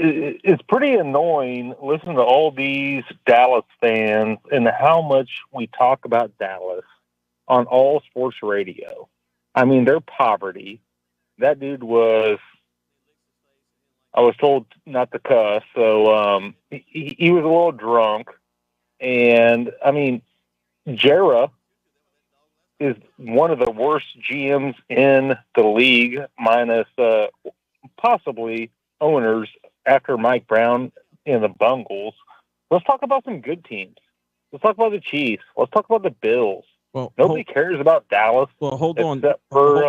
it's pretty annoying listening to all these Dallas fans and how much we talk about Dallas on all sports radio. I mean, their poverty. That dude was, I was told not to cuss, so he was a little drunk. And, I mean, Jera is one of the worst GMs in the league, minus possibly owners after Mike Brown and the Bungles. Let's talk about some good teams. Let's talk about the Chiefs. Let's talk about the Bills. Well, nobody cares about Dallas. Well, hold on. Except for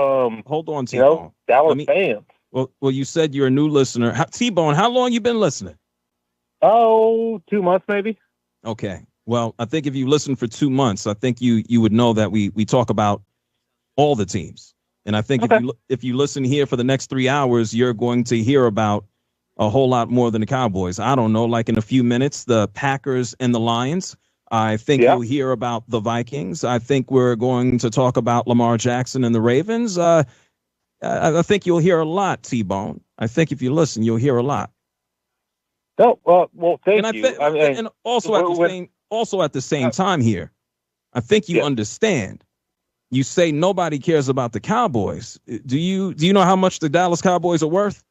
hold on, T-Bone. Dallas fans. Well, you said you're a new listener. T-Bone, how long you been listening? Oh, 2 months maybe. Okay. Well, I think if you listen for 2 months, I think you would know that we talk about all the teams. And I think if you listen here for the next 3 hours, you're going to hear about a whole lot more than the Cowboys. I don't know, like in a few minutes, the Packers and the Lions. I think you'll hear about the Vikings. I think we're going to talk about Lamar Jackson and the Ravens. I think you'll hear a lot, T-Bone. I think if you listen, you'll hear a lot. No, well, thank you. And also at the same time here, I think you understand. You say nobody cares about the Cowboys. Do you know how much the Dallas Cowboys are worth?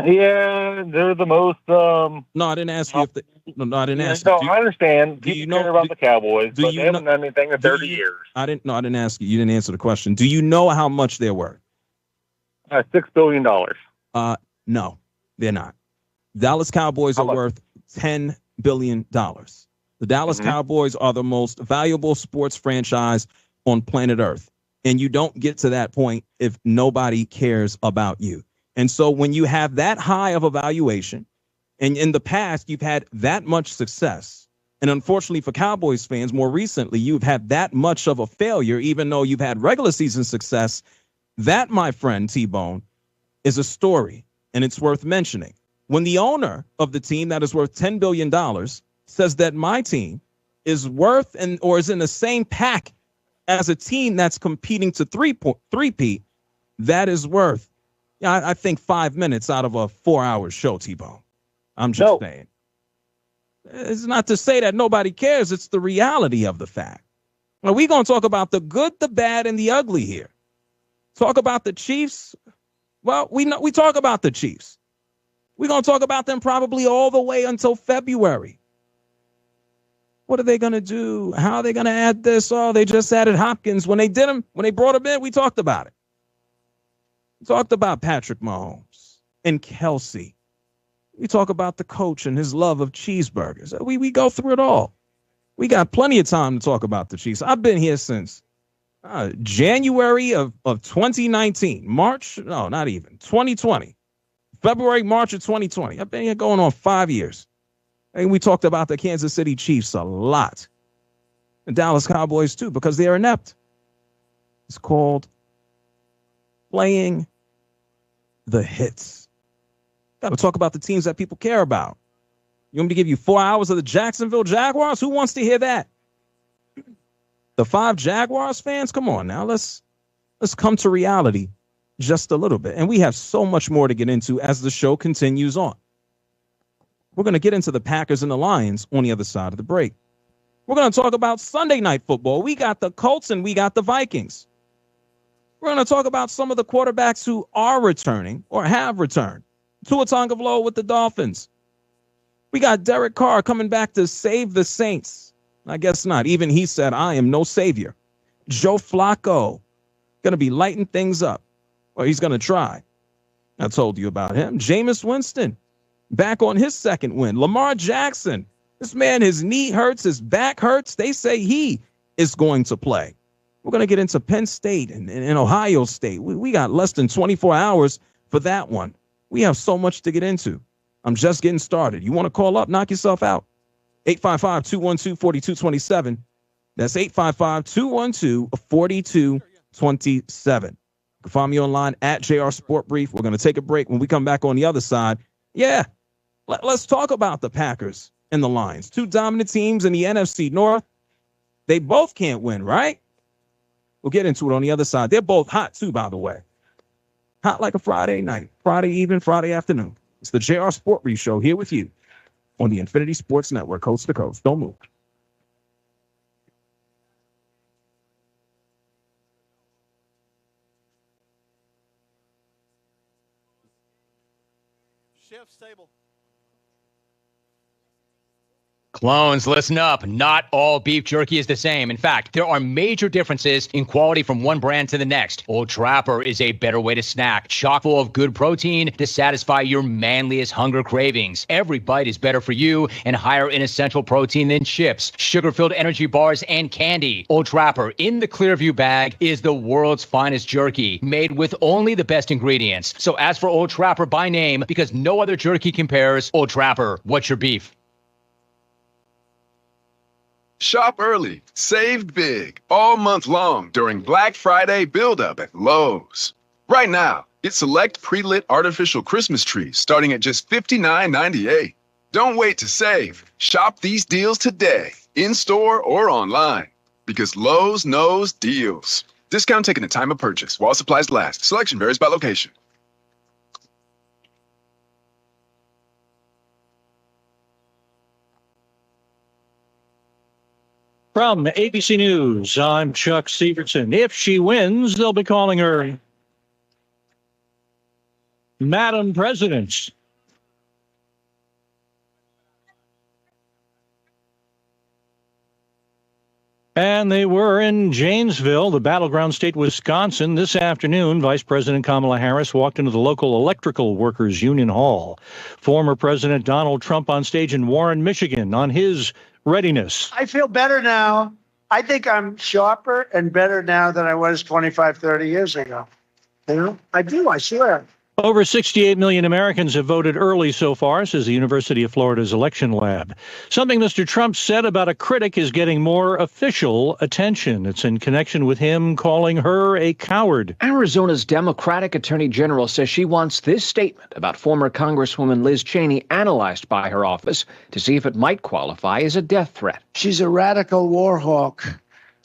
Yeah, they're the most. No, I didn't ask you if the. No, I didn't ask you. No, I understand. People care about the Cowboys, but they haven't done anything in 30 years. I didn't ask you. You didn't answer the question. Do you know how much they're worth? $6 billion. No, they're not. Dallas Cowboys are worth $10 billion. The Dallas Cowboys are the most valuable sports franchise on planet Earth. And you don't get to that point if nobody cares about you. And so when you have that high of a valuation, and in the past you've had that much success, and unfortunately for Cowboys fans, more recently, you've had that much of a failure, even though you've had regular season success, that, my friend T-Bone, is a story, and it's worth mentioning. When the owner of the team that is worth $10 billion says that my team is worth or is in the same pack as a team that's competing to three-peat, that is worth, I think, 5 minutes out of a 4-hour show, T-Bone. I'm just saying. It's not to say that nobody cares. It's the reality of the fact. Now, we're going to talk about the good, the bad, and the ugly here. Talk about the Chiefs. Well, we talk about the Chiefs. We're going to talk about them probably all the way until February. What are they going to do? How are they going to add this? Oh, they just added Hopkins. When they brought him in, we talked about it. We talked about Patrick Mahomes and Kelsey. We talk about the coach and his love of cheeseburgers. We go through it all. We got plenty of time to talk about the Chiefs. I've been here since January of 2019. March? No, not even. 2020. February, March of 2020. I've been here going on 5 years. And we talked about the Kansas City Chiefs a lot. The Dallas Cowboys, too, because they're inept. It's called playing the hits. Got to talk about the teams that people care about. You want me to give you 4 hours of the Jacksonville Jaguars? Who wants to hear that? The 5 Jaguars fans? Come on now. Let's come to reality just a little bit. And we have so much more to get into as the show continues on. We're going to get into the Packers and the Lions on the other side of the break. We're going to talk about Sunday Night Football. We got the Colts and we got the Vikings. We're going to talk about some of the quarterbacks who are returning or have returned. Tua Tagovailoa with the Dolphins. We got Derek Carr coming back to save the Saints. I guess not. Even he said, I am no savior. Joe Flacco going to be lighting things up. Or he's going to try. I told you about him. Jameis Winston back on his second win. Lamar Jackson. This man, his knee hurts, his back hurts. They say he is going to play. We're going to get into Penn State and Ohio State. We got less than 24 hours for that one. We have so much to get into. I'm just getting started. You want to call up, knock yourself out. 855-212-4227. That's 855-212-4227. You can find me online at JR Sport Brief. We're going to take a break. When we come back on the other side, let's talk about the Packers and the Lions. 2 dominant teams in the NFC North. They both can't win, right? We'll get into it on the other side. They're both hot, too, by the way. Hot like a Friday night, Friday evening, Friday afternoon. It's the JR Sport Brief Show here with you on the Infinity Sports Network, coast to coast. Don't move. Chef's table. Clones, listen up. Not all beef jerky is the same. In fact, there are major differences in quality from one brand to the next. Old Trapper is a better way to snack, chock full of good protein to satisfy your manliest hunger cravings. Every bite is better for you and higher in essential protein than chips, sugar-filled energy bars, and candy. Old Trapper in the Clearview bag is the world's finest jerky, made with only the best ingredients. So ask for Old Trapper by name because no other jerky compares. Old Trapper, what's your beef? Shop early, save big, all month long during Black Friday build-up at Lowe's. Right now, get select pre-lit artificial Christmas trees starting at just $59.98. Don't wait to save. Shop these deals today, in-store or online, because Lowe's knows deals. Discount taken at time of purchase while supplies last. Selection varies by location. From ABC News, I'm Chuck Severson. If she wins, they'll be calling her Madam President. And they were in Janesville, the battleground state, Wisconsin. This afternoon, Vice President Kamala Harris walked into the local electrical workers union hall. Former President Donald Trump on stage in Warren, Michigan, on his readiness. I feel better now. I think I'm sharper and better now than I was 25, 30 years ago. You know, I do, I swear. Over 68 million Americans have voted early so far, says the University of Florida's election lab. Something Mr. Trump said about a critic is getting more official attention. It's in connection with him calling her a coward. Arizona's Democratic Attorney General says she wants this statement about former Congresswoman Liz Cheney analyzed by her office to see if it might qualify as a death threat. She's a radical war hawk.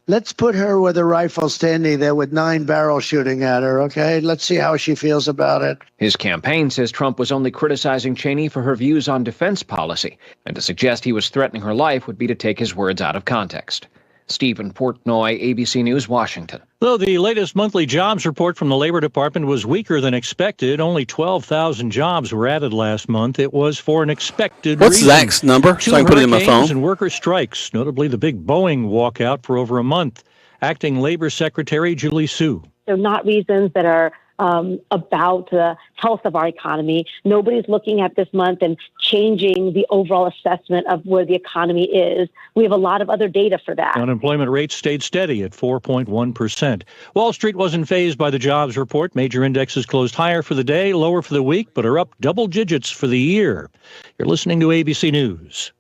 Let's put her with a rifle standing there with 9 barrels shooting at her, okay? Let's see how she feels about it. His campaign says Trump was only criticizing Cheney for her views on defense policy, and to suggest he was threatening her life would be to take his words out of context. Stephen Portnoy, ABC News, Washington. Though the latest monthly jobs report from the Labor Department was weaker than expected, only 12,000 jobs were added last month. It was for an expected What's reason. Zach's number so I can put it in my phone? Hurricanes and worker strikes, notably the big Boeing walkout for over a month. Acting Labor Secretary Julie Su. They're not reasons that are about the health of our economy. Nobody's looking at this month and changing the overall assessment of where the economy is. We have a lot of other data for that. Unemployment rate stayed steady at 4.1%. Wall Street wasn't fazed by the jobs report. Major indexes closed higher for the day, lower for the week, but are up double digits for the year. You're listening to ABC News.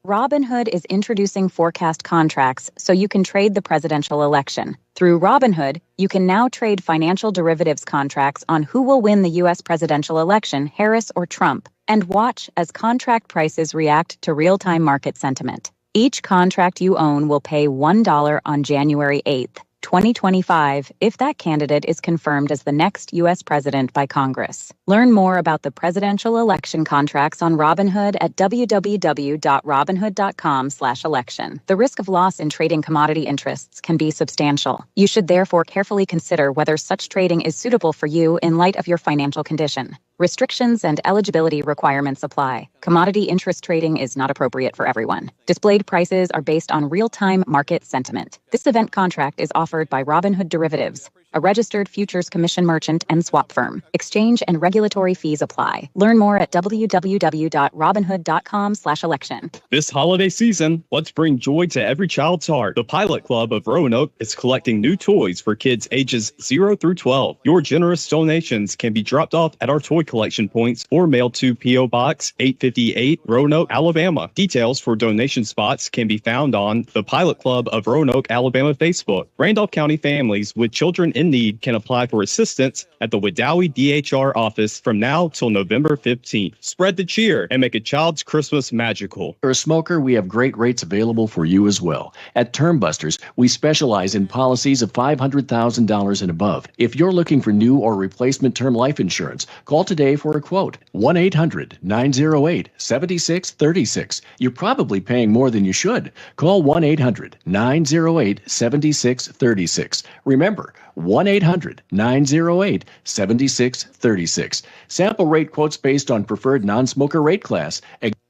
Robinhood is introducing forecast contracts so you can trade the presidential election. Through Robinhood, you can now trade financial derivatives contracts on who will win the U.S. presidential election, Harris or Trump, and watch as contract prices react to real-time market sentiment. Each contract you own will pay $1 on January 8th. 2025 if that candidate is confirmed as the next U.S. president by Congress. Learn more about the presidential election contracts on Robinhood at www.robinhood.com/election. The risk of loss in trading commodity interests can be substantial. You should therefore carefully consider whether such trading is suitable for you in light of your financial condition. Restrictions and eligibility requirements apply. Commodity interest trading is not appropriate for everyone. Displayed prices are based on real-time market sentiment. This event contract is offered by Robinhood Derivatives, a registered futures commission merchant and swap firm. Exchange and regulatory fees apply. Learn more at www.robinhood.com/election. This holiday season, let's bring joy to every child's heart. The Pilot Club of Roanoke is collecting new toys for kids ages 0 through 12. Your generous donations can be dropped off at our toy collection points or mailed to P.O. Box 858, Roanoke, Alabama. Details for donation spots can be found on the Pilot Club of Roanoke, Alabama Facebook. Randolph County families with children in need can apply for assistance at the Wedowee DHR office from now till November 15th. Spread the cheer and make a child's Christmas magical. For a smoker, we have great rates available for you as well. At Term Busters, we specialize in policies of $500,000 and above. If you're looking for new or replacement term life insurance, call today today for a quote. 1-800-908-7636. You're probably paying more than you should. Call 1-800-908-7636. Remember, 1-800-908-7636. Sample rate quotes based on preferred non-smoker rate class.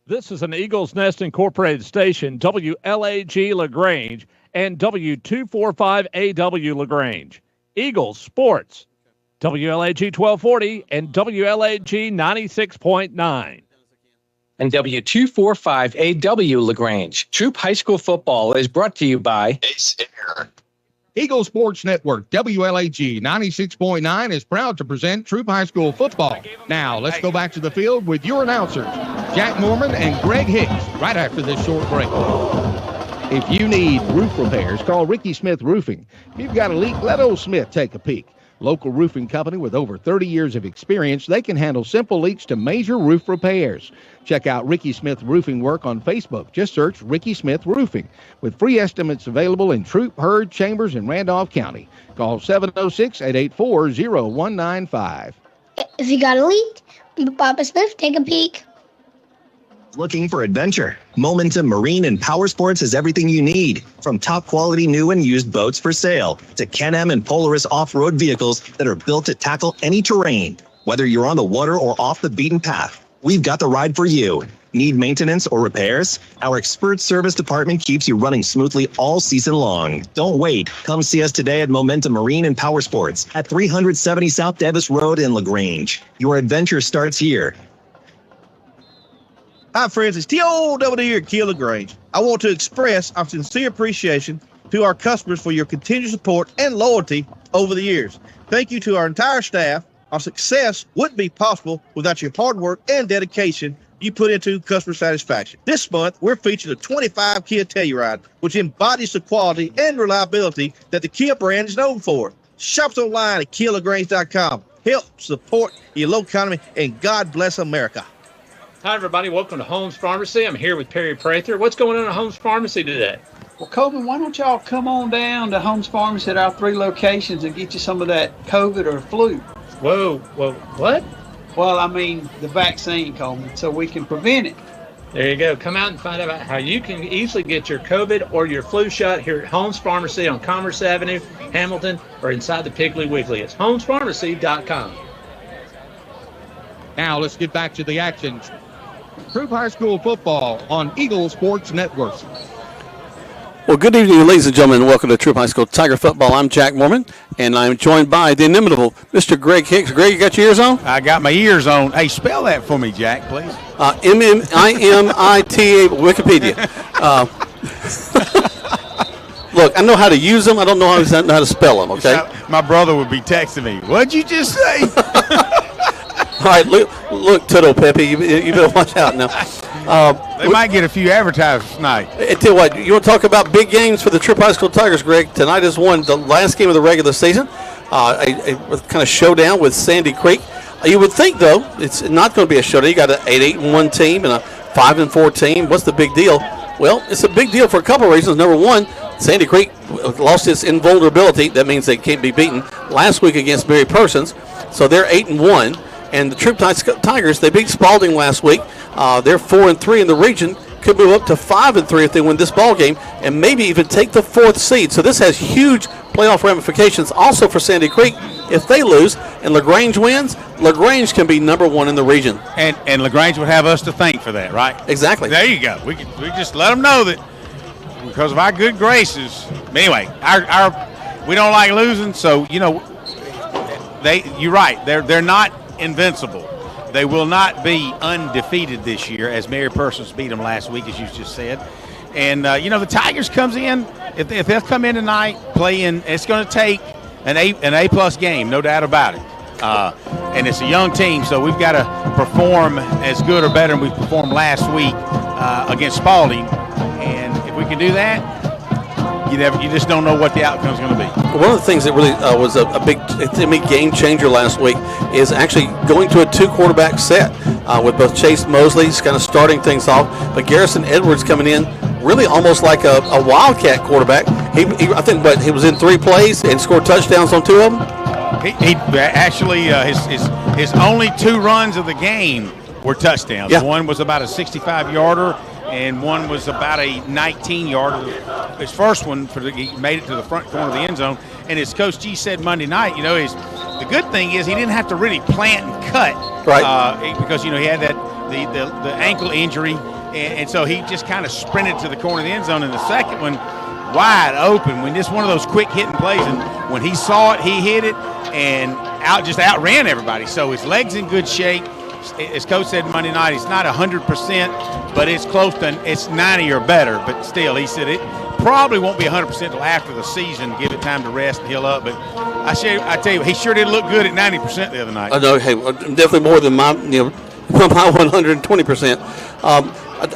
This is an Eagles Nest Incorporated station, WLAG LaGrange and W245AW LaGrange. Eagles Sports, WLAG 1240 and WLAG 96.9. And W245AW LaGrange. Troup High School Football is brought to you by Ace Air. Eagle Sports Network, WLAG 96.9, is proud to present Troup High School Football. Now, let's go back to the field with your announcers, Jack Mormon and Greg Hicks, right after this short break. If you need roof repairs, call Ricky Smith Roofing. If you've got a leak, let old Smith take a peek. Local roofing company with over 30 years of experience, they can handle simple leaks to major roof repairs. Check out Ricky Smith Roofing work on Facebook. Just search Ricky Smith Roofing. With free estimates available in Troup, Hurd, Chambers, and Randolph County. Call 706-884-0195. If you got a leak, Papa Smith, take a peek. Looking for adventure? Momentum Marine and Power Sports has everything you need, from top quality new and used boats for sale to Can-Am and Polaris off-road vehicles that are built to tackle any terrain. Whether you're on the water or off the beaten path, we've got the ride for you. Need maintenance or repairs? Our expert service department keeps you running smoothly all season long. Don't wait. Come see us today at Momentum Marine and Power Sports at 370 South Davis Road in LaGrange. Your adventure starts here. Hi, friends. It's T.O.W. here at Kia LaGrange. I want to express our sincere appreciation to our customers for your continued support and loyalty over the years. Thank you to our entire staff. Our success wouldn't be possible without your hard work and dedication you put into customer satisfaction. This month, we're featuring a 25 Kia Telluride, which embodies the quality and reliability that the Kia brand is known for. Shop us online at KiaLaGrange.com. Help support your local economy, and God bless America. Hi, everybody. Welcome to Holmes Pharmacy. I'm here with Perry Prather. What's going on at Holmes Pharmacy today? Well, Coben, why don't y'all come on down to Holmes Pharmacy at our 3 locations and get you some of that COVID or flu? Whoa, what? Well, I mean the vaccine, Coben, so we can prevent it. There you go. Come out and find out how you can easily get your COVID or your flu shot here at Holmes Pharmacy on Commerce Avenue, Hamilton, or inside the Piggly Wiggly. It's HolmesPharmacy.com. Now, let's get back to the action. Troup High School football on Eagle Sports Network. Well, good evening, ladies and gentlemen, and welcome to Troup High School Tiger Football. I'm Jack Mormon, and I'm joined by the inimitable Mr. Greg Hicks. Greg, you got your ears on? I got my ears on. Hey, spell that for me, Jack, please. M-M-I-M-I-T-A, Wikipedia. Look, I know how to use them. I don't know how to spell them, okay? My brother would be texting me. What'd you just say? All right, look, Toto Pepe, you better watch out now. They might get a few advertisements tonight. I tell you what, you want to talk about big games for the Troup High School Tigers, Greg? Tonight is the last game of the regular season, a kind of showdown with Sandy Creek. You would think, though, it's not going to be a showdown. You got an 8-1 team and a 5-4 team. What's the big deal? Well, it's a big deal for a couple of reasons. Number one, Sandy Creek lost its invulnerability. That means they can't be beaten last week against Mary Persons, so they're 8-1. And the Troup Tigers, they beat Spalding last week. They're 4-3 in the region. Could move up to 5-3 if they win this ball game, and maybe even take the 4th seed. So this has huge playoff ramifications also for Sandy Creek. If they lose and LaGrange wins, LaGrange can be number 1 in the region. And LaGrange would have us to thank for that, right? Exactly. There you go. We just let them know that because of our good graces. Anyway, we don't like losing, so you're right. They're not invincible. They will not be undefeated this year, as Mary Persons beat them last week, as you just said. And the Tigers comes in. If they'll come in tonight, playing, it's going to take an A+ game, no doubt about it. And it's a young team, so we've got to perform as good or better than we performed last week against Spalding. And if we can do that, you just don't know what the outcome is going to be. One of the things that really was a big game changer last week is actually going to a 2-quarterback set with both Chase Mosley kind of starting things off, but Garrison Edwards coming in really almost like a Wildcat quarterback. He was in 3 plays and scored touchdowns on 2 of them. He actually his only 2 runs of the game were touchdowns. Yeah. One was about a 65-yarder, and one was about a 19-yarder. His first one, he made it to the front corner of the end zone. And as Coach G said Monday night, the good thing is he didn't have to really plant and cut, right? Because he had that the ankle injury, and so he just kind of sprinted to the corner of the end zone. And the second one, wide open, when just one of those quick hitting plays, and when he saw it, he hit it and outran everybody. So his leg's in good shape. As Coach said Monday night, it's not 100%, but it's close to, it's 90 or better. But still, he said it probably won't be 100% until after the season, give it time to rest and heal up. But I tell you, he sure did look good at 90% the other night. I know, hey, definitely more than my 120%.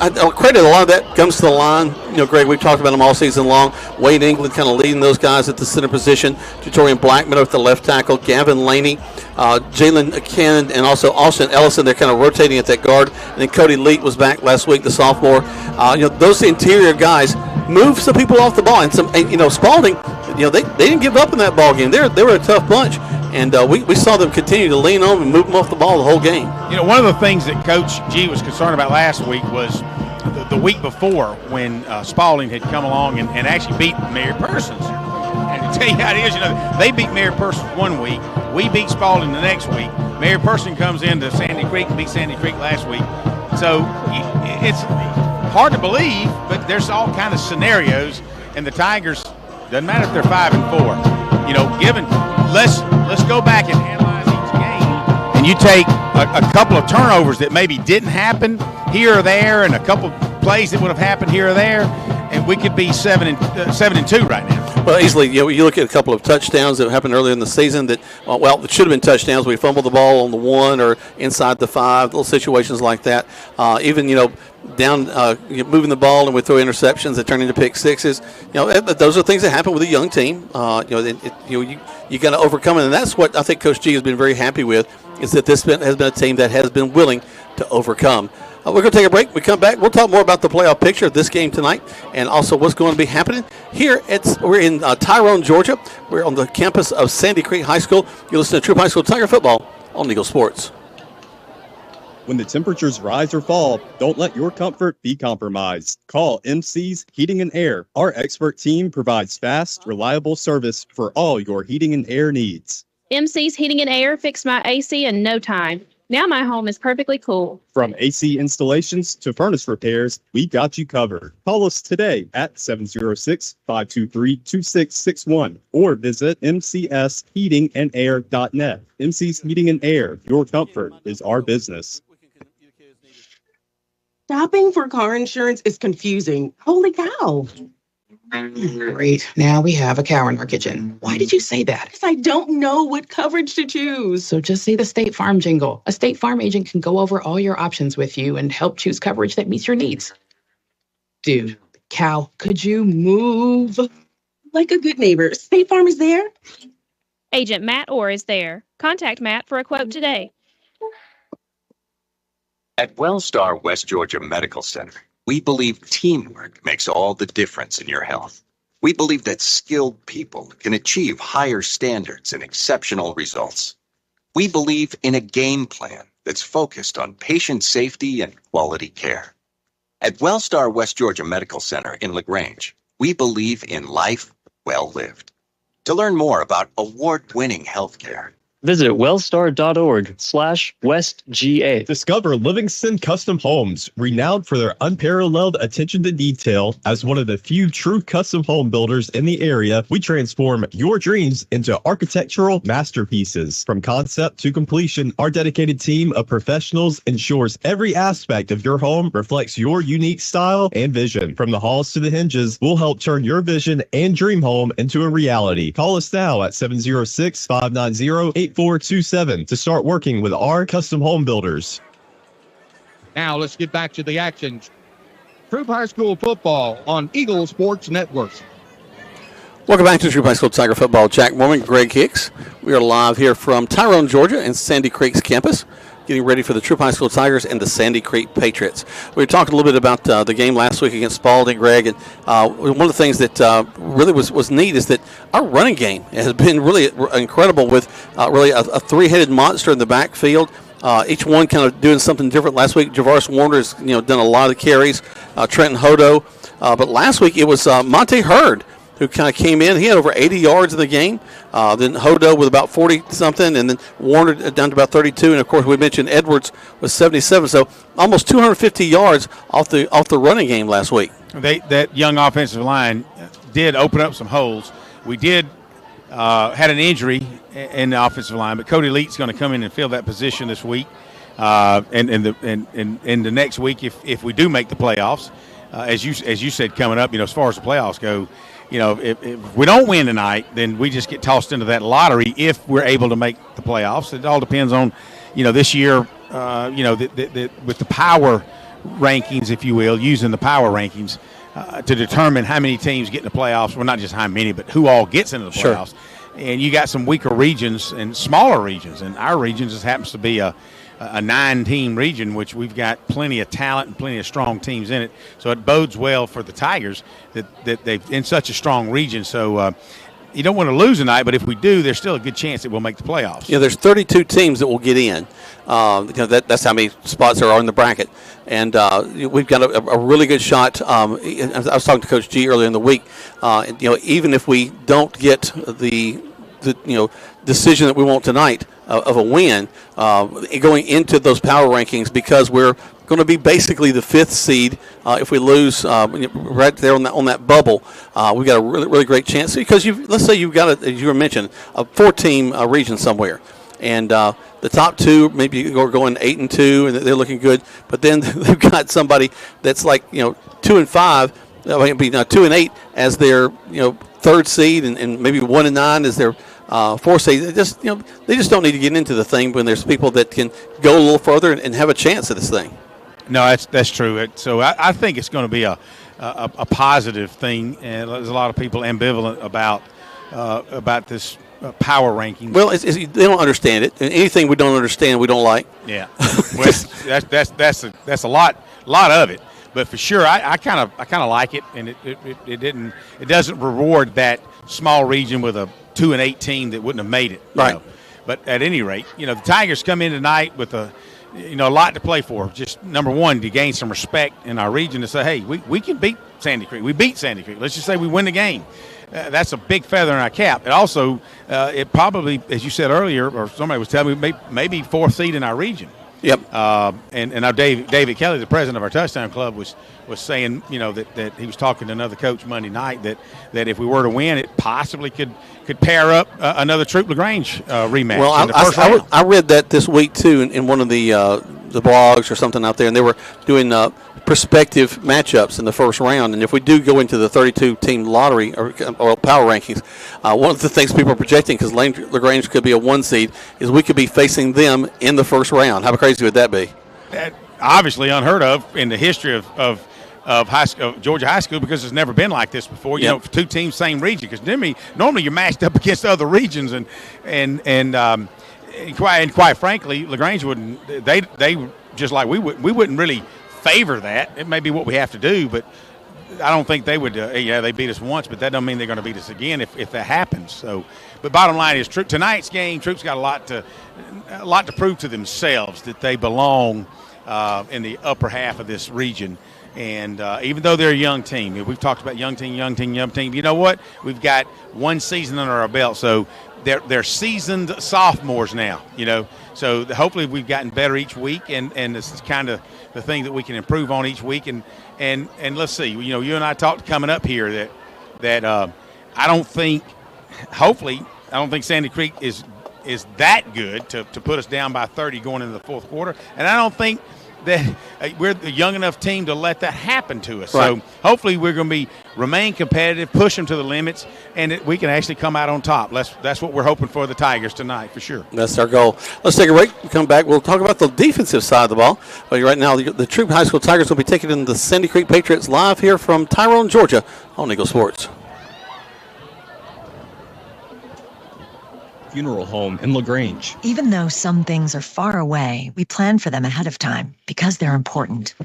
I'll credit a lot of that comes to the line. Greg, we've talked about them all season long. Wade England kind of leading those guys at the center position. Tutorian Blackman at the left tackle. Gavin Laney, Jalen Cannon, and also Austin Ellison. They're kind of rotating at that guard. And then Cody Leet was back last week, the sophomore. Those interior guys move some people off the ball. And Spalding, they didn't give up in that ball game. They were a tough bunch. And we saw them continue to lean on and move them off the ball the whole game. One of the things that Coach G was concerned about last week was the week before when Spalding had come along and actually beat Mary Persons. And to tell you how it is, they beat Mary Persons one week. We beat Spalding the next week. Mary Person comes into Sandy Creek and beat Sandy Creek last week. So it's hard to believe, but there's all kind of scenarios. And the Tigers, doesn't matter if they're 5-4, given let's go back and analyze each game. And you take a couple of turnovers that maybe didn't happen here or there, and a couple of plays that would have happened here or there, and we could be 7-2 right now. Well, easily, you look at a couple of touchdowns that happened earlier in the season that, it should have been touchdowns. We fumbled the ball on the 1 or inside the 5, little situations like that. Even, down moving the ball and we throw interceptions that turn into pick sixes. Those are things that happen with a young team. You got to overcome it, and that's what I think Coach G has been very happy with, is that this has been a team that has been willing to overcome. We're going to take a break. We come back. We'll talk more about the playoff picture of this game tonight and also what's going to be happening here. We're in Tyrone, Georgia. We're on the campus of Sandy Creek High School. You listen to Troup High School Tiger Football on Eagle Sports. When the temperatures rise or fall, don't let your comfort be compromised. Call MC's Heating and Air. Our expert team provides fast, reliable service for all your heating and air needs. MC's Heating and Air fixed my AC in no time. Now my home is perfectly cool. From AC installations to furnace repairs, we got you covered. Call us today at 706-523-2661 or visit mcsheatingandair.net. MC's Heating and Air, your comfort is our business. Shopping for car insurance is confusing. Holy cow. Great. Now we have a cow in our kitchen. Why did you say that? Because I don't know what coverage to choose. So just say the State Farm jingle. A State Farm agent can go over all your options with you and help choose coverage that meets your needs. Dude, cow, could you move? Like a good neighbor, State Farm is there. Agent Matt Orr is there. Contact Matt for a quote today. At WellStar West Georgia Medical Center, we believe teamwork makes all the difference in your health. We believe that skilled people can achieve higher standards and exceptional results. We believe in a game plan that's focused on patient safety and quality care. At WellStar West Georgia Medical Center in LaGrange, we believe in life well lived. To learn more about award-winning healthcare, visit wellstar.org/WestGA. Discover Livingston Custom Homes, renowned for their unparalleled attention to detail. As one of the few true custom home builders in the area, we transform your dreams into architectural masterpieces. From concept to completion, our dedicated team of professionals ensures every aspect of your home reflects your unique style and vision. From the halls to the hinges, we'll help turn your vision and dream home into a reality. Call us now at 706-590-8427 to start working with our custom home builders. Now let's get back to the action. Troup High School football on Eagle Sports Network. Welcome back to Troup High School Tiger Football. Jack Mormon, Greg Hicks. We are live here from Tyrone, Georgia, and Sandy Creek's campus. getting ready for the Troup High School Tigers and the Sandy Creek Patriots. We talked a little bit about the game last week against Spalding, Greg, and one of the things that really was neat is that our running game has been really incredible with really a three-headed monster in the backfield. Each one kind of doing something different. Last week, Javaris Warner has done a lot of carries. Trenton Hodo, but last week it was Monte Hurd who kind of came in. He had over 80 yards in the game. Then Hodo with about 40-something, and then Warner down to about 32. And, of course, we mentioned Edwards with 77. So almost 250 yards off the running game last week. That young offensive line did open up some holes. We did had an injury in the offensive line, but Cody Leate's going to come in and fill that position this week. And the next week, if we do make the playoffs, as you said coming up, as far as the playoffs go, if we don't win tonight, then we just get tossed into that lottery if we're able to make the playoffs. It all depends on, this year, with the power rankings, if you will, using the power rankings to determine how many teams get in the playoffs. Well, not just how many, but who all gets into the playoffs. Sure. And you got some weaker regions and smaller regions, and our region just happens to be a 9-team region, which we've got plenty of talent and plenty of strong teams in it. So it bodes well for the Tigers that they're in such a strong region. So you don't want to lose tonight, but if we do, there's still a good chance that we'll make the playoffs. Yeah, there's 32 teams that will get in. That's how many spots there are in the bracket. And we've got a really good shot. I was talking to Coach G earlier in the week. Even if we don't get the decision that we want tonight of a win, going into those power rankings, because we're going to be basically the 5th seed if we lose right there on that bubble. We've got a really, really great chance, because let's say you've got, as you were mentioning, a 4-team region somewhere. And the top 2 maybe are going 8-2, and they're looking good. But then they've got somebody that's like 2-5, maybe 2-8 as their 3rd seed, and maybe 1-9 as their 4th seed. They just don't need to get into the thing when there's people that can go a little further and have a chance at this thing. No, that's true. So I think it's going to be a positive thing, and there's a lot of people ambivalent about this power ranking. Well, they don't understand it. And anything we don't understand, we don't like. Yeah, well, that's a lot of it. But for sure, I kind of like it, and it doesn't reward that small region with a 2-8 team that wouldn't have made it. Right. But at any rate, the Tigers come in tonight with a lot to play for. Just number one, to gain some respect in our region, to say, hey, we can beat Sandy Creek. We beat Sandy Creek. Let's just say we win the game. That's a big feather in our cap. It also, it probably, as you said earlier, or somebody was telling me, maybe 4th seed in our region. Yep. And now David Kelly, the president of our touchdown club, was saying, that he was talking to another coach Monday night that if we were to win, it possibly could pair up another Troup LaGrange rematch. Well, in the first round. I read that this week too in one of the blogs or something out there, and they were doing prospective matchups in the first round. And if we do go into the 32-team lottery or power rankings, one of the things people are projecting, because LaGrange could be a 1 seed, is we could be facing them in the first round. How crazy would that be? Obviously unheard of in the history of Georgia high school, because it's never been like this before. Yep. 2 teams, same region. Because normally you're matched up against other regions, and quite frankly, LaGrange wouldn't. They just like we wouldn't really favor that. It may be what we have to do, but I don't think they would. They beat us once, but that doesn't mean they're going to beat us again if that happens. So, but bottom line is, tonight's game, Troup's got a lot to prove to themselves that they belong in the upper half of this region. And even though they're a young team, we've talked about young team. You know what? We've got 1 season under our belt, so they're seasoned sophomores now. So hopefully we've gotten better each week, and this is kind of the thing that we can improve on each week. And let's see. You and I talked coming up here that I don't think Sandy Creek is that good to put us down by 30 going into the 4th quarter, and I don't think that we're the young enough team to let that happen to us. Right. So hopefully we're going to remain competitive, push them to the limits, and we can actually come out on top. That's what we're hoping for the Tigers tonight, for sure. That's our goal. Let's take a break. We'll come back. We'll talk about the defensive side of the ball. But right now, the Troup High School Tigers will be taking in the Sandy Creek Patriots live here from Tyrone, Georgia on Eagle Sports. Funeral Home in LaGrange. Even though some things are far away, we plan for them ahead of time because they're important.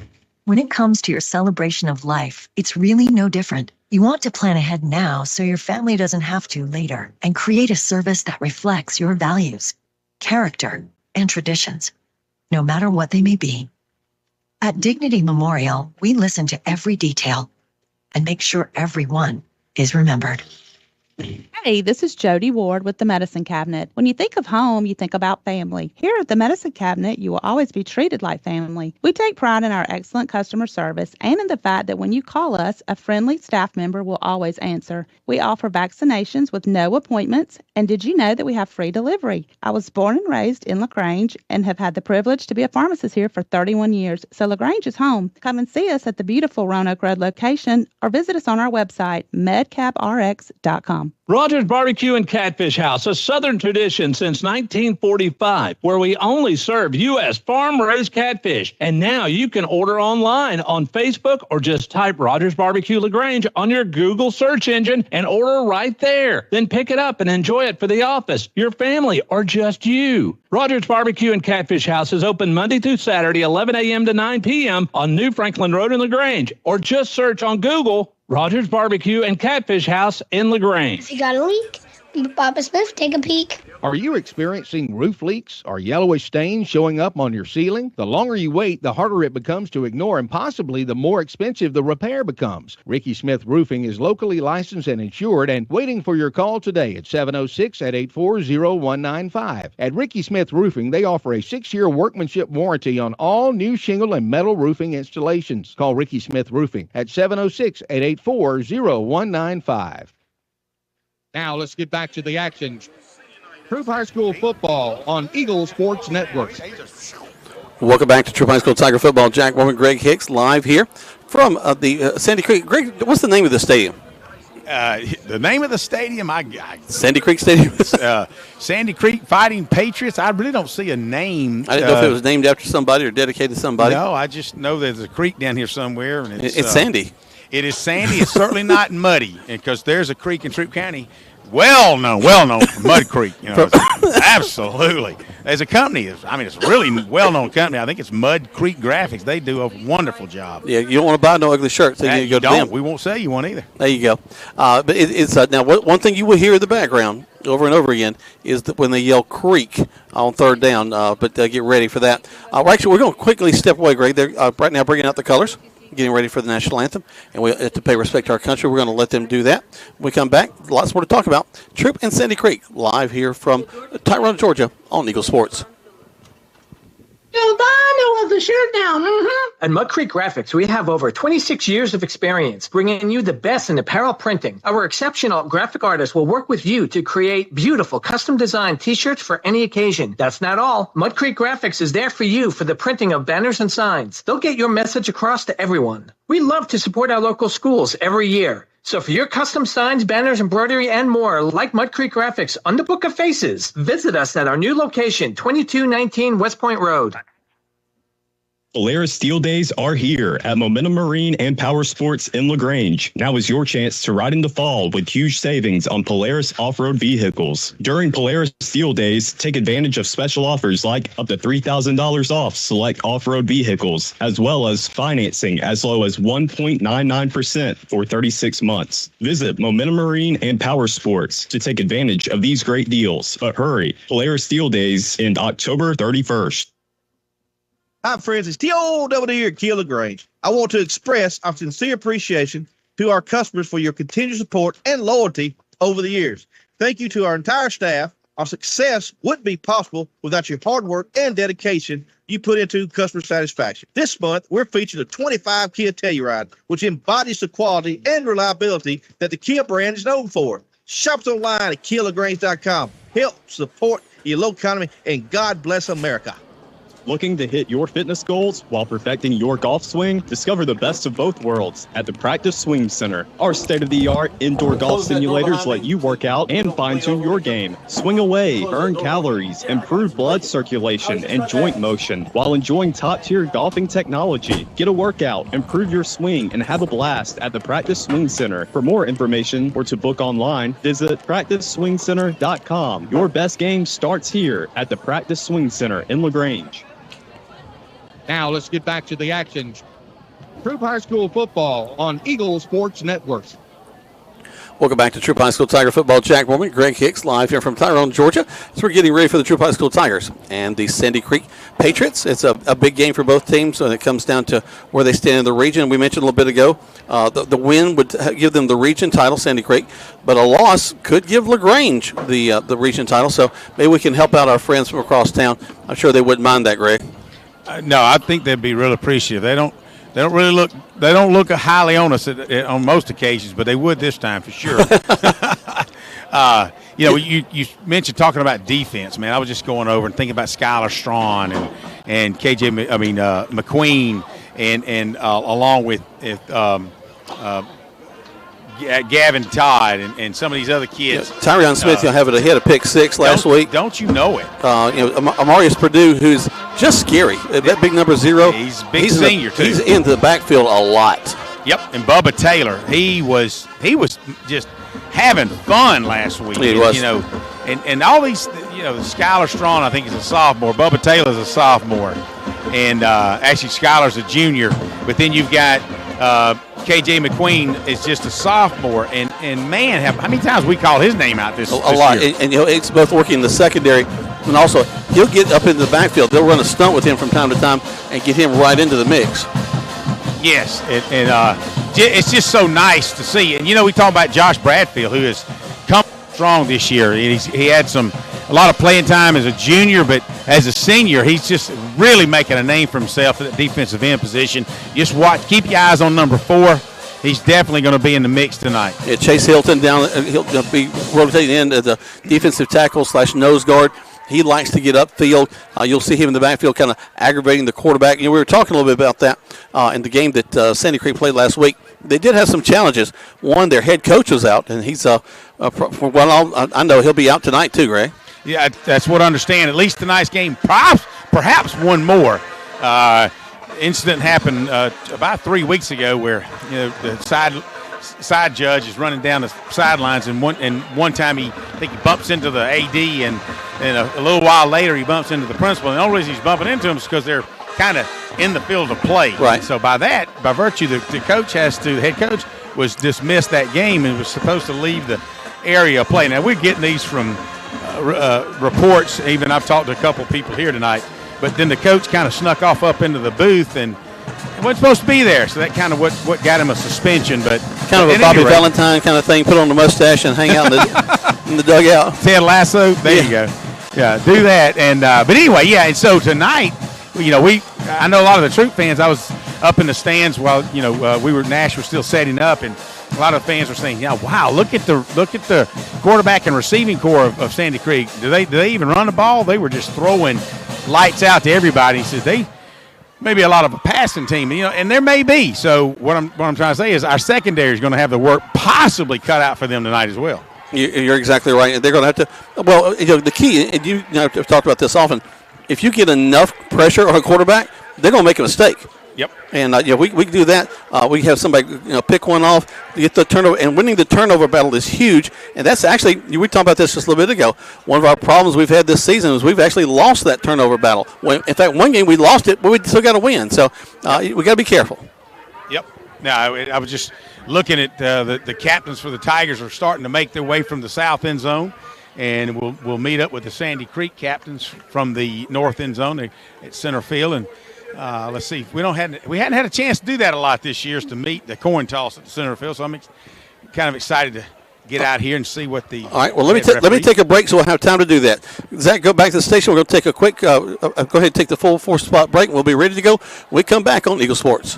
When it comes to your celebration of life, it's really no different. You want to plan ahead now so your family doesn't have to later, and create a service that reflects your values, character, and traditions, no matter what they may be. At Dignity Memorial, we listen to every detail and make sure everyone is remembered. Hey, this is Jody Ward with the Medicine Cabinet. When you think of home, you think about family. Here at the Medicine Cabinet, you will always be treated like family. We take pride in our excellent customer service and in the fact that when you call us, a friendly staff member will always answer. We offer vaccinations with no appointments. And did you know that we have free delivery? I was born and raised in LaGrange and have had the privilege to be a pharmacist here for 31 years. So LaGrange is home. Come and see us at the beautiful Roanoke Road location or visit us on our website, medcaprx.com. Rogers Barbecue and Catfish House, a Southern tradition since 1945, where we only serve U.S. farm-raised catfish. And now you can order online on Facebook or just type Rogers Barbecue LaGrange on your Google search engine and order right there. Then pick it up and enjoy it for the office, your family, or just you. Rogers Barbecue and Catfish House is open Monday through Saturday, 11 a.m. to 9 p.m. on New Franklin Road in LaGrange, or just search on Google Rogers Barbecue and Catfish House in LaGrange. If you got a leak, Papa Smith, take a peek. Are you experiencing roof leaks or yellowish stains showing up on your ceiling? The longer you wait, the harder it becomes to ignore, and possibly the more expensive the repair becomes. Ricky Smith Roofing is locally licensed and insured and waiting for your call today at 706-884-0195. At Ricky Smith Roofing, they offer a 6-year workmanship warranty on all new shingle and metal roofing installations. Call Ricky Smith Roofing at 706-884-0195. Now let's get back to the action. Troup High School football on Eagle Sports Network. Welcome back to Troup High School Tiger football. Jack Morgan, Greg Hicks, live here from the Sandy Creek. Greg, what's the name of the stadium? The name of the stadium, Sandy Creek Stadium. Sandy Creek Fighting Patriots. I really don't see a name. I didn't know if it was named after somebody or dedicated to somebody. No, I just know there's a creek down here somewhere, and it's sandy. It is sandy. It's certainly not muddy, because there's a creek in Troup County, well known for Mud Creek. You know, absolutely. There's a company. It's a really well-known company. I think it's Mud Creek Graphics. They do a wonderful job. Yeah, you don't want to buy no ugly shirts. So you go to them. We won't sell you one either. There you go. But it's now one thing you will hear in the background over and over again is that when they yell "creek" on third down. But get ready for that. We're going to quickly step away, Greg. They're right now bringing out the colors, getting ready for the national anthem, and we have to pay respect to our country. We're going to let them do that. When we come back, lots more to talk about. Troup and Sandy Creek, live here from Tyrone, Georgia, on Eagle Sports. I know the shirt down. At Mud Creek Graphics, we have over 26 years of experience bringing you the best in apparel printing. Our exceptional graphic artists will work with you to create beautiful custom-designed T-shirts for any occasion. That's not all. Mud Creek Graphics is there for you for the printing of banners and signs. They'll get your message across to everyone. We love to support our local schools every year. So for your custom signs, banners, embroidery, and more, like Mud Creek Graphics on the Book of Faces, visit us at our new location, 2219 West Point Road. Polaris Steel Days are here at Momentum Marine and Power Sports in LaGrange. Now is your chance to ride in the fall with huge savings on Polaris off-road vehicles. During Polaris Steel Days, take advantage of special offers like up to $3,000 off select off-road vehicles, as well as financing as low as 1.99% for 36 months. Visit Momentum Marine and Power Sports to take advantage of these great deals. But hurry, Polaris Steel Days end October 31st. Hi, friends. It's T.O. here at Kia LaGrange. I want to express our sincere appreciation to our customers for your continued support and loyalty over the years. Thank you to our entire staff. Our success wouldn't be possible without your hard work and dedication you put into customer satisfaction. This month, we're featuring a 25 Kia Telluride, which embodies the quality and reliability that the Kia brand is known for. Shop us online at KiaLaGrange.com. Help support your local economy, and God bless America. Looking to hit your fitness goals while perfecting your golf swing? Discover the best of both worlds at the Practice Swing Center. Our state-of-the-art indoor golf simulators let you work out and fine-tune your game. Swing away, burn calories, improve blood circulation and joint motion while enjoying top-tier golfing technology. Get a workout, improve your swing, and have a blast at the Practice Swing Center. For more information or to book online, visit practiceswingcenter.com. Your best game starts here at the Practice Swing Center in LaGrange. Now let's get back to the action. Troup High School football on Eagle Sports Network. Welcome back to Troup High School Tiger football. Jack Mormon, Greg Hicks, live here from Tyrone, Georgia. So we're getting ready for the Troup High School Tigers and the Sandy Creek Patriots. It's a big game for both teams when it comes down to where they stand in the region. We mentioned a little bit ago the win would give them the region title, Sandy Creek, but a loss could give LaGrange the region title. So maybe we can help out our friends from across town. I'm sure they wouldn't mind that, Greg. No, I think they'd be real appreciative. They don't really look. They don't look highly on us on most occasions, but they would this time for sure. You mentioned talking about defense, man. I was just going over and thinking about Skylar Strawn and McQueen and along with Gavin Todd and some of these other kids. Tyrion Smith, you'll have it ahead of pick six last week. Don't you know it? Amarius Purdue, who's just scary. That big number 0. He's a big senior too. He's into the backfield a lot. Yep, and Bubba Taylor, he was just having fun last week. He was. And all these, Skylar Strawn, I think, is a sophomore. Bubba Taylor's a sophomore, and actually Skylar's a junior. But then you've got KJ McQueen is just a sophomore, and man, how many times we called his name out this lot. year? And it's both working in the secondary, and also he'll get up into the backfield. They'll run a stunt with him from time to time and get him right into the mix. Yes, it's just so nice to see. And we talk about Josh Bradfield, who has come strong this year. He had a lot of playing time as a junior, but as a senior, he's just really making a name for himself at the defensive end position. Just keep your eyes on number 4. He's definitely going to be in the mix tonight. Yeah, Chase Hilton he'll be rotating in as a defensive tackle / nose guard. He likes to get upfield. You'll see him in the backfield kind of aggravating the quarterback. We were talking a little bit about that in the game that Sandy Creek played last week. They did have some challenges. One, their head coach was out, and he's, for what I know, he'll be out tonight too, Greg. Yeah, that's what I understand. At least tonight's game, perhaps one more. Incident happened about 3 weeks ago where the side judge is running down the sidelines, and one time I think he bumps into the AD, and a little while later he bumps into the principal. And the only reason he's bumping into him is because they're kind of in the field of play. Right. So by virtue, the head coach was dismissed that game and was supposed to leave the area of play. Now we're getting these from reports. Even I've talked to a couple people here tonight. But then the coach kind of snuck off up into the booth and wasn't supposed to be there. So that kind of what got him a suspension. But kind of a Bobby Valentine kind of thing. Put on the mustache and hang out in the dugout. Ted Lasso. There you go. Yeah, do that. And but anyway, yeah. And so tonight, I know a lot of the Troup fans. I was up in the stands while Nash was still setting up, and a lot of fans were saying, wow, look at the quarterback and receiving core of Sandy Creek. Do they even run the ball? They were just throwing lights out to everybody. He says they may be a lot of a passing team, and there may be. So what I'm trying to say is our secondary is going to have the work possibly cut out for them tonight as well. You're exactly right. They're going to have to. Well, the key, and I've talked about this often. If you get enough pressure on a quarterback, they're going to make a mistake. Yep. And we can do that. We have somebody pick one off, get the turnover, and winning the turnover battle is huge. And that's actually, we talked about this just a little bit ago. One of our problems we've had this season is we've actually lost that turnover battle. In fact, one game we lost it, but we still got to win. So we got to be careful. Yep. Now I was just looking at the captains for the Tigers are starting to make their way from the south end zone. And we'll meet up with the Sandy Creek captains from the north end zone at center field. And let's see, we hadn't had a chance to do that a lot this year, is to meet the coin toss at the center field. So I'm kind of excited to get out here and see what the. All right. Well, let me take a break so we'll have time to do that. Zach, go back to the station. We're going to take a quick. Go ahead and take the full 4-spot break. And we'll be ready to go when we come back on Eagle Sports.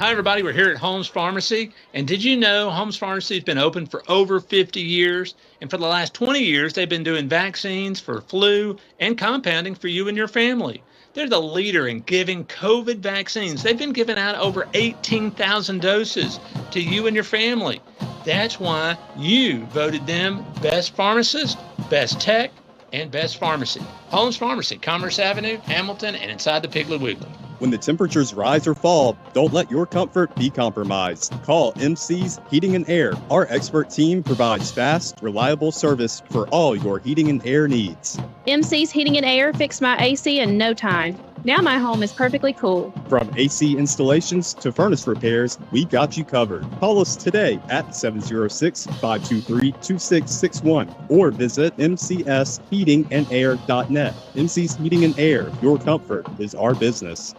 Hi, everybody. We're here at Holmes Pharmacy. And did you know Holmes Pharmacy has been open for over 50 years? And for the last 20 years, they've been doing vaccines for flu and compounding for you and your family. They're the leader in giving COVID vaccines. They've been giving out over 18,000 doses to you and your family. That's why you voted them best pharmacist, best tech, and best pharmacy. Holmes Pharmacy, Commerce Avenue, Hamilton, and inside the Piggly Wiggly. When the temperatures rise or fall, don't let your comfort be compromised. Call MC's Heating and Air. Our expert team provides fast, reliable service for all your heating and air needs. MC's Heating and Air fixed my AC in no time. Now my home is perfectly cool. From AC installations to furnace repairs, we got you covered. Call us today at 706-523-2661 or visit mcsheatingandair.net. MC's Heating and Air, your comfort is our business.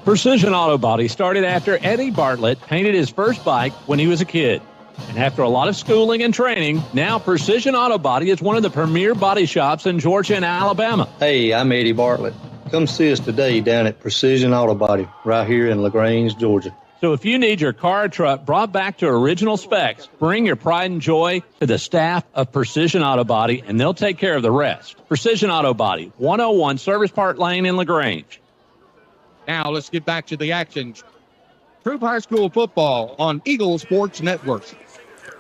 Precision Auto Body started after Eddie Bartlett painted his first bike when he was a kid. And after a lot of schooling and training, now Precision Auto Body is one of the premier body shops in Georgia and Alabama. Hey, I'm Eddie Bartlett. Come see us today down at Precision Auto Body right here in LaGrange, Georgia. So if you need your car or truck brought back to original specs, bring your pride and joy to the staff of Precision Auto Body, and they'll take care of the rest. Precision Auto Body, 101 Service Park Lane in LaGrange. Now let's get back to the action. Troup High School football on Eagle Sports Network.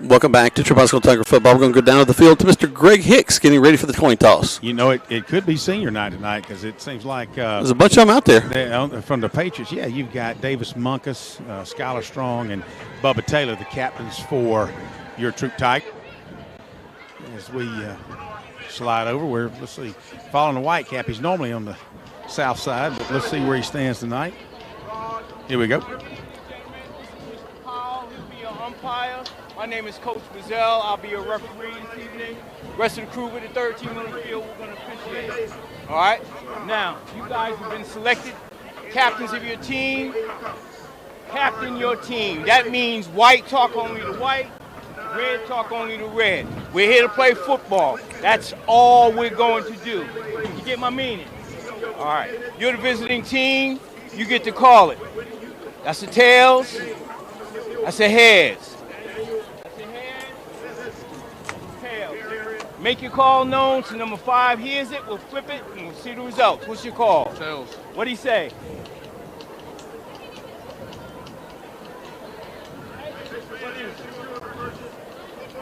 Welcome back to Troup High School Tiger football. We're going to go down to the field to Mr. Greg Hicks getting ready for the coin toss. You know, it could be senior night tonight because it seems like there's a bunch of them out there. From the Patriots, yeah, you've got Davis Munkus, Skylar Strong, and Bubba Taylor, the captains for your Troup Tiger. As we slide over, let's see, following the Whitecap, he's normally on the south side, but let's see where he stands tonight. Here we go. Umpire. My name is Coach Bazell. I'll be your referee this evening. Rest of the crew with the third team on the field, we're going to officiate it. All right? Now, you guys have been selected captains of your team. Captain your team. That means white talk only to white, red talk only to red. We're here to play football. That's all we're going to do. You get my meaning? All right. You're the visiting team. You get to call it. That's the tails. That's the heads. Make your call known to number 5. Hears it, we'll flip it, and we'll see the results. What's your call? Tails. What'd he say?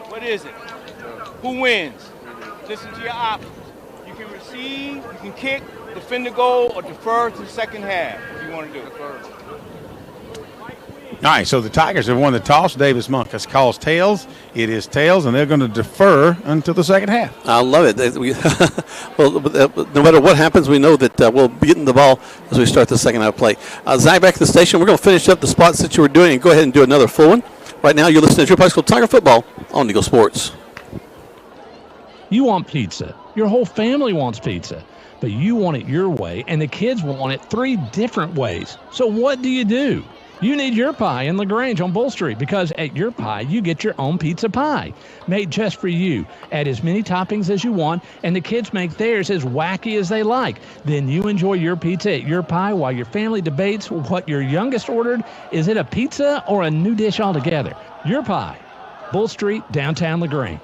What is it? Who wins? Listen to your options. You can receive, you can kick, defend the goal, or defer to the second half if you want to do it. All right, so the Tigers have won the toss. Davis Munkus calls tails. It is tails, and they're going to defer until the second half. I love it. Well, no matter what happens, we know that we'll be getting the ball as we start the second half play. Zach, back to the station. We're going to finish up the spots that you were doing and go ahead and do another full one. Right now, you're listening to Troup High School Tiger Football on Eagle Sports. You want pizza. Your whole family wants pizza. But you want it your way, and the kids want it 3 different ways. So what do? You need Your Pie in LaGrange on Bull Street, because at Your Pie, you get your own pizza pie made just for you. Add as many toppings as you want, and the kids make theirs as wacky as they like. Then you enjoy your pizza at Your Pie while your family debates what your youngest ordered. Is it a pizza or a new dish altogether? Your Pie, Bull Street, downtown LaGrange.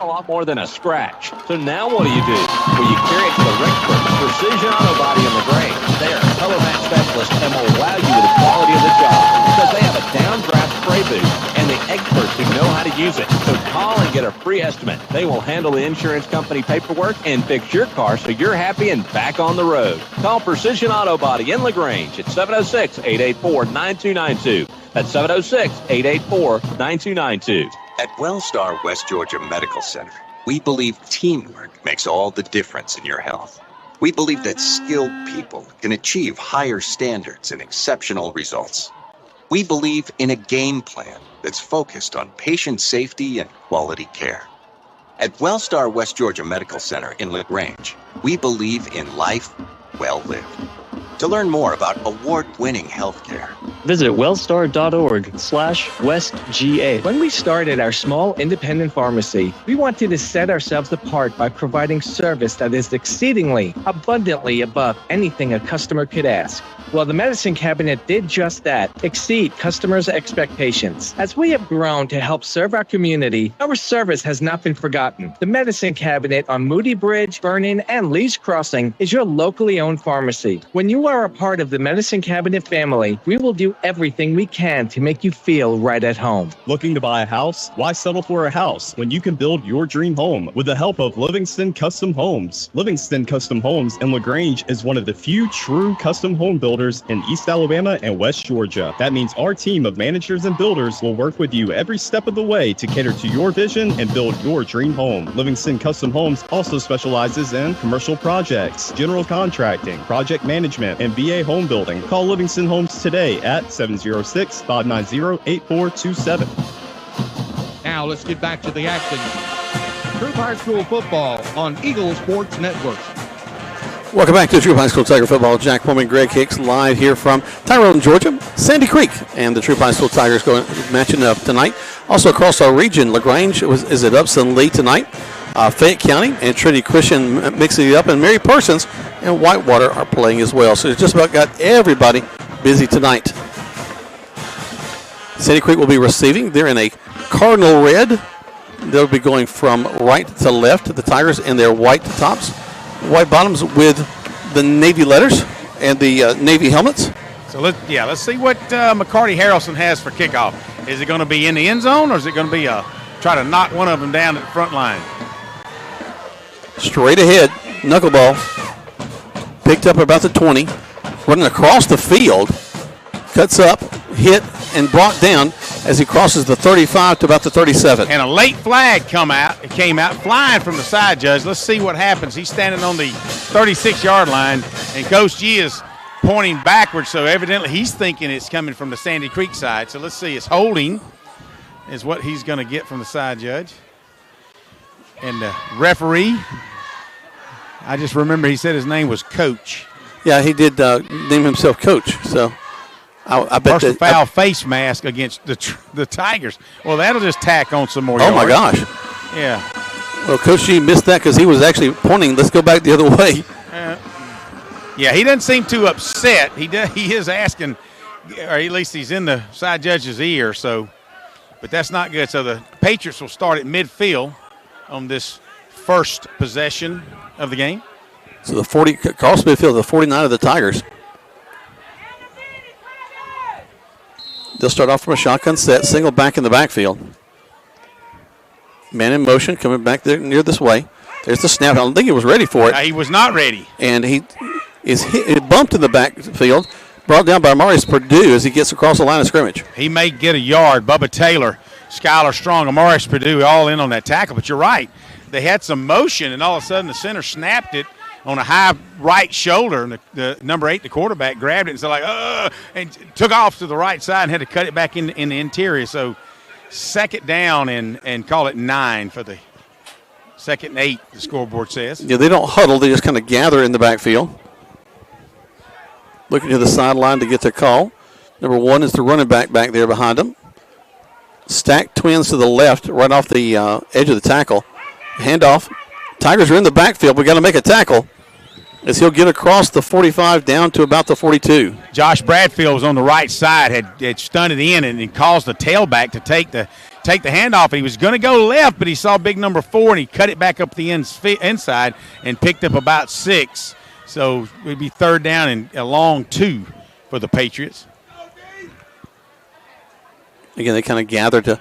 A lot more than a scratch. So now what do? Well, you carry it to the Rexford Precision Auto Body in LaGrange. They are color match specialists and will wow you with the quality of the job because they have a downdraft spray booth and the experts who know how to use it. So call and get a free estimate. They will handle the insurance company paperwork and fix your car so you're happy and back on the road. Call Precision Auto Body in LaGrange at 706-884-9292. That's 706-884-9292. At Wellstar West Georgia Medical Center, we believe teamwork makes all the difference in your health. We believe that skilled people can achieve higher standards and exceptional results. We believe in a game plan that's focused on patient safety and quality care. At Wellstar West Georgia Medical Center in LaGrange, we believe in life well lived. To learn more about award-winning healthcare, Visit wellstar.org/westga. When we started our small independent pharmacy, we wanted to set ourselves apart by providing service that is exceedingly, abundantly above anything a customer could ask. Well, the Medicine Cabinet did just that, exceed customers' expectations. As we have grown to help serve our community, our service has not been forgotten. The Medicine Cabinet on Moody Bridge, Vernon, and Lee's Crossing is your locally owned pharmacy. When you are a part of the Medicine Cabinet family, we will do everything we can to make you feel right at home. Looking to buy a house? Why settle for a house when you can build your dream home with the help of Livingston Custom Homes? Livingston Custom Homes in LaGrange is one of the few true custom home builders in East Alabama and West Georgia. That means our team of managers and builders will work with you every step of the way to cater to your vision and build your dream home. Livingston Custom Homes also specializes in commercial projects, general contracting, project management, and VA home building. Call Livingston Homes today at 706-590-8427. Now let's get back to the action. Troup High School football on Eagle Sports Network. Welcome back to Troup High School Tiger Football. Jack Woolman, Greg Hicks, live here from Tyrone, Georgia. Sandy Creek and the Troup High School Tigers matching up tonight. Also across our region, LaGrange is at Upson Lee tonight. Fayette County and Trinity Christian mixing it up, and Mary Parsons and Whitewater are playing as well. So it's just about got everybody busy tonight. Sandy Creek will be receiving. They're in a cardinal red. They'll be going from right to left. The Tigers in their white tops, white bottoms with the Navy letters and the Navy helmets. So let's see what McCarty Harrelson has for kickoff. Is it going to be in the end zone, or is it going to be try to knock one of them down at the front line? Straight ahead, knuckleball, picked up about the 20, running across the field, cuts up, hit, and brought down as he crosses the 35 to about the 37. And a late flag came out flying from the side judge. Let's see what happens. He's standing on the 36-yard line, and Coach G is pointing backwards, so evidently he's thinking it's coming from the Sandy Creek side. So let's see. It's holding is what he's going to get from the side judge. And the referee, I just remember he said his name was Coach. Yeah, he did name himself Coach. So I bet Personal foul face mask against the Tigers. Well, that'll just tack on some more yards. Oh, my gosh. Yeah. Well, Coach G missed that because he was actually pointing, let's go back the other way. Yeah, he doesn't seem too upset. He is asking, or at least he's in the side judge's ear. So, but that's not good. So the Patriots will start at midfield on this first possession of the game. So the 40 cross midfield, the 49 of the Tigers. They'll start off from a shotgun set, single back in the backfield. Man in motion, coming back there near this way. There's the snap. I don't think he was ready for it. He was not ready. And he is bumped in the backfield, brought down by Maurice Purdue as he gets across the line of scrimmage. He may get a yard. Bubba Taylor, Skylar Strong, and Maurice Purdue all in on that tackle. But you're right. They had some motion, and all of a sudden the center snapped it on a high right shoulder, and the number 8, the quarterback, grabbed it and said, and took off to the right side and had to cut it back in the interior. So second down and call it 9 for the second and 8, the scoreboard says. Yeah, they don't huddle. They just kind of gather in the backfield. Looking to the sideline to get their call. Number 1 is the running back there behind them. Stacked twins to the left, right off the edge of the tackle. Handoff. Tigers are in the backfield. We got to make a tackle as he'll get across the 45 down to about the 42. Josh Bradfield was on the right side, had stunted in and caused the tailback to take the handoff. He was going to go left, but he saw big number 4, and he cut it back up the inside and picked up about 6. So it would be third down and a long 2 for the Patriots. Again, they kind of gather to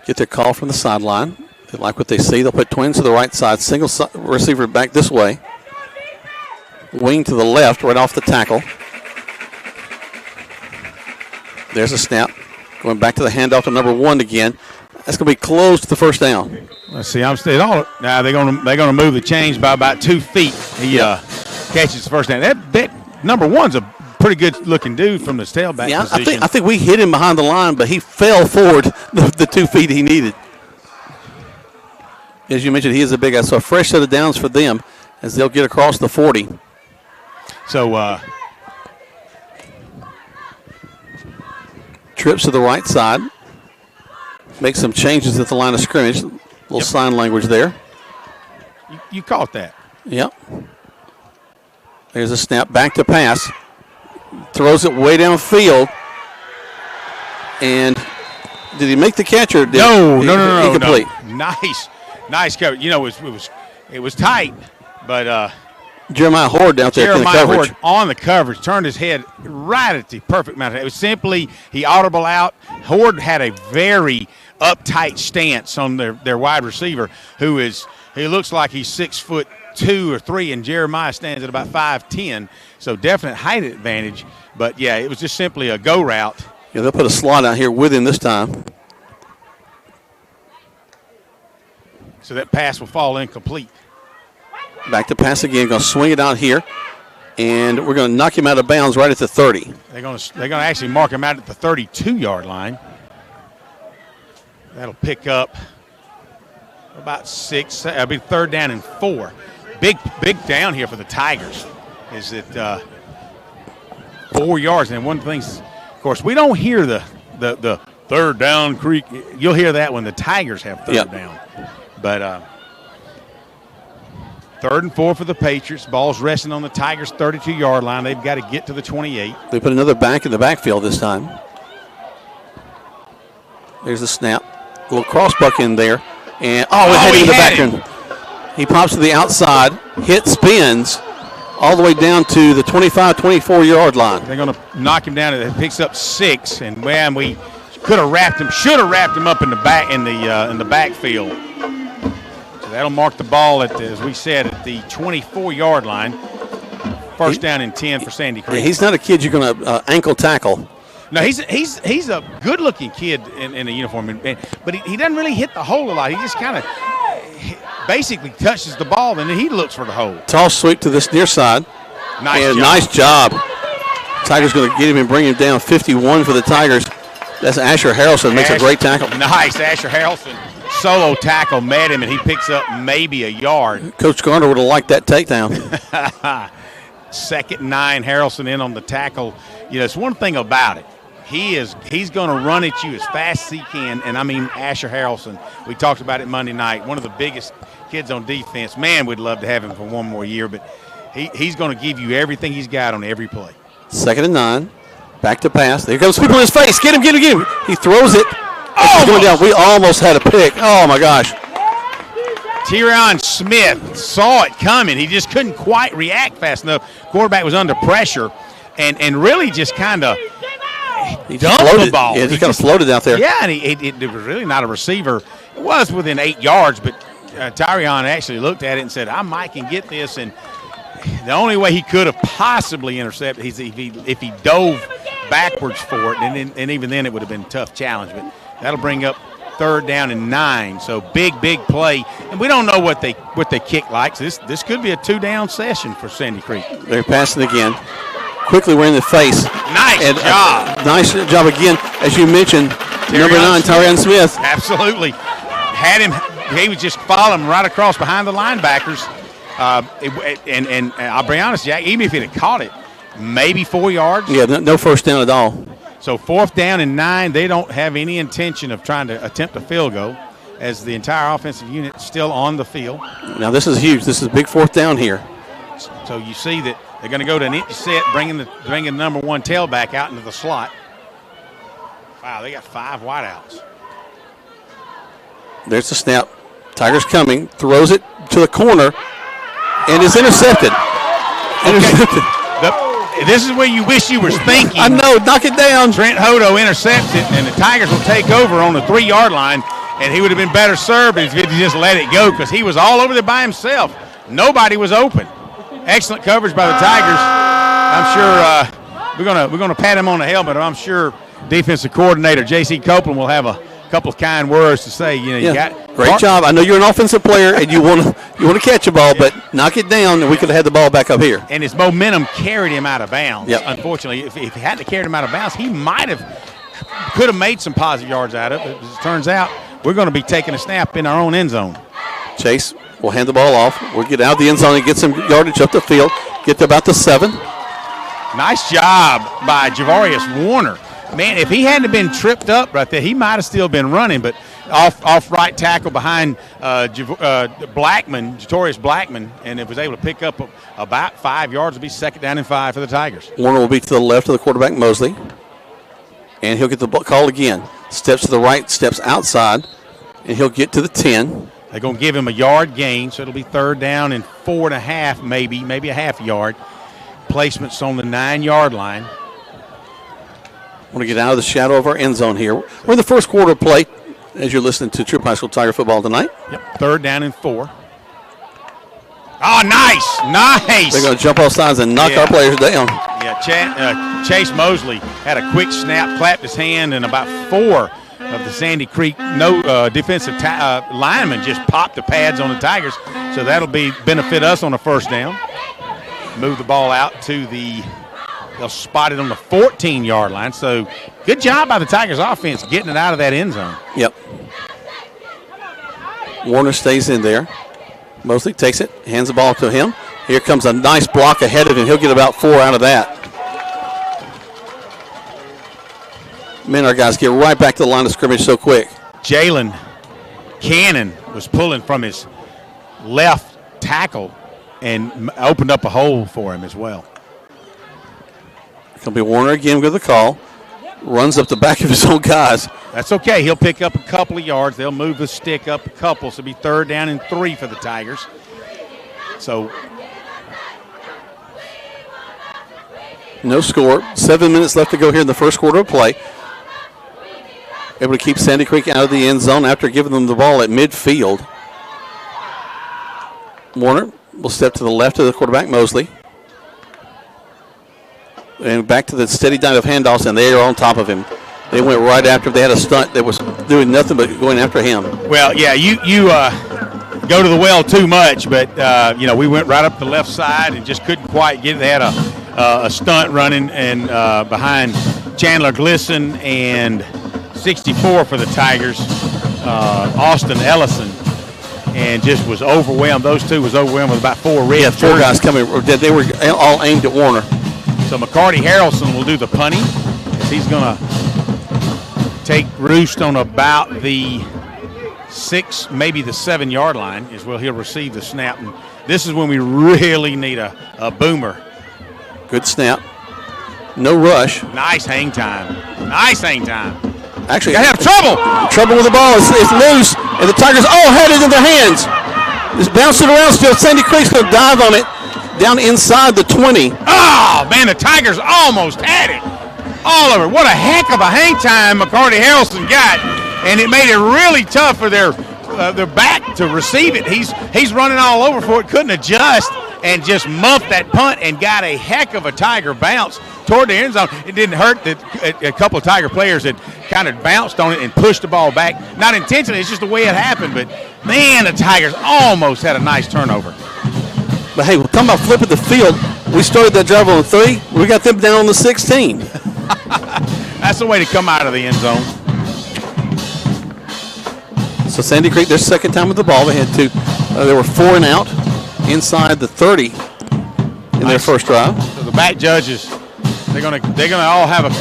get their call from the sideline. They like what they see. They'll put twins to the right side, single receiver back this way. Wing to the left, right off the tackle. There's a snap. Going back to the handoff to number 1 again. That's going to be close to the first down. Let's see. Now they're going to move the chains by about 2 feet. He catches the first down. That number 1's a pretty good looking dude from his tailback position. I think we hit him behind the line, but he fell forward the 2 feet he needed. As you mentioned, he is a big guy. So a fresh set of downs for them as they'll get across the 40. So trips to the right side. Make some changes at the line of scrimmage. Little sign language there. You caught that. Yep. There's a snap. Back to pass. Throws it way downfield. And did he make the catch or did No. incomplete? Nice cover. You know, it was tight, but Jeremiah Horde out there in the coverage. Horde on the coverage, turned his head right at the perfect amount. It was simply he audible out. Horde had a very uptight stance on their wide receiver, he looks like he's 6'2" or 3", and Jeremiah stands at about 5'10", so definite height advantage. But yeah, it was just simply a go route. Yeah, they'll put a slot out here with him this time. So that pass will fall incomplete. Back to pass again. Going to swing it out here, and we're going to knock him out of bounds right at the 30. They're going to actually mark him out at the 32-yard line. That'll pick up about 6. It'll be 3rd down and 4. Big down here for the Tigers. Is it 4 yards? And one thing, of course, we don't hear the 3rd down creek. You'll hear that when the Tigers have 3rd down. But 3rd and 4 for the Patriots. Ball's resting on the Tigers' 32-yard line. They've got to get to the 28. They put another back in the backfield this time. There's the snap. A little cross buck in there. And, it hit him in the back end. He pops to the outside, spins all the way down to the 25, 24-yard line. They're going to knock him down. It picks up 6, and man, we should have wrapped him up in the backfield. So that'll mark the ball as we said, at the 24-yard line. 1st down and 10 for Sandy Creek. Yeah, he's not a kid you're going to ankle tackle. No, he's a good-looking kid in a uniform, but he doesn't really hit the hole a lot. He just kind of basically touches the ball, and then he looks for the hole. Toss sweep to this near side. Nice job. Tigers going to get him and bring him down. 51 for the Tigers. That's Asher Harrelson. Makes a great tackle. Nice. Asher Harrelson. Solo tackle, met him, and he picks up maybe a yard. Coach Garner would have liked that takedown. 2nd and 9, Harrelson in on the tackle. You know, it's one thing about it. He's going to run at you as fast as he can, and I mean Asher Harrelson. We talked about it Monday night. One of the biggest kids on defense. Man, we'd love to have him for one more year, but he's going to give you everything he's got on every play. 2nd and 9. Back to pass. There goes people in his face. Get him. He throws it. Going down. We almost had a pick. Oh, my gosh. Tyrion Smith saw it coming. He just couldn't quite react fast enough. Quarterback was under pressure and really just kind of dumped the ball. Yeah, he kind of floated out there. Yeah, and it was really not a receiver. It was within 8 yards, but Tyrion actually looked at it and said, I might can get this. And the only way he could have possibly intercepted is if he dove backwards for it, and even then it would have been a tough challenge. But that'll bring up 3rd down and 9. So big play. And we don't know what they kick like. So this could be a 2-down session for Sandy Creek. They're passing again. Quickly we're in the face. Nice job. Nice job again. As you mentioned, number 9, Tyrion Smith. Absolutely. Had him. He was just following him right across behind the linebackers. And I'll be honest, Jack, even if he'd have caught it, maybe 4 yards. Yeah, no 1st down at all. So 4th down and 9, they don't have any intention of trying to attempt a field goal as the entire offensive unit is still on the field. Now this is huge. This is a big 4th down here. So you see that they're going to go to an empty set, bringing the number 1 tailback out into the slot. Wow, they got 5 wideouts. There's the snap. Tigers coming, throws it to the corner, and is intercepted. Intercepted. This is where you wish you were thinking. I know, knock it down. Trent Hodo intercepts it, and the Tigers will take over on the 3-yard line, and he would have been better served if he just let it go because he was all over there by himself. Nobody was open. Excellent coverage by the Tigers. I'm sure we're gonna pat him on the helmet. I'm sure defensive coordinator J.C. Copeland will have a couple of kind words to say. You know, you got great job. I know you're an offensive player and you want to catch a ball, but knock it down, and we could have had the ball back up here. And his momentum carried him out of bounds. Yep. Unfortunately, if he hadn't carried him out of bounds, he could have made some positive yards out of it. As it turns out, we're going to be taking a snap in our own end zone. Chase will hand the ball off. We'll get out of the end zone and get some yardage up the field. Get to about the 7. Nice job by Javarius Warner. Man, if he hadn't been tripped up right there, he might have still been running, but off right tackle behind Jatorius Blackman, and it was able to pick up about 5 yards. It'll be 2nd down and 5 for the Tigers. Warner will be to the left of the quarterback, Mosley. And he'll get the call again. Steps to the right, steps outside, and he'll get to the 10. They're going to give him a yard gain, so it'll be 3rd down and 4.5, maybe a half yard. Placements on the 9-yard line. Want to get out of the shadow of our end zone here. We're in the first quarter of play as you're listening to Troup High School Tiger football tonight. Yep, 3rd down and 4. Oh, nice. They're going to jump off sides and knock our players down. Yeah, Chase Mosley had a quick snap, clapped his hand, and about 4 of the Sandy Creek defensive linemen just popped the pads on the Tigers. So that'll benefit us on the 1st down. Move the ball out to they'll spot it on the 14-yard line. So good job by the Tigers offense getting it out of that end zone. Yep. Warner stays in there. Mosley takes it, hands the ball to him. Here comes a nice block ahead of him. He'll get about 4 out of that. Man, our guys get right back to the line of scrimmage so quick. Jalen Cannon was pulling from his left tackle and opened up a hole for him as well. It'll be Warner again with the call. Runs up the back of his own guys. That's okay. He'll pick up a couple of yards. They'll move the stick up a couple, so it'll be 3rd down and 3 for the Tigers. So no score. 7 minutes left to go here in the first quarter of play. Able to keep Sandy Creek out of the end zone after giving them the ball at midfield. Warner will step to the left of the quarterback, Mosley. And back to the steady dive of handoffs, and they are on top of him. They went right after him. They had a stunt that was doing nothing but going after him. Well, yeah, you go to the well too much, but, we went right up the left side and just couldn't quite get it. They had a stunt running and behind Chandler Glisson and 64 for the Tigers, Austin Ellison, and just was overwhelmed. Those two was overwhelmed with about 4 reds. Yeah, 4 guys coming. They were all aimed at Warner. So McCarty Harrelson will do the punting. He's going to take roost on about the 6, maybe the 7-yard line is where he'll receive the snap. And this is when we really need a boomer. Good snap. No rush. Nice hang time. Actually, gotta have trouble. Trouble with the ball. It's loose, and the Tigers all had it in their hands. Just bounce it around still. Sandy Creek's going to dive on it down inside the 20. Oh, man, the Tigers almost had it. All of it. What a heck of a hang time McCarty Harrelson got, and it made it really tough for their back to receive it. He's running all over for it, couldn't adjust, and just muffed that punt and got a heck of a Tiger bounce toward the end zone. It didn't hurt that a couple of Tiger players had kind of bounced on it and pushed the ball back. Not intentionally, it's just the way it happened. But, man, the Tigers almost had a nice turnover. But, hey, we're talking about flipping the field. We started that drive on the 3. We got them down on the 16. That's the way to come out of the end zone. So Sandy Creek, their second time with the ball. They had 2. They were 4 and out inside the 30 in their first drive. So the back judges, they're gonna all have a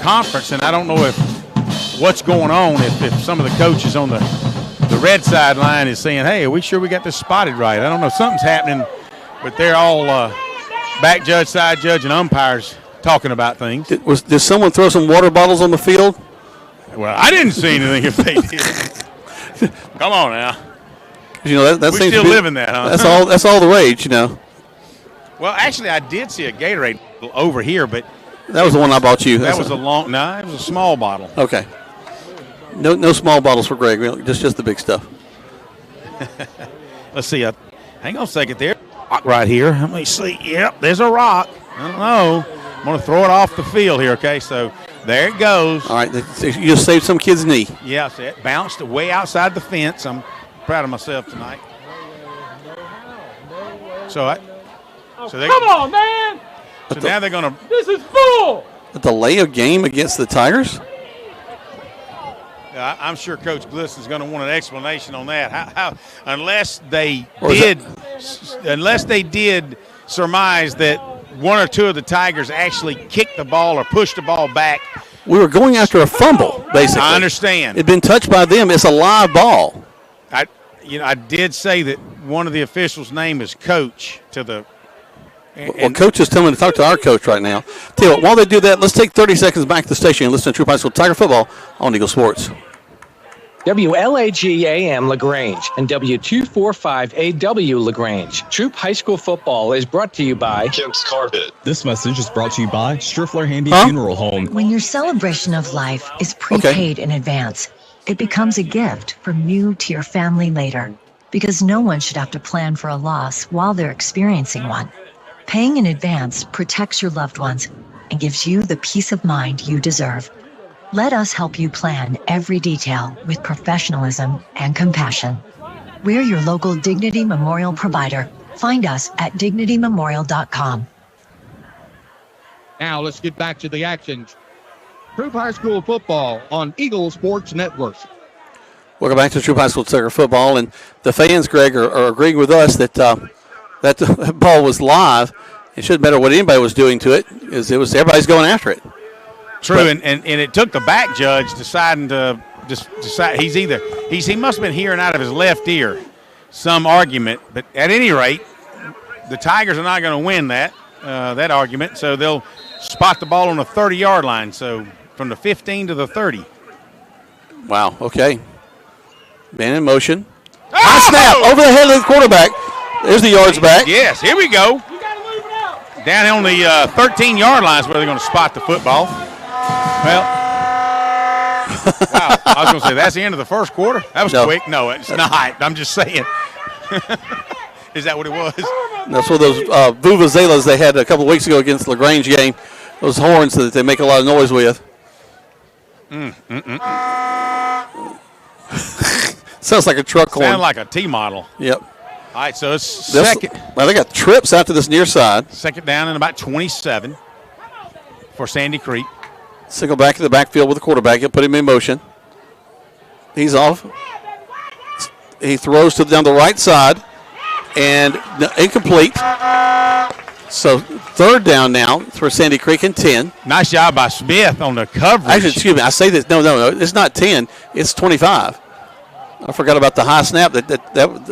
conference, and I don't know what's going on if some of the coaches on the red sideline is saying, hey, are we sure we got this spotted right? I don't know. Something's happening, but they're all back judge, side judge, and umpires talking about things. Did someone throw some water bottles on the field? Well, I didn't see anything if they did. Come on now. You know, that we seems still to be, live in that, huh? That's all the rage, you know. Well, actually, I did see a Gatorade over here, but that was the one I bought you. That was it was a small bottle. Okay. No small bottles for Greg. Just the big stuff. Let's see. Hang on a second there. Rock right here. Let me see. Yep, there's a rock. I don't know. I'm going to throw it off the field here, okay? So there it goes. All right. You just saved some kid's knee. Yeah, so it bounced way outside the fence. I'm proud of myself tonight. Come on, man! So now they're going to. This is full! A delay of game against the Tigers? I'm sure Coach Gliss is going to want an explanation on that. How unless they did surmise that one or two of the Tigers actually kicked the ball or pushed the ball back We were going after a fumble, basically. I understand. It'd been touched by them. It's a live ball. I did say that one of the officials' name is Coach to the. Well, Coach is telling me to talk to our coach right now. Tell you what, while they do that, let's take 30 seconds back to the station and listen to Troup High School Tiger football on Eagle Sports. WLAG AM LaGrange and W245AW LaGrange. Troup High School football is brought to you by Kemp's Carpet. This message is brought to you by Striffler Handy Funeral Home. When your celebration of life is prepaid in advance, it becomes a gift from you to your family later, because no one should have to plan for a loss while they're experiencing one. Paying in advance protects your loved ones and gives you the peace of mind you deserve. Let us help you plan every detail with professionalism and compassion. We're your local Dignity Memorial provider. Find us at dignitymemorial.com. Now let's get back to the action. Troup High School football on Eagle Sports Network. Welcome back to Troup High School Tiger football. And the fans, Greg, are agreeing with us that that ball was live. It shouldn't matter what anybody was doing to it, because everybody's going after it. True, and it took the back judge deciding to decide he must have been hearing out of his left ear some argument, but at any rate, the Tigers are not going to win that argument, so they'll spot the ball on the 30-yard line, so from the 15 to the 30. Wow, okay. Man in motion. Oh! High snap over the head of the quarterback. There's the yards back. Yes, here we go. Down on the 13-yard line is where they're going to spot the football. Well, wow, I was going to say, that's the end of the first quarter? That was quick. No, it's not. I'm just saying. Is that what it was? That's what those vuvuzelas they had a couple of weeks ago against the LaGrange game. Those horns that they make a lot of noise with. Sounds like a truck horn. Sounds like a T-model. Yep. All right, so it's second. Well, they got trips out to this near side. Second down and about 27 for Sandy Creek. Single back in the backfield with the quarterback. He'll put him in motion. He's off. He throws down the right side and incomplete. So third down now for Sandy Creek and 10. Nice job by Smith on the coverage. Actually, excuse me. I say this. No. It's not 10. It's 25. I forgot about the high snap that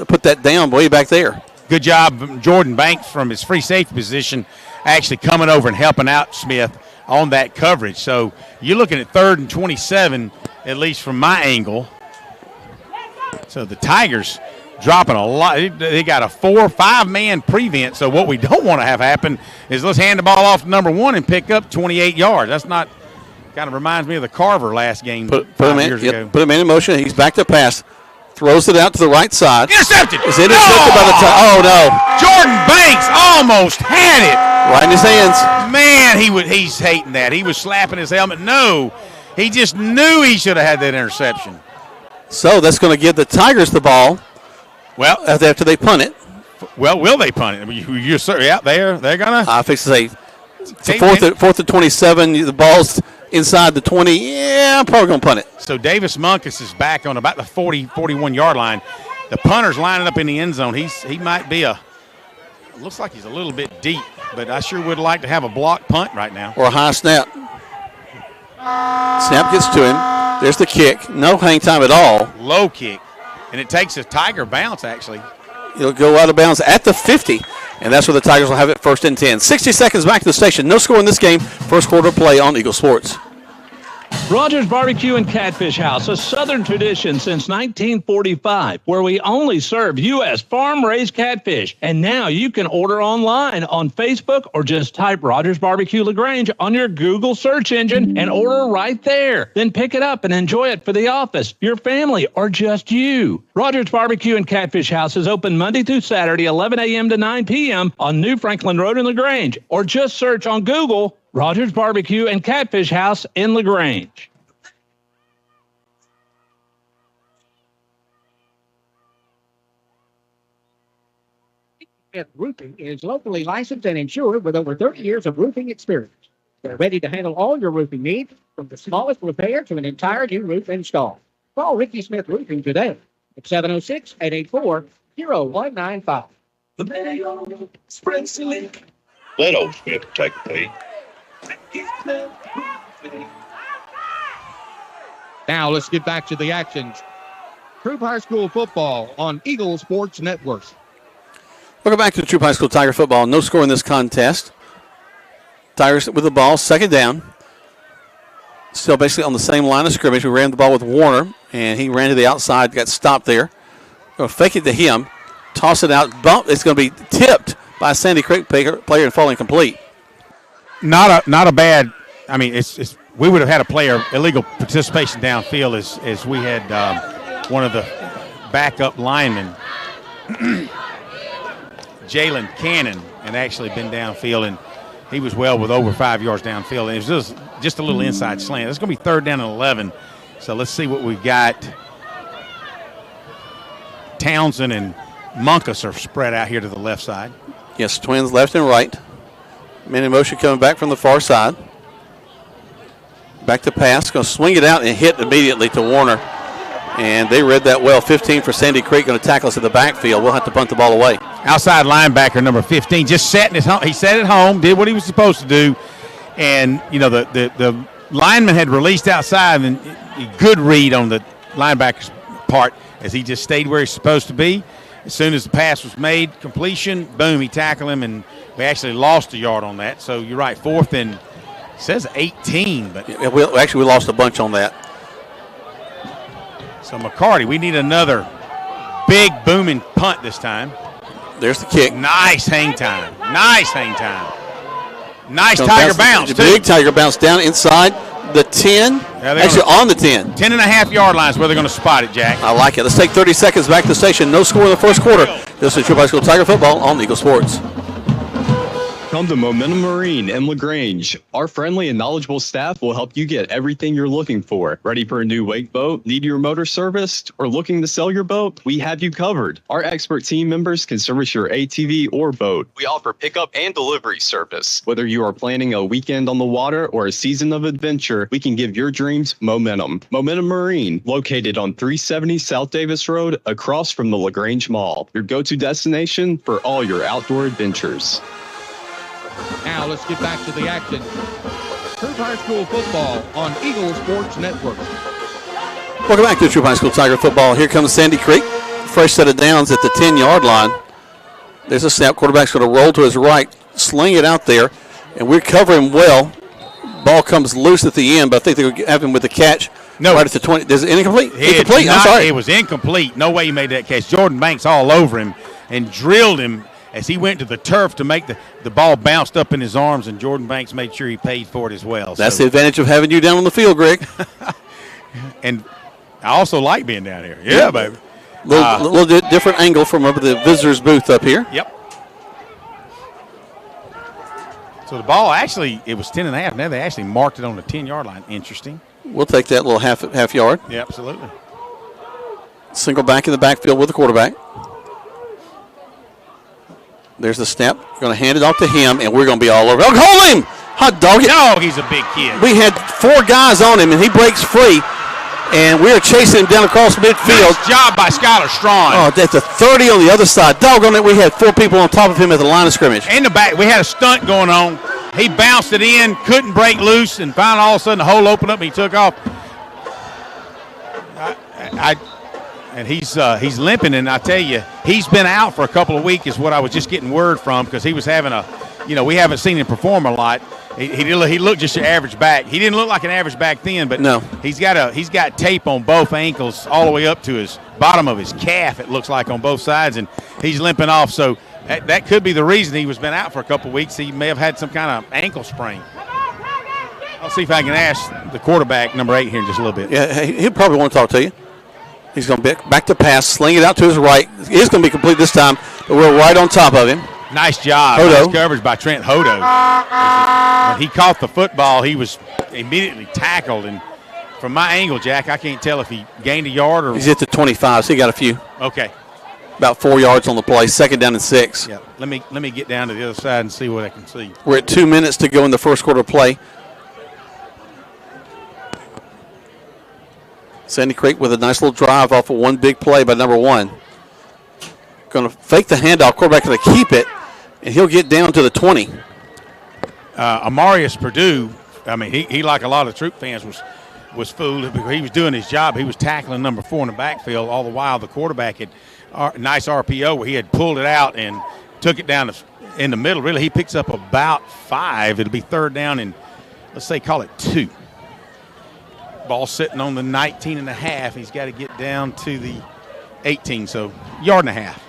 put that down way back there. Good job, Jordan Banks, from his free safety position, actually coming over and helping out Smith on that coverage. So you're looking at 3rd and 27, at least from my angle. So the Tigers dropping a lot. They got a 4-5-man prevent. So what we don't want to have happen is let's hand the ball off to number 1 and pick up 28 yards. That's not. Kind of reminds me of the Carver last game put him in motion. He's back to pass. Throws it out to the right side. Intercepted. It's intercepted by the time. Oh, no. Jordan Banks almost had it. Right in his hands. Man, he's hating that. He was slapping his helmet. No, he just knew he should have had that interception. So that's going to give the Tigers the ball. Well, after they punt it. Well, will they punt it? Yeah, they're going to. I fix to say, fourth and 27. The ball's inside the 20. Yeah, I'm probably going to punt it. So Davis Munkus is back on about the 41-yard line. The punter's lining up in the end zone. He might be looks like he's a little bit deep, but I sure would like to have a block punt right now. Or a high snap. Snap gets to him. There's the kick. No hang time at all. Low kick. And it takes a Tiger bounce, actually. It'll go out of bounds at the 50, and that's where the Tigers will have it 1st and 10. 60 seconds back to the station. No score in this game. First quarter play on Eagle Sports. Rogers Barbecue and Catfish House, a Southern tradition since 1945, where we only serve U.S. farm-raised catfish. And now you can order online on Facebook or just type Rogers Barbecue LaGrange on your Google search engine and order right there. Then pick it up and enjoy it for the office, your family, or just you. Rogers Barbecue and Catfish House is open Monday through Saturday, 11 a.m. to 9 p.m. on New Franklin Road in LaGrange, or just search on Google Rogers Barbecue and Catfish House in LaGrange. Roofing is locally licensed and insured with over 30 years of roofing experience. They're ready to handle all your roofing needs, from the smallest repair to an entire new roof install. Call Ricky Smith Roofing today at 706-884-0195. The Mayo Spring Leak. Let old Smith take a peek. Now let's get back to the action. Troup High School football on Eagle Sports Network. Welcome back to Troup High School Tiger football. No score in this contest. Tigers with the ball, second down. Still basically on the same line of scrimmage. We ran the ball with Warner, and he ran to the outside, got stopped there. Going to fake it to him, toss it out, bump. It's going to be tipped by a Sandy Creek player and falling complete. Not a bad. I mean, it's we would have had a player illegal participation downfield as we had one of the backup linemen, Jalen Cannon, and actually been downfield, and he was well with over 5 yards downfield. And it was just a little inside slant. It's going to be third down and 11. So let's see what we've got. Townsend and Munkus are spread out here to the left side. Yes, twins left and right. Man in motion coming back from the far side. Back to pass. Going to swing it out and hit immediately to Warner. And they read that well. 15 for Sandy Creek, going to tackle us in the backfield. We'll have to punt the ball away. Outside linebacker number 15 just sat at home. He sat at home, did what he was supposed to do. And, you know, the lineman had released outside, and a good read on the linebacker's part as he just stayed where he's supposed to be. As soon as the pass was made, completion, boom, he tackled him, and we actually lost a yard on that. So you're right, fourth and – it says 18, but yeah, we lost a bunch on that. So McCarty, we need another big booming punt this time. There's the kick. Nice hang time. Nice hang time. Nice Tiger bounce, too. Big Tiger bounce down inside the 10. Yeah, actually on the 10. 10.5-yard line is where they're going to spot it, Jack. I like it. Let's take 30 seconds back to the station. No score in the first quarter. This is Troup High School Tiger football on Eagle Sports. Come to Momentum Marine in LaGrange. Our friendly and knowledgeable staff will help you get everything you're looking for. Ready for a new wake boat? Need your motor serviced? Or looking to sell your boat? We have you covered. Our expert team members can service your ATV or boat. We offer pickup and delivery service. Whether you are planning a weekend on the water or a season of adventure, we can give your dreams momentum. Momentum Marine, located on 370 South Davis Road, across from the LaGrange Mall. Your go-to destination for all your outdoor adventures. Now let's get back to the action. Troup High School football on Eagle Sports Network. Welcome back to Troup High School Tiger football. Here comes Sandy Creek. Fresh set of downs at the 10-yard line. There's a snap. Quarterback's going to roll to his right, sling it out there, and we're covering well. Ball comes loose at the end, but I think they're going to have him with the catch. No. Right at the 20. Is it incomplete? Incomplete. I'm sorry. It was incomplete. No way he made that catch. Jordan Banks all over him and drilled him as he went to the turf to make the ball bounced up in his arms, and Jordan Banks made sure he paid for it as well. That's the advantage of having you down on the field, Greg. And I also like being down here. Yeah, baby. A little different angle from over the visitors' booth up here. Yep. So the ball actually, it was 10.5. Now they actually marked it on the 10-yard line. Interesting. We'll take that little half yard. Yeah, absolutely. Single back in the backfield with the quarterback. There's the snap. Going to hand it off to him, and we're going to be all over. Oh, hold him! Hot dog it. No, he's a big kid. We had 4 guys on him, and he breaks free, and we are chasing him down across midfield. Nice job by Skylar Strawn. Oh, that's a 30 on the other side. Doggone it, we had 4 people on top of him at the line of scrimmage. In the back, we had a stunt going on. He bounced it in, couldn't break loose, and finally all of a sudden the hole opened up and he took off. And he's limping, and I tell you, he's been out for a couple of weeks is what I was just getting word from, because he was having we haven't seen him perform a lot. He looked just your average back. He didn't look like an average back then, but no. He's got tape on both ankles all the way up to his bottom of his calf, it looks like, on both sides, and he's limping off. So that could be the reason he was been out for a couple of weeks. He may have had some kind of ankle sprain. I'll see if I can ask the quarterback, number 8, here in just a little bit. Yeah, he'll probably want to talk to you. He's going to be back to pass, sling it out to his right. It is going to be complete this time, but we're right on top of him. Nice job. Hodo. Nice coverage by Trent Hodo. When he caught the football, he was immediately tackled. And from my angle, Jack, I can't tell if he gained a yard or. He's at the 25, so he got a few. Okay. About 4 yards on the play, second down and 6. Yeah. Let me get down to the other side and see what I can see. We're at 2 minutes to go in the first quarter play. Sandy Creek with a nice little drive off of one big play by number 1. Going to fake the handoff. Quarterback going to keep it, and he'll get down to the 20. Amarius Purdue, I mean, he like a lot of Troup fans, was was fooled because he was doing his job. He was tackling number 4 in the backfield, all the while the quarterback had nice RPO where he had pulled it out and took it down in the middle. Really, he picks up about 5. It'll be third down and, let's say, call it 2. Ball sitting on the 19 and a half. He's got to get down to the 18, so yard and a half.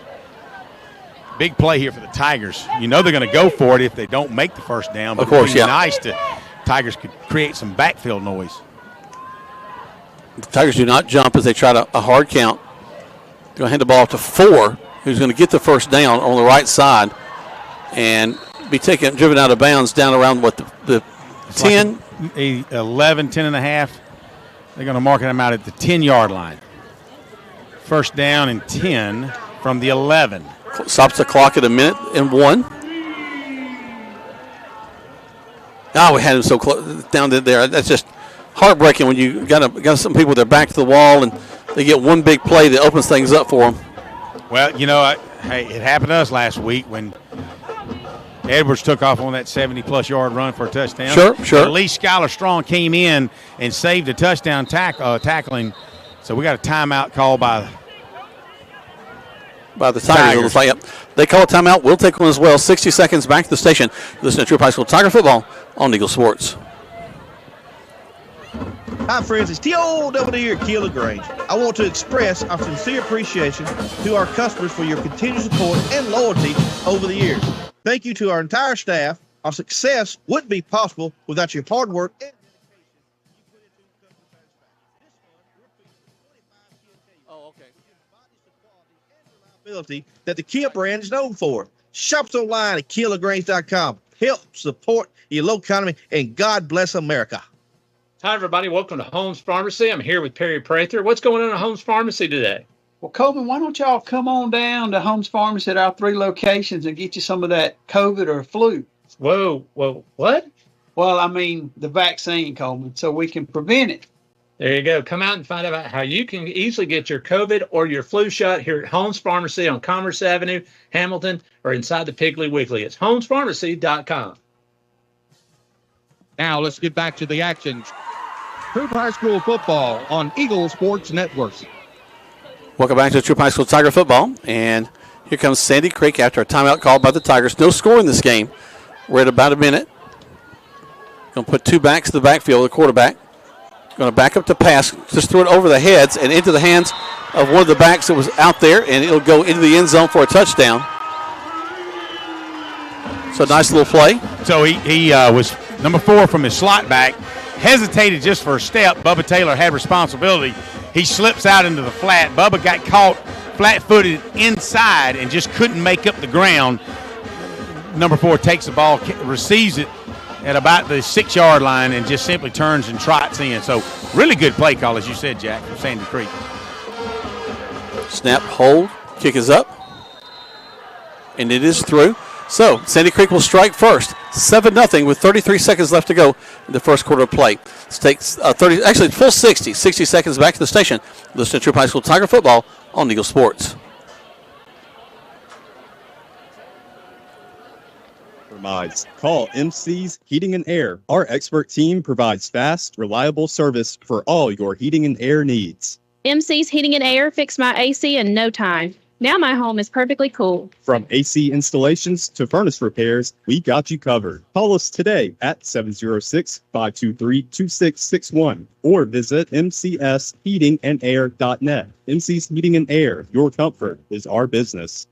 Big play here for the Tigers. You know they're going to go for it if they don't make the first down. But of course, yeah. Nice to Tigers could create some backfield noise. The Tigers do not jump as they try a hard count. They're going to hand the ball to 4, who's going to get the first down on the right side and be driven out of bounds down around the 10. Like 11, 10 and a half. They're going to mark him out at the 10-yard line. First down and 10 from the 11. Stops the clock at 1:01. Oh, we had him so close down there. That's just heartbreaking when you got some people with their back to the wall and they get one big play that opens things up for them. Well, you know, hey, it happened to us last week when Edwards took off on that 70-plus yard run for a touchdown. Sure. At least Skylar Strong came in and saved a touchdown tackling. So we got a timeout called by the Tigers. Yep. They call a timeout. We'll take one as well. 60 seconds back to the station. Listen to Troup High School Tiger Football on Eagle Sports. Hi, friends. It's T.O.W. here at Keel LaGrange. I want to express our sincere appreciation to our customers for your continued support and loyalty over the years. Thank you to our entire staff. Our success wouldn't be possible without your hard work and ability that the Kia brand is known for. Shop us online at KeelLaGrange.com. Help support your local economy, and God bless America. Hi, everybody. Welcome to Holmes Pharmacy. I'm here with Perry Prather. What's going on at Holmes Pharmacy today? Well, Coleman, why don't y'all come on down to Holmes Pharmacy at our 3 locations and get you some of that COVID or flu? Whoa, what? Well, I mean the vaccine, Coleman, so we can prevent it. There you go. Come out and find out how you can easily get your COVID or your flu shot here at Holmes Pharmacy on Commerce Avenue, Hamilton, or inside the Piggly Wiggly. It's holmespharmacy.com. Now let's get back to the action. Troup High School football on Eagle Sports Network. Welcome back to Troup High School Tiger Football. And here comes Sandy Creek after a timeout called by the Tigers. No score in this game. We're at about a minute. Going to put 2 backs in the backfield, the quarterback. Going to back up to pass, just throw it over the heads and into the hands of one of the backs that was out there, and it'll go into the end zone for a touchdown. So nice little play. So he was number 4 from his slot back, hesitated just for a step. Bubba Taylor had responsibility. He slips out into the flat. Bubba got caught flat-footed inside and just couldn't make up the ground. Number 4 takes the ball, receives it at about the 6-yard line and just simply turns and trots in. So really good play call, as you said, Jack, from Sandy Creek. Snap, hold, kick is up, and it is through. So Sandy Creek will strike first, 7-0 with 33 seconds left to go in the first quarter of play. It takes full 60 seconds back to the station. Listen to Troup High School Tiger Football on Eagle Sports. Call MC's Heating and Air. Our expert team provides fast, reliable service for all your heating and air needs. MC's Heating and Air fixed my AC in no time. Now my home is perfectly cool. From AC installations to furnace repairs, we got you covered. Call us today at 706-523-2661 or visit mcsheatingandair.net. MC's Heating and Air, your comfort is our business.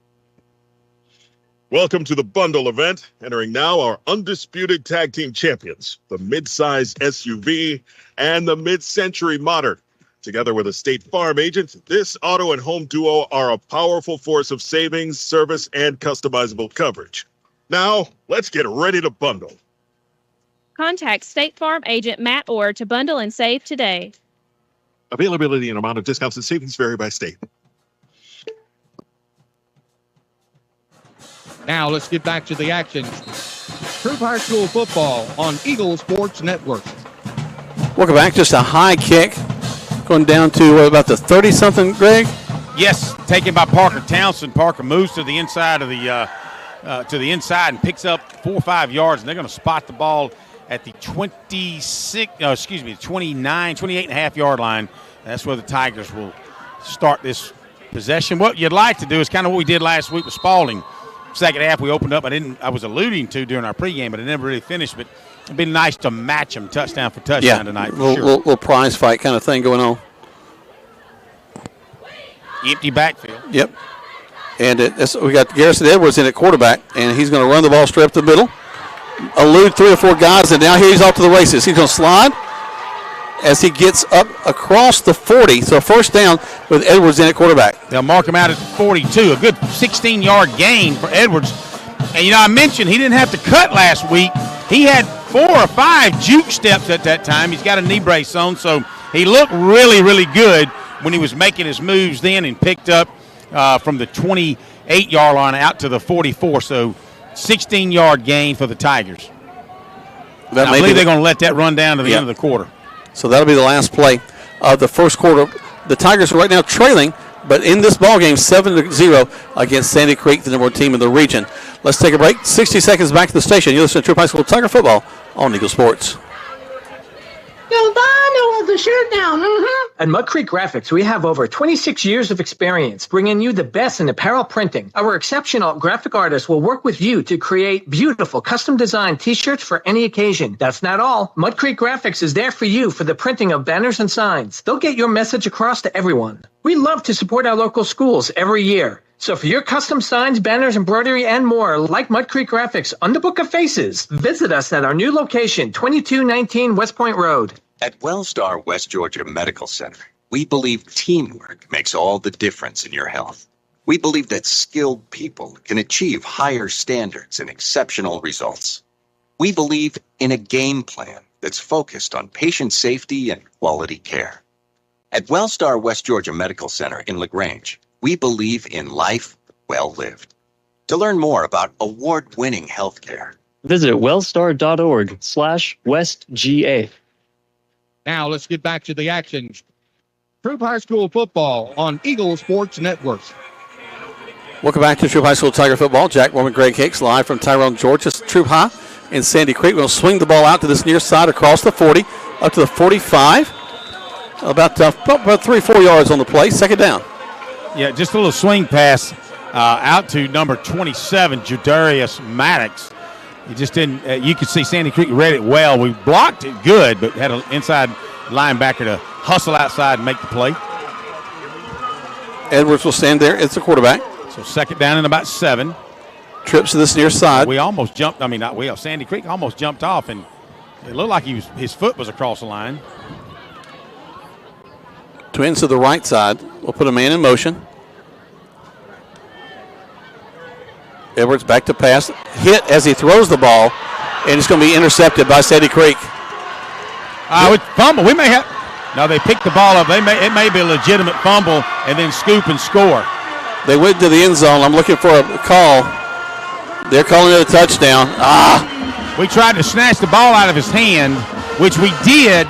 Welcome to the bundle event. Entering now our undisputed tag team champions, the mid-size SUV and the mid-century modern. Together with a State Farm agent, this auto and home duo are a powerful force of savings, service, and customizable coverage. Now, let's get ready to bundle. Contact State Farm agent Matt Orr to bundle and save today. Availability and amount of discounts and savings vary by state. Now let's get back to the action. Troup High School football on Eagle Sports Network. Welcome back. Just a high kick going down to about the 30-something, Greg? Yes, taken by Parker Townsend. Parker moves to the inside of the and picks up 4 or 5 yards, and they're going to spot the ball at the 28 and a half yard line. That's where the Tigers will start this possession. What you'd like to do is kind of what we did last week with Spalding. Second half we opened up. I was alluding to during our pregame, but it never really finished. But it'd be nice to match them touchdown for touchdown tonight. For sure. Little prize fight kind of thing going on. Empty backfield. Yep. And we got Garrison Edwards in at quarterback, and he's going to run the ball straight up the middle, elude 3 or 4 guys, and now he's off to the races. He's going to slide as he gets up across the 40. So first down with Edwards in at quarterback. They'll mark him out at 42. A good 16-yard gain for Edwards. And, I mentioned he didn't have to cut last week. He had 4 or 5 juke steps at that time. He's got a knee brace on, so he looked really, really good when he was making his moves then and picked up from the 28-yard line out to the 44. So 16-yard gain for the Tigers. I believe they're going to let that run down to the end of the quarter. So that'll be the last play of the first quarter. The Tigers are right now trailing, but in this ball game, 7-0 against Sandy Creek, the number 1 team in the region. Let's take a break. 60 seconds back to the station. You listen to Troup High School Tiger Football on Eagle Sports. The shirt down. At Mud Creek Graphics, we have over 26 years of experience bringing you the best in apparel printing. Our exceptional graphic artists will work with you to create beautiful custom-designed T-shirts for any occasion. That's not all. Mud Creek Graphics is there for you for the printing of banners and signs. They'll get your message across to everyone. We love to support our local schools every year. So for your custom signs, banners, embroidery, and more, like Mud Creek Graphics on the Book of Faces, visit us at our new location, 2219 West Point Road. At Wellstar West Georgia Medical Center, we believe teamwork makes all the difference in your health. We believe that skilled people can achieve higher standards and exceptional results. We believe in a game plan that's focused on patient safety and quality care. At Wellstar West Georgia Medical Center in LaGrange, we believe in life well lived. To learn more about award-winning healthcare, visit wellstar.org/westga. Now let's get back to the action. Troup High School football on Eagle Sports Network. Welcome back to Troup High School Tiger Football. Jack Mormon, Greg Hicks, live from Tyrone, Georgia. Troup High in Sandy Creek. We'll swing the ball out to this near side across the 40, up to the 45. About 3-4 yards on the play. Second down. Yeah, just a little swing pass out to number 27, Judarius Maddox. He just didn't. You could see Sandy Creek read it well. We blocked it good, but had an inside linebacker to hustle outside and make the play. Edwards will stand there. It's the quarterback. So second down and about 7. Trips to this near side. We almost jumped. Sandy Creek almost jumped off, and it looked like his foot was across the line. Twins to the right side. We'll put a man in motion. Edwards back to pass. Hit as he throws the ball, and it's going to be intercepted by Sandy Creek. With fumble. We may have. No, they picked the ball up. It may be a legitimate fumble and then scoop and score. They went to the end zone. I'm looking for a call. They're calling it a touchdown. We tried to snatch the ball out of his hand, which we did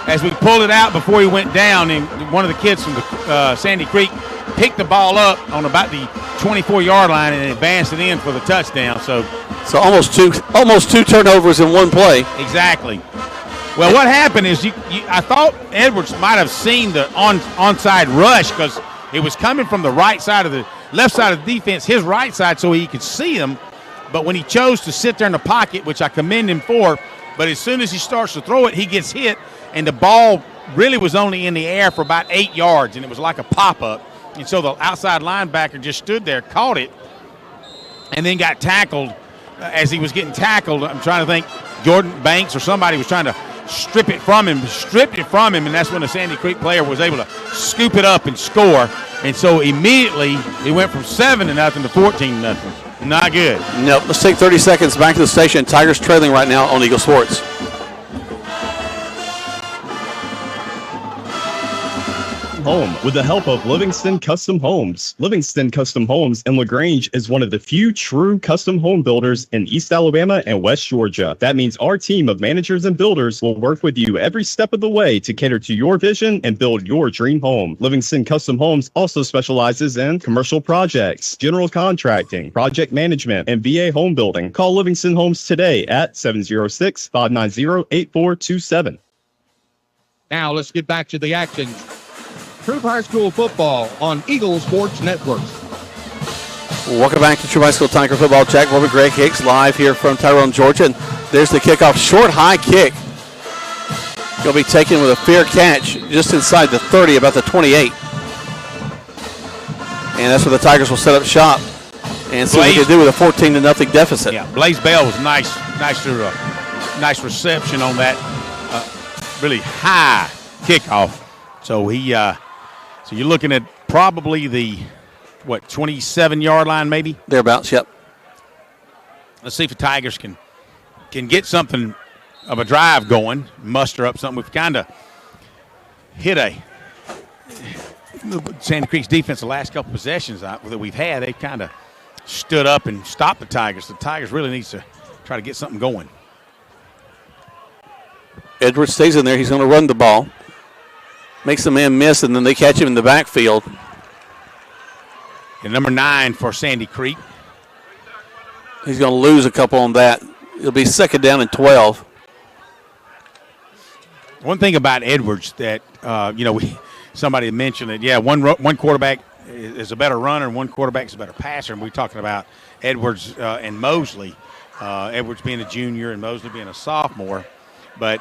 as we pulled it out before he went down. And one of the kids from the Sandy Creek picked the ball up on about the 24-yard line and advanced it in for the touchdown. So almost two turnovers in one play. Exactly. Well, what happened is I thought Edwards might have seen the onside rush because it was coming from the left side of the defense, his right side, so he could see him. But when he chose to sit there in the pocket, which I commend him for, but as soon as he starts to throw it, he gets hit, and the ball really was only in the air for about 8 yards, and it was like a pop-up. And so the outside linebacker just stood there, caught it, and then got tackled. As he was getting tackled, I'm trying to think, Jordan Banks or somebody was trying to stripped it from him, and that's when the Sandy Creek player was able to scoop it up and score. And so immediately it went from 7-0 to 14-0. Not good. Nope. Let's take 30 seconds back to the station. Tigers trailing right now on Eagle Sports. home with the help of Livingston Custom Homes. Livingston Custom Homes in LaGrange is one of the few true custom home builders in East Alabama and West Georgia. That means our team of managers and builders will work with you every step of the way to cater to your vision and build your dream home. Livingston Custom Homes also specializes in commercial projects, general contracting, project management, and VA home building. Call Livingston Homes today at 706-590-8427. Now let's get back to the action. Troup High School football on Eagle Sports Network. Welcome back to Troup High School Tiger football. Jack Morgan, Greg Hicks live here from Tyrone, Georgia. And there's the kickoff, short high kick. Going to be taken with a fair catch just inside the 30, about the 28. And that's where the Tigers will set up shop and see what they can do with a 14-0 deficit. Yeah, Blaze Bell was nice nice reception on that really high kickoff. So so you're looking at probably the 27-yard line maybe? Thereabouts, yep. Let's see if the Tigers can get something of a drive going, muster up something. We've kind of hit Sandy Creek's defense the last couple possessions that we've had. They've kind of stood up and stopped the Tigers. The Tigers really needs to try to get something going. Edwards stays in there. He's going to run the ball. Makes the man miss, and then they catch him in the backfield. And number 9 for Sandy Creek. He's going to lose a couple on that. It'll be 2nd down and 12. One thing about Edwards that, somebody mentioned that, yeah, one quarterback is a better runner and one quarterback is a better passer. And we're talking about Edwards and Mosley. Edwards being a junior and Mosley being a sophomore. But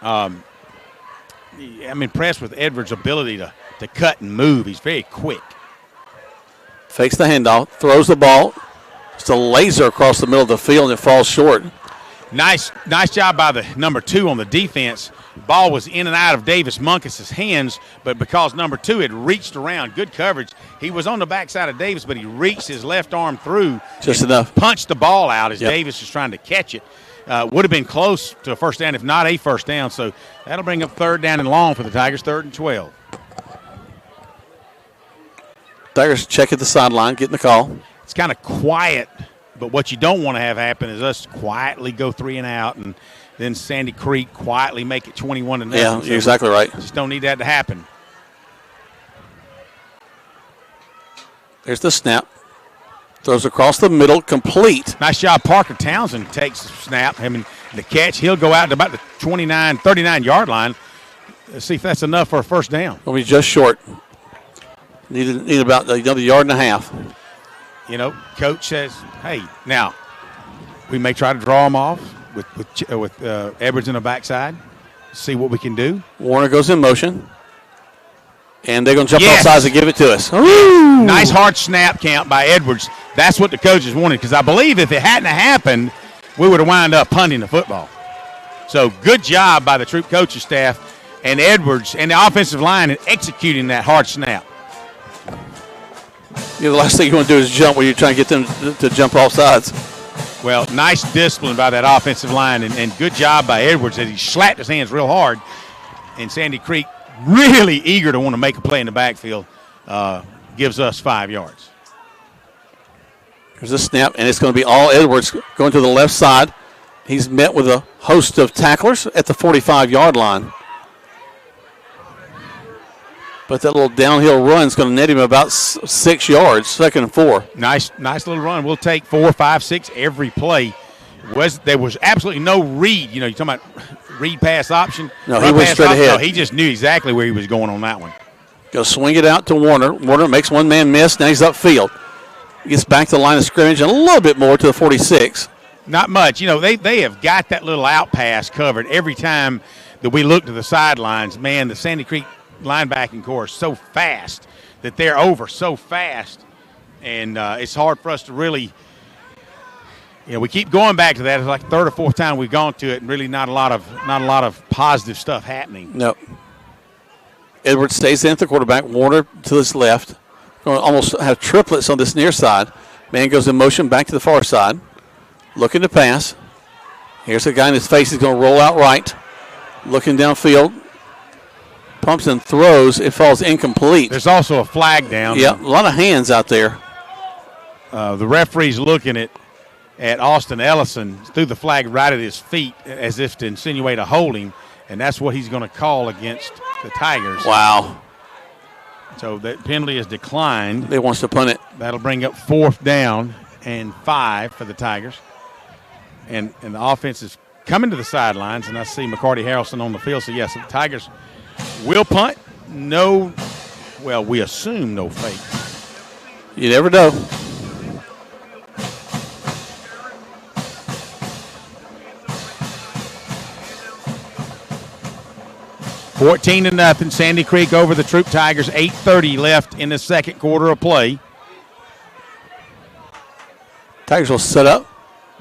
I'm impressed with Edwards' ability to cut and move. He's very quick. Fakes the handoff, throws the ball. It's a laser across the middle of the field and it falls short. Nice job by the number 2 on the defense. Ball was in and out of Davis Munkus' hands, but because number 2 had reached around, good coverage, he was on the backside of Davis, but he reached his left arm through. Just enough. Punched the ball out as Davis was trying to catch it. Would have been close to a first down, if not a first down. So that'll bring up 3rd down and long for the Tigers, 3rd and 12. Tigers check at the sideline, getting the call. It's kind of quiet, but what you don't want to have happen is us quietly go 3 and out, and then Sandy Creek quietly make it 21-0. Yeah, you're exactly right. Just don't need that to happen. There's the snap. Throws across the middle, complete. Nice job. Parker Townsend takes the snap. The catch. He'll go out to about the 39-yard line. Let's see if that's enough for a first down. Will be just short. Need about another yard and a half. Coach says, hey, now, we may try to draw them off with Edwards in the backside, see what we can do. Warner goes in motion. And they're going to jump off sides and give it to us. Ooh. Nice hard snap count by Edwards. That's what the coaches wanted, because I believe if it hadn't happened, we would have wound up punting the football. So good job by the Troup coaching staff and Edwards and the offensive line in executing that hard snap. The last thing you want to do is jump when you're trying to get them to jump off sides. Well, nice discipline by that offensive line, and good job by Edwards as he slapped his hands real hard. And Sandy Creek, really eager to want to make a play in the backfield, gives us 5 yards. There's a snap, and it's going to be all Edwards going to the left side. He's met with a host of tacklers at the 45-yard line. But that little downhill run is going to net him about 6 yards, 2nd and 4. Nice little run. We'll take 4, 5, 6 every play. There was absolutely no read. You're talking about read pass option. No, he went straight ahead. No, he just knew exactly where he was going on that one. Go swing it out to Warner. Warner makes one man miss. Now he's upfield. Gets back to the line of scrimmage and a little bit more to the 46. Not much. They have got that little out pass covered every time that we look to the sidelines. Man, the Sandy Creek linebacking core is so fast that they're over so fast. And it's hard for us to really we keep going back to that. It's like the 3rd or 4th time we've gone to it, and really not a lot of positive stuff happening. No. Edwards stays in at the quarterback. Warner to his left. Going to almost have triplets on this near side. Man goes in motion back to the far side. Looking to pass. Here's a guy in his face. He's going to roll out right. Looking downfield. Pumps and throws. It falls incomplete. There's also a flag down. Yeah, a lot of hands out there. The referee's looking at Austin Ellison, threw the flag right at his feet as if to insinuate a holding, and that's what he's going to call against the Tigers. Wow. So that penalty is declined. They wants to punt it. That'll bring up 4th down and 5 for the Tigers. And the offense is coming to the sidelines, and I see McCarty Harrelson on the field. So, yes, the Tigers will punt. We assume no fake. You never know. $14-0. Sandy Creek over the Troup Tigers. 8:30 left in the second quarter of play. Tigers will set up.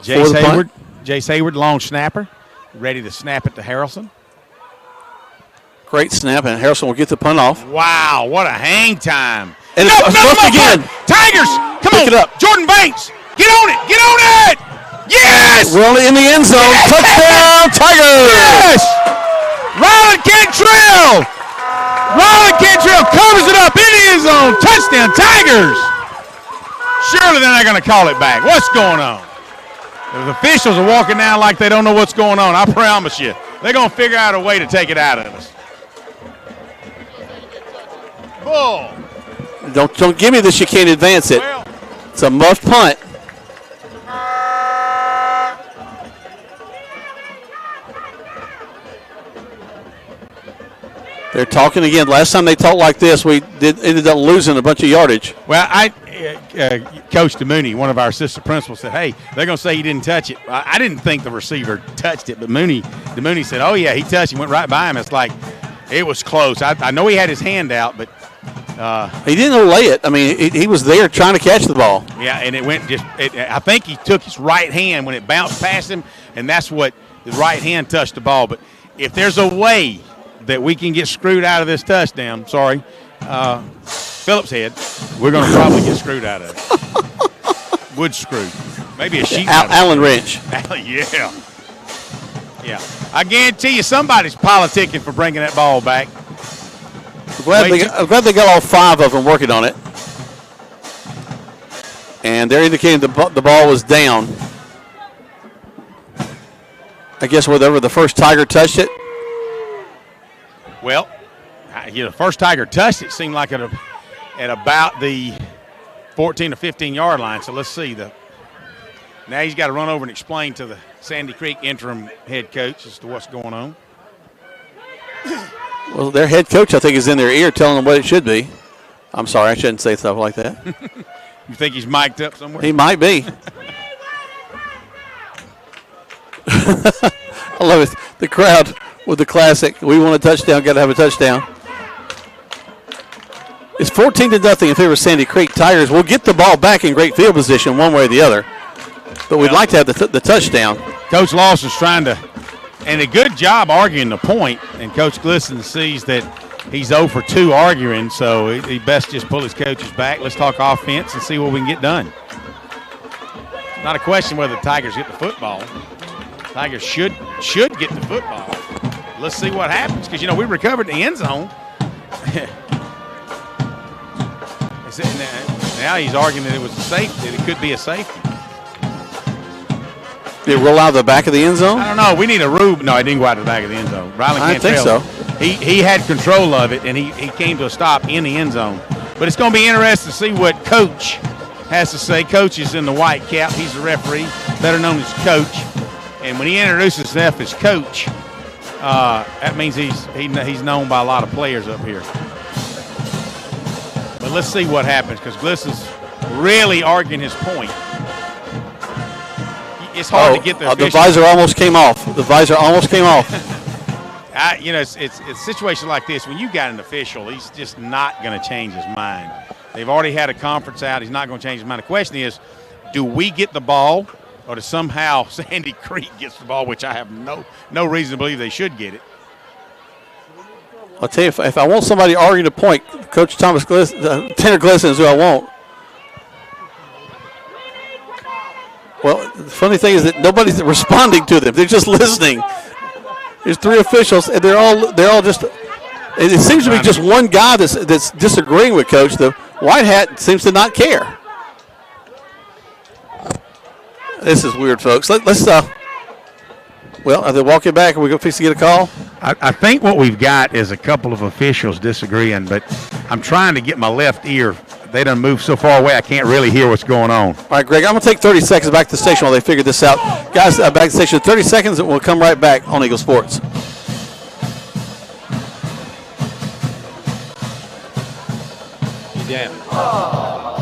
Jace Hayward, long snapper, ready to snap it to Harrelson. Great snap, and Harrelson will get the punt off. Wow, what a hang time. And it's bumped again. Tigers, come Pick on. it up. Jordan Banks, get on it, get on it. Yes. We're only in the end zone. Yes. Touchdown, Tigers. Yes. Ryland Cantrell covers it up in the end zone. Touchdown, Tigers. Surely they're not going to call it back. What's going on? The officials are walking down like they don't know what's going on. I promise you. They're going to figure out a way to take it out of us. Bull. Don't give me this. You can't advance it. It's a muffed punt. They're talking again. Last time they talked like this, we ended up losing a bunch of yardage. Well, Coach DeMooney, one of our assistant principals, said, hey, they're going to say he didn't touch it. I didn't think the receiver touched it, but DeMooney said, oh, yeah, he touched it. He went right by him. It's like it was close. I know he had his hand out, but he didn't lay it. I mean, he was there trying to catch the ball. Yeah, and it went I think he took his right hand when it bounced past him, and that's what the right hand touched the ball. But if there's a way that we can get screwed out of this touchdown, Phillips head, we're going to probably get screwed out of it. Wood screw. Maybe a sheet. Allen wrench. Yeah. Yeah. I guarantee you somebody's politicking for bringing that ball back. I'm glad they got all 5 of them working on it. And they're indicating the ball was down. I guess whatever the first Tiger touched it. Well, the first Tiger touched it seemed like at about the 14 or 15-yard line. So let's see. Now he's got to run over and explain to the Sandy Creek interim head coach as to what's going on. Well, their head coach, I think, is in their ear telling them what it should be. I'm sorry, I shouldn't say stuff like that. You think he's mic'd up somewhere? He might be. I love it. The crowd with the classic, we want a touchdown, got to have a touchdown. It's 14-0 in favor of Sandy Creek. Tigers will get the ball back in great field position one way or the other. But we'd like to have the touchdown. Coach Lawson's trying to, and a good job arguing the point, and Coach Glisson sees that he's 0 for 2 arguing, so he best just pull his coaches back. Let's talk offense and see what we can get done. Not a question whether the Tigers get the football. Tigers should get the football. Let's see what happens, because, we recovered the end zone. Now he's arguing that it was a safety, that it could be a safety. Did it roll out of the back of the end zone? I don't know. We need a rube. No, it didn't go out of the back of the end zone. I think so. He had control of it, and he came to a stop in the end zone. But it's going to be interesting to see what Coach has to say. Coach is in the white cap. He's the referee, better known as Coach. And when he introduces himself as Coach, that means he's known by a lot of players up here. But let's see what happens, because Glisson's really arguing his point. It's hard to get the visor almost came off. It's a situation like this. When you got an official, he's just not going to change his mind. They've already had a conference out. He's not going to change his mind. The question is, do we get the ball, or does somehow Sandy Creek gets the ball, which I have no reason to believe they should get it. I'll tell you, if I want somebody arguing a point, Coach Tanner Glisson is who I want. Well, the funny thing is that nobody's responding to them. They're just listening. There's 3 officials, and they're all just It seems to be just one guy that's disagreeing with Coach. The white hat seems to not care. This is weird, folks. Let's well, are they walking back? Are we going to fix to get a call? I think what we've got is a couple of officials disagreeing, but I'm trying to get my left ear. They done moved so far away I can't really hear what's going on. All right, Greg, I'm going to take 30 seconds back to the station while they figure this out. Guys, back to the station. 30 seconds, and we'll come right back on Eagle Sports. Yeah.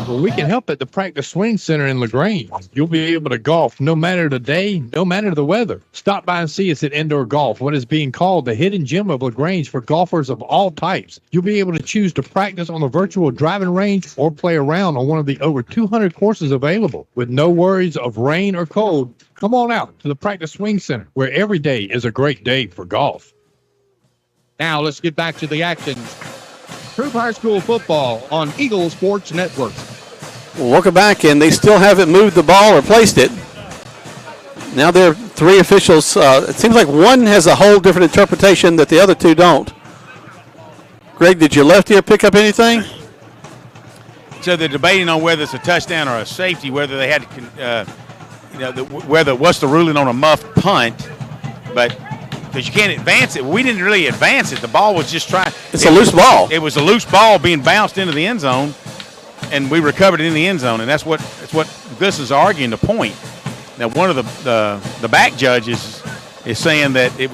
Well, we can help at the Practice Swing Center in LaGrange. You'll be able to golf no matter the day, no matter the weather. Stop by and see us at Indoor Golf, what is being called the hidden gem of LaGrange for golfers of all types. You'll be able to choose to practice on the virtual driving range or play around on one of the over 200 courses available. With no worries of rain or cold, come on out to the Practice Swing Center, where every day is a great day for golf. Now let's get back to the action. Troup High School football on Eagle Sports Network. Well, welcome back, and they still haven't moved the ball or placed it. Now there are three officials. It seems like one has a whole different interpretation that the other two don't. Greg, did your left ear pick up anything? So they're debating on whether it's a touchdown or a safety, whether they had to, what's the ruling on a muffed punt, but because you can't advance it. We didn't really advance it. The ball was just trying. It's a loose ball. It was a loose ball being bounced into the end zone, and we recovered it in the end zone, and that's what this is arguing the point. Now, one of the back judges is saying that it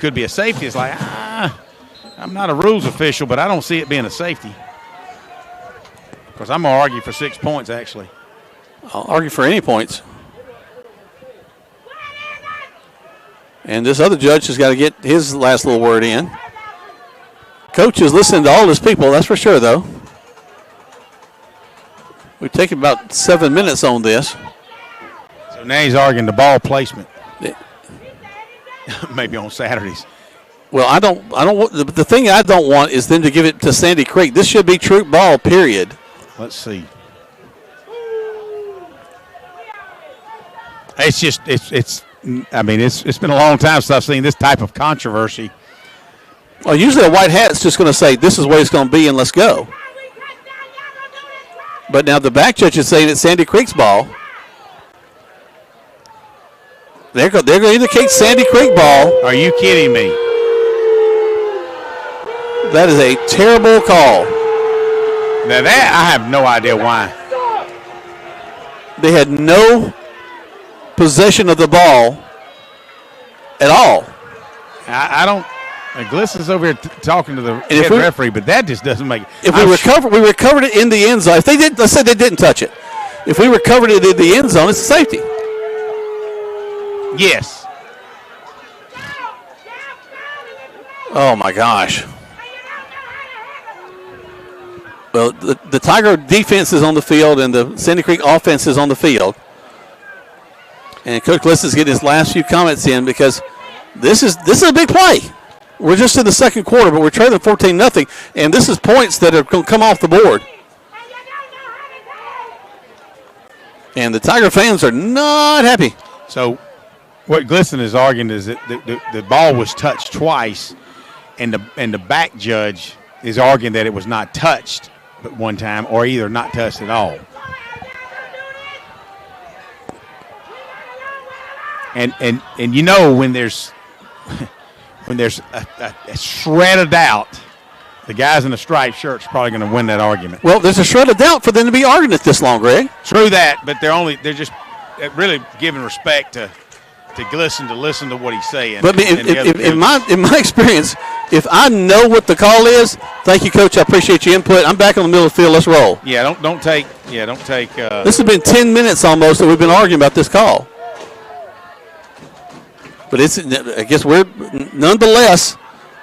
could be a safety. It's like, I'm not a rules official, but I don't see it being a safety. Because I'm going to argue for 6 points, actually. I'll argue for any points. And this other judge has got to get his last little word in. Coach is listening to all his people, that's for sure, though. We've taken about 7 minutes on this. So now he's arguing the ball placement. Maybe on Saturdays. Well, I don't want the thing I don't want is them to give it to Sandy Creek. This should be Troup ball, period. Let's see. It's just it's been a long time since I've seen this type of controversy. Well, usually a white hat's just going to say, this is what it's going to be and let's go. But now the back judge is saying it's Sandy Creek's ball. They're going to indicate Sandy Creek ball. Are you kidding me? That is a terrible call. Now that, I have no idea why. They had no possession of the ball at all. I don't. Glisson's over here talking to the head referee, but that just doesn't make. If we recovered it in the end zone. If they did, let's say they didn't touch it. If we recovered it in the end zone, it's a safety. Yes. Oh my gosh. Well, the Tiger defense is on the field and the Sandy Creek offense is on the field. And Coach Glisson's getting his last few comments in because this is a big play. We're just in the second quarter, but we're trailing 14-0, and this is points that are going to come off the board. And the Tiger fans are not happy. So what Glisson is arguing is that the ball was touched twice, and the back judge is arguing that it was not touched but one time or either not touched at all. And you know when there's a shred of doubt, the guys in the striped shirts are probably going to win that argument. Well, there's a shred of doubt for them to be arguing it this long, Greg. True that, but they're just really giving respect to Glisson to listen to what he's saying. But in my experience, if I know what the call is, thank you, Coach. I appreciate your input. I'm back on the middle of the field. Let's roll. Yeah, don't take. This has been 10 minutes almost that we've been arguing about this call. But I guess nonetheless,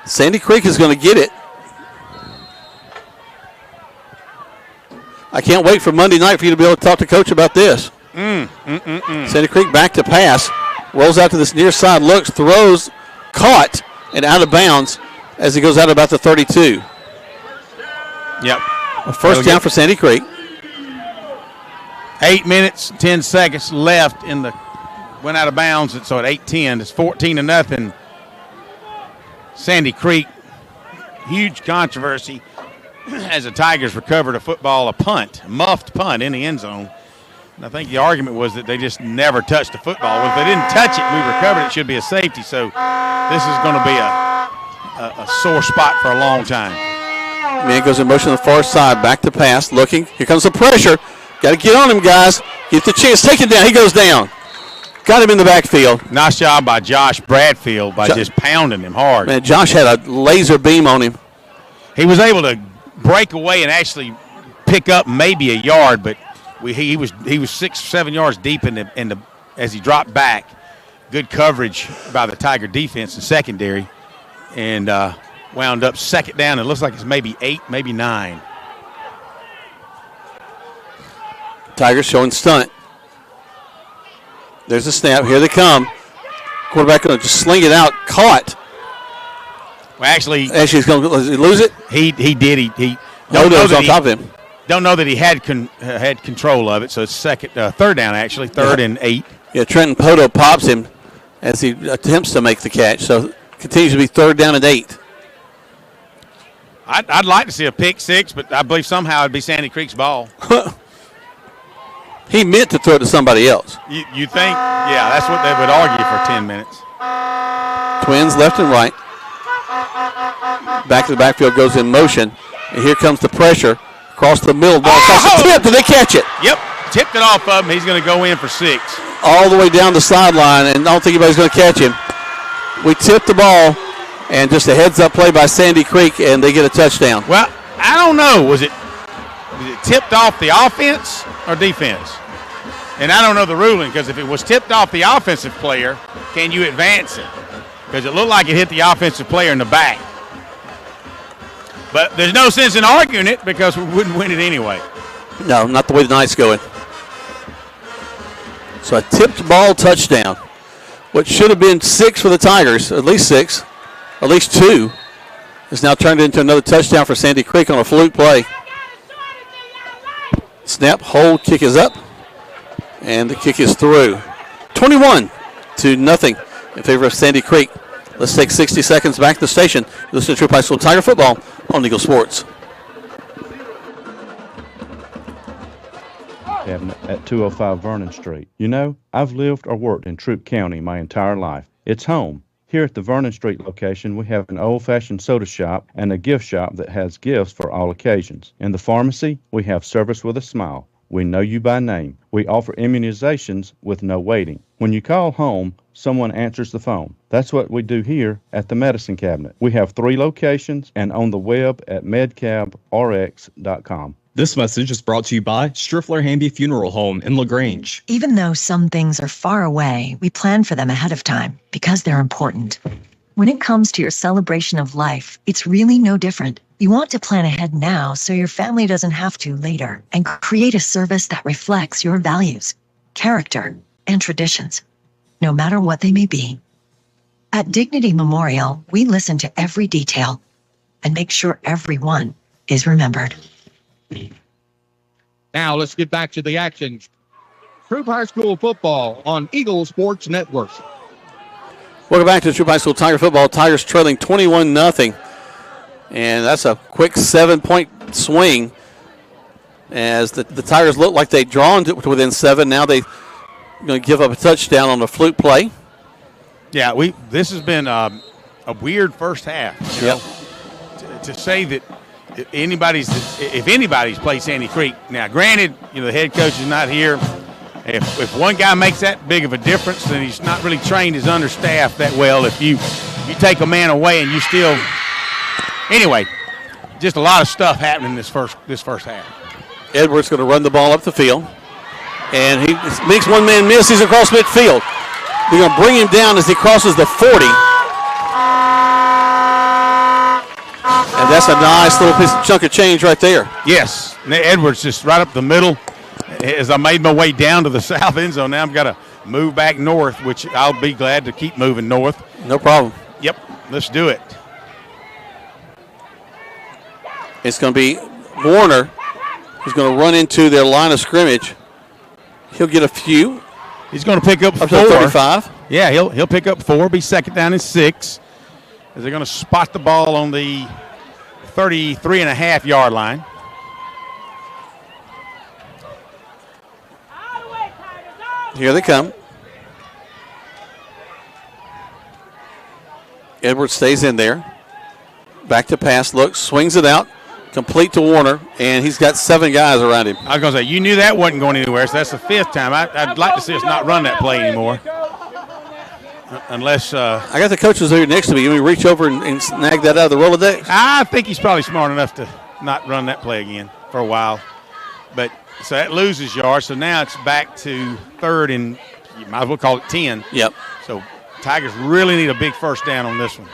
Sandy Creek is going to get it. I can't wait for Monday night for you to be able to talk to Coach about this. Sandy Creek back to pass. Rolls out to this near side, looks, throws, caught, and out of bounds as he goes out about the 32. Yep. A first down for Sandy Creek. 8 minutes, 10 seconds left went out of bounds, so at 8-10, it's 14-0. Sandy Creek huge controversy as the Tigers recovered a muffed punt in the end zone. And I think the argument was that they just never touched the football. Well, if they didn't touch it, we recovered it. Should be a safety. So this is going to be a sore spot for a long time. Man goes in motion on the far side, back to pass, looking. Here comes the pressure. Got to get on him, guys. Get the chance. Take it down. He goes down. Got him in the backfield. Nice job by Josh Bradfield by just pounding him hard. Man, Josh had a laser beam on him. He was able to break away and actually pick up maybe a yard, but he was 6 or 7 yards deep in the as he dropped back. Good coverage by the Tiger defense and secondary, and wound up second down. It looks like it's maybe 8, maybe 9. Tigers showing stunt. There's a snap. Here they come. Quarterback going to just sling it out. Caught. Well, actually he's going to lose it. He did. He was on top of him. Don't know that he had control of it. So it's third down actually, third and 8. Yeah, Trenton Poto pops him as he attempts to make the catch. So it continues to be third down and 8. I'd like to see a pick six, but I believe somehow it'd be Sandy Creek's ball. He meant to throw it to somebody else. You think? Yeah, that's what they would argue for 10 minutes. Twins left and right. Back to the backfield goes in motion. And here comes the pressure. Across the middle. Ball tipped. Did they catch it? Yep. Tipped it off of him. He's going to go in for 6. All the way down the sideline, and I don't think anybody's going to catch him. We tipped the ball, and just a heads-up play by Sandy Creek, and they get a touchdown. Well, I don't know. Was it tipped off the offense or defense? And I don't know the ruling, because if it was tipped off the offensive player, can you advance it? Because it looked like it hit the offensive player in the back. But there's no sense in arguing it because we wouldn't win it anyway. No, not the way the night's going. So a tipped ball touchdown. What should have been 6 for the Tigers, at least 6, at least 2, is now turned into another touchdown for Sandy Creek on a fluke play. Snap, hold, kick is up, and the kick is through. 21-0 in favor of Sandy Creek. Let's take 60 seconds back to the station. Listen to Troup High School Tiger football on Eagle Sports. Cabinet at 205 Vernon Street. You know, I've lived or worked in Troup County my entire life. It's home. Here at the Vernon Street location, we have an old-fashioned soda shop and a gift shop that has gifts for all occasions. In the pharmacy, we have service with a smile. We know you by name. We offer immunizations with no waiting. When you call home, someone answers the phone. That's what we do here at the Medicine Cabinet. We have 3 locations and on the web at medcabrx.com. This message is brought to you by Striffler Hamby Funeral Home in LaGrange. Even though some things are far away, we plan for them ahead of time because they're important. When it comes to your celebration of life, it's really no different. You want to plan ahead now so your family doesn't have to later and create a service that reflects your values, character, and traditions, no matter what they may be. At Dignity Memorial, we listen to every detail and make sure everyone is remembered. Now let's get back to the action. Troup High School football on Eagle Sports Network. Welcome back to Troup High School Tiger football. Tigers trailing 21-0. And that's a quick 7-point swing as the Tigers look like they've drawn to within 7. Now they're going to give up a touchdown on the fluke play. Yeah, this has been a weird first half. You know, to say that if anybody's played Sandy Creek, now granted, the head coach is not here. If one guy makes that big of a difference, then he's not really trained his understaffed that well. If you take a man away and you still, anyway, just a lot of stuff happening this first half. Edwards going to run the ball up the field, and he makes one man miss. He's across midfield. They're going to bring him down as he crosses the 40. And that's a nice little chunk of change right there. Yes. Edwards just right up the middle. As I made my way down to the south end zone, now I've got to move back north, which I'll be glad to keep moving north. No problem. Yep, let's do it. It's going to be Warner who's going to run into their line of scrimmage. He'll get a few. He's going to pick up 4. To 35. Yeah, he'll pick up 4, be second down and 6. As they're going to spot the ball on the 33.5-yard line. Here they come. Edwards stays in there. Back to pass, looks, swings it out, complete to Warner, and he's got 7 guys around him. I was going to say, you knew that wasn't going anywhere, so that's the 5th time. I'd like to see us not run that play anymore. Unless I got the coaches here next to me. You want me to reach over and snag that out of the Rolodex? I think he's probably smart enough to not run that play again for a while. But so that loses yards. So now it's back to 3rd and you might as well call it 10. Yep. So Tigers really need a big first down on this one.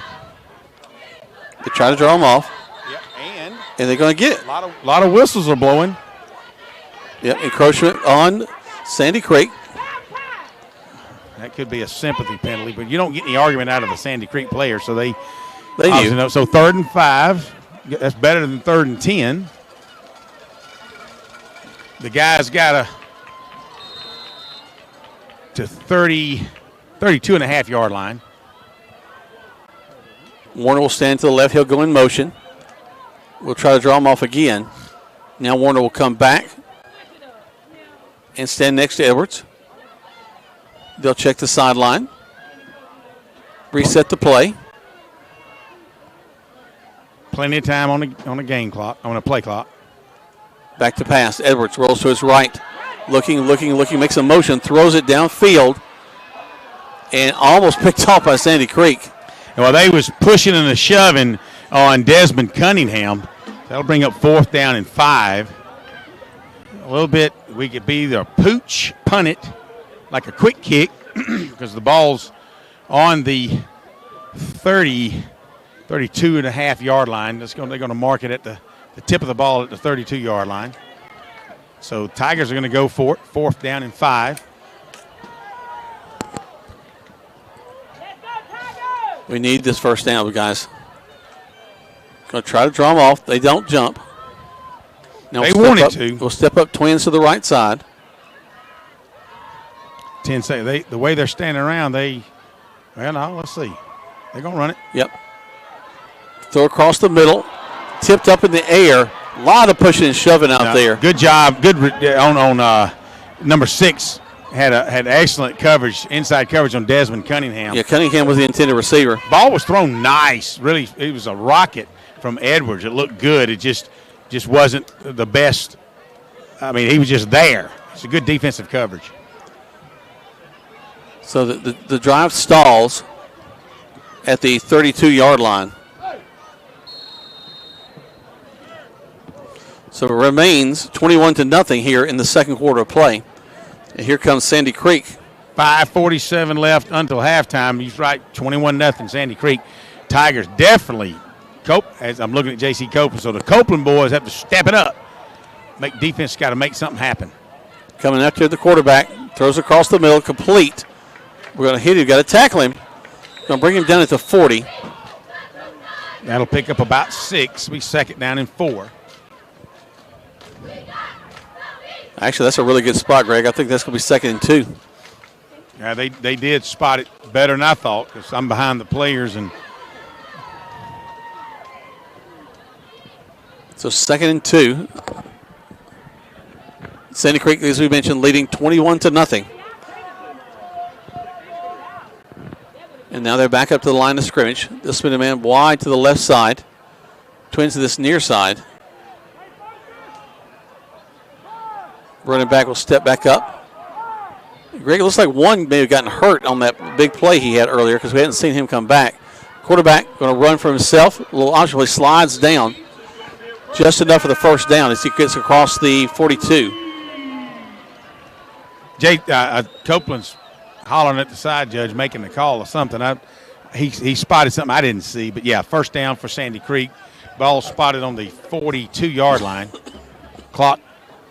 They try to draw them off. Yep, and they're going to get it. A lot of whistles are blowing. Yep, encroachment on Sandy Creek. That could be a sympathy penalty, but you don't get any argument out of the Sandy Creek players, so they knew. Know. So 3rd and 5, that's better than 3rd and 10. The guy's got to 32.5-yard line. Warner will stand to the left. He'll go in motion. We'll try to draw him off again. Now Warner will come back and stand next to Edwards. They'll check the sideline. Reset the play. Plenty of time on the game clock, on the play clock. Back to pass. Edwards rolls to his right. Looking, makes a motion, throws it downfield, and almost picked off by Sandy Creek. Well, they was pushing and shoving on Desmond Cunningham. That'll bring up 4th down and 5. A little bit, we could be either pooch, punt it, like a quick kick, because the ball's on the 32.5-yard line. They're going to mark it at the tip of the ball at the 32-yard line. So Tigers are going to go for it, 4th down and 5. We need this first down, guys. Going to try to draw them off. They don't jump. Now they wanted to. We'll step up twins to the right side. 10 seconds. The way they're standing around, let's see. They're going to run it. Yep. Throw across the middle. Tipped up in the air. A lot of pushing and shoving out there. Good job. Good on number 6. Had excellent coverage, inside coverage on Desmond Cunningham. Yeah, Cunningham was the intended receiver. Ball was thrown nice. Really, it was a rocket from Edwards. It looked good. It just wasn't the best. I mean, he was just there. It's a good defensive coverage. So the drive stalls at the 32-yard line. So it remains 21-0 here in the second quarter of play. And here comes Sandy Creek. 5:47 left until halftime. He's right, 21-0 Sandy Creek. Tigers definitely as I'm looking at J.C. Copeland. So the Copeland boys have to step it up. Defense got to make something happen. Coming after the quarterback. Throws across the middle, complete. We're going to hit him. Got to tackle him. Going to bring him down at the 40. That'll pick up about 6. Be 2nd down and 4. Actually, that's a really good spot, Greg. I think that's going to be 2nd and 2. Yeah, they did spot it better than I thought because I'm behind the players. And so 2nd and 2. Sandy Creek, as we mentioned, leading 21-0. And now they're back up to the line of scrimmage. They'll spin a man wide to the left side. Twins to this near side. Running back will step back up. Greg, it looks like one may have gotten hurt on that big play he had earlier because we hadn't seen him come back. Quarterback going to run for himself. A little obviously slides down. Just enough for the first down as he gets across the 42. Copeland's hollering at the side judge, making the call or something. He spotted something I didn't see. But, yeah, first down for Sandy Creek. Ball spotted on the 42-yard line. Clock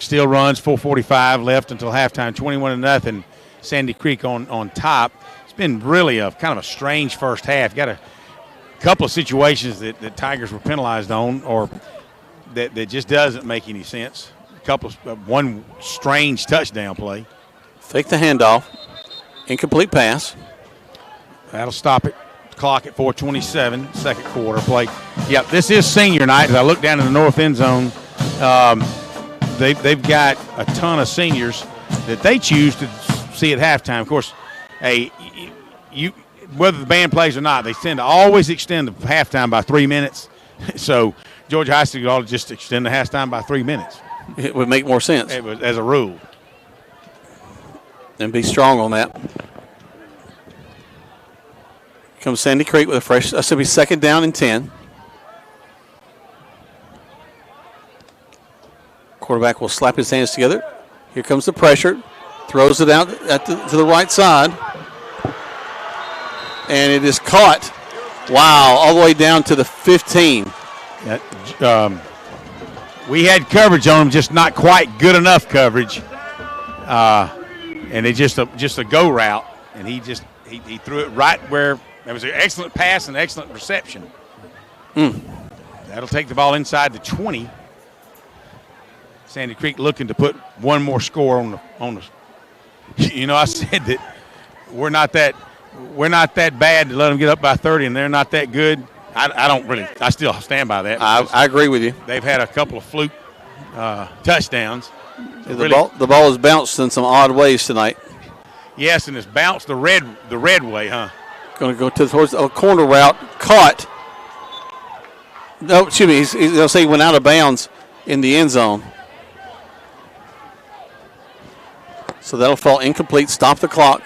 still runs, 4:45 left until halftime, 21-0. Sandy Creek on top. It's been really a kind of a strange first half. Got a couple of situations that Tigers were penalized on, or that just doesn't make any sense. One strange touchdown play. Fake the handoff. Incomplete pass. That'll stop it. Clock at 4:27, second quarter play. Yep, this is senior night. As I look down in the north end zone, they've got a ton of seniors that they choose to see at halftime. Of course, whether the band plays or not, they tend to always extend the halftime by 3 minutes. So Georgia High School ought to just extend the halftime by 3 minutes. It would make more sense. As a rule. And be strong on that. Comes Sandy Creek with a fresh, that's going to be 2nd down and 10. Quarterback will slap his hands together. Here comes the pressure. Throws it out to the right side. And it is caught. Wow, all the way down to the 15. We had coverage on him, just not quite good enough coverage. And it just a go route. And he threw it right where it was an excellent pass and excellent reception. That'll take the ball inside the 20. Sandy Creek looking to put one more score on the. You know, I said that we're not that bad to let them get up by 30, and they're not that good. I still stand by that. I agree with you. They've had a couple of fluke touchdowns. So the ball has bounced in some odd ways tonight. Yes, and it's bounced the red way, huh? Going to go towards the corner route. Caught. No, excuse me. They'll say he went out of bounds in the end zone. So that'll fall incomplete. Stop the clock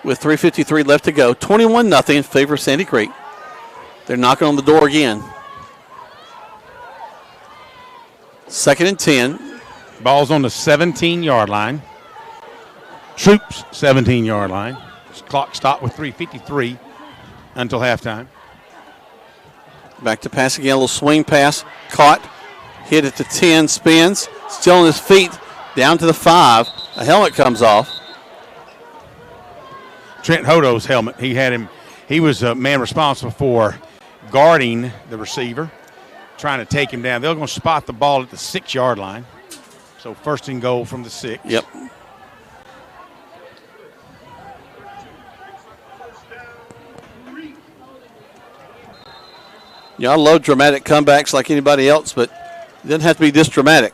with 3:53 left to go. 21-0 in favor of Sandy Creek. They're knocking on the door again. 2nd and 10. Ball's on the 17-yard line. Troup's 17-yard line. Clock stopped with 3:53 until halftime. Back to pass again. A little swing pass. Caught. Hit at the 10. Spins. Still on his feet. Down to the 5. A helmet comes off. Trent Hodo's helmet. He was a man responsible for guarding the receiver, trying to take him down. They're going to spot the ball at the 6-yard line. So 1st and goal from the 6. Yep. Yeah, I love dramatic comebacks like anybody else, but it doesn't have to be this dramatic.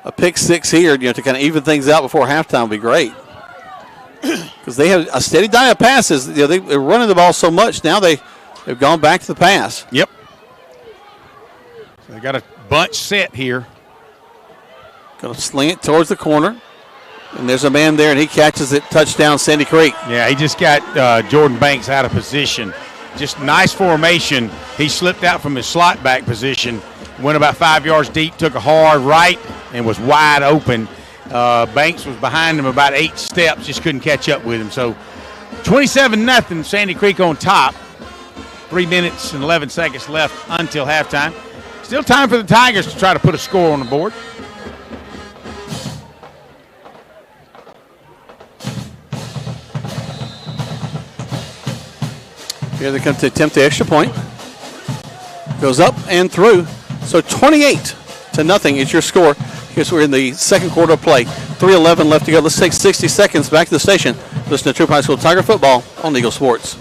A pick 6 here, to kind of even things out before halftime would be great. Because they have a steady diet of passes. They're running the ball so much now they've gone back to the pass. Yep. So they got a bunch set here. Going to sling it towards the corner. And there's a man there, and he catches it. Touchdown, Sandy Creek. Yeah, he just got Jordan Banks out of position. Just nice formation. He slipped out from his slot back position, went about 5 yards deep, took a hard right, and was wide open. Banks was behind him about 8 steps, just couldn't catch up with him. So 27-0, Sandy Creek on top. 3 minutes and 11 seconds left until halftime. Still time for the Tigers to try to put a score on the board. Here they come to attempt the extra point. Goes up and through. So 28-0 is your score. Here's we're in the second quarter of play. 3:11 left to go. Let's take 60 seconds back to the station. Listen to Troup High School Tiger football on Eagle Sports.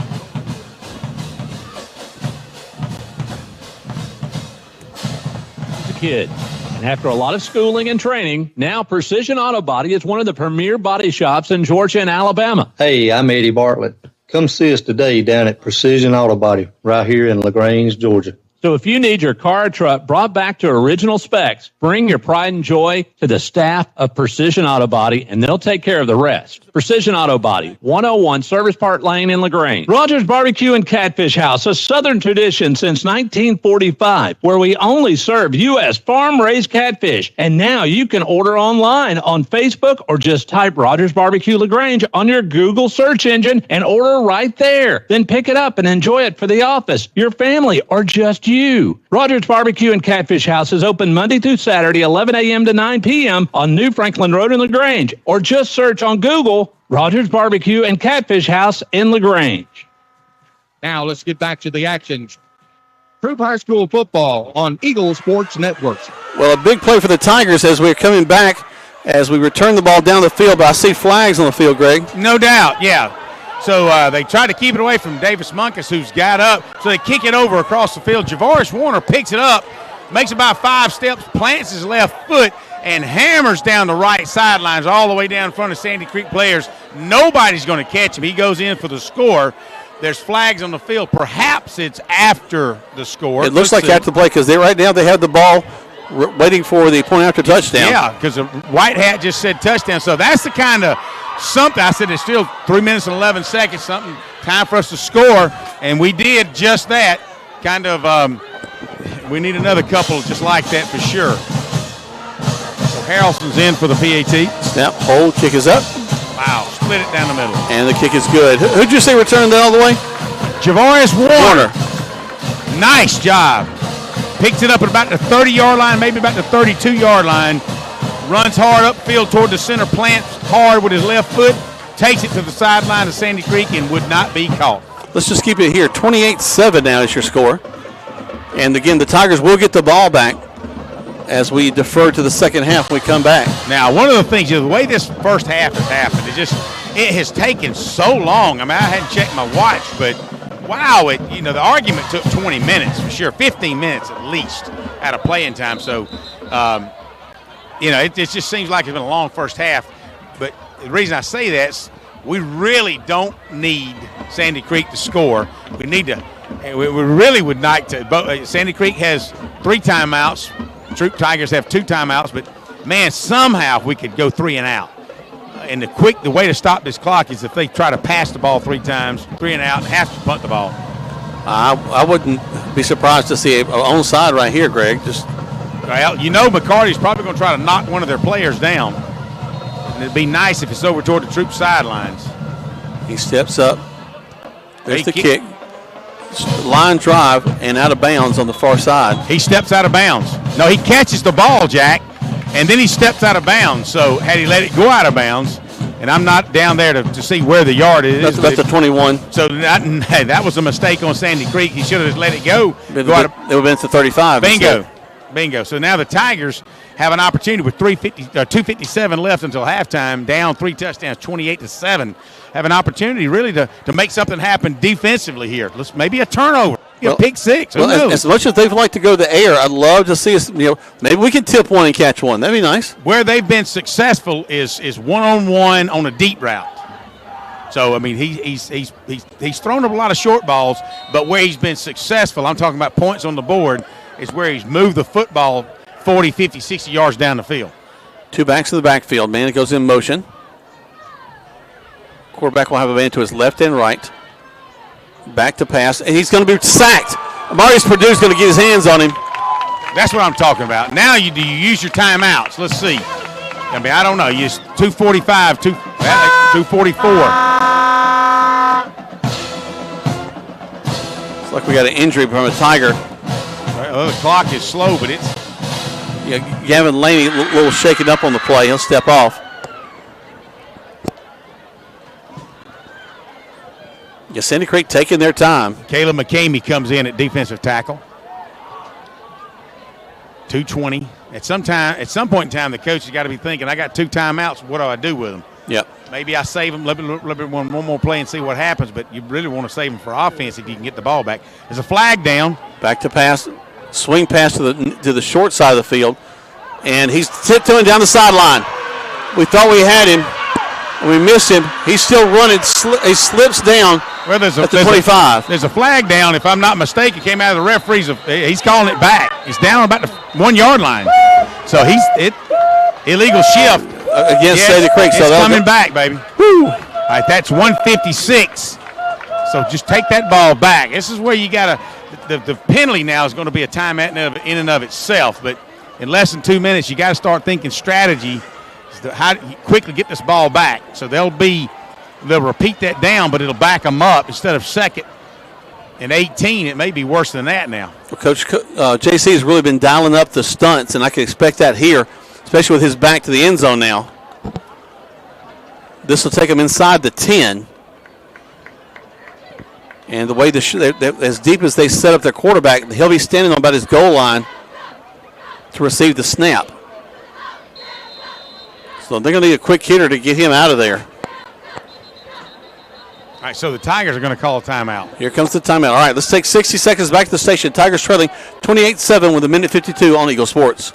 As a kid, and after a lot of schooling and training, now Precision Auto Body is one of the premier body shops in Georgia and Alabama. Hey, I'm Eddie Bartlett. Come see us today down at Precision Auto Body right here in LaGrange, Georgia. So if you need your car or truck brought back to original specs, bring your pride and joy to the staff of Precision Auto Body, and they'll take care of the rest. Precision Auto Body, 101 Service Park Lane in LaGrange. Rogers Barbecue and Catfish House, a Southern tradition since 1945, where we only serve U.S. farm-raised catfish. And now you can order online on Facebook or just type Rogers Barbecue LaGrange on your Google search engine and order right there. Then pick it up and enjoy it for the office, your family, or just you. Rogers Barbecue and Catfish House is open Monday through Saturday, 11 a.m. to 9 p.m. on New Franklin Road in LaGrange, or just search on Google Rogers Barbecue and Catfish House in LaGrange. Now let's get back to the action. Troup High School football on Eagle Sports Network. Well, a big play for the Tigers as we're coming back as we return the ball down the field, but I see flags on the field, Greg. No doubt, yeah. So they try to keep it away from Davis Munkus, who's got up. So they kick it over across the field. Javaris Warner picks it up, makes about 5 steps, plants his left foot, and hammers down the right sidelines all the way down in front of Sandy Creek players. Nobody's going to catch him. He goes in for the score. There's flags on the field. Perhaps it's after the score. It looks like after the play because right now they have the ball waiting for the point after touchdown. Yeah, because the white hat just said touchdown. So that's the kind of something. I said it's still 3 minutes and 11 seconds, something, time for us to score. And we did just that. Kind of, we need another couple just like that for sure. So Harrelson's in for the PAT. Snap, hold, kick is up. Wow, split it down the middle. And the kick is good. Who'd you say returned that all the way? Javaris Warner. Nice job. Picks it up at about the 30-yard line, maybe about the 32-yard line. Runs hard upfield toward the center, plants hard with his left foot, takes it to the sideline of Sandy Creek and would not be caught. Let's just keep it here. 28-7 now is your score. And again, the Tigers will get the ball back as we defer to the second half when we come back. Now, one of the things, the way this first half has happened, it has taken so long. I mean, I hadn't checked my watch, but wow, the argument took 20 minutes for sure, 15 minutes at least out of playing time. So, it just seems like it's been a long first half. But the reason I say that is we really don't need Sandy Creek to score. We really would like to. Sandy Creek has 3 timeouts. Troup Tigers have 2 timeouts, but man, somehow if we could go 3 and out. And the way to stop this clock is if they try to pass the ball 3 times, 3 and out, and have to punt the ball. I wouldn't be surprised to see an onside right here, Greg. McCarty's probably going to try to knock one of their players down. And it'd be nice if it's over toward the Troup sidelines. He steps up. There's the kick. Line drive and out of bounds on the far side. He steps out of bounds. No, he catches the ball, Jack, and then he steps out of bounds. So had he let it go out of bounds, and I'm not down there to see where the yard is. That's the 21. So that was a mistake on Sandy Creek. He should have just let it go. It would have been to 35. Bingo. So now the Tigers have an opportunity with 2:57 left until halftime, down 3 touchdowns, 28-7. Have an opportunity really to make something happen defensively here. Maybe a turnover, a pick six. Who knows? As much as they'd like to go to the air, I'd love to see us. Maybe we can tip one and catch one. That'd be nice. Where they've been successful is one-on-one on a deep route. So I mean, he's thrown up a lot of short balls, but where he's been successful, I'm talking about points on the board, is where he's moved the football 40, 50, 60 yards down the field. 2 backs in the backfield. Man, it goes in motion. Quarterback will have a man to his left and right. Back to pass, and he's going to be sacked. Marius Purdue's going to get his hands on him. That's what I'm talking about. Now do you use your timeouts? Let's see. I mean, I don't know. You use 2:45, 2:44. It's like we got an injury from a Tiger. Well, the clock is slow, but it's... Gavin Laney a little shaken up on the play. He'll step off. Sandy Creek taking their time. Caleb McCamey comes in at defensive tackle. 2:20. At some point in time, the coach has got to be thinking, I got 2 timeouts. What do I do with them? Yep. Maybe I save them, one more play and see what happens, but you really want to save them for offense if you can get the ball back. There's a flag down. Back to pass. Swing pass to the short side of the field. And he's tiptoeing down the sideline. We thought we had him. And we missed him. He's still running. He slips down at the 25. There's a flag down. If I'm not mistaken, it came out of the referee's. He's calling it back. He's down about the 1-yard line. So illegal shift. Against Sandy Creek. So it's coming back, baby. Woo. All right, that's 156. So just take that ball back. This is where you got to – the penalty now is going to be a timeout in and of itself. But in less than 2 minutes, you got to start thinking strategy. How to quickly get this ball back. So they'll repeat that down, but it'll back them up. Instead of 2nd and 18, it may be worse than that now. Well, Coach JC has really been dialing up the stunts, and I can expect that here, especially with his back to the end zone now. This will take him inside the 10. And the way as deep as they set up their quarterback, he'll be standing on about his goal line to receive the snap. So they're going to need a quick hitter to get him out of there. All right, so the Tigers are going to call a timeout. Here comes the timeout. All right, let's take 60 seconds back to the station. Tigers trailing 28-7 with 1:52 on Eagle Sports.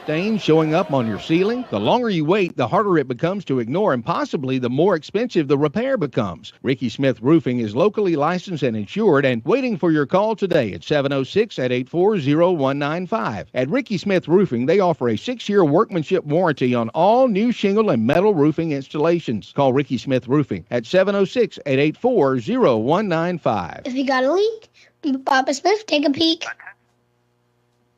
Stains showing up on your ceiling? The longer you wait, the harder it becomes to ignore, and possibly the more expensive the repair becomes. Ricky Smith Roofing is locally licensed and insured and waiting for your call today at 706-884-0195. At Ricky Smith Roofing, they offer a 6-year workmanship warranty on all new shingle and metal roofing installations. Call Ricky Smith Roofing at 706-884-0195. If you got a leak, Papa Smith, take a peek.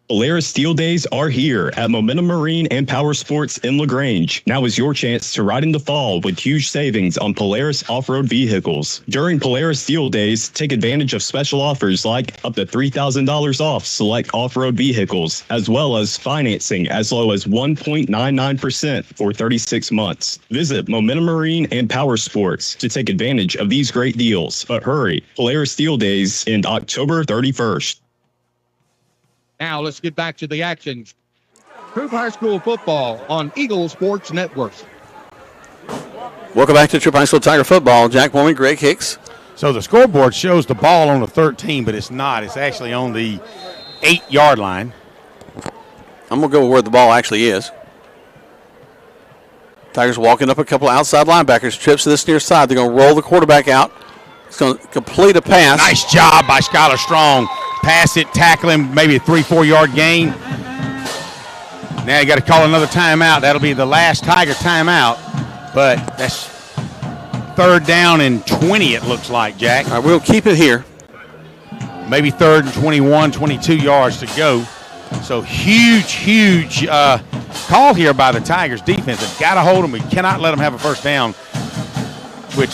Polaris Steel Days are here at Momentum Marine and Power Sports in LaGrange. Now is your chance to ride in the fall with huge savings on Polaris off-road vehicles. During Polaris Steel Days, take advantage of special offers like up to $3,000 off select off-road vehicles, as well as financing as low as 1.99% for 36 months. Visit Momentum Marine and Power Sports to take advantage of these great deals. But hurry, Polaris Steel Days end October 31st. Now let's get back to the action. Troup High School football on Eagle Sports Network. Welcome back to Troup High School Tiger football. Jack Mormon, Greg Hicks. So the scoreboard shows the ball on the 13, but it's not. It's actually on the 8-yard line. I'm going to go where the ball actually is. Tigers walking up a couple outside linebackers. Trips to this near side. They're going to roll the quarterback out. It's going to complete a pass. Nice job by Skylar Strong. Pass it, tackle him, maybe a 3-4 yard gain. Now you got to call another timeout. That'll be the last Tiger timeout. But that's 3rd down and 20, it looks like, Jack. All right, we'll keep it here. Maybe 3rd and 21, 22 yards to go. So huge call here by the Tigers defense. They've got to hold them. We cannot let them have a first down, which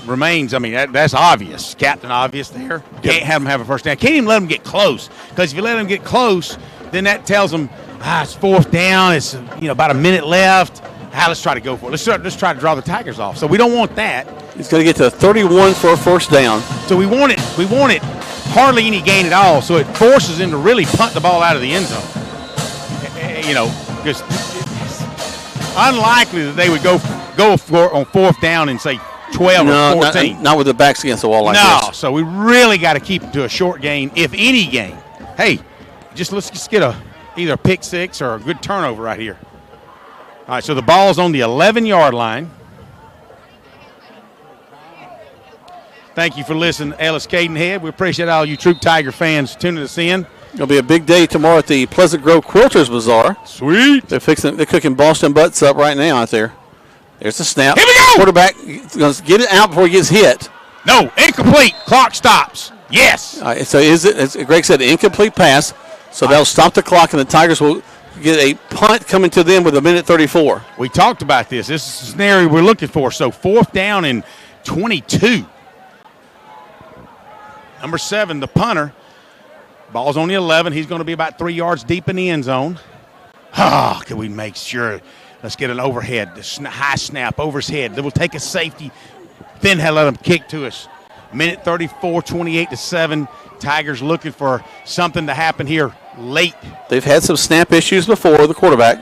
remains, I mean, that's obvious. Captain obvious there. Can't have them have a first down. Can't even let them get close, because if you let them get close, then that tells them, it's 4th down. It's about a minute left. Let's try to go for it. Let's try to draw the Tigers off. So we don't want that. He's going to get to 31 for a first down. So we want it hardly any gain at all. So it forces them to really punt the ball out of the end zone. Because it's unlikely that they would go for on 4th down and say 12 or 14. Not with the backs against the wall like this. No, so we really got to keep it to a short gain, if any gain. Hey, let's just get either a pick six or a good turnover right here. All right, so the ball's on the 11-yard line. Thank you for listening, Ellis Cadenhead. We appreciate all you Troup Tiger fans tuning us in. It'll be a big day tomorrow at the Pleasant Grove Quilters Bazaar. Sweet. They're cooking Boston butts up right now out there. There's the snap. Here we go. Quarterback going to get it out before he gets hit. No, incomplete. Clock stops. Yes. So is it, as Greg said, an incomplete pass. So that'll stop the clock, and the Tigers will get a punt coming to them with 1:34. We talked about this. This is the scenario we're looking for. So 4th down and 22. Number 7, the punter. Ball's on the 11. He's going to be about 3 yards deep in the end zone. Can we make sure? Let's get an overhead, high snap over his head. Then we'll take a safety, then let him kick to us. 1:34, 28-7. Tigers looking for something to happen here late. They've had some snap issues before, the quarterback.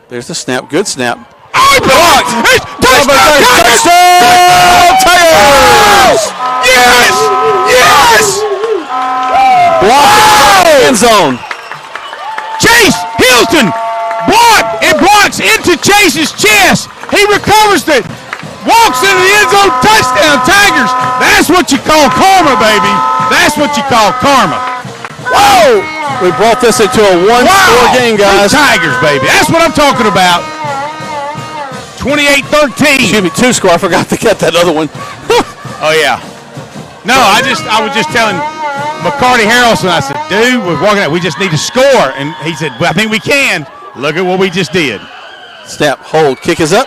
There's the snap. Good snap. Blocked! Touchdown! Tigers! Yes! Blocked in the end zone. Chase Hilton blocks into Chase's chest. He recovers it, walks into the end zone, touchdown Tigers. That's what you call karma, baby. That's what you call karma. Whoa! We brought this into a one-score game, guys. The Tigers, baby. That's what I'm talking about. 28-13. Excuse me, 2-score. I forgot to get that other one. Oh yeah. No, I was just telling McCarty Harrelson, I said, dude, we're walking out. We just need to score. And he said, well, I think we can. Look at what we just did. Snap, hold, kick is up.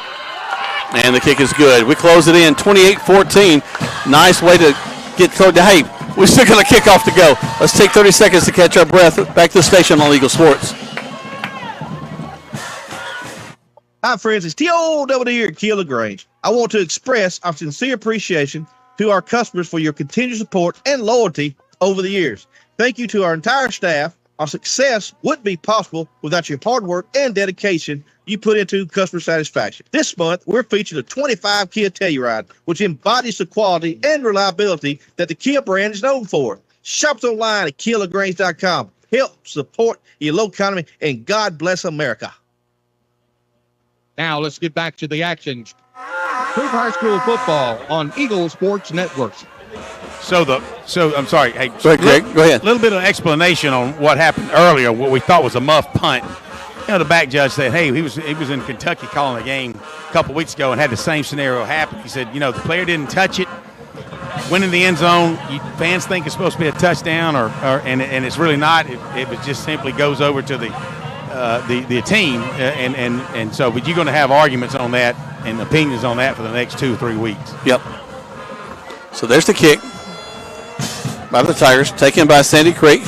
And the kick is good. We close it in 28-14. Nice way to get toward the hey. We're still got a kickoff to go. Let's take 30 seconds to catch our breath. Back to the station on Eagle Sports. Hi, friends. It's T.O.W. here at Kia LaGrange. I want to express our sincere appreciation to our customers for your continued support and loyalty over the years. Thank you to our entire staff. Our success wouldn't be possible without your hard work and dedication you put into customer satisfaction. This month, we're featuring a 25 Kia Telluride, which embodies the quality and reliability that the Kia brand is known for. Shop us online at KiaLaGrange.com. Help support your local economy, and God bless America. Now let's get back to the action. Troup High School football on Eagle Sports Network. So I'm sorry. Hey, go ahead, Greg. Go ahead. A little bit of explanation on what happened earlier. What we thought was a muff punt. The back judge said, "Hey, he was in Kentucky calling a game a couple weeks ago and had the same scenario happen." He said, "The player didn't touch it, went in the end zone. Fans think it's supposed to be a touchdown, and it's really not. It just simply goes over to the team, and so. But you're going to have arguments on that and opinions on that for the next 2 or 3 weeks." Yep. So there's the kick by the Tigers, taken by Sandy Creek,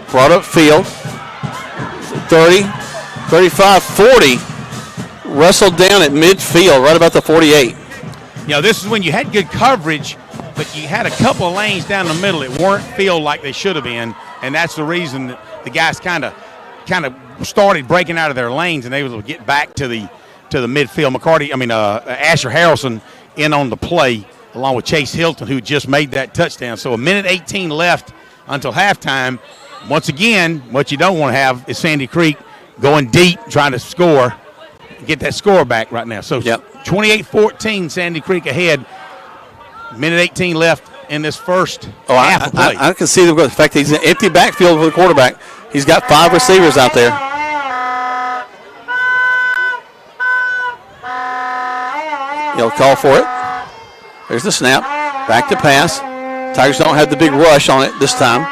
brought up field, 30, 35, 40, wrestled down at midfield, right about the 48. This is when you had good coverage, but you had a couple of lanes down the middle that weren't filled like they should have been, and that's the reason that the guys kind of started breaking out of their lanes, and they were able to get back to the midfield. Asher Harrelson in on the play, along with Chase Hilton, who just made that touchdown. So 1:18 left until halftime. Once again, what you don't want to have is Sandy Creek going deep, trying to score, get that score back right now. So 28-14, Sandy Creek ahead. 1:18 left in this first half of play. I can see them. In fact, he's an empty backfield for the quarterback. He's got 5 receivers out there. He'll call for it. There's the snap. Back to pass. Tigers don't have the big rush on it this time.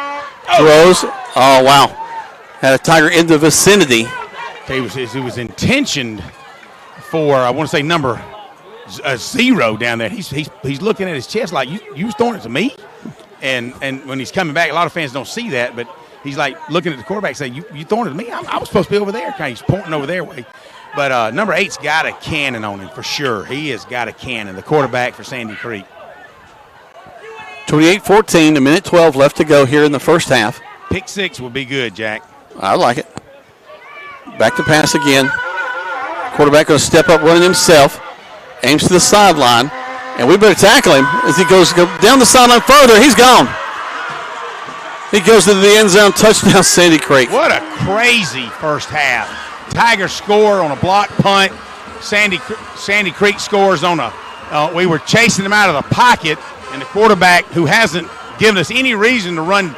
Throws. Oh, wow. Had a Tiger in the vicinity. It was intentioned for, I want to say, number 0 down there. He's looking at his chest like, you was throwing it to me? And when he's coming back, a lot of fans don't see that, but he's like looking at the quarterback saying, you throwing it to me? I was supposed to be over there. He's pointing over their way. But number 8's got a cannon on him for sure. He has got a cannon, the quarterback for Sandy Creek. 28-14, 1:12 left to go here in the first half. Pick 6 will be good, Jack. I like it. Back to pass again. Quarterback going to step up running himself. Aims to the sideline. And we better tackle him as he goes down the sideline further. He's gone. He goes to the end zone. Touchdown, Sandy Creek. What a crazy first half. Tigers score on a block punt. Sandy Creek scores on we were chasing him out of the pocket, and the quarterback, who hasn't given us any reason to run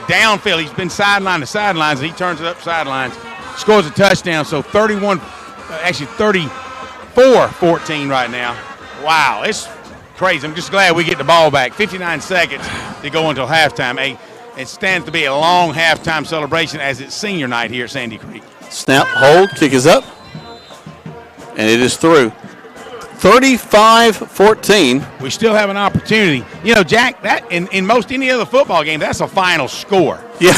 downfield, he's been sideline to sidelines, and he turns it up sidelines, scores a touchdown. So 34-14 right now. Wow, it's crazy. I'm just glad we get the ball back. 59 seconds to go until halftime. It stands to be a long halftime celebration as it's senior night here at Sandy Creek. Snap, hold, kick is up, and it is through. 35-14. We still have an opportunity. Jack, that in most any other football game, that's a final score. Yeah.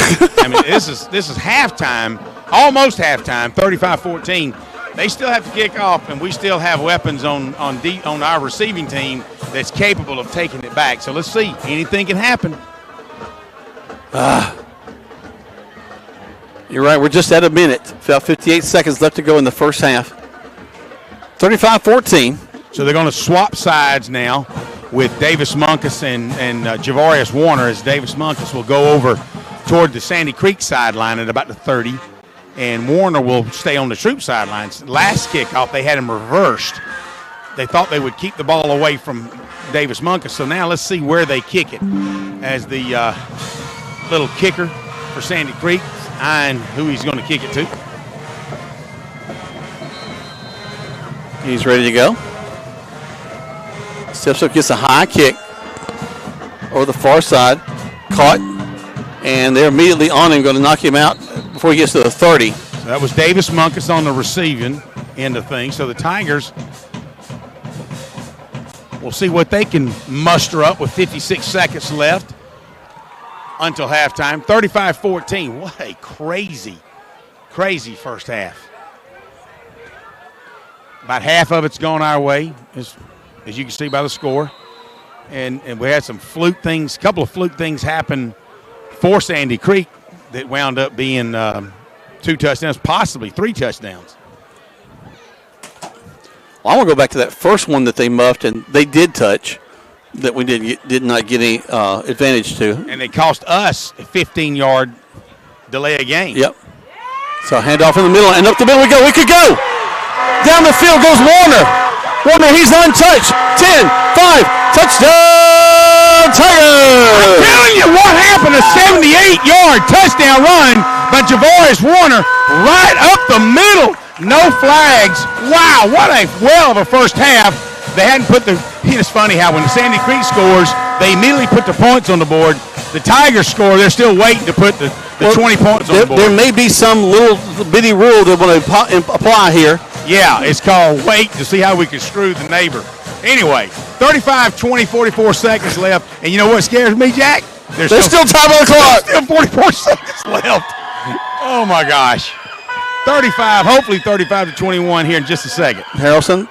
This is halftime, almost halftime, 35-14. They still have to kick off, and we still have weapons on our receiving team that's capable of taking it back. So let's see. Anything can happen. You're right. We're just at a minute. About 58 seconds left to go in the first half. 35-14. So they're going to swap sides now with Davis Munkus and Javarius Warner, as Davis Munkus will go over toward the Sandy Creek sideline at about the 30, and Warner will stay on the Troup sidelines. Last kickoff, they had him reversed. They thought they would keep the ball away from Davis Munkus, so now let's see where they kick it, as the little kicker for Sandy Creek, eyeing who he's going to kick it to. He's ready to go. Steps up, gets a high kick over the far side. Caught, and they're immediately on him, going to knock him out before he gets to the 30. So that was Davis Munkus on the receiving end of things. So the Tigers will see what they can muster up with 56 seconds left until halftime. 35-14. What a crazy first half. About half of it's gone our way, as you can see by the score. And we had some fluke things, a couple of fluke things happen for Sandy Creek that wound up being 2 touchdowns, possibly 3 touchdowns. Well, I want to go back to that first one that they muffed, and they did touch, that we did not get any advantage to. And they cost us a 15-yard delay of game. Yep. So handoff in the middle, and up the middle we go. We could go. Down the field goes Warner. Warner, he's untouched. 10, 5, touchdown, Tigers! I'm telling you what happened, a 78-yard touchdown run by Javorius Warner right up the middle. No flags. Wow, what a well of a first half. They hadn't put the – it's funny how when Sandy Creek scores, they immediately put the points on the board. The Tigers score, they're still waiting to put the 20 points on the board. There may be some little bitty rule they want to apply here. Yeah, it's called wait to see how we can screw the neighbor. Anyway, 35, 20, 44 seconds left. And you know what scares me, Jack? There's still time on the clock. There's still 44 seconds left. Oh, my gosh. 35, hopefully 35 to 21 here in just a second. Harrelson,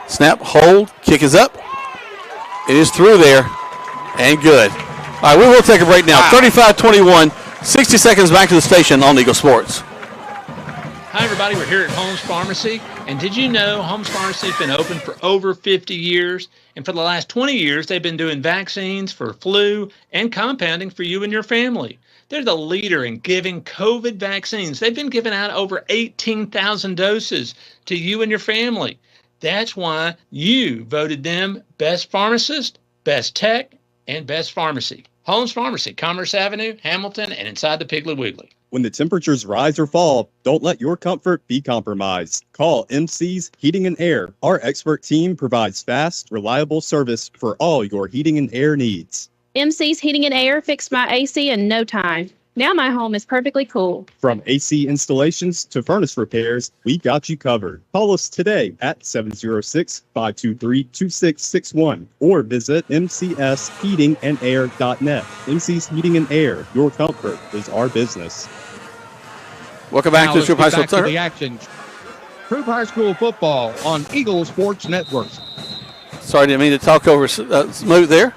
snap, hold, kick is up. It is through there and good. All right, we will take a break now. 35-21, 60 seconds back to the station on Eagle Sports. Hi, everybody. We're here at Holmes Pharmacy. And did you know Holmes Pharmacy has been open for over 50 years? And for the last 20 years, they've been doing vaccines for flu and compounding for you and your family. They're the leader in giving COVID vaccines. They've been giving out over 18,000 doses to you and your family. That's why you voted them best pharmacist, best tech, and best pharmacy. Holmes Pharmacy, Commerce Avenue, Hamilton, and inside the Piggly Wiggly. When the temperatures rise or fall, don't let your comfort be compromised. Call MC's Heating and Air. Our expert team provides fast, reliable service for all your heating and air needs. MC's Heating and Air fixed my AC in no time. Now my home is perfectly cool. From AC installations to furnace repairs, we got you covered. Call us today at 706-523-2661 or visit mcsheatingandair.net. MC's Heating and Air, your comfort is our business. Welcome back to Troup High School. To the action. Troup High School football on Eagle Sports Network. Sorry, didn't mean to talk over smooth there.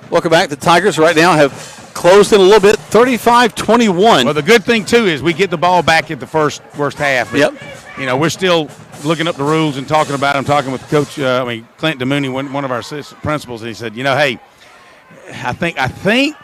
Welcome back. The Tigers right now have closed in a little bit, 35-21. Well, the good thing, too, is we get the ball back at the first half. Yep. You know, we're still looking up the rules and talking about them, talking with Coach, Clint DeMooney, one of our assistant principals, and he said, hey, I think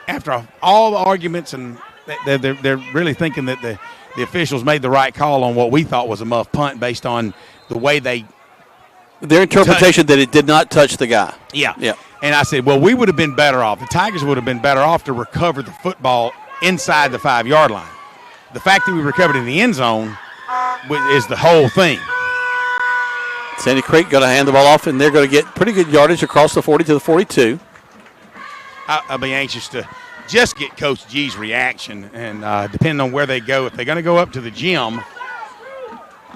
after all the arguments, and they're really thinking that the officials made the right call on what we thought was a muff punt based on the way their interpretation that it did not touch the guy. Yeah. Yeah. And I said, well, we would have been better off. The Tigers would have been better off to recover the football inside the 5-yard line. The fact that we recovered in the end zone is the whole thing. Sandy Creek going to hand the ball off, and they're going to get pretty good yardage across the 40 to the 42. I'll be anxious to just get Coach G's reaction, and depending on where they go, if they're going to go up to the gym,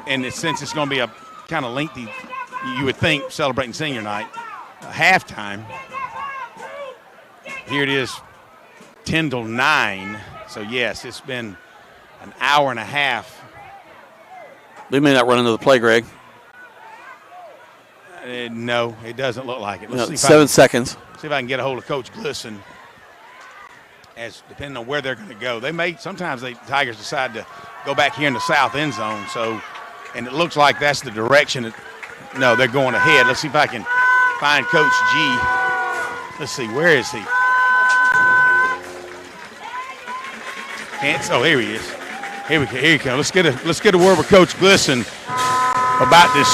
and since it's going to be a kind of lengthy, you would think, celebrating senior night, halftime. Here it is, 10 till 9. So, yes, it's been an hour and a half. They may not run another play, Greg. No, it doesn't look like it. Let's see 7 seconds. See if I can get a hold of Coach Glisson. As depending on where they're going to go, sometimes the Tigers decide to go back here in the south end zone. So, and it looks like that's the direction. No, they're going ahead. Let's see if I can find Coach G. Let's see, where is he? Here he is. Here he comes. Let's get a word with Coach Glisson about this.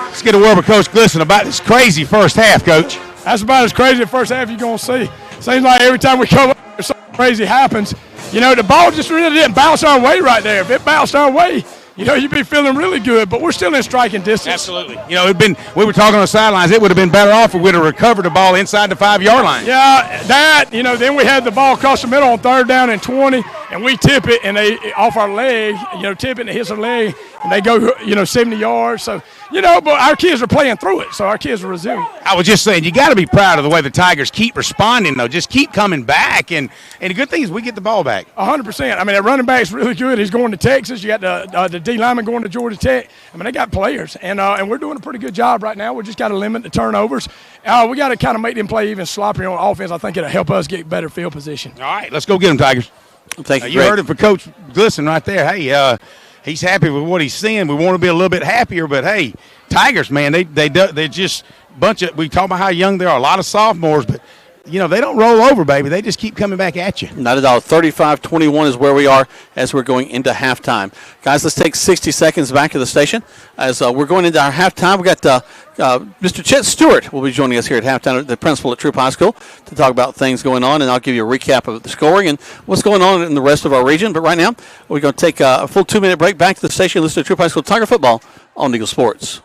Let's get a word with Coach Glisson about this crazy first half, Coach. That's about as crazy a first half you're going to see. Seems like every time we come up, something crazy happens. The ball just really didn't bounce our way right there. If it bounced our way, you'd be feeling really good, but we're still in striking distance. Absolutely. We were talking on the sidelines, it would have been better off if we would have recovered the ball inside the 5-yard line. Yeah, then we had the ball across the middle on 3rd down and 20, and we tip it, and they, off our leg, tip it, and it hits our leg, and they go, 70 yards. So, but our kids are playing through it, so our kids are resilient. I was just saying, you got to be proud of the way the Tigers keep responding, though. Just keep coming back, and the good thing is we get the ball back. 100%. I mean, that running back's really good. He's going to Texas. You got the D lineman going to Georgia Tech. I mean, they got players, and we're doing a pretty good job right now. We just got to limit the turnovers. We got to kind of make them play even sloppier on offense. I think it'll help us get better field position. All right, let's go get them, Tigers. Thank you, You heard it from Coach Glisson right there. Hey, he's happy with what he's seeing. We want to be a little bit happier, but, hey, Tigers, man, they're just a bunch of. We talk about how young they are. A lot of sophomores, but they don't roll over, baby. They just keep coming back at you. Not at all. 35-21 is where we are as we're going into halftime. Guys, let's take 60 seconds back to the station. As we're going into our halftime, we got Mr. Chet Stewart will be joining us here at halftime, the principal at Troup High School, to talk about things going on, and I'll give you a recap of the scoring and what's going on in the rest of our region. But right now, we're going to take a full 2-minute break back to the station and listen to Troup High School Tiger football on Eagle Sports.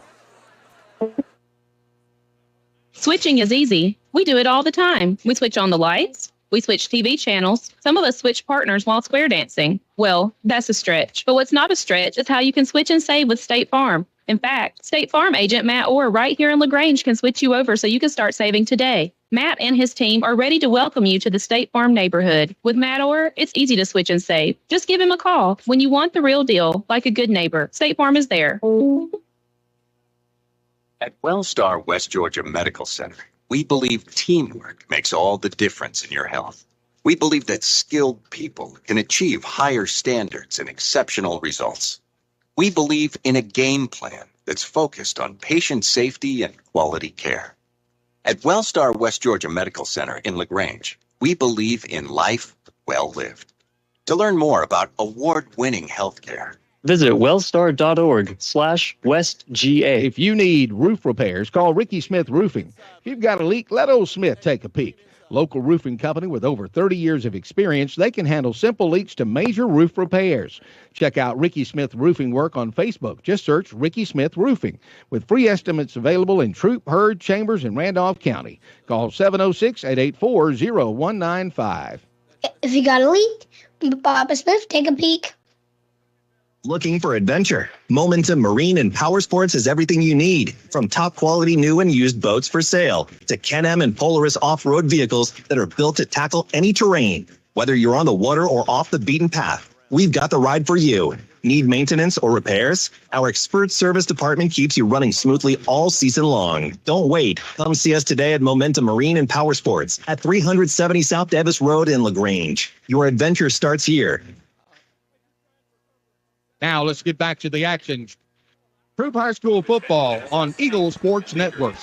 Switching is easy. We do it all the time. We switch on the lights. We switch TV channels. Some of us switch partners while square dancing. Well, that's a stretch. But what's not a stretch is how you can switch and save with State Farm. In fact, State Farm agent Matt Orr right here in LaGrange can switch you over so you can start saving today. Matt and his team are ready to welcome you to the State Farm neighborhood. With Matt Orr, it's easy to switch and save. Just give him a call. When you want the real deal, like a good neighbor, State Farm is there. At Wellstar West Georgia Medical Center, we believe teamwork makes all the difference in your health. We believe that skilled people can achieve higher standards and exceptional results. We believe in a game plan that's focused on patient safety and quality care. At Wellstar West Georgia Medical Center in LaGrange, we believe in life well lived. To learn more about award-winning healthcare, Visit wellstar.org/westga. If you need roof repairs, call Ricky Smith Roofing. If you've got a leak, let old Smith take a peek. Local roofing company with over 30 years of experience, they can handle simple leaks to major roof repairs. Check out Ricky Smith Roofing work on Facebook. Just search Ricky Smith Roofing. With free estimates available in Troup, Hurd, Chambers, and Randolph County. Call 706-884-0195. If you got a leak, Papa Smith, take a peek. Looking for adventure? Momentum Marine and Power Sports is everything you need. From top quality new and used boats for sale to Can-Am and Polaris off-road vehicles that are built to tackle any terrain. Whether you're on the water or off the beaten path, we've got the ride for you. Need maintenance or repairs? Our expert service department keeps you running smoothly all season long. Don't wait. Come see us today at Momentum Marine and Power Sports at 370 South Davis Road in LaGrange. Your adventure starts here. Now let's get back to the action. Troup High School football on Eagle Sports Network.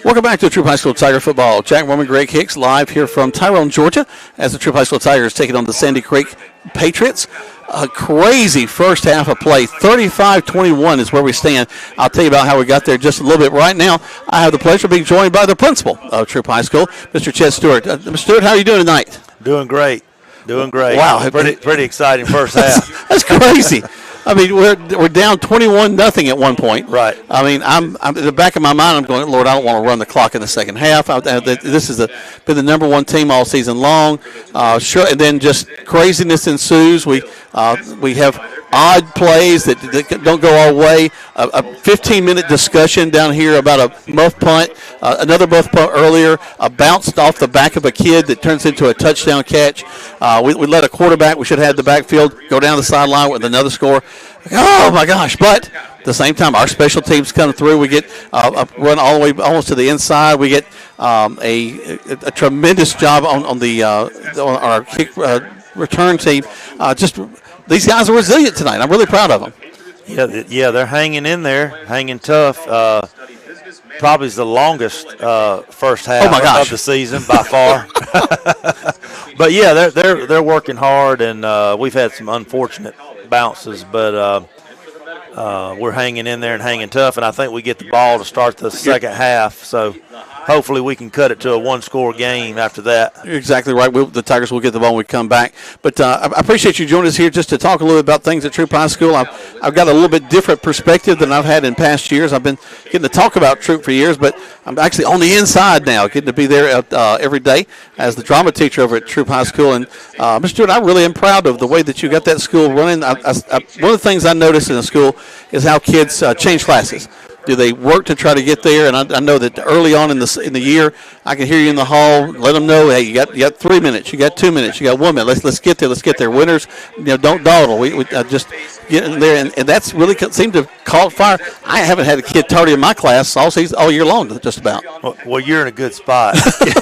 Welcome back to Troup High School Tiger football. Jack Mormon, Greg Hicks, live here from Tyrone, Georgia, as the Troup High School Tigers take it on the Sandy Creek Patriots. A crazy first half of play. 35-21 is where we stand. I'll tell you about how we got there just a little bit. Right now, I have the pleasure of being joined by the principal of Troup High School, Mr. Chet Stewart. Mr. Stewart, how are you doing tonight? Doing great. Doing great. Wow. Pretty exciting first half. That's crazy. I mean, we're down 21-0 at one point. Right. I mean, I'm in the back of my mind, I'm going, Lord, I don't want to run the clock in the second half. This has been the number one team all season long. Sure, and then just craziness ensues. We have odd plays that don't go our way. A 15-minute discussion down here about a muff punt, another muff punt earlier, bounced off the back of a kid that turns into a touchdown catch. We let a quarterback, we should have had the backfield, go down the sideline with another score. Oh, my gosh. But at the same time, our special teams come through. We get a run all the way almost to the inside. We get a tremendous job on our kick return team. These guys are resilient tonight. I'm really proud of them. Yeah, they're hanging in there, hanging tough. Probably is the longest first half of the season by far. But yeah, they're working hard, and we've had some unfortunate bounces, but we're hanging in there and hanging tough. And I think we get the ball to start the second half. So hopefully we can cut it to a one-score game after that. You're exactly right. The Tigers will get the ball when we come back. But I appreciate you joining us here just to talk a little bit about things at Troup High School. I've got a little bit different perspective than I've had in past years. I've been getting to talk about Troup for years, but I'm actually on the inside now, getting to be there every day as the drama teacher over at Troup High School. And, Mr. Stewart, I really am proud of the way that you got that school running. One of the things I noticed in the school is how kids change classes. Do they work to try to get there? And I know that early on in the year, I can hear you in the hall. Let them know, hey, you got 3 minutes, you got 2 minutes, you got 1 minute. Let's get there. Let's get there. Winners, don't dawdle. We just get in there, and that's really seemed to have caught fire. I haven't had a kid tardy in my class all year long, just about. Well, you're in a good spot.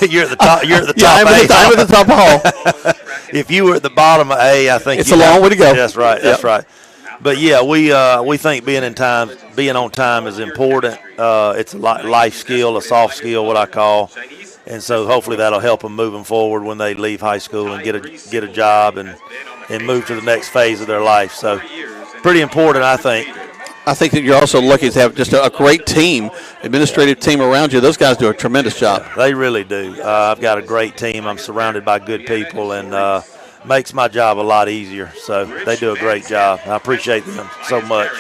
You're at the top. You're at the top. Yeah, I'm at the top hall. If you were at the bottom of A, I think it's a long way to go. That's right. That's right. But yeah, we think being on time is important. It's a life skill, a soft skill, what I call, and so hopefully that'll help them moving forward when they leave high school and get a job and move to the next phase of their life. So pretty important, I think. I think that you're also lucky to have just a great team, administrative team around you. Those guys do a tremendous job. They really do. I've got a great team. I'm surrounded by good people, and makes my job a lot easier. So they do a great job. I appreciate them so much.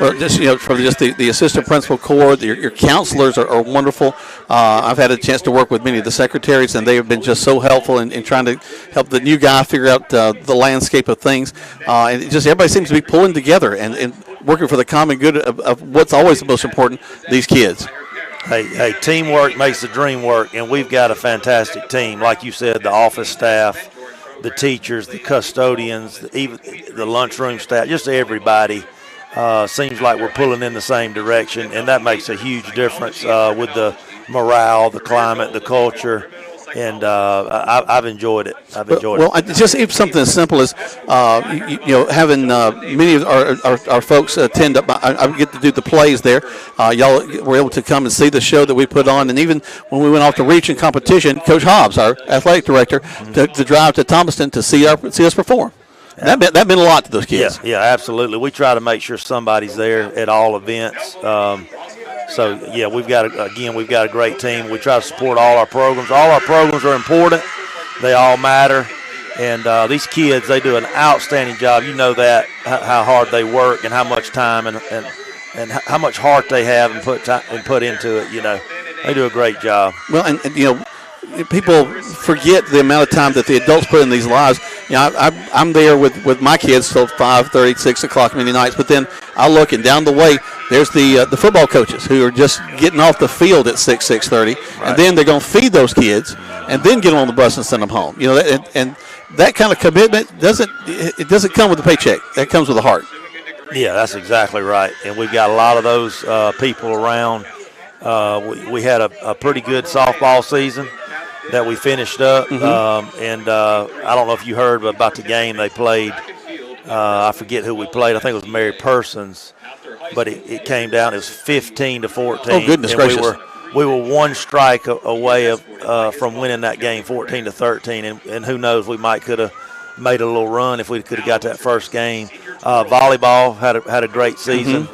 Well, just from just the assistant principal corps, your counselors are wonderful. I've had a chance to work with many of the secretaries, and they have been just so helpful in trying to help the new guy figure out the landscape of things. And just everybody seems to be pulling together and working for the common good of what's always the most important, these kids. Hey, teamwork makes the dream work, and we've got a fantastic team. Like you said, the office staff, the teachers, the custodians, even the lunchroom staff, just everybody. Seems like we're pulling in the same direction, and that makes a huge difference with the morale, the climate, the culture, and I've enjoyed it. Well, just even something as simple as having many of our folks attend up. I get to do the plays there. Y'all were able to come and see the show that we put on, and even when we went off to region competition, Coach Hobbs, our athletic director, to drive to Thomaston to see us perform. That meant a lot to those kids. Yeah, absolutely. We try to make sure somebody's there at all events. So, yeah, we've got a great team. We try to support all our programs. All our programs are important. They all matter. And these kids, they do an outstanding job. You know that, how hard they work and how much time and how much heart they have and put into it. They do a great job. Well, and people forget the amount of time that the adults put in these lives. I'm there with my kids till 5:30, 6 o'clock many nights. But then I look, and down the way, there's the football coaches who are just getting off the field at 6:30, and then they're going to feed those kids, and then get them on the bus and send them home. And that kind of commitment doesn't come with a paycheck. That comes with a heart. Yeah, that's exactly right. And we've got a lot of those people around. We had a pretty good softball season that we finished up, and I don't know if you heard about the game they played. I forget who we played. I think it was Mary Persons, but it came down. It was 15-14. Oh, goodness gracious! We were one strike away from winning that game, 14-13, and who knows, we could have made a little run if we could have got that first game. Volleyball had a great season.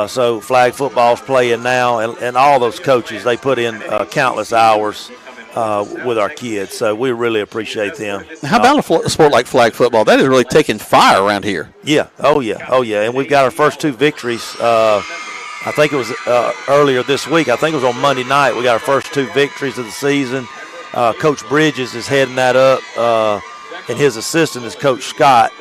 So flag football's playing now, and all those coaches, they put in countless hours with our kids, so we really appreciate them. How about a sport like flag football? That is really taking fire around here. Yeah, oh yeah, and we've got our first two victories. I think it was earlier this week. I think it was on Monday night. We got our first two victories of the season. Coach Bridges is heading that up, and his assistant is Coach Scott.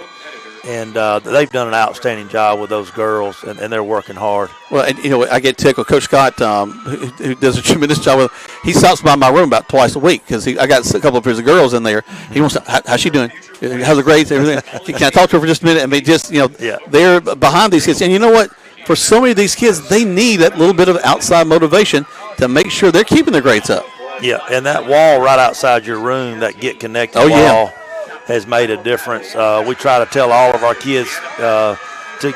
And they've done an outstanding job with those girls, and they're working hard. Well, and, I get tickled. Coach Scott, who does a tremendous job with, he stops by my room about twice a week because I got a couple of his girls in there. He wants to, how's she doing? How's the grades? Everything? Can I talk to her for just a minute? And they just, they're behind these kids. And you know what? For so many of these kids, they need that little bit of outside motivation to make sure they're keeping their grades up. Yeah, and that wall right outside your room, that Get Connected wall, has made a difference. We try to tell all of our kids to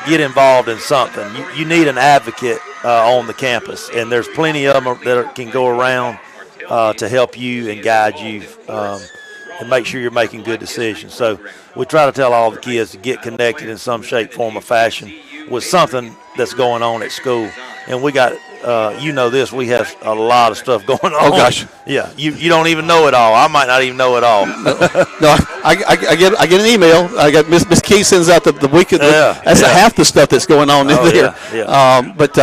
get involved in something. You need an advocate on the campus, and there's plenty of them that can go around to help you and guide you and make sure you're making good decisions. So we try to tell all the kids to get connected in some shape, form, or fashion with something that's going on at school. And we got, this, we have a lot of stuff going on. Oh, gosh. Yeah, you don't even know it all. I might not even know it all. No, I get an email. I got Miss Key sends out the weekend. That's half the stuff that's going on in there. Yeah. But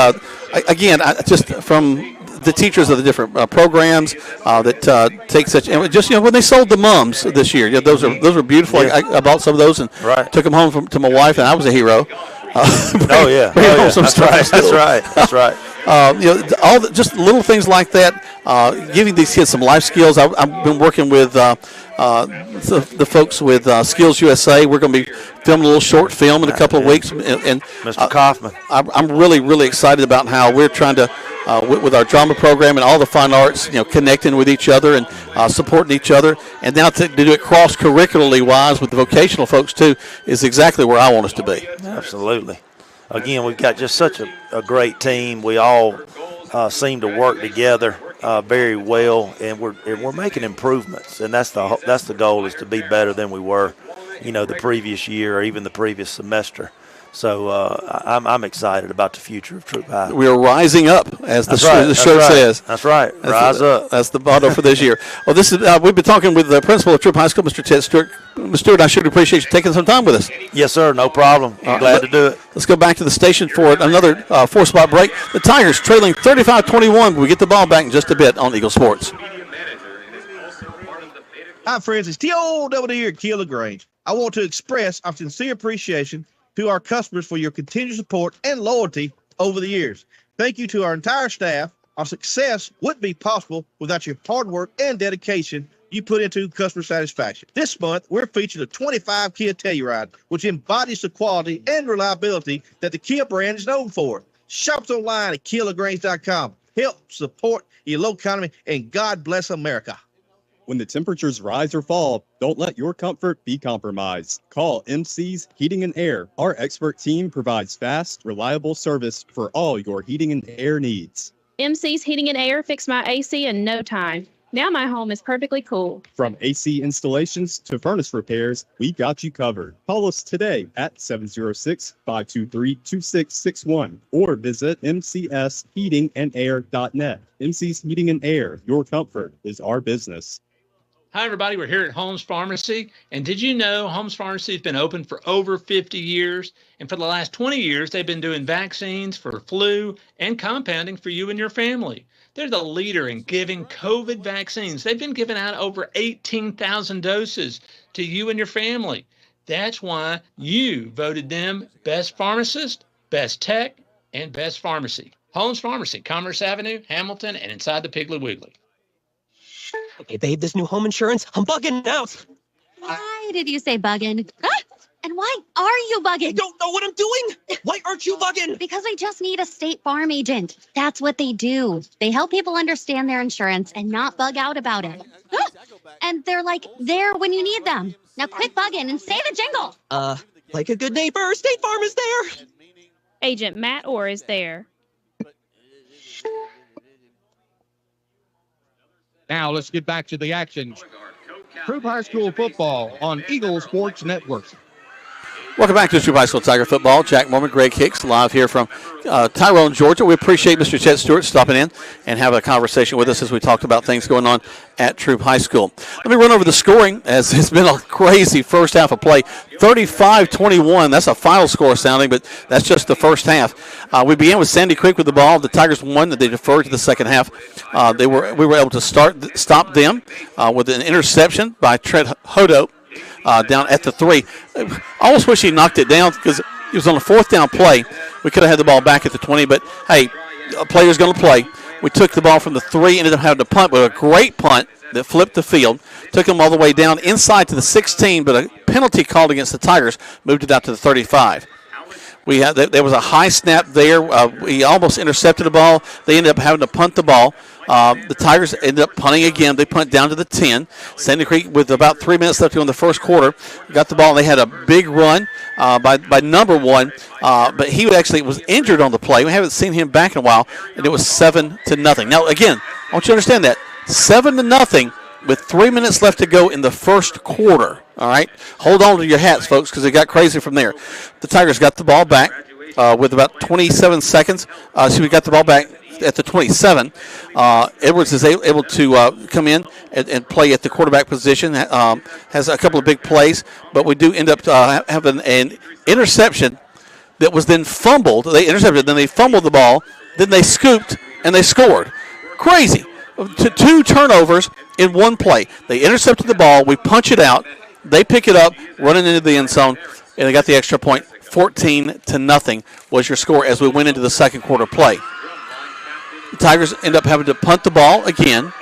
again, just from the teachers of the different programs that take such, and just when they sold the mums this year, those are beautiful. I bought some of those and took them home to my wife, and I was a hero. That's right. Just little things like that, giving these kids some life skills. I've been working with the folks with Skills USA. We're going to be filming a little short film in a couple of weeks. And Mr. Kaufman. I'm really, really excited about how we're trying to, with our drama program and all the fine arts, connecting with each other and supporting each other. And now to do it cross-curricularly wise with the vocational folks, too, is exactly where I want us to be. Absolutely. Again, we've got just such a great team. We all seem to work together very well, and we're making improvements. And that's the goal, is to be better than we were, the previous year or even the previous semester. So I'm excited about the future of Troup High. We are rising up, as the shirt says. That's right. Rise up. That's the motto for this year. Well, this is we've been talking with the principal of Troup High School, Mr. Ted Stewart. Mr. Stewart, I sure appreciate you taking some time with us. Yes, sir. No problem. Glad to do it. Let's go back to the station for another 4-spot break. The Tigers trailing 35-21. We get the ball back in just a bit on Eagle Sports. Hi, friends. It's T.O. over here at Kia LaGrange. I want to express our sincere appreciation to our customers for your continued support and loyalty over the years. Thank you to our entire staff. Our success wouldn't be possible without your hard work and dedication you put into customer satisfaction. This month, we're featuring a 25 Kia Telluride, which embodies the quality and reliability that the Kia brand is known for. Shop online at KiaLaGrange.com. Help support your local economy, and God bless America. When the temperatures rise or fall, don't let your comfort be compromised. Call MC's Heating and Air. Our expert team provides fast, reliable service for all your heating and air needs. MC's Heating and Air fixed my AC in no time. Now my home is perfectly cool. From AC installations to furnace repairs, we got you covered. Call us today at 706-523-2661 or visit mcsheatingandair.net. MC's Heating and Air, your comfort is our business. Hi, everybody. We're here at Holmes Pharmacy. And did you know Holmes Pharmacy has been open for over 50 years? And for the last 20 years, they've been doing vaccines for flu and compounding for you and your family. They're the leader in giving COVID vaccines. They've been giving out over 18,000 doses to you and your family. That's why you voted them best pharmacist, best tech, and best pharmacy. Holmes Pharmacy, Commerce Avenue, Hamilton, and inside the Piggly Wiggly. Okay, babe, this new home insurance, I'm bugging out. Why did you say bugging? And why are you bugging? I don't know what I'm doing. Why aren't you bugging? Because I just need a State Farm agent. That's what they do. They help people understand their insurance and not bug out about it. And they're like there when you need them. Now quit bugging and say the jingle. Like a good neighbor, State Farm is there. Agent Matt Orr is there. Now let's get back to the action. Troup High School football on Eagle Sports Network. Welcome back to Troup High School Tiger Football. Jack Mormon, Greg Hicks, live here from Tyrone, Georgia. We appreciate Mr. Chet Stewart stopping in and having a conversation with us as we talked about things going on at Troup High School. Let me run over the scoring, as it's been a crazy first half of play. 35-21, that's a final score sounding, but that's just the first half. We began with Sandy Creek with the ball. The Tigers won, they deferred to the second half. We were able to stop them with an interception by Trent Hodo. Down at the 3. I almost wish he knocked it down because it was on a fourth down play. We could have had the ball back at the 20, but hey, a player's going to play. We took the ball from the 3, ended up having to punt, but a great punt that flipped the field. Took them all the way down inside to the 16, but a penalty called against the Tigers moved it out to the 35. There was a high snap there. We almost intercepted the ball. They ended up having to punt the ball. The Tigers ended up punting again. They punt down to the 10. Sandy Creek, with about 3 minutes left to go in the first quarter, got the ball, and they had a big run by number 1. But he actually was injured on the play. We haven't seen him back in a while, and it was 7-0. Now, again, I want you to understand that. 7-0 with 3 minutes left to go in the first quarter. All right? Hold on to your hats, folks, because it got crazy from there. The Tigers got the ball back with about 27 seconds. So we got the ball back at the 27. Edwards is able to come in and play at the quarterback position. Has a couple of big plays, but we do end up having an interception that was then fumbled. They intercepted, then they fumbled the ball, then they scooped, and they scored. Crazy. 2 turnovers in one play. They intercepted the ball. We punch it out. They pick it up, running into the end zone, and they got the extra point. 14-0 was your score as we went into the second quarter play. The Tigers end up having to punt the ball again.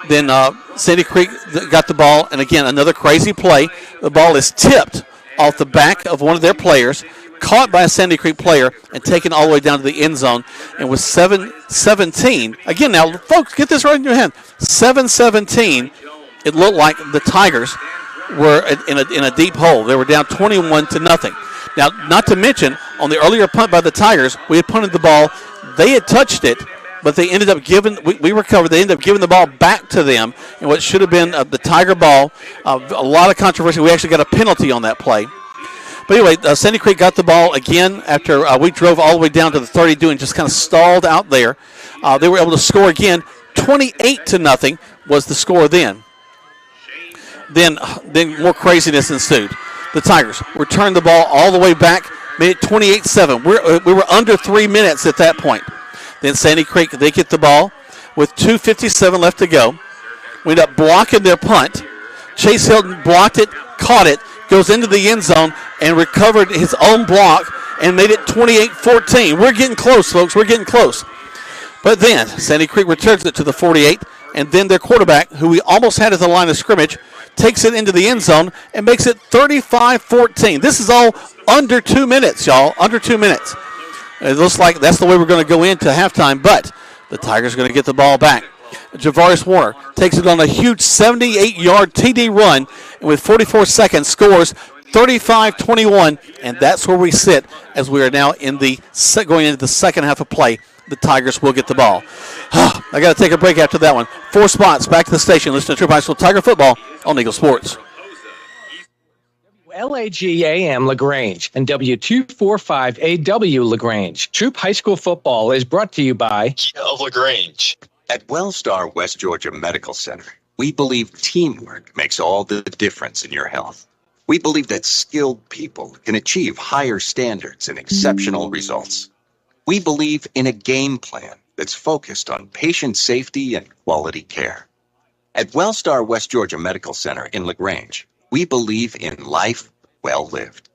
Then Sandy Creek got the ball, and again, another crazy play. The ball is tipped off the back of one of their players, caught by a Sandy Creek player, and taken all the way down to the end zone. And with 7-17, again, now, folks, get this right in your head. 7-17, it looked like the Tigers were in a deep hole. They were down 21-0. Now, not to mention, on the earlier punt by the Tigers, we had punted the ball. They had touched it, but they ended up giving, we recovered, they ended up giving the ball back to them in what should have been the Tiger ball. A lot of controversy. We actually got a penalty on that play. But anyway, Sandy Creek got the ball again after we drove all the way down to the 32 and just kind of stalled out there. They were able to score again. 28-0 was the score then. Then more craziness ensued. The Tigers returned the ball all the way back, made it 28-7. We were under 3 minutes at that point. Then Sandy Creek, they get the ball with 2:57 left to go. We end up blocking their punt. Chase Hilton blocked it, caught it, goes into the end zone, and recovered his own block and made it 28-14. We're getting close, folks. We're getting close. But then Sandy Creek returns it to the 48, and then their quarterback, who we almost had at the line of scrimmage, takes it into the end zone and makes it 35-14. This is all under 2 minutes, y'all. Under 2 minutes. It looks like that's the way we're going to go into halftime, but the Tigers are going to get the ball back. Javarius Warner takes it on a huge 78-yard TD run, and with 44 seconds scores 35-21, and that's where we sit as we are now in the going into the second half of play. The Tigers will get the ball. I got to take a break after that one. 4 spots back to the station. Listen to Troup High School Tiger football on Eagle Sports. LAGAM LaGrange and W245AW LaGrange. Troup High School football is brought to you by of LaGrange. At Wellstar West Georgia Medical Center, we believe teamwork makes all the difference in your health. We believe that skilled people can achieve higher standards and exceptional results. We believe in a game plan that's focused on patient safety and quality care. At Wellstar West Georgia Medical Center in LaGrange, we believe in life well lived.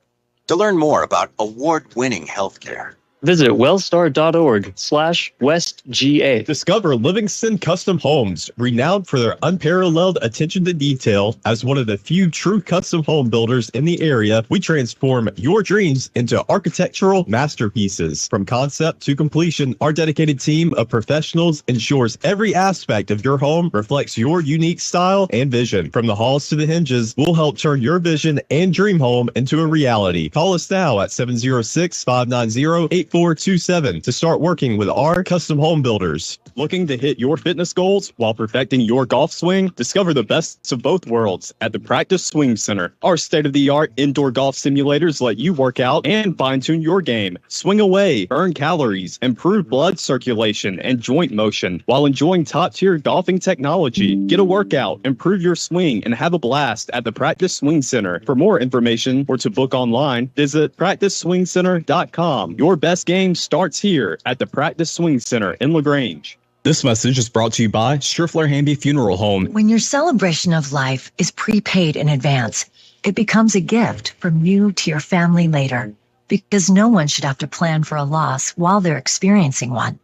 To learn more about award-winning healthcare, visit wellstar.org/WestGA. Discover Livingston Custom Homes, renowned for their unparalleled attention to detail. As one of the few true custom home builders in the area, we transform your dreams into architectural masterpieces. From concept to completion, our dedicated team of professionals ensures every aspect of your home reflects your unique style and vision. From the halls to the hinges, we'll help turn your vision and dream home into a reality. Call us now at 706-590-8427 to start working with our custom home builders. Looking to hit your fitness goals while perfecting your golf swing? Discover the best of both worlds at the Practice Swing Center. Our state-of-the-art indoor golf simulators let you work out and fine-tune your game. Swing away, burn calories, improve blood circulation and joint motion while enjoying top-tier golfing technology. Get a workout, improve your swing, and have a blast at the Practice Swing Center. For more information or to book online, visit practiceswingcenter.com. Your best game starts here at the Practice Swing Center in LaGrange. This message is brought to you by Striffler Hamby Funeral Home. When your celebration of life is prepaid in advance, it becomes a gift from you to your family later, because no one should have to plan for a loss while they're experiencing one.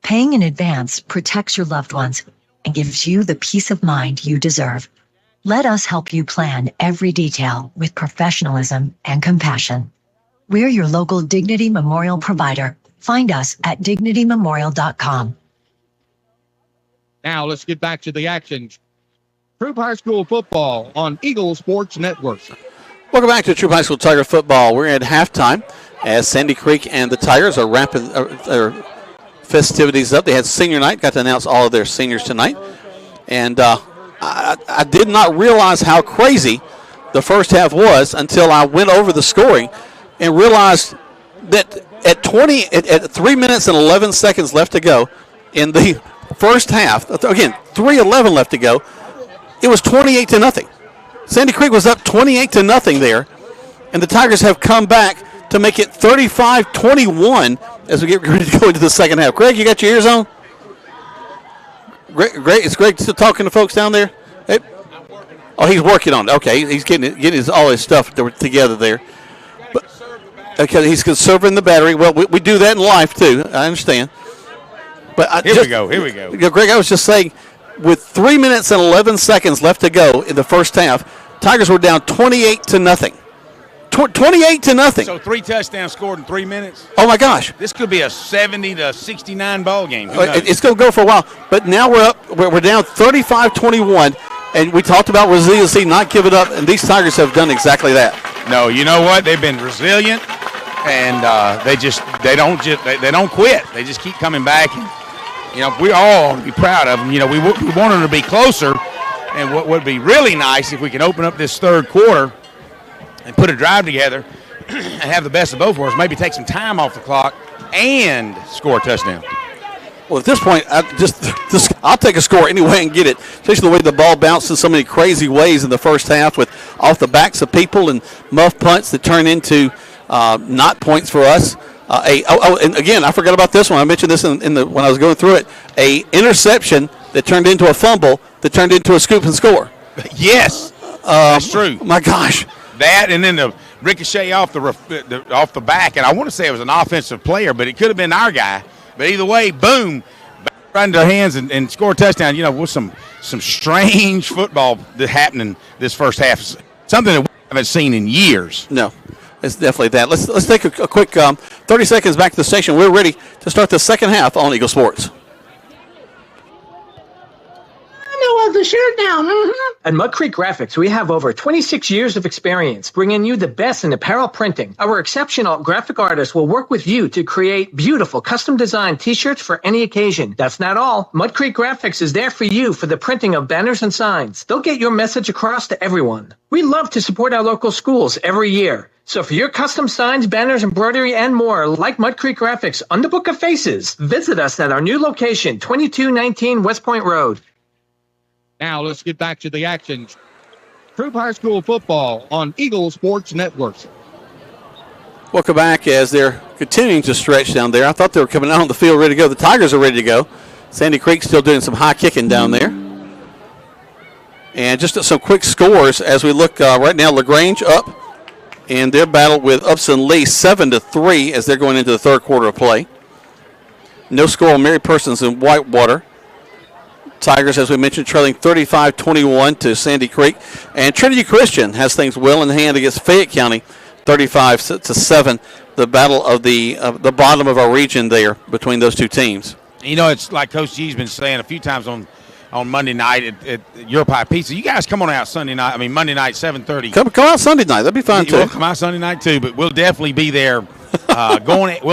Paying in advance protects your loved ones and gives you the peace of mind you deserve. Let us help you plan every detail with professionalism and compassion. We're your local Dignity Memorial provider. Find us at dignitymemorial.com. Now let's get back to the action. Troup High School football on Eagle Sports Network. Welcome back to Troup High School Tiger football. We're at halftime as Sandy Creek and the Tigers are wrapping their festivities up. They had senior night, got to announce all of their seniors tonight. And I did not realize how crazy the first half was until I went over the scoring and realized that at 3 minutes and 11 seconds left to go in the first half, again, 3:11 left to go, it was 28-0. Sandy Creek was up 28-0 there, and the Tigers have come back to make it 35-21 as we get ready to go into the second half. Greg, you got your ears on? Greg, is Greg still talking to folks down there? Hey. Oh, he's working on it. Okay, he's getting all his stuff together there. Okay, he's conserving the battery. Well, we do that in life, too. I understand. But Here we go. Greg, I was just saying, with 3 minutes and 11 seconds left to go in the first half, Tigers were down 28-0. 28-0. So 3 touchdowns scored in 3 minutes. Oh my gosh! This could be a 70-69 ball game. It's going to go for a while, but now we're up. We're down 35-21, and we talked about resiliency, not giving up, and these Tigers have done exactly that. No, you know what? They've been resilient, and they don't quit. They just keep coming back. And, we all ought to be proud of them. We want them to be closer, and what would be really nice if we can open up this third quarter and put a drive together and have the best of both worlds, maybe take some time off the clock and score a touchdown. Well, at this point, I'll take a score anyway and get it, especially the way the ball bounced in so many crazy ways in the first half with off the backs of people and muff punts that turn into not points for us. And again, I forgot about this one. I mentioned this when I was going through it. A interception that turned into a fumble that turned into a scoop and score. Yes, that's true. My gosh. That and then the ricochet off the back, and I want to say it was an offensive player, but it could have been our guy. But either way, boom, right into their hands and score a touchdown. With some strange football that happening this first half, something that we haven't seen in years. No, it's definitely that. Let's take a quick 30 seconds back to the station. We're ready to start the second half on Eagle Sports. The shirt down. At Mud Creek Graphics, we have over 26 years of experience bringing you the best in apparel printing. Our exceptional graphic artists will work with you to create beautiful custom-designed T-shirts for any occasion. That's not all. Mud Creek Graphics is there for you for the printing of banners and signs. They'll get your message across to everyone. We love to support our local schools every year. So for your custom signs, banners, embroidery, and more, like Mud Creek Graphics on the Book of Faces, visit us at our new location, 2219 West Point Road. Now let's get back to the action. Troup High School football on Eagle Sports Network. Welcome back as they're continuing to stretch down there. I thought they were coming out on the field ready to go. The Tigers are ready to go. Sandy Creek still doing some high kicking down there. And just some quick scores as we look right now. LaGrange up in their battle with Upson Lee 7-3 as they're going into the third quarter of play. No score on Mary Persons and Whitewater. Tigers, as we mentioned, trailing 35-21 to Sandy Creek. And Trinity Christian has things well in hand against Fayette County, 35-7. The battle of the bottom of our region there between those two teams. It's like Coach G's been saying a few times on Monday night at Your Pie Pizza. You guys come on out Monday night, 7:30. Come out Sunday night. That'd be fun, too. We'll come out Sunday night, too, but we'll definitely be there. We'll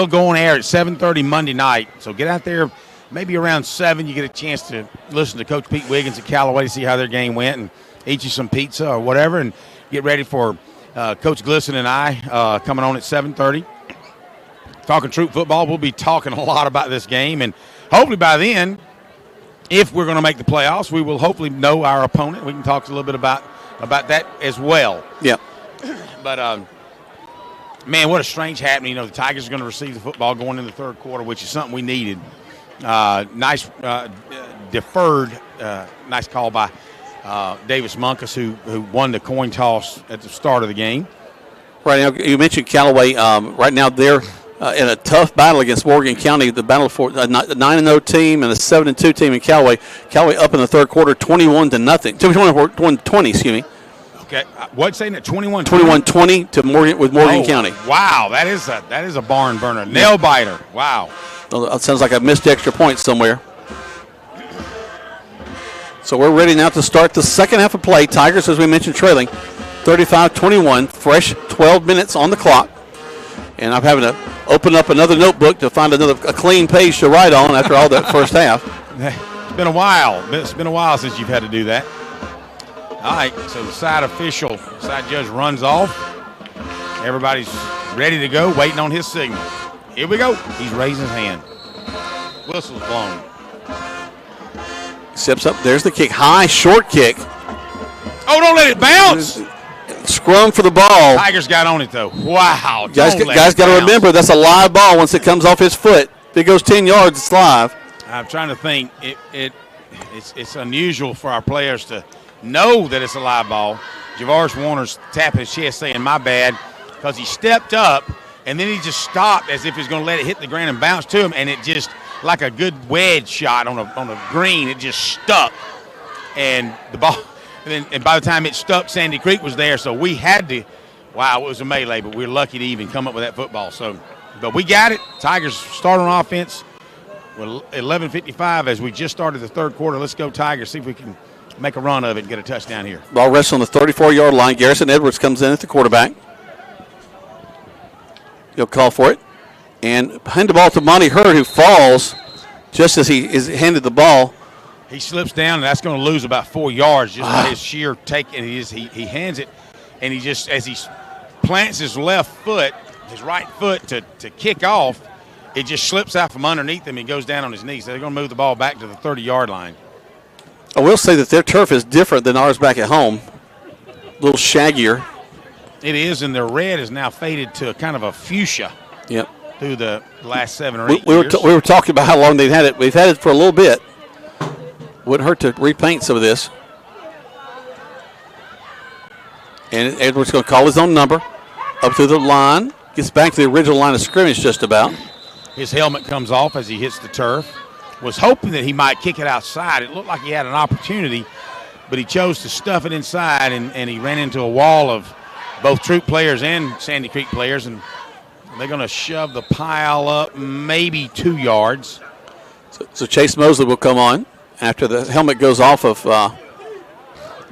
go on air at 7:30 Monday night. So get out there. Maybe around 7, you get a chance to listen to Coach Pete Wiggins at Callaway to see how their game went and eat you some pizza or whatever and get ready for Coach Glisson and I coming on at 7:30. Talking Troup football, we'll be talking a lot about this game. And hopefully by then, if we're going to make the playoffs, we will hopefully know our opponent. We can talk a little bit about that as well. Yeah. But, man, what a strange happening. The Tigers are going to receive the football going in the third quarter, which is something we needed. Nice deferred, nice call by Davis Munkus, who won the coin toss at the start of the game. Right now, you mentioned Callaway. Right now, they're in a tough battle against Morgan County. The battle for a 9-0 team and a 7-2 team in Callaway. Callaway up in the third quarter, 21-0. 21-20, excuse me. Okay, what's saying that 21-20? 21-20 to Morgan County. Wow, that is a barn burner, nail biter. Wow. It sounds like I missed extra points somewhere. So we're ready now to start the second half of play. Tigers, as we mentioned, trailing 35-21, fresh 12 minutes on the clock. And I'm having to open up another notebook to find a clean page to write on after all that first half. It's been a while. It's been a while since you've had to do that. All right, so the side judge runs off. Everybody's ready to go, waiting on his signal. Here we go. He's raising his hand. Whistle's blown. Steps up. There's the kick. High, short kick. Oh, don't let it bounce. Scrum for the ball. Tigers got on it, though. Wow. Guys got to remember, that's a live ball once it comes off his foot. If it goes 10 yards, it's live. I'm trying to think. It's unusual for our players to know that it's a live ball. Javaris Warner's tapping his chest saying, my bad, because he stepped up, and then he just stopped as if he's going to let it hit the ground and bounce to him, and it just like a good wedge shot on a green. It just stuck, and the ball. And by the time it stuck, Sandy Creek was there, so we had to. Wow, it was a melee, but we were lucky to even come up with that football. So, but we got it. Tigers start on offense with 11:55 as we just started the third quarter. Let's go Tigers. See if we can make a run of it and get a touchdown here. Ball rests on the 34-yard line. Garrison Edwards comes in at the quarterback. He'll call for it. And hand the ball to Monty Hurd, who falls just as he is handed the ball. He slips down, and that's going to lose about 4 yards just by his sheer take. And he hands it, and he just, as he plants his left foot, his right foot to kick off, it just slips out from underneath him and goes down on his knees. So they're going to move the ball back to the 30-yard line. I will say that their turf is different than ours back at home. A little shaggier. It is, and their red is now faded to kind of a fuchsia. Yep. Through the last 7 or 8 years. We were talking about how long they've had it. We've had it for a little bit. Wouldn't hurt to repaint some of this. And Edwards going to call his own number. Up through the line. Gets back to the original line of scrimmage just about. His helmet comes off as he hits the turf. Was hoping that he might kick it outside. It looked like he had an opportunity, but he chose to stuff it inside, and he ran into a wall of both Troup players and Sandy Creek players, and they're going to shove the pile up maybe 2 yards. So Chase Mosley will come on after the helmet goes off of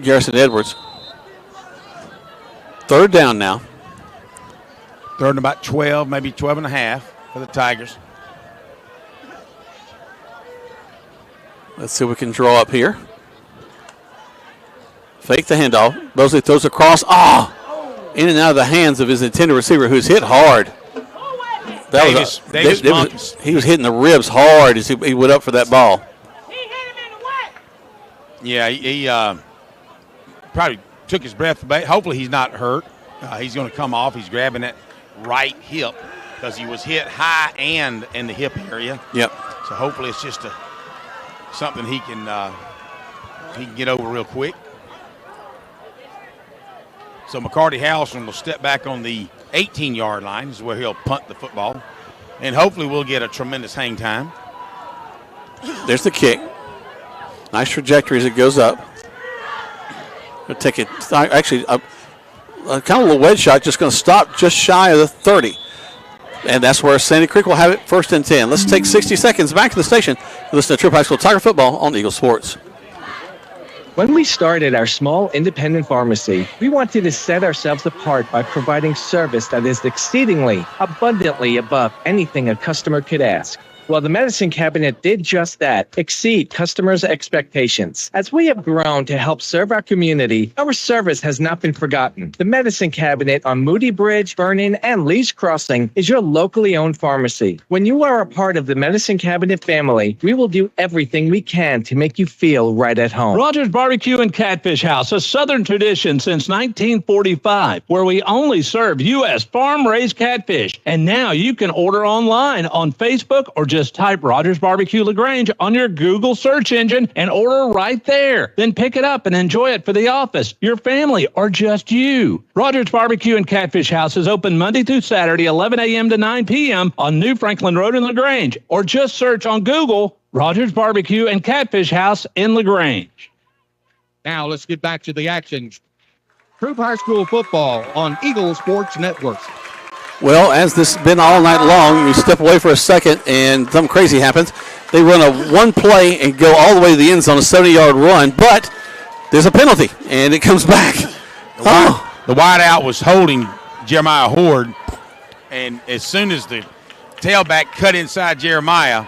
Garrison Edwards. Third down now. Third and about 12, maybe 12 and a half for the Tigers. Let's see if we can draw up here. Fake the handoff. Mosley throws across. In and out of the hands of his intended receiver, who's hit hard. Davis he was hitting the ribs hard as he went up for that ball. Yeah, he probably took his breath away. Hopefully he's not hurt. He's going to come off. He's grabbing that right hip because he was hit high and in the hip area. Yep. So hopefully it's just something he can get over real quick. So McCarty Howson will step back on the 18-yard line. This is where he'll punt the football. And hopefully we'll get a tremendous hang time. There's the kick. Nice trajectory as it goes up. He'll take it. Actually, kind of a little wedge shot. Just going to stop just shy of the 30. And that's where Sandy Creek will have it first and 10. Let's take 60 seconds back to the station. Listen to Troup High School Tiger Football on Eagle Sports. When we started our small independent pharmacy, we wanted to set ourselves apart by providing service that is exceedingly, abundantly above anything a customer could ask. Well, the medicine cabinet did just that, exceed customers' expectations. As we have grown to help serve our community, our service has not been forgotten. The medicine cabinet on Moody Bridge, Vernon, and Lee's Crossing is your locally owned pharmacy. When you are a part of the medicine cabinet family, we will do everything we can to make you feel right at home. Rogers Barbecue and Catfish House, a Southern tradition since 1945, where we only serve U.S. farm-raised catfish. And now you can order online on Facebook or just type Rogers Barbecue LaGrange on your Google search engine and order right there. Then pick it up and enjoy it for the office, your family, or just you. Rogers Barbecue and Catfish House is open Monday through Saturday, 11 a.m. to 9 p.m. on New Franklin Road in LaGrange, or just search on Google Rogers Barbecue and Catfish House in LaGrange. Now let's get back to the action. Troup High School football on Eagle Sports Network. Well, as this has been all night long, you step away for a second and something crazy happens. They run a one play and go all the way to the end zone, a 70-yard run, but there's a penalty, and it comes back. The wide out was holding Jeremiah Horde, and as soon as the tailback cut inside Jeremiah,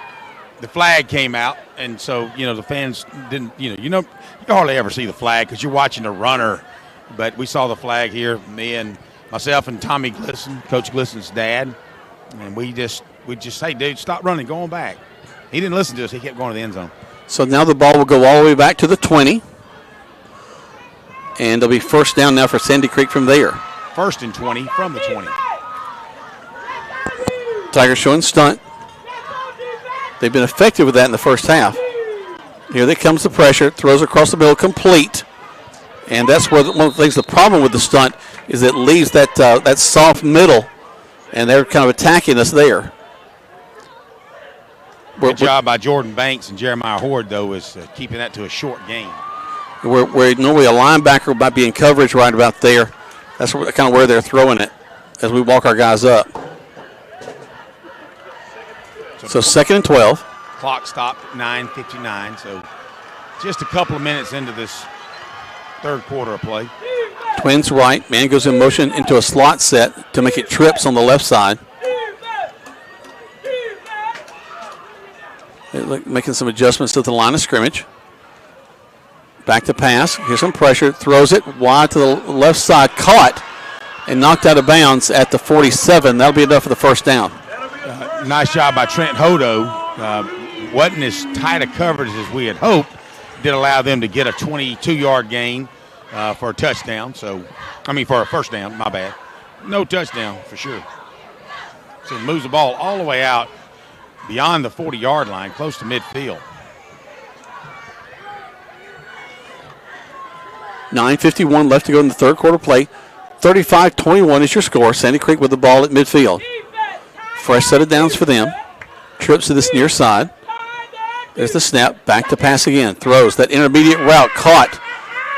the flag came out, and so, the fans didn't, you hardly ever see the flag because you're watching the runner, but we saw the flag here, myself and Tommy Glisson, Coach Glisson's dad, and we just, hey, dude, stop running, go on back. He didn't listen to us. He kept going to the end zone. So now the ball will go all the way back to the 20, and it'll be first down now for Sandy Creek from there. First and 20 from the 20. Tigers showing stunt. They've been effective with that in the first half. Here they comes the pressure, throws across the middle, complete. And that's where one of the things, the problem with the stunt is it leaves that soft middle, and they're kind of attacking us there. Good job by Jordan Banks and Jeremiah Horde, though, is keeping that to a short game. Where normally a linebacker might be in coverage right about there. That's kind of where they're throwing it as we walk our guys up. So 2nd and 12. Clock stopped at 9:59, so just a couple of minutes into this third quarter of play. Twins right. Man goes in motion into a slot set to make it trips on the left side. Making some adjustments to the line of scrimmage. Back to pass. Here's some pressure. Throws it wide to the left side. Caught and knocked out of bounds at the 47. That'll be enough for the first down. Nice job by Trent Hodo. Wasn't as tight a coverage as we had hoped. Did allow them to get a 22-yard gain for a touchdown. For a first down. My bad. No touchdown for sure. So he moves the ball all the way out beyond the 40-yard line, close to midfield. 9:51 left to go in the third quarter play. 35-21 is your score. Sandy Creek with the ball at midfield. Fresh set of downs for them. Trips to this near side. There's the snap. Back to pass again. Throws that intermediate route. Caught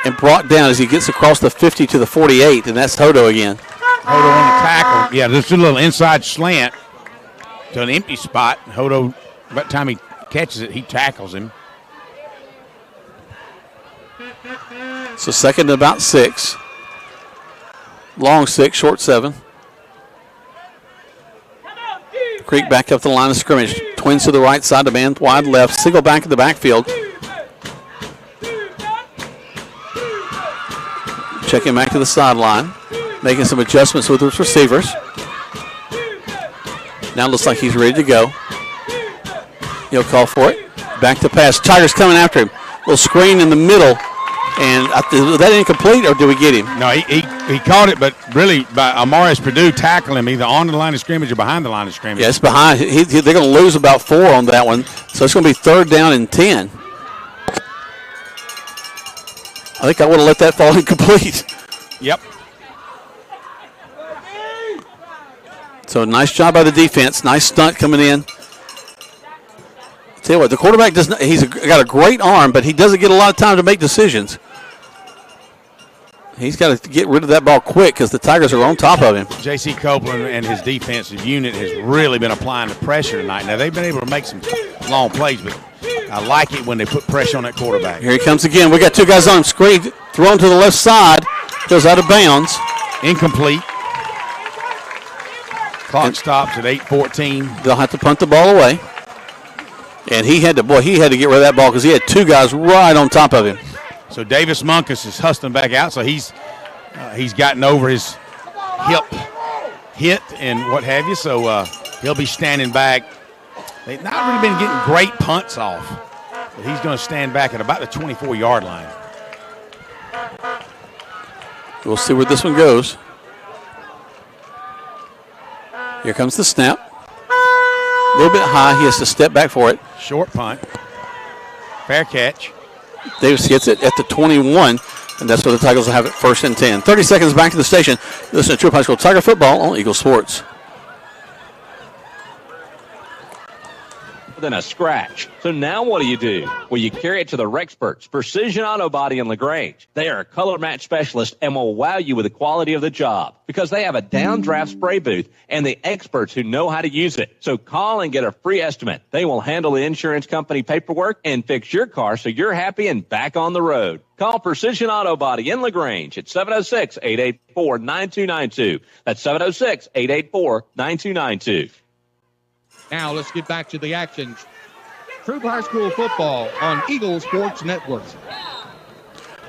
and brought down as he gets across the 50 to the 48, and that's Hodo again. Hodo on the tackle. Yeah, just a little inside slant to an empty spot. Hodo, by the time he catches it, he tackles him. So 2nd and about 6. Long 6, short 7. Creek back up the line of scrimmage. Twins to the right side, the man wide left. Single back in the backfield. Checking back to the sideline. Making some adjustments with his receivers. Now looks like he's ready to go. He'll call for it. Back to pass. Tigers coming after him. Little screen in the middle. And was that incomplete, or did we get him? No, he caught it, but really by Amaris Purdue tackling him either on the line of scrimmage or behind the line of scrimmage. Yeah, it's behind. They're going to lose about 4 on that one, so it's going to be 3rd down and 10. I think I would have let that fall incomplete. Yep. So nice job by the defense. Nice stunt coming in. Tell you what, the quarterback doesn't. He's got a great arm, but he doesn't get a lot of time to make decisions. He's got to get rid of that ball quick because the Tigers are on top of him. J.C. Copeland and his defensive unit has really been applying the pressure tonight. Now, they've been able to make some long plays, but I like it when they put pressure on that quarterback. Here he comes again. We got 2 guys on him. Screen thrown to the left side. Goes out of bounds. Incomplete. Clock stops at 8:14. They'll have to punt the ball away. And he had to get rid of that ball because he had 2 guys right on top of him. So Davis Munkus is hustling back out. So he's gotten over his hip hit and what have you. So he'll be standing back. They've not really been getting great punts off, but he's going to stand back at about the 24-yard line. We'll see where this one goes. Here comes the snap. A little bit high. He has to step back for it. Short punt. Fair catch. Davis gets it at the 21, and that's where the Tigers will have it 1st and 10. 30 seconds back to the station. Listen to Troup High School Tiger Football on Eagle Sports. Than a scratch. So now what do? Well, you carry it to the Rexperts, Precision Auto Body in LaGrange. They are a color match specialist and will wow you with the quality of the job because they have a downdraft spray booth and the experts who know how to use it. So call and get a free estimate. They will handle the insurance company paperwork and fix your car so you're happy and back on the road. Call Precision Auto Body in LaGrange at 706-884-9292. That's 706-884-9292. Now let's get back to the action. Troup High School football on Eagle Sports Network.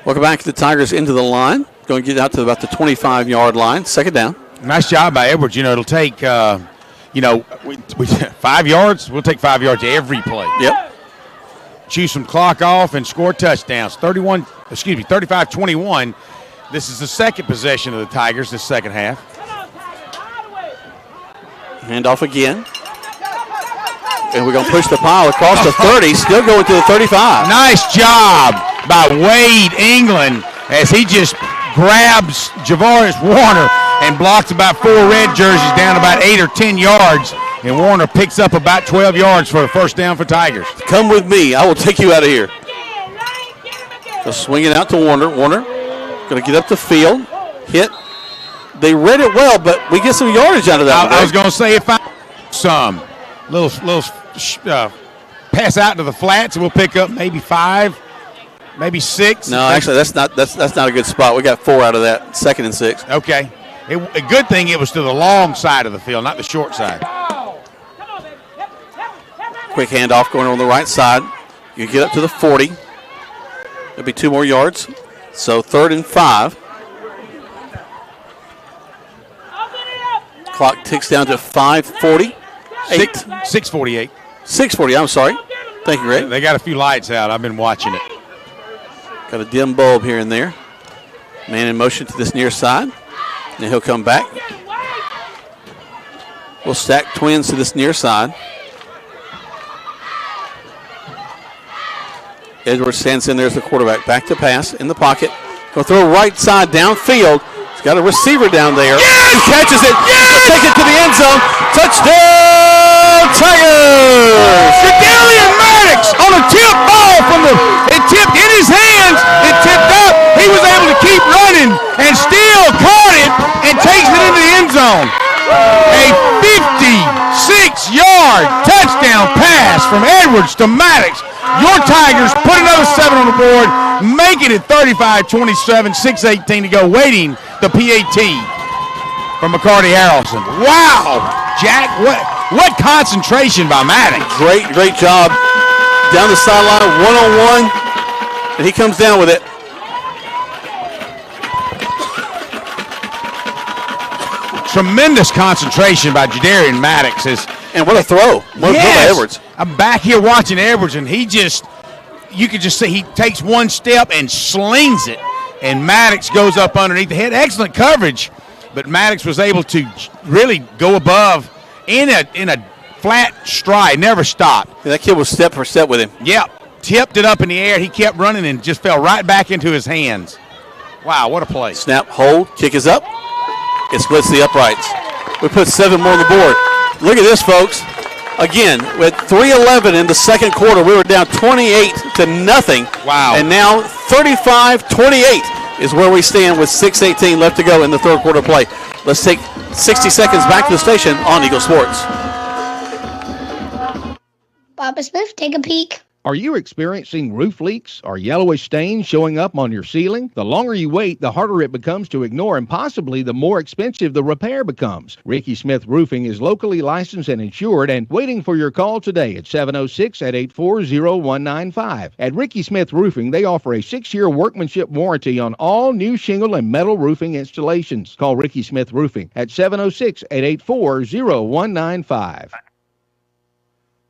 Welcome back to the Tigers into the line. Going to get out to about the 25-yard line. 2nd down. Nice job by Edwards. It'll take, 5 yards. We'll take 5 yards every play. Yep. Chew some clock off and score touchdowns. 35-21. This is the second possession of the Tigers this second half. Hand off again. And we're going to push the pile across the 30, still going to the 35. Nice job by Wade England as he just grabs Javaris Warner and blocks about 4 red jerseys down about 8 or 10 yards. And Warner picks up about 12 yards for a first down for Tigers. Come with me. I will take you out of here. So swing it out to Warner. Warner going to get up the field. Hit. They read it well, but we get some yardage out of that. I was going to say if I some little pass out to the flats, and we'll pick up maybe 5, maybe 6. No, actually, that's not a good spot. We got 4 out of that. 2nd and 6. Okay. A good thing it was to the long side of the field, not the short side. Quick handoff going on the right side. You get up to the 40. There'll be 2 more yards. So 3rd and 5. Clock ticks down to 5:40. 6:48. 6:40, I'm sorry. Thank you, Greg. They got a few lights out. I've been watching it. Got a dim bulb here and there. Man in motion to this near side. Then he'll come back. We'll stack twins to this near side. Edwards stands in there as the quarterback. Back to pass in the pocket. Going to throw right side downfield. He's got a receiver down there. Yes! He catches it. Yes! Take it to the end zone. Touchdown, Tigers! Shadarian Maddox on a tip ball it tipped in his hands. It tipped up. He was able to keep running and still caught it and takes it into the end zone. A 56-yard touchdown pass from Edwards to Maddox. Your Tigers put another 7 on the board, making it 35-27, 6:18 to go, waiting the PAT from McCarty Harrelson. Wow, Jack, what concentration by Maddox. Great job. Down the sideline, one-on-one, and he comes down with it. Tremendous concentration by Jadarian Maddox. And what a throw. What a throw by Edwards. I'm back here watching Edwards, and you could just see he takes one step and slings it, and Maddox goes up underneath the head. Excellent coverage, but Maddox was able to really go above in a flat stride, never stopped. Yeah, that kid was step for step with him. Yep. Tipped it up in the air. He kept running and just fell right back into his hands. Wow, what a play. Snap, hold, kick is up. It splits the uprights. We put 7 more on the board. Look at this, folks. Again, with 3:11 in the second quarter, we were down 28-0. Wow. And now 35-28 is where we stand with 6:18 left to go in the third quarter play. Let's take 60 seconds back to the station on Eagle Sports. Papa Smith, take a peek. Are you experiencing roof leaks or yellowish stains showing up on your ceiling? The longer you wait, the harder it becomes to ignore, and possibly the more expensive the repair becomes. Ricky Smith Roofing is locally licensed and insured and waiting for your call today at 706-884-0195. At Ricky Smith Roofing, they offer a 6-year workmanship warranty on all new shingle and metal roofing installations. Call Ricky Smith Roofing at 706-884-0195.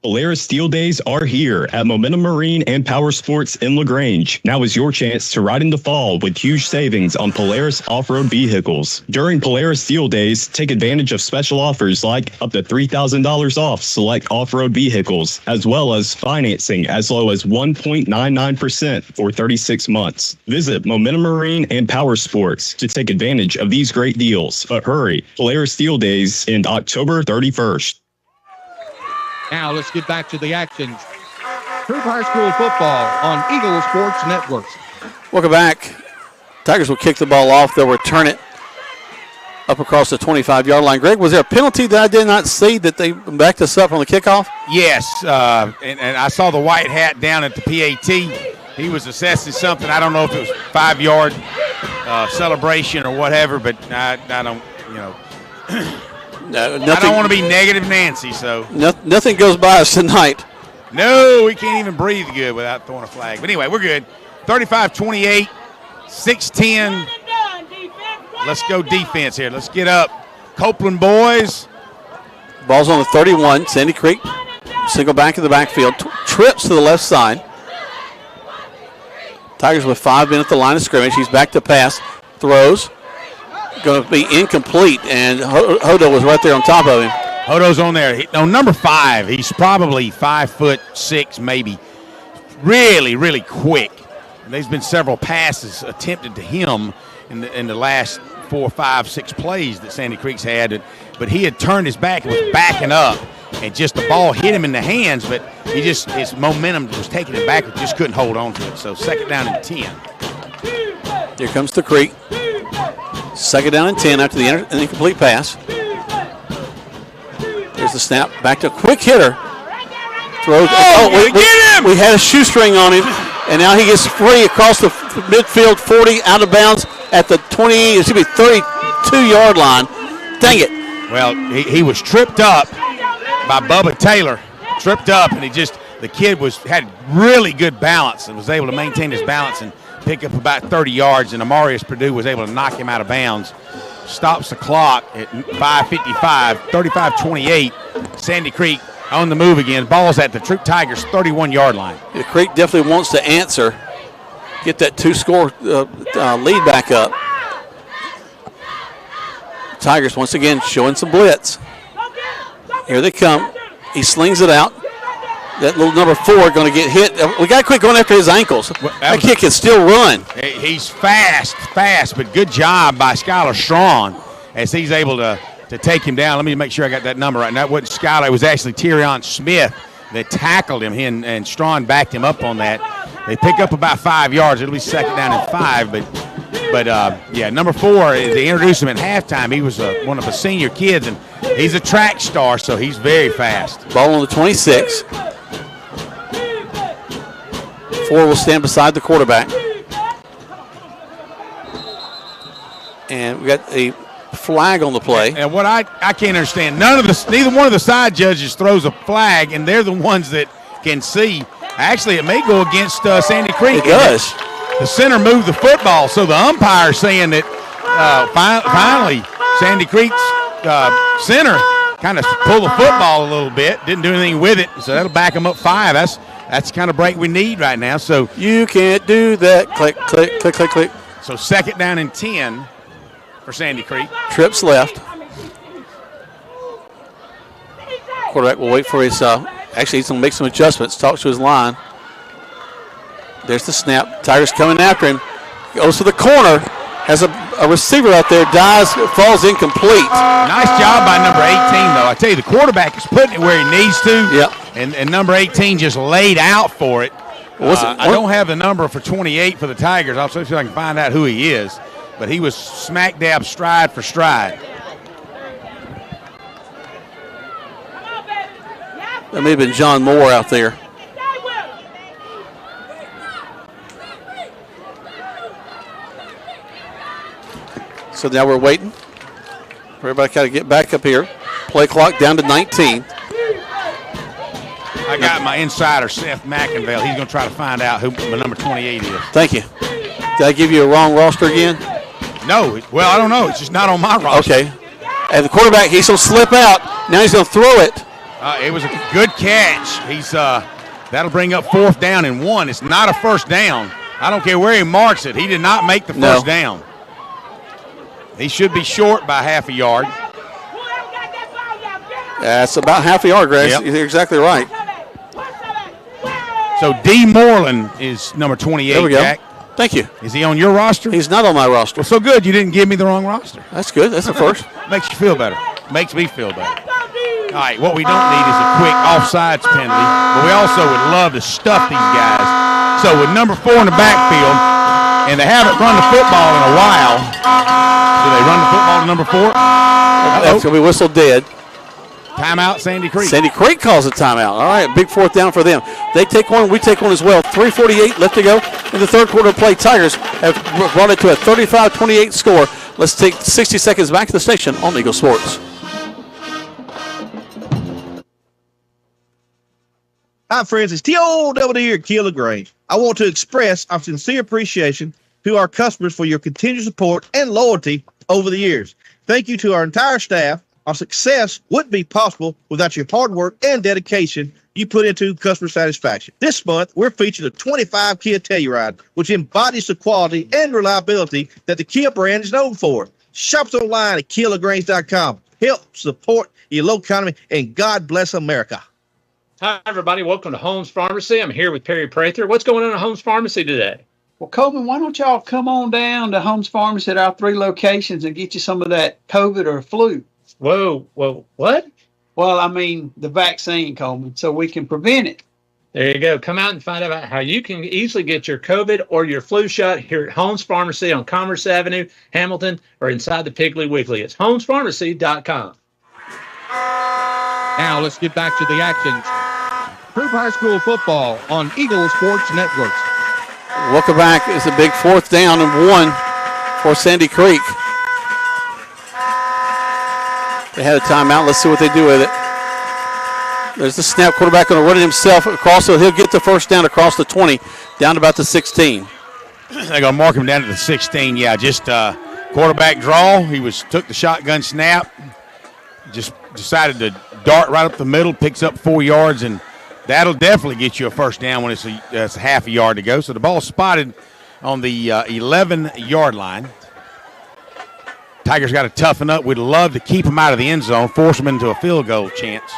Polaris Steel Days are here at Momentum Marine and Power Sports in LaGrange. Now is your chance to ride into fall with huge savings on Polaris off-road vehicles. During Polaris Steel Days, take advantage of special offers like up to $3,000 off select off-road vehicles, as well as financing as low as 1.99% for 36 months. Visit Momentum Marine and Power Sports to take advantage of these great deals. But hurry, Polaris Steel Days end October 31st. Now let's get back to the action. Troup High School football on Eagle Sports Network. Welcome back. Tigers will kick the ball off. They'll return it up across the 25-yard line. Greg, was there a penalty that I did not see that they backed us up on the kickoff? Yes, and I saw the white hat down at the PAT. He was assessing something. I don't know if it was 5-yard celebration or whatever, but I don't, No, I don't want to be negative Nancy, so. Nothing goes by us tonight. No, we can't even breathe good without throwing a flag. But anyway, we're good. 35-28, 6-10. Let's go defense here. Let's get up. Copeland boys. Ball's on the 31. Sandy Creek. Single back in the backfield. Trips to the left side. Tigers with 5 men at the line of scrimmage. He's back to pass. Throws. Going to be incomplete, and Hodo was right there on top of him. Hodo's on there. Number 5. He's probably 5'6", maybe. Really, really quick. And there's been several passes attempted to him in the last 4, 5, 6 plays that Sandy Creek's had. but he had turned his back and was backing up, and just the ball hit him in the hands, but his momentum was taking it back, but just couldn't hold on to it. So 2nd down and 10. Here comes the Creek. 2nd down and 10 after the incomplete pass. Here's the snap. Back to a quick hitter. Throws. We had a shoestring on him, and now he gets free across the midfield, 40 out of bounds at the 32-yard line. Dang it. Well, he was tripped up by Bubba Taylor. Tripped up, and the kid had really good balance and was able to maintain his balance and pick up about 30 yards, and Amarius Purdue was able to knock him out of bounds. Stops the clock at 5:55, 35-28. Sandy Creek on the move again. Ball's at the Troup Tigers' 31-yard line. The Creek definitely wants to answer, get that 2-score lead back up. Tigers once again showing some blitz. Here they come. He slings it out. That little number 4 going to get hit. We got to quit going after his ankles. That kid can still run. He's fast, but good job by Skylar Strawn as he's able to take him down. Let me make sure I got that number right. And that wasn't Skylar. It was actually Tyrion Smith that tackled him, and Strawn backed him up on that. They pick up about 5 yards. It'll be 2nd down and 5, but number 4, they introduced him at halftime. He was one of the senior kids, and he's a track star, so he's very fast. Ball on the 26. 4 will stand beside the quarterback. And we got a flag on the play. And what I can't understand, neither one of the side judges throws a flag, and they're the ones that can see. Actually, it may go against Sandy Creek. It does. The center moved the football, so the umpire saying that finally Sandy Creek's center kind of pulled the football a little bit, didn't do anything with it, so that'll back them up 5. That's the kind of break we need right now. So you can't do that. Click, click, click, click, click. So 2nd down and 10 for Sandy Creek. Trips left. Quarterback will wait for his. Actually, he's going to make some adjustments. Talks to his line. There's the snap. Tigers coming after him. Goes to the corner. Has a receiver out there. Dives. Falls incomplete. Nice job by number 18, though. I tell you, the quarterback is putting it where he needs to. Yep. And number 18 just laid out for it. I don't have the number for 28 for the Tigers. I'll see if I can find out who he is. But he was smack dab stride for stride. That may have been John Moore out there. So now we're waiting. Everybody got to get back up here. Play clock down to 19. I got my insider, Seth McInville. He's going to try to find out who my number 28 is. Thank you. Did I give you a wrong roster again? No. Well, I don't know. It's just not on my roster. Okay. And the quarterback, he's going to slip out. Now he's going to throw it. It was a good catch. That'll bring up 4th down and 1. It's not a first down. I don't care where he marks it. He did not make the first down. He should be short by half a yard. That's about half a yard, Greg. Yep. You're exactly right. So D. Moreland is number 28, there we go. Jack. Thank you. Is he on your roster? He's not on my roster. Well, so good. You didn't give me the wrong roster. That's good. That's the first. Makes you feel better. Makes me feel better. All right, what we don't need is a quick offsides penalty, but we also would love to stuff these guys. So with number 4 in the backfield, and they haven't run the football in a while. Do they run the football to number 4? That's going to be whistled dead. Timeout, Sandy Creek. Sandy Creek calls a timeout. All right, big 4th down for them. They take one, we take one as well. 3:48 left to go in the 3rd quarter of play. Tigers have brought it to a 35-28 score. Let's take 60 seconds back to the station on Eagle Sports. Hi, friends. It's T.O.W. here at Kia LaGrange. I want to express our sincere appreciation to our customers for your continued support and loyalty over the years. Thank you to our entire staff. Our success wouldn't be possible without your hard work and dedication you put into customer satisfaction. This month, we're featuring a 25 Kia Telluride, which embodies the quality and reliability that the Kia brand is known for. Shop us online at KiaLaGrange.com. Help support your local economy, and God bless America. Hi, everybody. Welcome to Holmes Pharmacy. I'm here with Perry Prather. What's going on at Holmes Pharmacy today? Well, Coleman, why don't y'all come on down to Holmes Pharmacy at our 3 locations and get you some of that COVID or flu? Whoa, what? Well, I mean, the vaccine, Coleman, so we can prevent it. There you go. Come out and find out how you can easily get your COVID or your flu shot here at Holmes Pharmacy on Commerce Avenue, Hamilton, or inside the Piggly Wiggly. It's holmespharmacy.com. Now let's get back to the action. Troup High School football on Eagle Sports Network. Welcome back. It's a big 4th down and 1 for Sandy Creek. They had a timeout. Let's see what they do with it. There's the snap. Quarterback going to run it himself across, so he'll get the first down across the 20, down to about the 16. They're going to mark him down to the 16. Yeah, just quarterback draw. He took the shotgun snap, just decided to dart right up the middle, picks up 4 yards, and that'll definitely get you a first down when it's half a yard to go. So the ball's spotted on the 11-yard line. Tigers got to toughen up. We'd love to keep them out of the end zone, force them into a field goal chance.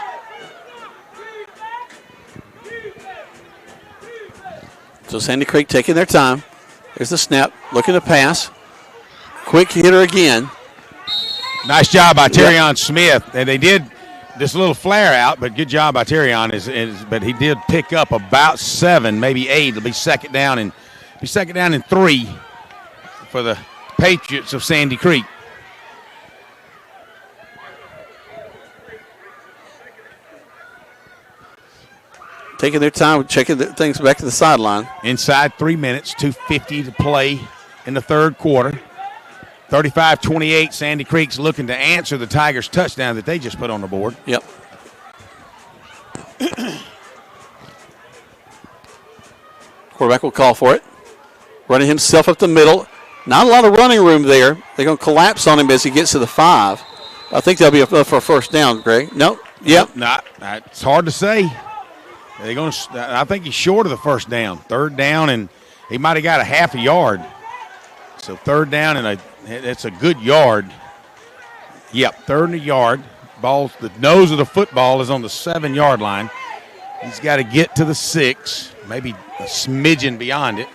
So Sandy Creek taking their time. There's the snap, looking to pass. Quick hitter again. Nice job by Terrion Smith. And they did this little flare out, but good job by Terrion. But he did pick up about 7, maybe 8. It'll be second down and 3 for the Patriots of Sandy Creek. Taking their time, checking things back to the sideline. Inside 3 minutes, 2:50 to play in the third quarter. 35-28, Sandy Creek's looking to answer the Tigers' touchdown that they just put on the board. Yep. Quarterback will call for it. Running himself up the middle. Not a lot of running room there. They're going to collapse on him as he gets to the 5. I think that'll be for a first down, Greg. No? Yep. It's hard to say. They're going to. I think he's short of the first down. Third down, and he might have got a half a yard. So third down, and it's a good yard. Yep, third and a yard. The nose of the football is on the 7-yard line. He's got to get to the 6, maybe a smidgen beyond it.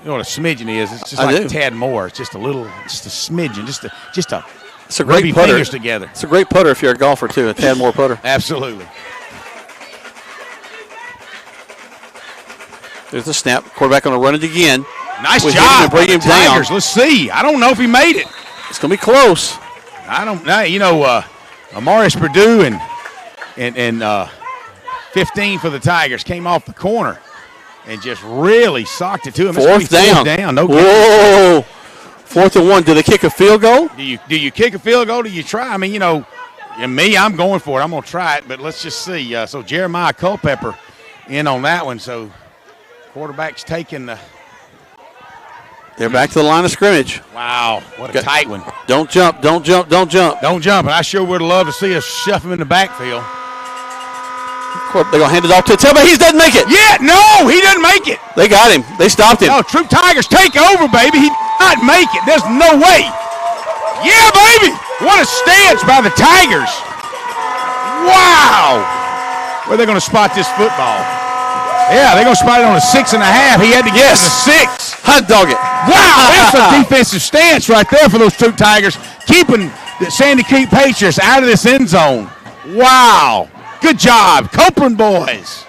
You know what a smidgen is? It's just like a tad more. It's just a smidgen, just a. It's a great putter. Fingers together. It's a great putter if you're a golfer too. A tad more putter. Absolutely. There's the snap. Quarterback going to run it again. Nice job. Bring him down. Let's see. I don't know if he made it. It's going to be close. I don't know. You know, Amaris Purdue and 15 for the Tigers came off the corner and just really socked it to him. Fourth down. No. Whoa. 4th and 1. Do they kick a field goal? Do you kick a field goal? Do you try? I mean, you know, me, I'm going for it. I'm going to try it, but let's just see. So Jeremiah Culpepper in on that one. So quarterback's taking the. They're back to the line of scrimmage. Wow, what a tight one. Don't jump. Don't jump. Don't jump. Don't jump. And I sure would love to see us shove him in the backfield. They're going to hand it off to tailback. He doesn't make it. Yeah, no, he doesn't make it. They got him. They stopped him. No, Troup Tigers take over, baby. He did not make it. There's no way. Yeah, baby. What a stance by the Tigers. Wow. Where are they going to spot this football? Yeah, they're going to spot it on a 6.5. He had to get to the 6. Hot dog it. Wow, that's a defensive stance right there for those Troup Tigers, keeping the Sandy Creek Patriots out of this end zone. Wow. Good job, Copeland boys.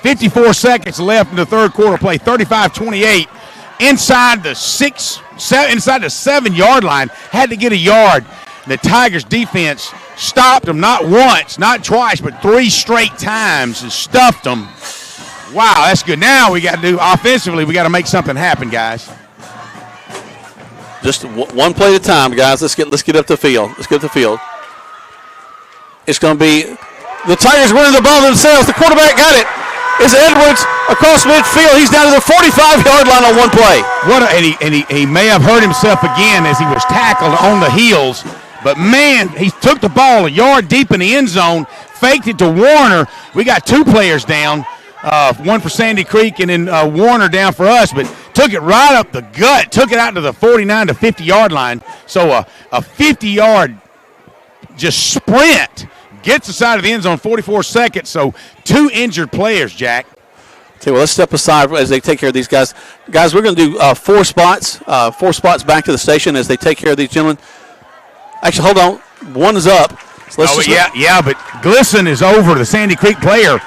54 seconds left in the third quarter play, 35-28. Inside the 7-yard line, had to get a yard. The Tigers defense stopped them not once, not twice, but 3 straight times and stuffed them. Wow, that's good. Now we got to do offensively. We got to make something happen, guys. Just one play at a time, guys. Let's get up the field. Let's get up the field. It's going to be the Tigers winning the ball themselves. The quarterback got it. It's Edwards across midfield. He's down to the 45-yard line on one play. He may have hurt himself again as he was tackled on the heels. But, man, he took the ball a yard deep in the end zone, faked it to Warner. We got 2 players down, one for Sandy Creek and then Warner down for us, but took it right up the gut, took it out to the 49 to 50-yard line. So a 50-yard just sprint gets the side of the end zone, 44 seconds. So 2 injured players, Jack. Okay, well, let's step aside as they take care of these guys. Guys, we're going to do 4 spots back to the station as they take care of these gentlemen. Actually, hold on. One is up. So but Glisson is over the Sandy Creek player,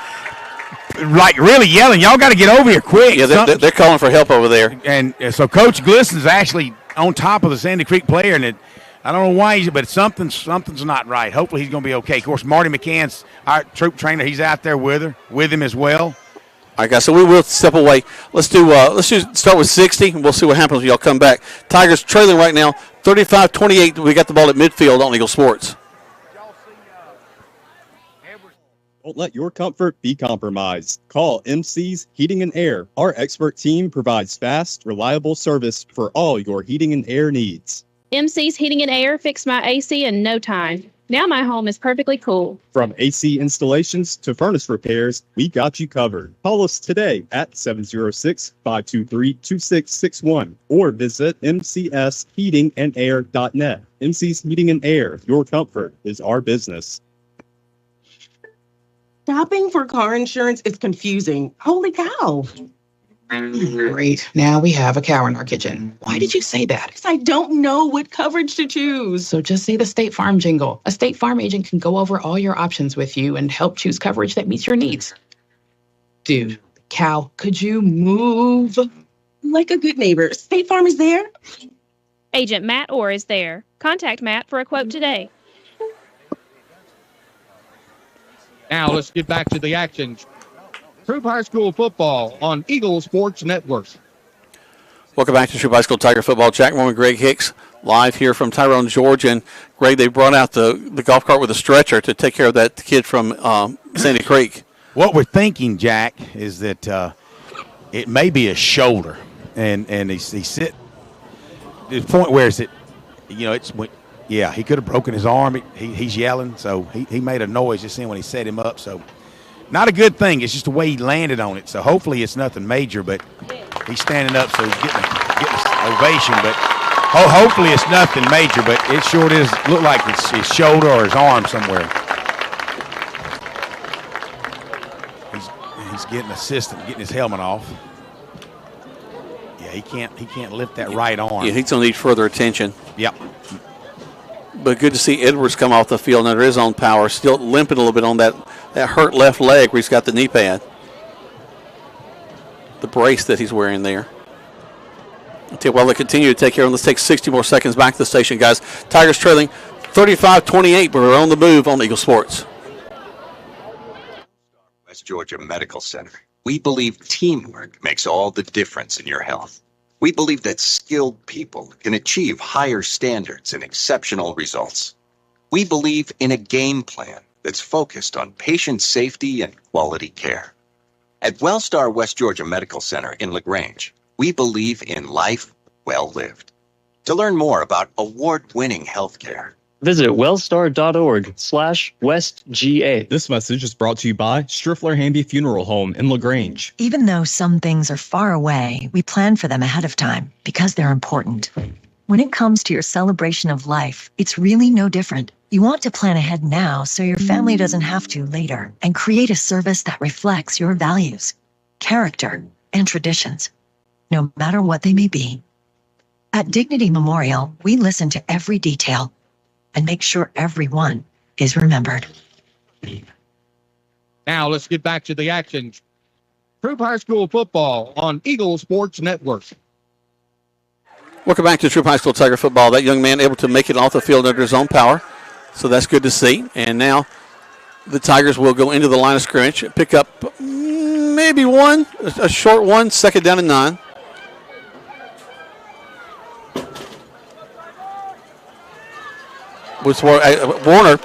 like really yelling, y'all got to get over here quick. Yeah, they're calling for help over there. And so Coach Glisson's actually on top of the Sandy Creek player, and I don't know why, but something's not right. Hopefully he's going to be okay. Of course, Marty McCann's our troop trainer. He's out there with him as well. All right, guys, so we will step away. Let's start with 60, and we'll see what happens when y'all come back. Tigers trailing right now, 35-28. We got the ball at midfield on Eagle Sports. Don't let your comfort be compromised. Call MC's Heating and Air. Our expert team provides fast, reliable service for all your heating and air needs. MC's Heating and Air fixed my AC in no time. Now my home is perfectly cool. From AC installations to furnace repairs, we got you covered. Call us today at 706-523-2661 or visit mcsheatingandair.net. MC's Heating and Air, your comfort is our business. Shopping for car insurance is confusing. Holy cow. Great. Now we have a cow in our kitchen. Why did you say that? Because I don't know what coverage to choose. So just say the State Farm jingle. A State Farm agent can go over all your options with you and help choose coverage that meets your needs. Dude, cow, could you move? Like a good neighbor, State Farm is there. Agent Matt Orr is there. Contact Matt for a quote today. Now let's get back to the action. Troup High School football on Eagle Sports Network. Welcome back to Troup High School Tiger football. Jack Moore and Greg Hicks live here from Tyrone, Georgia. And Greg, they brought out the golf cart with a stretcher to take care of that kid from Sandy Creek. What we're thinking, Jack, is that it may be a shoulder, and he's sit. The point where is it? Yeah, he could have broken his arm. He's yelling, so he made a noise just then when he set him up. So not a good thing. It's just the way he landed on it. So hopefully it's nothing major, but he's standing up, so he's getting an ovation. But hopefully it's nothing major, but it sure does look like it's his shoulder or his arm somewhere. He's getting assistant, getting his helmet off. Yeah, he can't lift that right arm. Yeah, he's going to need further attention. Yep. But good to see Edwards come off the field under his own power, still limping a little bit on that hurt left leg where he's got the knee pad. The brace that he's wearing there. While they continue to take care of him, let's take 60 more seconds back to the station, guys. Tigers trailing 35-28, but we're on the move on Eagle Sports. West Georgia Medical Center. We believe teamwork makes all the difference in your health. We believe that skilled people can achieve higher standards and exceptional results. We believe in a game plan that's focused on patient safety and quality care. At Wellstar West Georgia Medical Center in LaGrange, we believe in life well lived. To learn more about award-winning healthcare, visit wellstar.org/WestGA. This message is brought to you by Striffler Hamby Funeral Home in LaGrange. Even though some things are far away, we plan for them ahead of time because they're important. When it comes to your celebration of life, it's really no different. You want to plan ahead now so your family doesn't have to later, and create a service that reflects your values, character, and traditions, no matter what they may be. At Dignity Memorial, we listen to every detail and make sure everyone is remembered. Now let's get back to the action. Troup High School football on Eagle Sports Network. Welcome back to Troup High School Tiger football. That young man able to make it off the field under his own power, so that's good to see. And now the Tigers will go into the line of scrimmage, pick up maybe a short one, second down and 9. Warner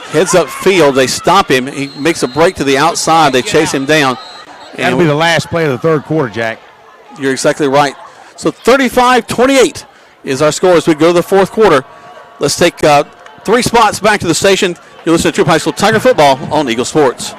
heads up field. They stop him. He makes a break to the outside. They chase him down. That'll be the last play of the third quarter, Jack. You're exactly right. So 35-28 is our score as we go to the fourth quarter. Let's take 3 spots back to the station. You listen to Troup High School Tiger football on Eagle Sports.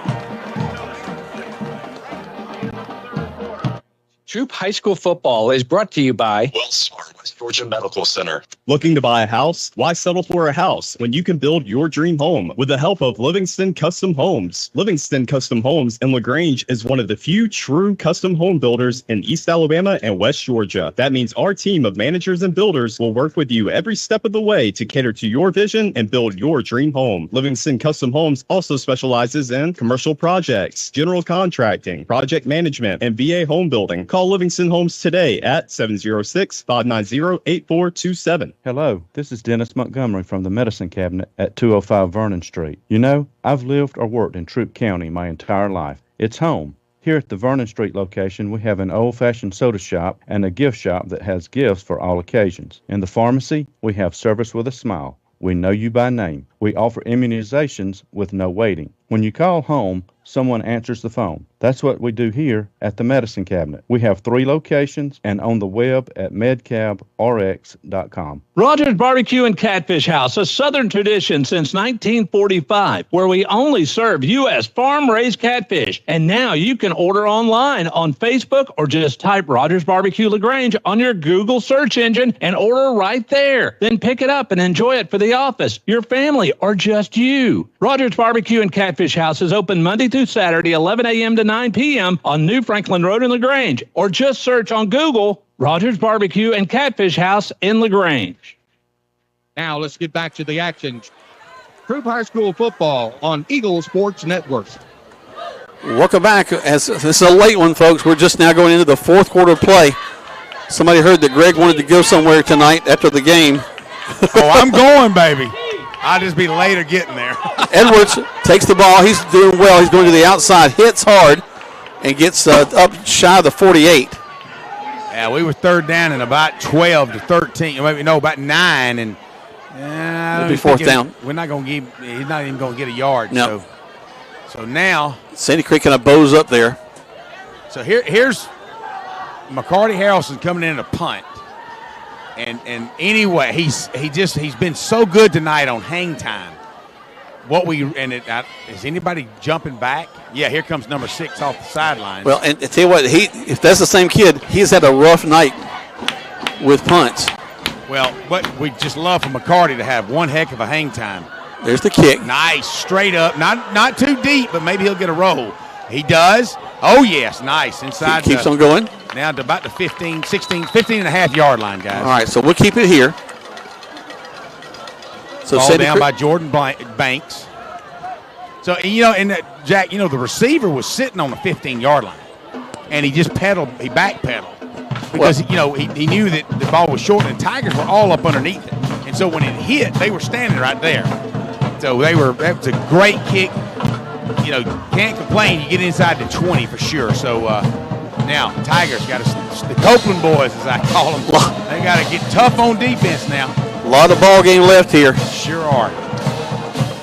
Troup High School football is brought to you by Wellstar West Georgia Medical Center. Looking to buy a house? Why settle for a house when you can build your dream home with the help of Livingston Custom Homes? Livingston Custom Homes in LaGrange is one of the few true custom home builders in East Alabama and West Georgia. That means our team of managers and builders will work with you every step of the way to cater to your vision and build your dream home. Livingston Custom Homes also specializes in commercial projects, general contracting, project management, and VA home building. Call Livingston Homes today at 706-590-8427. Hello, this is Dennis Montgomery from the Medicine Cabinet at 205 Vernon Street. You know, I've lived or worked in Troup County my entire life. It's home. Here at the Vernon Street location, we have an old-fashioned soda shop and a gift shop that has gifts for all occasions. In the pharmacy, we have service with a smile. We know you by name. We offer immunizations with no waiting. When you call home, someone answers the phone. That's what we do here at the Medicine Cabinet. We have 3 locations and on the web at medcabrx.com. Rogers Barbecue and Catfish House, a Southern tradition since 1945, where we only serve U.S. farm-raised catfish. And now you can order online on Facebook or just type Rogers Barbecue LaGrange on your Google search engine and order right there. Then pick it up and enjoy it for the office, your family, or just you. Rogers Barbecue and Catfish House is open Monday through Saturday, 11 a.m. to 9 p.m. on New Franklin Road in LaGrange, or just search on Google Rogers Barbecue and Catfish House in LaGrange. Now let's get back to the action. Troup High School football on Eagle Sports Network. Welcome back. As this is a late one, folks. We're just now going into the fourth quarter of play. Somebody heard that Greg wanted to go somewhere tonight after the game. Oh, I'm going, baby. I'll just be later getting there. Edwards takes the ball. He's doing well. He's going to the outside, hits hard, and gets up shy of the 48. Yeah, we were third down and about 12 to 13. Maybe no, about 9, and it'll be fourth down. We're not going to give. He's not even going to get a yard. No. So now Sandy Creek kind of bows up there. So here's McCarty Harrelson coming in a punt. And anyway, he's been so good tonight on hang time. Is anybody jumping back? Yeah, here comes number 6 off the sideline. Well, and tell you what, if that's the same kid, he's had a rough night with punts. Well, but we just love for McCarty to have one heck of a hang time. There's the kick. Nice, straight up, not too deep, but maybe he'll get a roll. He does. Oh yes, nice inside. He keeps on going. Now to about the 15 and a half yard line, guys. All right, so we'll keep it here. So ball down by Jordan Banks. So, Jack, the receiver was sitting on the 15-yard line, and he just backpedaled because, he knew that the ball was short and the Tigers were all up underneath it. And so when it hit, they were standing right there. So that was a great kick. Can't complain. You get inside the 20 for sure. So now Tigers got the Copeland boys, as I call them. They got to get tough on defense now. A lot of ball game left here. Sure are.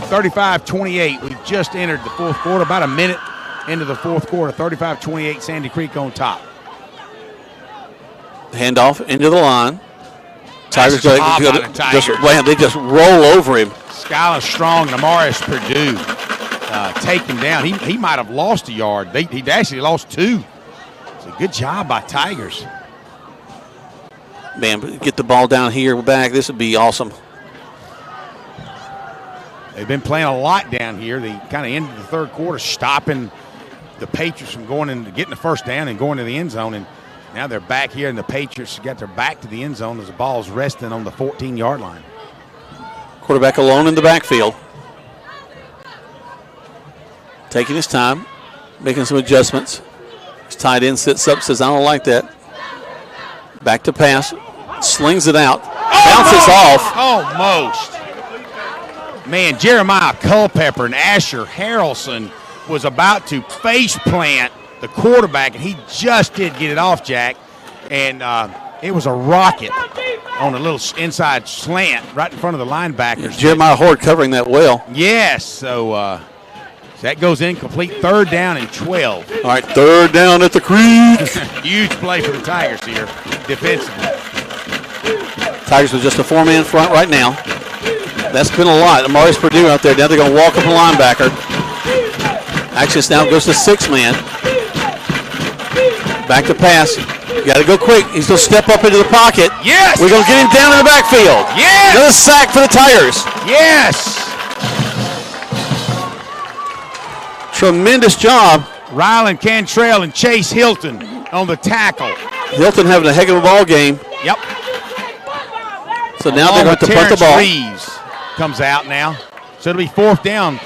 35-28. We've just entered the fourth quarter, about a minute into the fourth quarter. 35-28, Sandy Creek on top. Handoff into the line. Tigers they just roll over him. Skylar Strong and Amaris Purdue take him down. He might have lost a yard. He actually lost 2. It's a good job by Tigers. Man, get the ball down here back. This would be awesome. They've been playing a lot down here. They kind of ended the third quarter stopping the Patriots from getting the first down and going to the end zone. And now they're back here, and the Patriots got their back to the end zone as the ball's resting on the 14-yard line. Quarterback alone in the backfield. Taking his time, making some adjustments. His tight end sits up, says, I don't like that. Back to pass, slings it out, bounces off. Almost. Man, Jeremiah Culpepper and Asher Harrelson was about to face plant the quarterback, and he just did get it off, Jack. And it was a rocket on a little inside slant right in front of the linebackers. Jeremiah Horde covering that well. Yes, so that goes incomplete. Third down and 12. All right, third down at the Creek. Huge play for the Tigers here defensively. Tigers with just a 4-man front right now. That's been a lot. Amaris Purdue out there. Now they're going to walk up a linebacker. Actually, now goes to 6-man. Back to pass. You got to go quick. He's going to step up into the pocket. Yes. We're going to get him down in the backfield. Yes. Another sack for the Tigers. Yes. Tremendous job. Rylan Cantrell and Chase Hilton on the tackle. Hilton having a heck of a ball game. Yep. So now they're going to punt the ball. Reeves comes out now. So it'll be 4th down.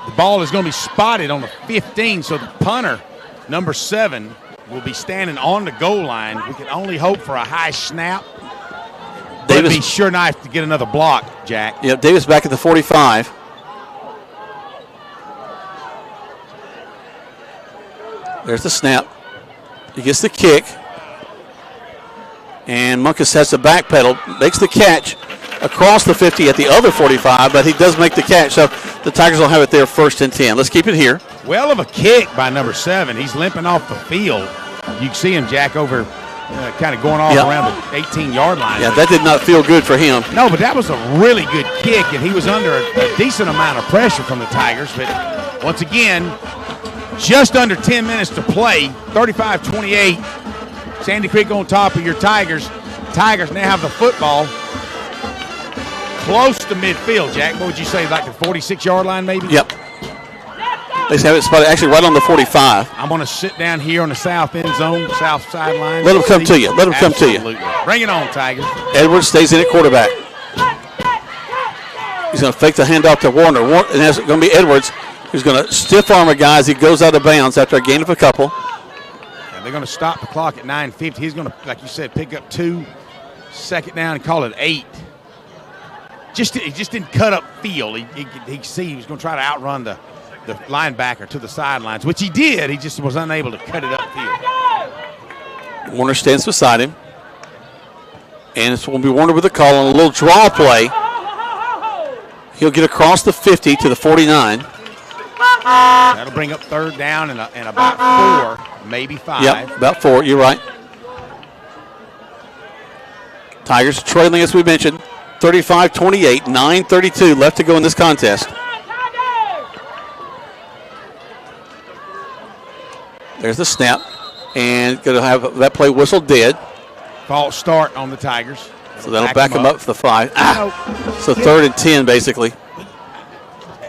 The ball is going to be spotted on the 15. So the punter, number 7, will be standing on the goal line. We can only hope for a high snap. Davis be sure nice to get another block, Jack. Yeah, Davis back at the 45. There's the snap. He gets the kick. And Munkus has the backpedal, makes the catch across the 50 at the other 45, but he does make the catch. So the Tigers will have it there 1st and 10. Let's keep it here. Well of a kick by number 7. He's limping off the field. You can see him, Jack, over kind of going all around the 18-yard line. Yeah, that did not feel good for him. No, but that was a really good kick, and he was under a decent amount of pressure from the Tigers. But once again, just under 10 minutes to play, 35-28. Sandy Creek on top of your Tigers. Tigers now have the football close to midfield, Jack. What would you say, like the 46-yard line maybe? Yep. They have it spotted actually right on the 45. I'm going to sit down here on the south end zone, south sideline. Let them come to you. Let them come to you. Bring it on, Tigers. Edwards stays in at quarterback. He's going to fake the handoff to Warner. And that's going to be Edwards who's going to stiff arm a guy as he goes out of bounds after a gain of a couple. And they're going to stop the clock at 9:50. He's going to, like you said, pick up 2, 2nd down, and call it 8. He just didn't cut up field. He was going to try to outrun the linebacker to the sidelines, which he did. He just was unable to cut it upfield. Warner stands beside him. And it's going to be Warner with a call on a little draw play. He'll get across the 50 to the 49. That'll bring up 3rd down and about 4, maybe 5. Yep, about 4. You're right. Tigers trailing, as we mentioned, 35-28, 9:32 left to go in this contest. There's the snap, and going to have that play whistled dead. False start on the Tigers. So that'll back them up for the 5. So 3rd and 10, basically.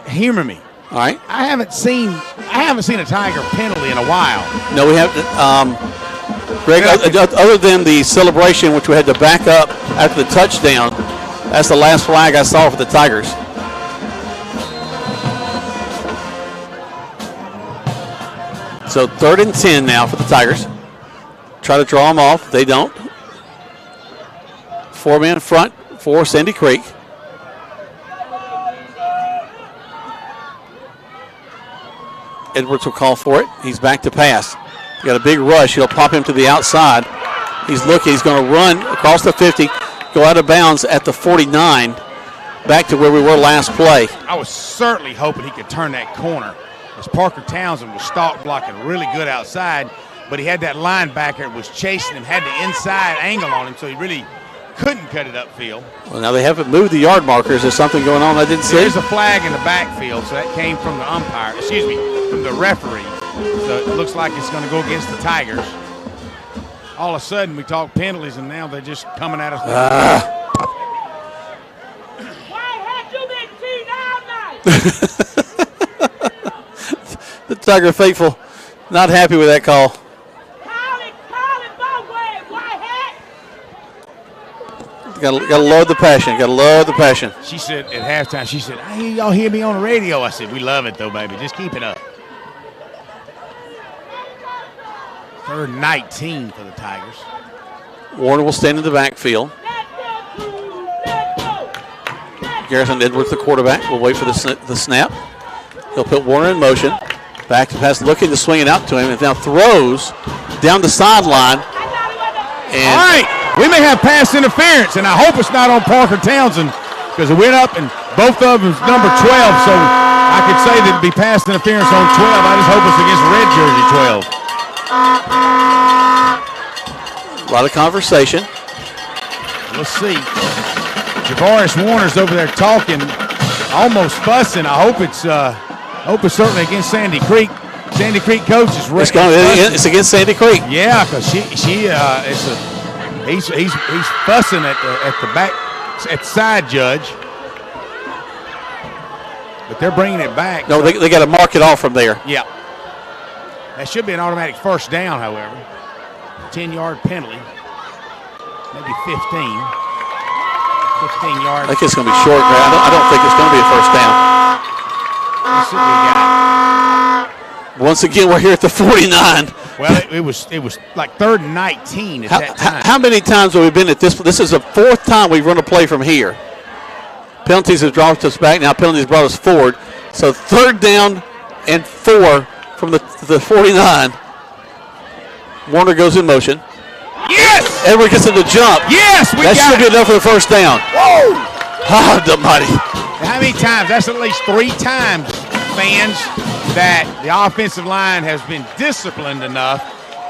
Hear me. All right. I haven't seen a Tiger penalty in a while. No, we haven't. Greg, other than the celebration, which we had to back up after the touchdown, that's the last flag I saw for the Tigers. So 3rd and 10 now for the Tigers. Try to draw them off. They don't. 4-man front for Sandy Creek. Edwards will call for it. He's back to pass. Got a big rush. He'll pop him to the outside. He's looking. He's going to run across the 50, go out of bounds at the 49, back to where we were last play. I was certainly hoping he could turn that corner, as Parker Townsend was stalk blocking really good outside, but he had that linebacker that was chasing him, had the inside angle on him, so he really couldn't cut it upfield. Well, now they haven't moved the yard markers. There's something going on I didn't see. There's a flag in the backfield, so that came from the umpire, from the referee. So it looks like it's going to go against the Tigers. All of a sudden, we talk penalties, and now they're just coming at us. The Tiger faithful not happy with that call. Got to load the passion. Got to load the passion. She said at halftime, she said, "Hey, y'all hear me on the radio?" I said, "We love it though, baby. Just keep it up." 3rd and 19 for the Tigers. Warner will stand in the backfield. Garrison Edwards, the quarterback, will wait for the snap. He'll put Warner in motion. Back to pass, looking to swing it out to him, and now throws down the sideline. And all right, we may have pass interference, and I hope it's not on Parker Townsend, because it went up and both of them's number 12, so I could say that it'd be pass interference on 12. I just hope it's against red jersey 12. A lot of conversation. Let's see. Javaris Warner's over there talking, almost fussing. I hope it's certainly against Sandy Creek. Sandy Creek coach is ready. It's against Sandy Creek. Yeah, because he's fussing at the back at side judge, but they're bringing it back. No, they got to mark it off from there. Yeah, that should be an automatic first down. However, 10-yard penalty, maybe 15 yards. I think it's going to be short. I don't think it's going to be a first down. Let's see what we got. Once again, we're here at the 49. Well, it was like 3rd and 19 at that time. How many times have we been at this? This is the 4th time we've run a play from here. Penalties have dropped us back. Now penalties brought us forward. So 3rd down and 4 from the 49. Warner goes in motion. Yes! Edward gets in the jump. Yes, that should be enough for the first down. Whoa! Oh, the mighty. How many times? That's at least 3 times, fans, that the offensive line has been disciplined enough,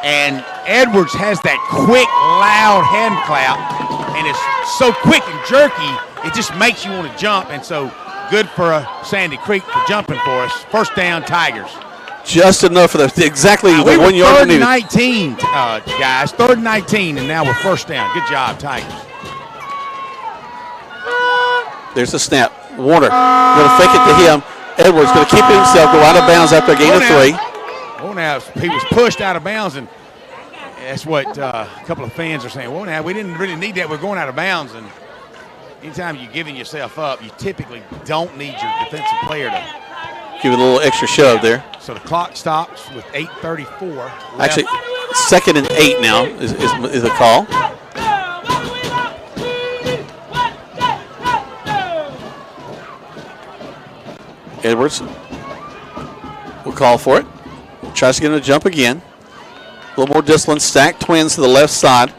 and Edwards has that quick, loud hand clap, and it's so quick and jerky, it just makes you want to jump, and so good for Sandy Creek for jumping for us. First down, Tigers. Just enough for exactly the 1 Third yard needed. and 19, guys. 3rd and 19, and now we're first down. Good job, Tigers. There's the snap. Warner going to fake it to him. Edwards going to keep it himself, go out of bounds after a gain of 3. Oh, now he was pushed out of bounds, and that's what a couple of fans are saying. Well, now we didn't really need that. We're going out of bounds, and anytime you're giving yourself up, you typically don't need your defensive player to give it a little extra shove there. So the clock stops with 8:34 left. Actually, 2nd and 8 now is the call. Edwards will call for it. Tries to get him to jump again. A little more discipline. Stacked twins to the left side.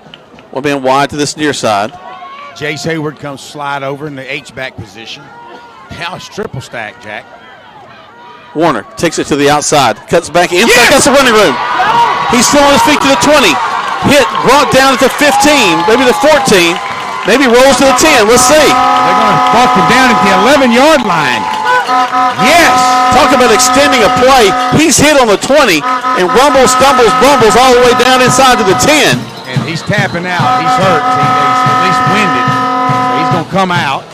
One man wide to this near side. Jace Hayward comes slide over in the H-back position. Now it's triple stack, Jack. Warner takes it to the outside. Cuts back inside. Yes! That's the running room. He's still on his feet to the 20. Hit, brought down at the 15, maybe the 14. Maybe rolls to the 10. Let's see. They're going to walk him down at the 11-yard line. Yes! Talk about extending a play. He's hit on the 20 and rumbles, stumbles, bumbles all the way down inside to the 10. And he's tapping out. He's hurt. He's at least winded. So he's going to come out.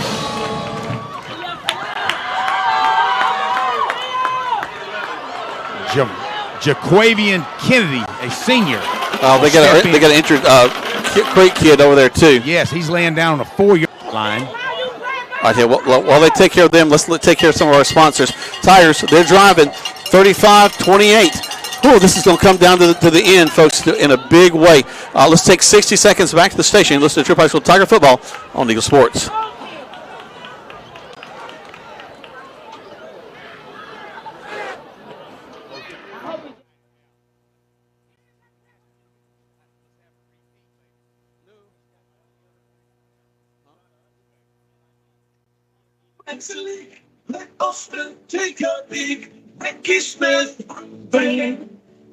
Jaquavian Kennedy, a senior. They got an injured Creek kid over there too. Yes, he's laying down on the 4-yard line. All right, while they take care of them, let's take care of some of our sponsors. Tigers, they're driving 35-28. Oh, this is going to come down to the end, folks, in a big way. Let's take 60 seconds back to the station. Listen to Troup High School Tiger football on Eagle Sports.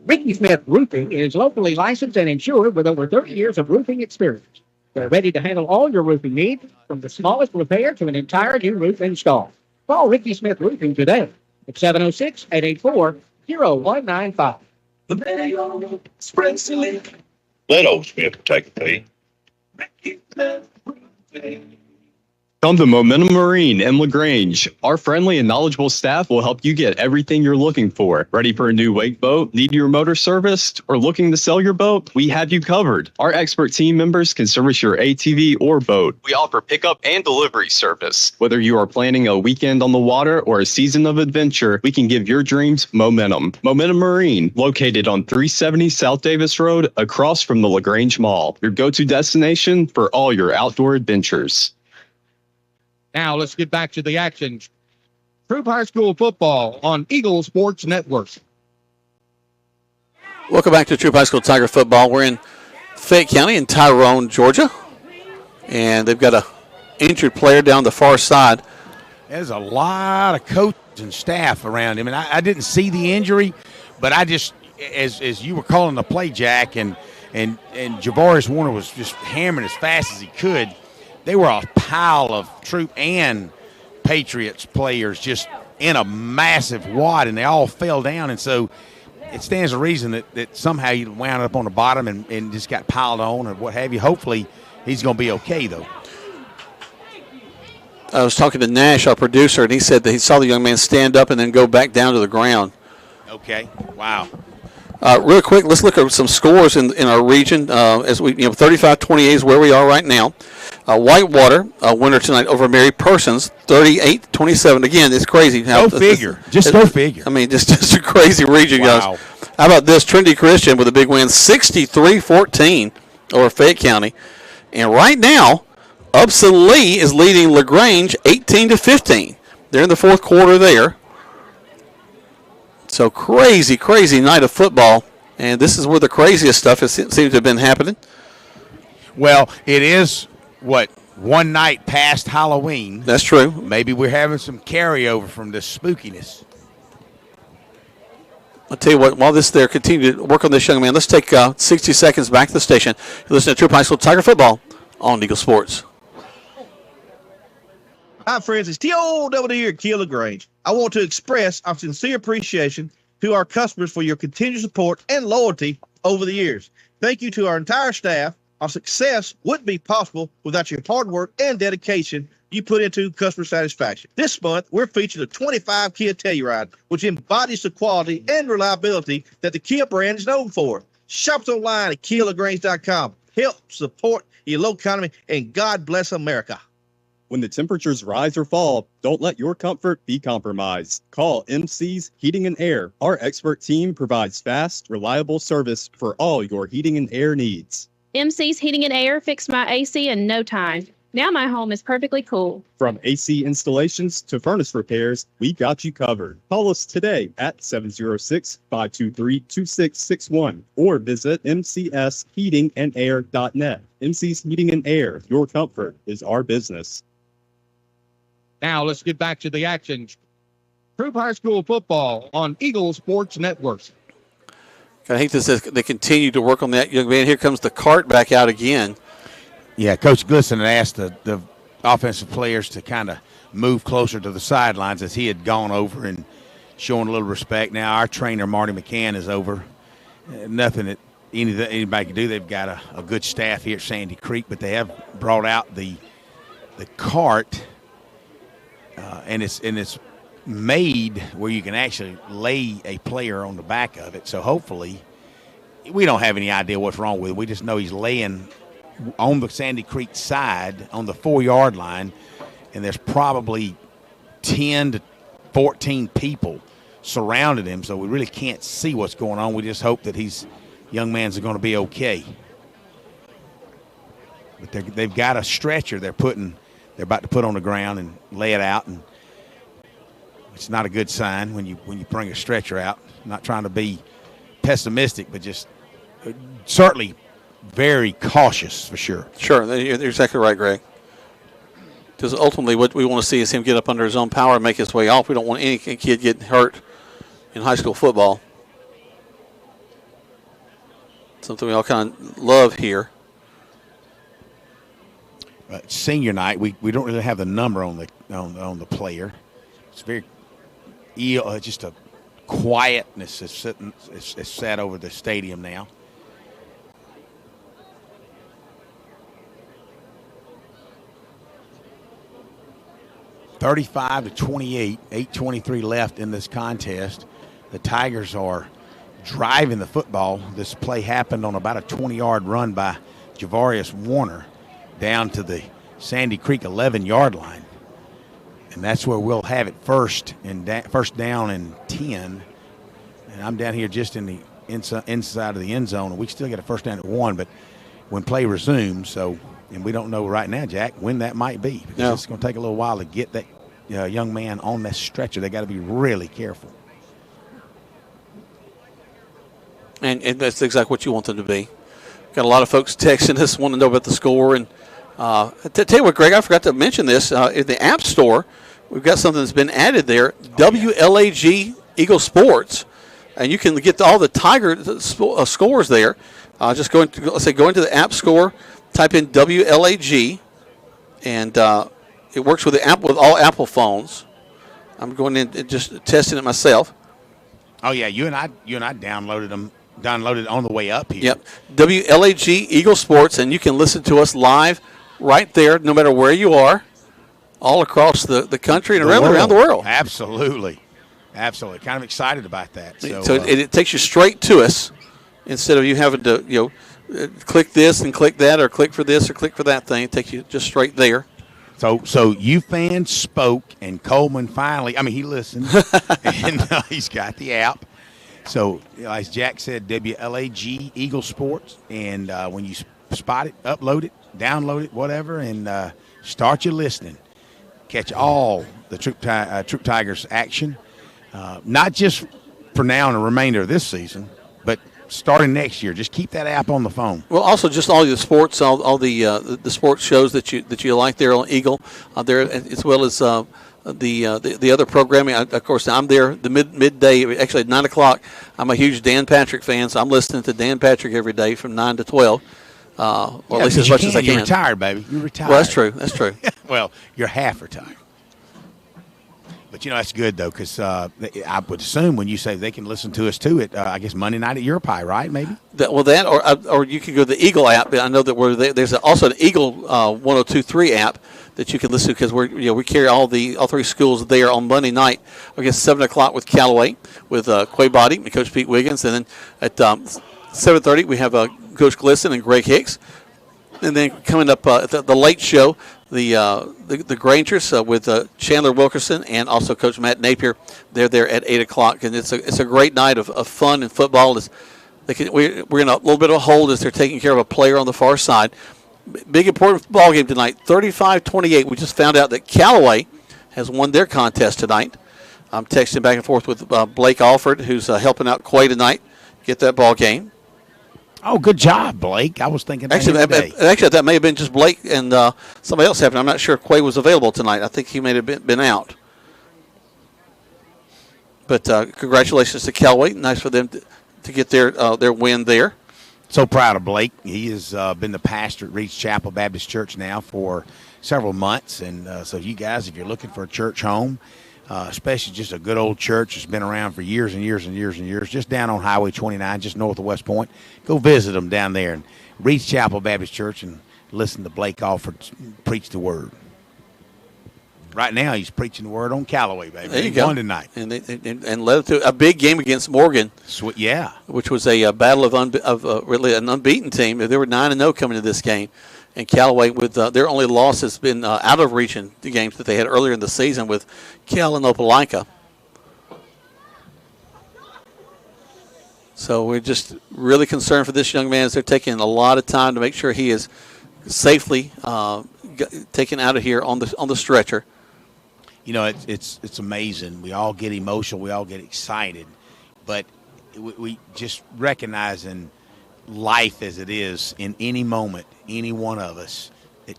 Ricky Smith Roofing is locally licensed and insured with over 30 years of roofing experience. They're ready to handle all your roofing needs, from the smallest repair to an entire new roof install. Call Ricky Smith Roofing today at 706-884-0195. Let old Smith take a peek. Come to Momentum Marine in LaGrange. Our friendly and knowledgeable staff will help you get everything you're looking for. Ready for a new wake boat? Need your motor serviced? Or looking to sell your boat? We have you covered. Our expert team members can service your ATV or boat. We offer pickup and delivery service. Whether you are planning a weekend on the water or a season of adventure, we can give your dreams momentum. Momentum Marine, located on 370 South Davis Road, across from the LaGrange Mall. Your go-to destination for all your outdoor adventures. Now let's get back to the action. Troup High School football on Eagle Sports Network. Welcome back to Troup High School Tiger football. We're in Fayette County in Tyrone, Georgia. And they've got an injured player down the far side. There's a lot of coaches and staff around him. And I didn't see the injury, but I just, as you were calling the play, Jack, and Javaris Warner was just hammering as fast as he could. They were a pile of Troup and Patriots players just in a massive wad, and they all fell down. And so it stands to reason that somehow you wound up on the bottom and just got piled on or what have you. Hopefully he's going to be okay, though. I was talking to Nash, our producer, and he said that he saw the young man stand up and then go back down to the ground. Okay. Wow. Real quick, let's look at some scores in our region. As we, 35-28 is where we are right now. Whitewater, winner tonight over Mary Persons, 38-27. Again, it's crazy. Go figure. Go figure. I mean, just a crazy region, Wow. guys. How about this? Trinity Christian with a big win, 63-14 over Fayette County. And right now, Upson Lee is leading LaGrange 18-15. They're in the fourth quarter there. So crazy, crazy night of football. And this is where the craziest stuff seems to have been happening. Well, it is, one night past Halloween. That's true. Maybe we're having some carryover from this spookiness. I'll tell you what, while they're continuing to work on this young man, let's take 60 seconds back to the station. You listen to Troup High School Tiger Football on Eagle Sports. Hi, friends. It's T.O.W. here at Kia LaGrange. I want to express our sincere appreciation to our customers for your continued support and loyalty over the years. Thank you to our entire staff. Our success wouldn't be possible without your hard work and dedication you put into customer satisfaction. This month, we're featuring a 25 Kia Telluride, which embodies the quality and reliability that the Kia brand is known for. Shop us online at KiaLaGrange.com. Help support your local economy, and God bless America. When the temperatures rise or fall, don't let your comfort be compromised. Call MC's Heating and Air. Our expert team provides fast, reliable service for all your heating and air needs. MC's Heating and Air fixed my AC in no time. Now my home is perfectly cool. From AC installations to furnace repairs, we got you covered. Call us today at 706-523-2661 or visit mcsheatingandair.net. MC's Heating and Air, your comfort is our business. Now let's get back to the action. Troup High School football on Eagle Sports Network. I hate this. They continue to work on that young man. Here comes the cart back out again. Yeah, Coach Glisson had asked the offensive players to kind of move closer to the sidelines as he had gone over and showing a little respect. Now our trainer, Marty McCann, is over. Nothing that anybody can do. They've got a good staff here at Sandy Creek, but they have brought out the cart, and it's made where you can actually lay a player on the back of it. So hopefully, we don't have any idea what's wrong with it. We just know he's laying on the Sandy Creek side on the 4-yard line, and there's probably 10 to 14 people surrounding him, so we really can't see what's going on. We just hope that young man's going to be okay. But they've got a stretcher they're about to put on the ground and lay it out, and it's not a good sign when you bring a stretcher out. I'm not trying to be pessimistic, but just certainly very cautious for sure. Sure, you're exactly right, Greg. Because ultimately what we want to see is him get up under his own power and make his way off. We don't want any kid getting hurt in high school football. Something we all kind of love here. Senior night, we don't really have the number on the player. It's very just a quietness is set over the stadium now. (35-28), 8:23 left in this contest. The Tigers are driving the football. This play happened on about a 20-yard run by Javarius Warner down to the Sandy Creek 11-yard line. And that's where we'll have it first down and 10. And I'm down here just in the inside of the end zone, and we still get a first down at 1, but when play resumes, and we don't know right now, Jack, when that might be. Because it's going to take a little while to get that young man on that stretcher. They got to be really careful. And that's exactly what you want them to be. Got a lot of folks texting us, wanting to know about the score. And to tell you what, Greg, I forgot to mention this. In the App Store, we've got something that's been added there, WLAG Eagle Sports. And you can get all the Tiger scores there. Just go into the App Store, type in WLAG, and it works with with all Apple phones. I'm going in and just testing it myself. Oh yeah, you and I downloaded on the way up here. Yep. WLAG Eagle Sports, and you can listen to us live right there, no matter where you are, all across the country and around the world. Absolutely. Absolutely. Kind of excited about that. So it takes you straight to us instead of you having to, click this and click that or click for this or click for that thing. It takes you just straight there. So you fans spoke, and Coleman finally, he listened, and he's got the app. So, as Jack said, WLAG Eagle Sports, and when you spot it, upload it, download it, whatever, and start your listening. Catch all the Troup Tigers action, not just for now and the remainder of this season, but starting next year. Just keep that app on the phone. Well, also just all the sports, all the sports shows that you like there on Eagle, there as well as the other programming. Of course, I'm there the midday, actually at 9 o'clock. I'm a huge Dan Patrick fan, so I'm listening to Dan Patrick every day from 9 to 12. Or at least as much as I can. You're retired, baby. You're retired. Well, that's true. Well, you're half retired. But, that's good, though, because I would assume when you say they can listen to us, too, I guess Monday night at your pie, right, maybe? Or you can go to the Eagle app. I know that there's also an Eagle 102.3 app that you can listen to, because we carry all three schools there on Monday night. I guess 7 o'clock with Callaway, with Quay Body and Coach Pete Wiggins. And then at 7:30 we have Coach Glisson and Greg Hicks. And then coming up at the late show, the Grangers with Chandler Wilkerson and also Coach Matt Napier. They're there at 8 o'clock, and it's a great night of fun and football. We're in a little bit of a hold as they're taking care of a player on the far side. Big important ball game tonight, 35-28. We just found out that Callaway has won their contest tonight. I'm texting back and forth with Blake Alford, who's helping out Quay tonight get that ball game. Oh, good job, Blake. I was thinking actually that may have been just Blake and somebody else happened. I'm not sure if Quay was available tonight. I think he may have been out. But congratulations to Callaway. Nice for them to get their win there. So proud of Blake. He has been the pastor at Reach Chapel Baptist Church now for several months. And so you guys, if you're looking for a church home, especially just a good old church that's been around for years and years and years and years, just down on Highway 29, just north of West Point, go visit them down there and Reach Chapel Baptist Church and listen to Blake Alford preach the word. Right now, he's preaching the word on Callaway, baby. There you go. Won tonight. And led to a big game against Morgan. Yeah. Which was a battle of really an unbeaten team. They were 9-0 coming to this game. And Callaway, with their only loss has been out of reach in the games that they had earlier in the season with Cal and Opelika. So we're just really concerned for this young man as they're taking a lot of time to make sure he is safely taken out of here on the stretcher. It's amazing. We all get emotional. We all get excited. But we just recognizing life as it is in any moment, any one of us,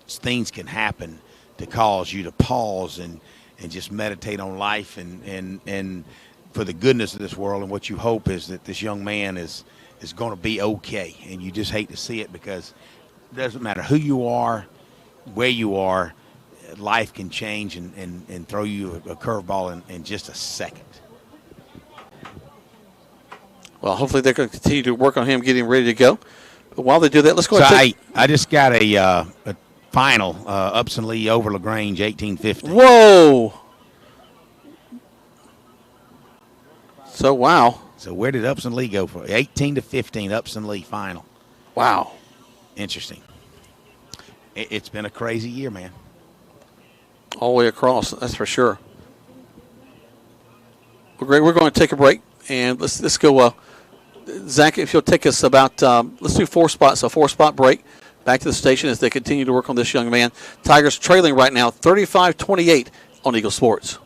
things can happen to cause you to pause and just meditate on life and for the goodness of this world. And what you hope is that this young man is going to be okay. And you just hate to see it, because it doesn't matter who you are, where you are, life can change and throw you a curveball in just a second. Well, hopefully they're going to continue to work on him getting ready to go. But while they do that, let's go ahead. I just got a final, Upson Lee over LaGrange, 18-15. Whoa. So, wow. So where did Upson Lee go for? 18-15, Upson Lee final. Wow. Interesting. It's been a crazy year, man. All the way across, that's for sure. Well, Greg, we're going to take a break, and let's go. Zach, if you'll take us about, let's do 4 spots, a 4-spot break. Back to the station as they continue to work on this young man. Tigers trailing right now, 35-28 on Eagle Sports.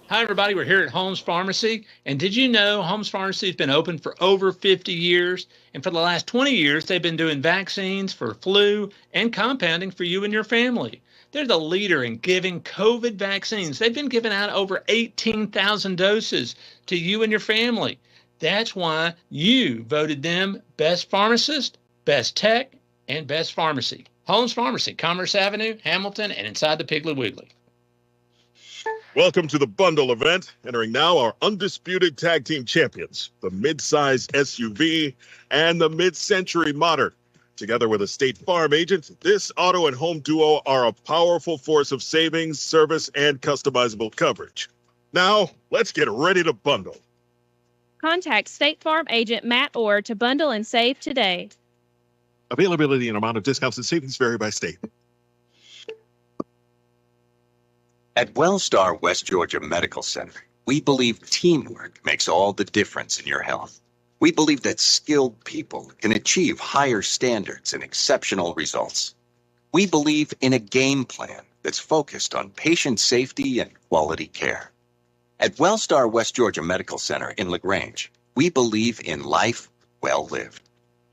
Hi, everybody. We're here at Holmes Pharmacy. And did you know Holmes Pharmacy has been open for over 50 years? And for the last 20 years, they've been doing vaccines for flu and compounding for you and your family. They're the leader in giving COVID vaccines. They've been giving out over 18,000 doses to you and your family. That's why you voted them Best Pharmacist, Best Tech, and Best Pharmacy. Holmes Pharmacy, Commerce Avenue, Hamilton, and inside the Piggly Wiggly. Welcome to the bundle event. Entering now our undisputed tag team champions, the mid-size SUV and the mid-century modern. Together with a State Farm agent, this auto and home duo are a powerful force of savings, service, and customizable coverage. Now, let's get ready to bundle. Contact State Farm agent Matt Orr to bundle and save today. Availability and amount of discounts and savings vary by state. At Wellstar West Georgia Medical Center, we believe teamwork makes all the difference in your health. We believe that skilled people can achieve higher standards and exceptional results. We believe in a game plan that's focused on patient safety and quality care. At Wellstar West Georgia Medical Center in LaGrange, we believe in life well lived.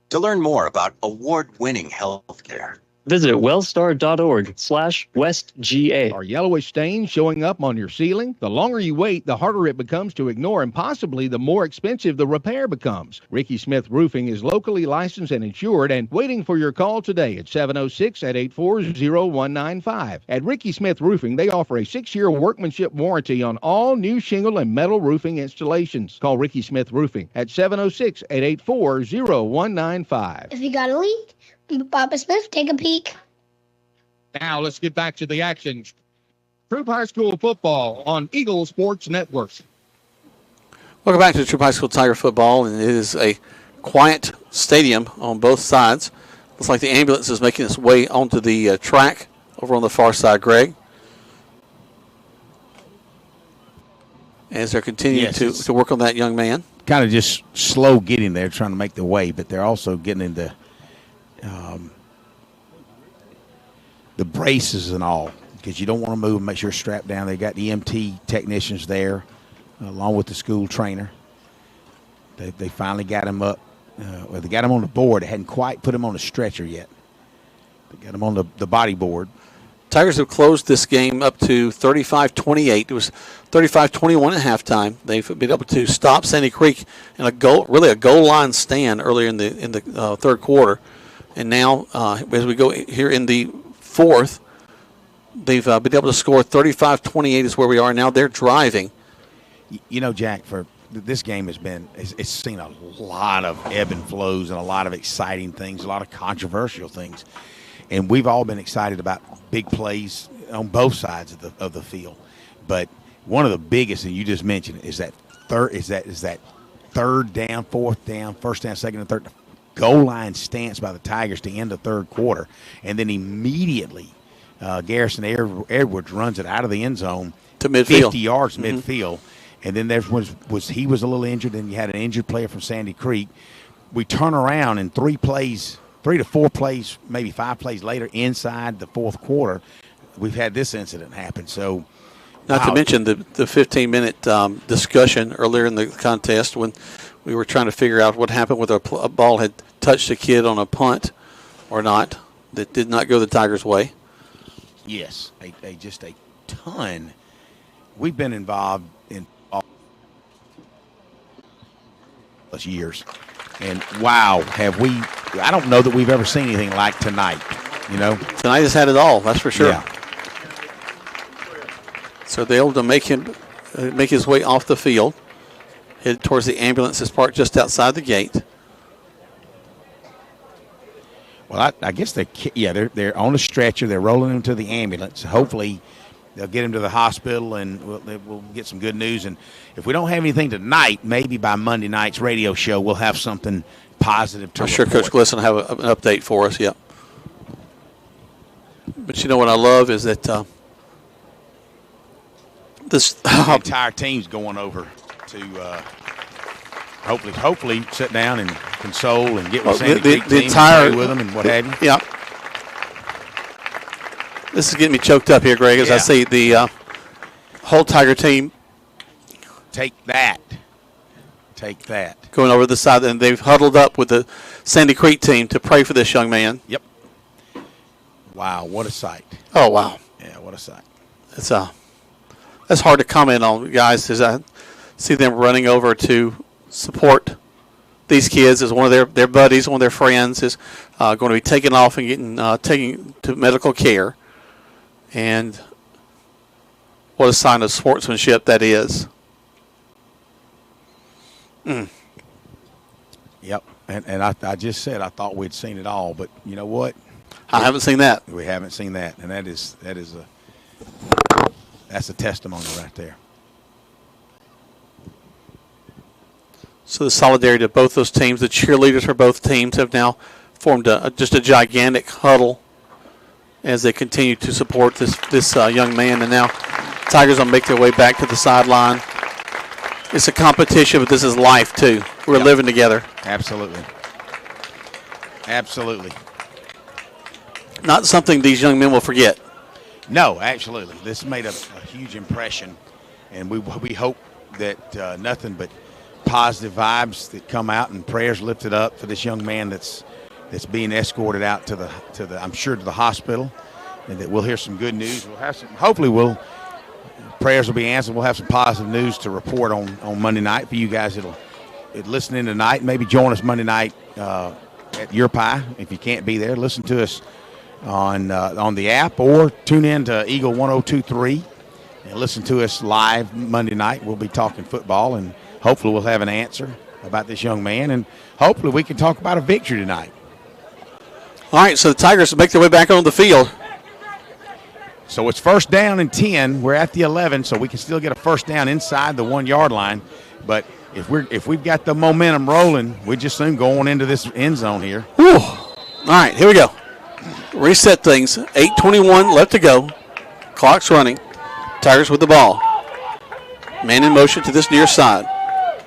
To learn more about award-winning health care, visit wellstar.org/westga. Are yellowish stains showing up on your ceiling? The longer you wait, the harder it becomes to ignore, and possibly the more expensive the repair becomes. Ricky Smith Roofing is locally licensed and insured and waiting for your call today at 706-884-0195. At Ricky Smith Roofing, they offer a 6-year workmanship warranty on all new shingle and metal roofing installations. Call Ricky Smith Roofing at 706-884-0195. If you got a leak, Papa Smith, take a peek. Now let's get back to the action. Troup High School football on Eagle Sports Network. Welcome back to Troup High School Tiger football, and it is a quiet stadium on both sides. Looks like the ambulance is making its way onto the track over on the far side, Greg. As they're continuing to work on that young man. Kind of just slow getting there, trying to make the way, but they're also getting into the braces and all, because you don't want to move and make sure you're strapped down. They got EMT technicians there, along with the school trainer. They finally got him up. Well, they got him on the board. They hadn't quite put him on the stretcher yet. They got him on the body board. Tigers have closed this game up to 35-28. It was 35-21 at halftime. They've been able to stop Sandy Creek in a goal line stand earlier in the third quarter. And now, as we go here in the fourth, they've been able to score 35-28 is where we are now. They're driving. You know, Jack, for this game it's seen a lot of ebb and flows and a lot of exciting things, a lot of controversial things. And we've all been excited about big plays on both sides of the field. But one of the biggest, and you just mentioned, is that third down, fourth down, first down, second and third goal line stance by the Tigers to end the third quarter. And then immediately Garrison Edwards runs it out of the end zone to midfield, 50 yards midfield. And then there he was a little injured, and you had an injured player from Sandy Creek. We turn around and 3 to 4 plays, maybe 5 plays later, inside the fourth quarter, we've had this incident happen. So, not to mention the 15-minute discussion earlier in the contest when we were trying to figure out what happened whether a ball had touched a kid on a punt or not. That did not go the Tigers' way. Yes, just a ton. We've been involved in all those years. And, wow, have we – I don't know that we've ever seen anything like tonight, you know. Tonight has had it all, that's for sure. Yeah. So they're able to make his way off the field, head towards the ambulances parked just outside the gate. Well, I guess they're on a stretcher. They're rolling him to the ambulance. Hopefully they'll get him to the hospital, and we'll get some good news. And if we don't have anything tonight, maybe by Monday night's radio show we'll have something positive to I'm sure report. Coach Glisson will have an update for us, yeah. But you know what I love is that the entire team's going over to hopefully sit down and console and get with Sandy Creek the team entire and play with them and what have you. Yeah. This is getting me choked up here, Greg, as I see the whole Tiger team. Take that. Going over the side, and they've huddled up with the Sandy Creek team to pray for this young man. Yep. Wow, what a sight. Oh, wow. Yeah, what a sight. That's hard to comment on, guys, as I see them running over to support these kids as one of their buddies, one of their friends is going to be taken off and getting taken to medical care. And What a sign of sportsmanship that is. Yep. And I just said I thought we'd seen it all, but you know what? I haven't seen that. We haven't seen that, and that's a testimony right there. So the solidarity of both those teams, the cheerleaders for both teams have now formed just a gigantic huddle as they continue to support this young man. And now Tigers will make their way back to the sideline. It's a competition, but this is life too. We're living together. Absolutely. Absolutely. Not something these young men will forget. No, absolutely. This made a huge impression, and we hope that nothing but positive vibes that come out and prayers lifted up for this young man that's being escorted out to the I'm sure to the hospital, and that we'll hear some good news. We'll have some. Hopefully, prayers will be answered. We'll have some positive news to report on Monday night for you guys that'll listen in tonight. Maybe join us Monday night at Your Pie if you can't be there. Listen to us on the app or tune in to Eagle 102.3 and listen to us live Monday night. We'll be talking football, and hopefully we'll have an answer about this young man, and hopefully we can talk about a victory tonight. All right, so the Tigers make their way back on the field. So it's first down and 10. We're at the 11, so we can still get a first down inside the 1 yard line. But if we've got the momentum rolling, we just soon going into this end zone here. Whew. All right, here we go. Reset things. 8:21 left to go. Clock's running. Tigers with the ball. Man in motion to this near side.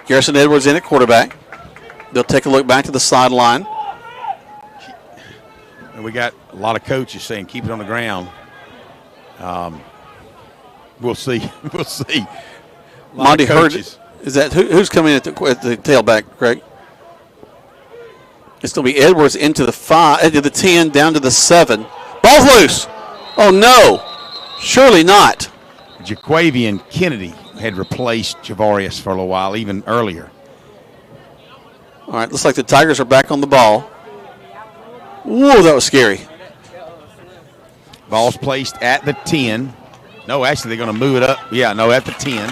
Garrison Edwards in at quarterback. They'll take a look back to the sideline. And we got a lot of coaches saying keep it on the ground. We'll see. We'll see. Monty Hurd, is that who's coming at the tailback, Greg? It's going to be Edwards into the 5, into the 10, down to the 7. Ball's loose. Oh no, surely not. Jaquavian Kennedy had replaced Javarius for a little while, even earlier. All right, looks like the Tigers are back on the ball. Whoa, that was scary. Ball's placed at the 10. No, actually, they're going to move it up. Yeah, no, at the 10.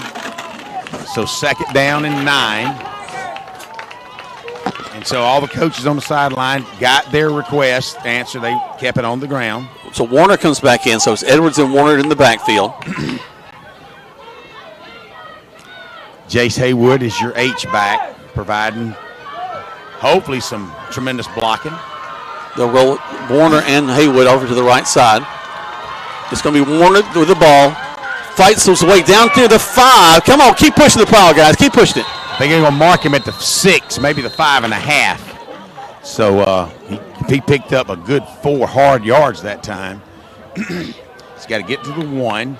So second down and 9. And so all the coaches on the sideline got their request answer. They kept it on the ground. So Warner comes back in. So it's Edwards and Warner in the backfield. Jace Haywood is your H-back, providing hopefully some tremendous blocking. They'll roll Warner and Haywood over to the right side. It's going to be Warner with the ball. Fights his way down to the 5. Come on, keep pushing the pile, guys. Keep pushing it. They're going to mark him at the 6, maybe the 5.5. So he picked up a good 4 hard yards that time. He's got to get to the 1.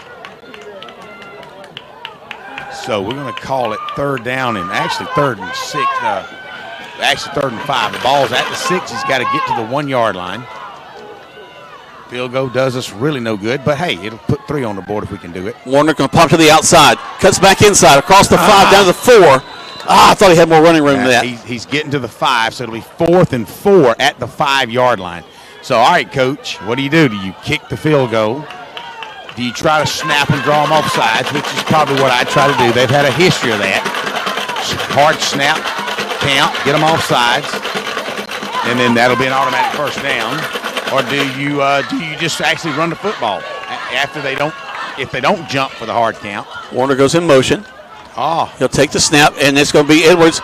So we're going to call it third down and actually third and 6. Actually third and 5. The ball's at the 6. He's got to get to the 1 yard line. Field goal does us really no good, but hey, it'll put 3 on the board if we can do it. Warner going to pump to the outside. Cuts back inside, across the 5, down to the 4. I thought he had more running room than that. He's getting to the 5, so it'll be 4th and 4 at the 5 yard line. So, all right, Coach, what do? Do you kick the field goal? Do you try to snap and draw them off sides, which is probably what I try to do. They've had a history of that. Hard snap, count, get them off sides, and then that'll be an automatic first down. Or do you just actually run the football after if they don't jump for the hard count? Warner goes in motion. Oh. He'll take the snap, and it's going to be Edwards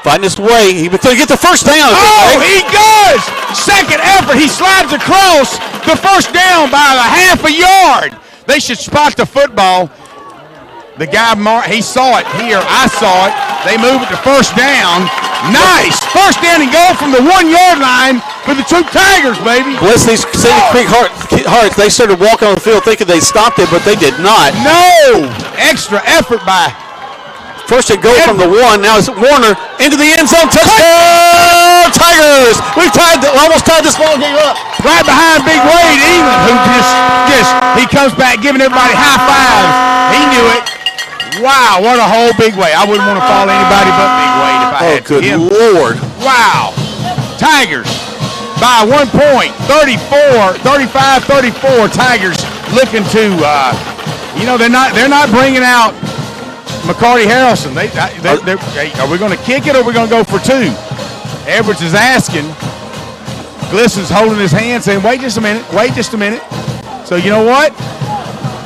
fighting his way. He's going to get the first down. Oh, he does! Second effort. He slides across the first down by a half a yard. They should spot the football. The guy, he saw it here. I saw it. They move it to first down. Nice. First down and goal from the 1 yard line for the Troup Tigers, baby. Bless these Sandy Creek Hearts. They started walking on the field thinking they stopped it, but they did not. No. Extra effort by. First and goal from the 1. Now it's Warner into the end zone. Touchdown, Tigers! We've almost tied this ball game up. Right behind Big Wade Elam, who he comes back giving everybody high fives. He knew it. Wow, what a whole Big Wade. I wouldn't want to follow anybody but Big Wade if I had to. Good Lord. Wow. Tigers by 1 point, 35-34. Tigers looking to You know, they're not bringing out McCarty Harrelson. Are we going to kick it or are we going to go for 2? Edwards is asking. Glisson's holding his hand saying, wait just a minute. So you know what?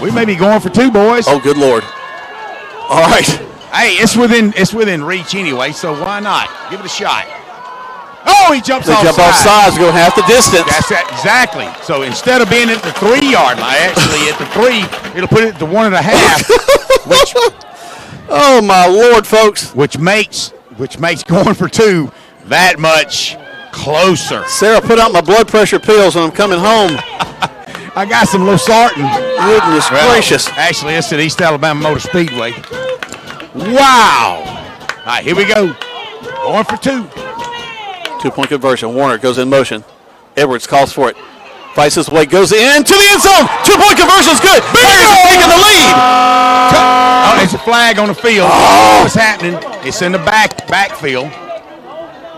We may be going for 2, boys. Oh, good Lord. All right. Hey, it's within reach anyway, so why not? Give it a shot. Oh, he jumps off jump off sides, go half the distance. That's that, exactly. So instead of being at the 3-yard line, actually at the 3, it'll put it to 1.5. which, oh my Lord, folks! Which makes going for 2 that much closer. Sarah, put out my blood pressure pills when I'm coming home. I got some losartan. Goodness gracious! Actually, it's at East Alabama Motor Speedway. Wow! All right, here we go. Going for 2. 2-point conversion. Warner goes in motion. Edwards calls for it. Fights his way, goes into the end zone. 2-point conversion is good. Tigers are taking the lead. Oh, there's a flag on the field. Oh. What's happening? It's in the backfield.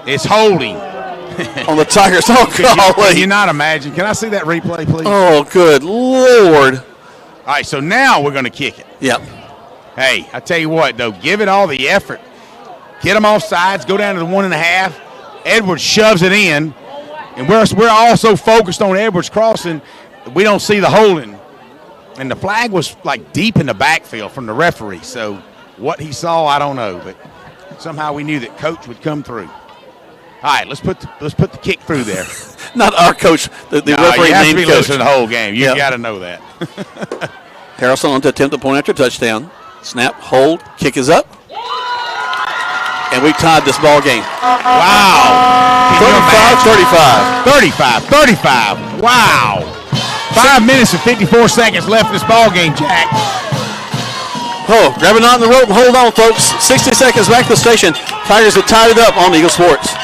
It's holding. On the Tigers. Oh, Can you not imagine? Can I see that replay, please? Oh, good Lord. All right, so now we're going to kick it. Yep. Hey, I tell you what, though, give it all the effort. Get them off sides, go down to the 1.5. Edwards shoves it in, and we're also focused on Edwards crossing. We don't see the holding. And the flag was like deep in the backfield from the referee. So what he saw, I don't know, but somehow we knew that coach would come through. All right, let's put the kick through there. Not our coach, the referee named coach. You have to be listening to the whole game. You got to know that. Harrelson on to attempt a point after touchdown. Snap, hold, kick is up. And we tied this ball game. Wow. 35-35. 35. Wow. 5 minutes and 54 seconds left in this ball game, Jack. Oh, grab a knot in the rope and hold on, folks. 60 seconds back to the station. Tigers have tied it up on Eagle Sports.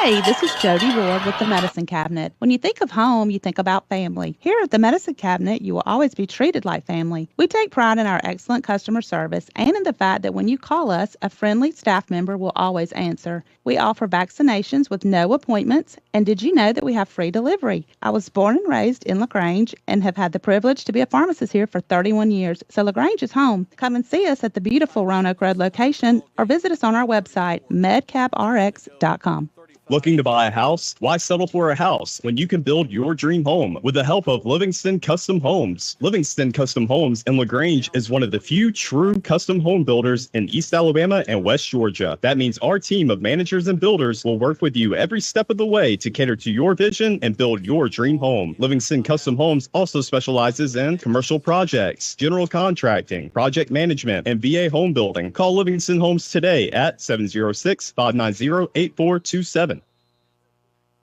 Hey, this is Jody Ward with the Medicine Cabinet. When you think of home, you think about family. Here at the Medicine Cabinet, you will always be treated like family. We take pride in our excellent customer service and in the fact that when you call us, a friendly staff member will always answer. We offer vaccinations with no appointments, and did you know that we have free delivery? I was born and raised in LaGrange and have had the privilege to be a pharmacist here for 31 years, so LaGrange is home. Come and see us at the beautiful Roanoke Road location or visit us on our website, medcabrx.com. Looking to buy a house? Why settle for a house when you can build your dream home with the help of Livingston Custom Homes? Livingston Custom Homes in LaGrange is one of the few true custom home builders in East Alabama and West Georgia. That means our team of managers and builders will work with you every step of the way to cater to your vision and build your dream home. Livingston Custom Homes also specializes in commercial projects, general contracting, project management, and VA home building. Call Livingston Homes today at 706-590-8427.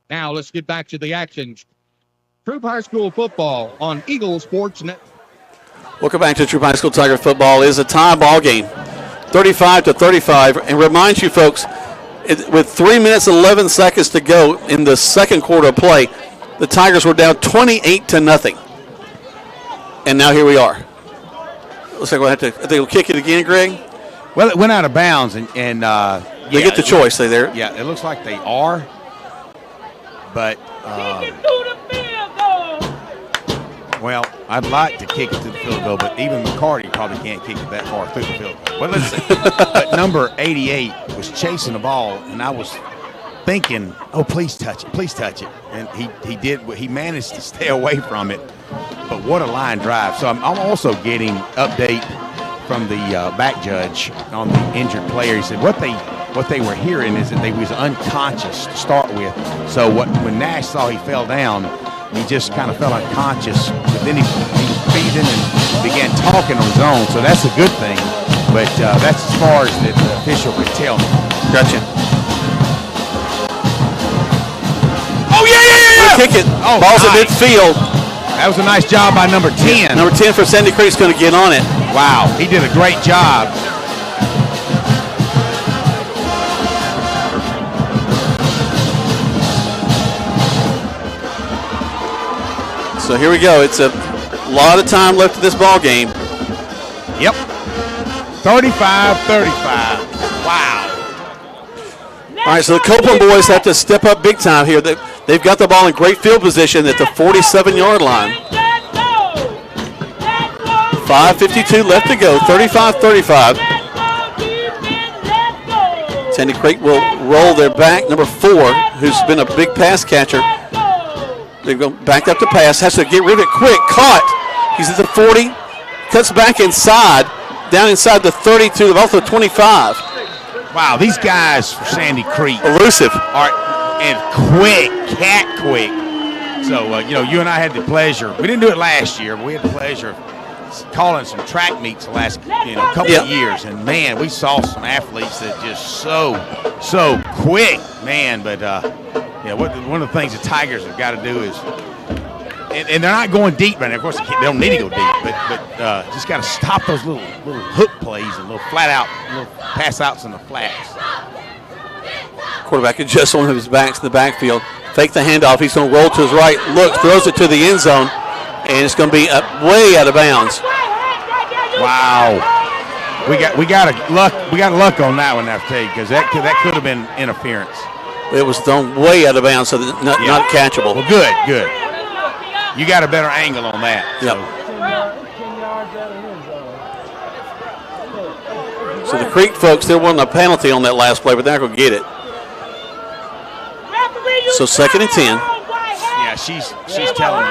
Now let's get back to the action. Troup High School football on Eagle Sports Net. Welcome back to Troup High School Tiger football. It is a tie ball game, 35-35, and reminds you folks, with 3 minutes and 11 seconds to go in the second quarter of play, the Tigers were down 28-0, and now here we are. Looks like we'll have to. I think we'll kick it again, Greg. Well, it went out of bounds, and they get the choice. They there. Yeah, it looks like they are. But, well, I'd like to kick it to the field goal, but even McCarty probably can't kick it that far through the field goal. Well, let's see. But number 88 was chasing the ball, and I was thinking, oh, please touch it. And he did. He managed to stay away from it. But what a line drive. So I'm also getting update from the back judge on the injured player. He said what they were hearing is that they was unconscious to start with. So when Nash saw he fell down, he just kind of fell unconscious. But then he was breathing and began talking on his own. So that's a good thing. But that's as far as the official could tell me. Gotcha. Oh, yeah! Kick it. Oh, ball's at midfield. That was a nice job by number 10. Number 10 for Sandy Creek's going to get on it. Wow, he did a great job. So here we go. It's a lot of time left in this ball game. Yep. 35-35. Wow. All right, so the Copeland boys have to step up big time here. They've got the ball in great field position at the 47-yard line. 5:52 left to go, 35-35. Sandy Creek will roll their back, number 4, who's been a big pass catcher. They go back up to pass, has to get rid of it quick. Caught. He's at the 40, cuts back inside, down inside the 32, also 25. Wow, these guys for Sandy Creek elusive and quick, cat quick. So you and I had the pleasure. We didn't do it last year, but we had the pleasure of calling some track meets the last couple of years, and man, we saw some athletes that just so quick, man. But one of the things the Tigers have got to do is, and they're not going deep right now. Of course, they don't need to go deep, but just got to stop those little hook plays and little flat out, little pass outs in the flats. Quarterback adjusts one of his backs in the backfield. Fake the handoff. He's going to roll to his right. Looks, throws it to the end zone, and it's going to be way out of bounds. Wow, we got luck on that one, I have to tell you, because that could have been interference. It was thrown way out of bounds, so not catchable. Well, good. You got a better angle on that. Yep. So the Creek folks, there wasn't a penalty on that last play, but they're not going to get it. So 2nd and 10. Yeah, she's telling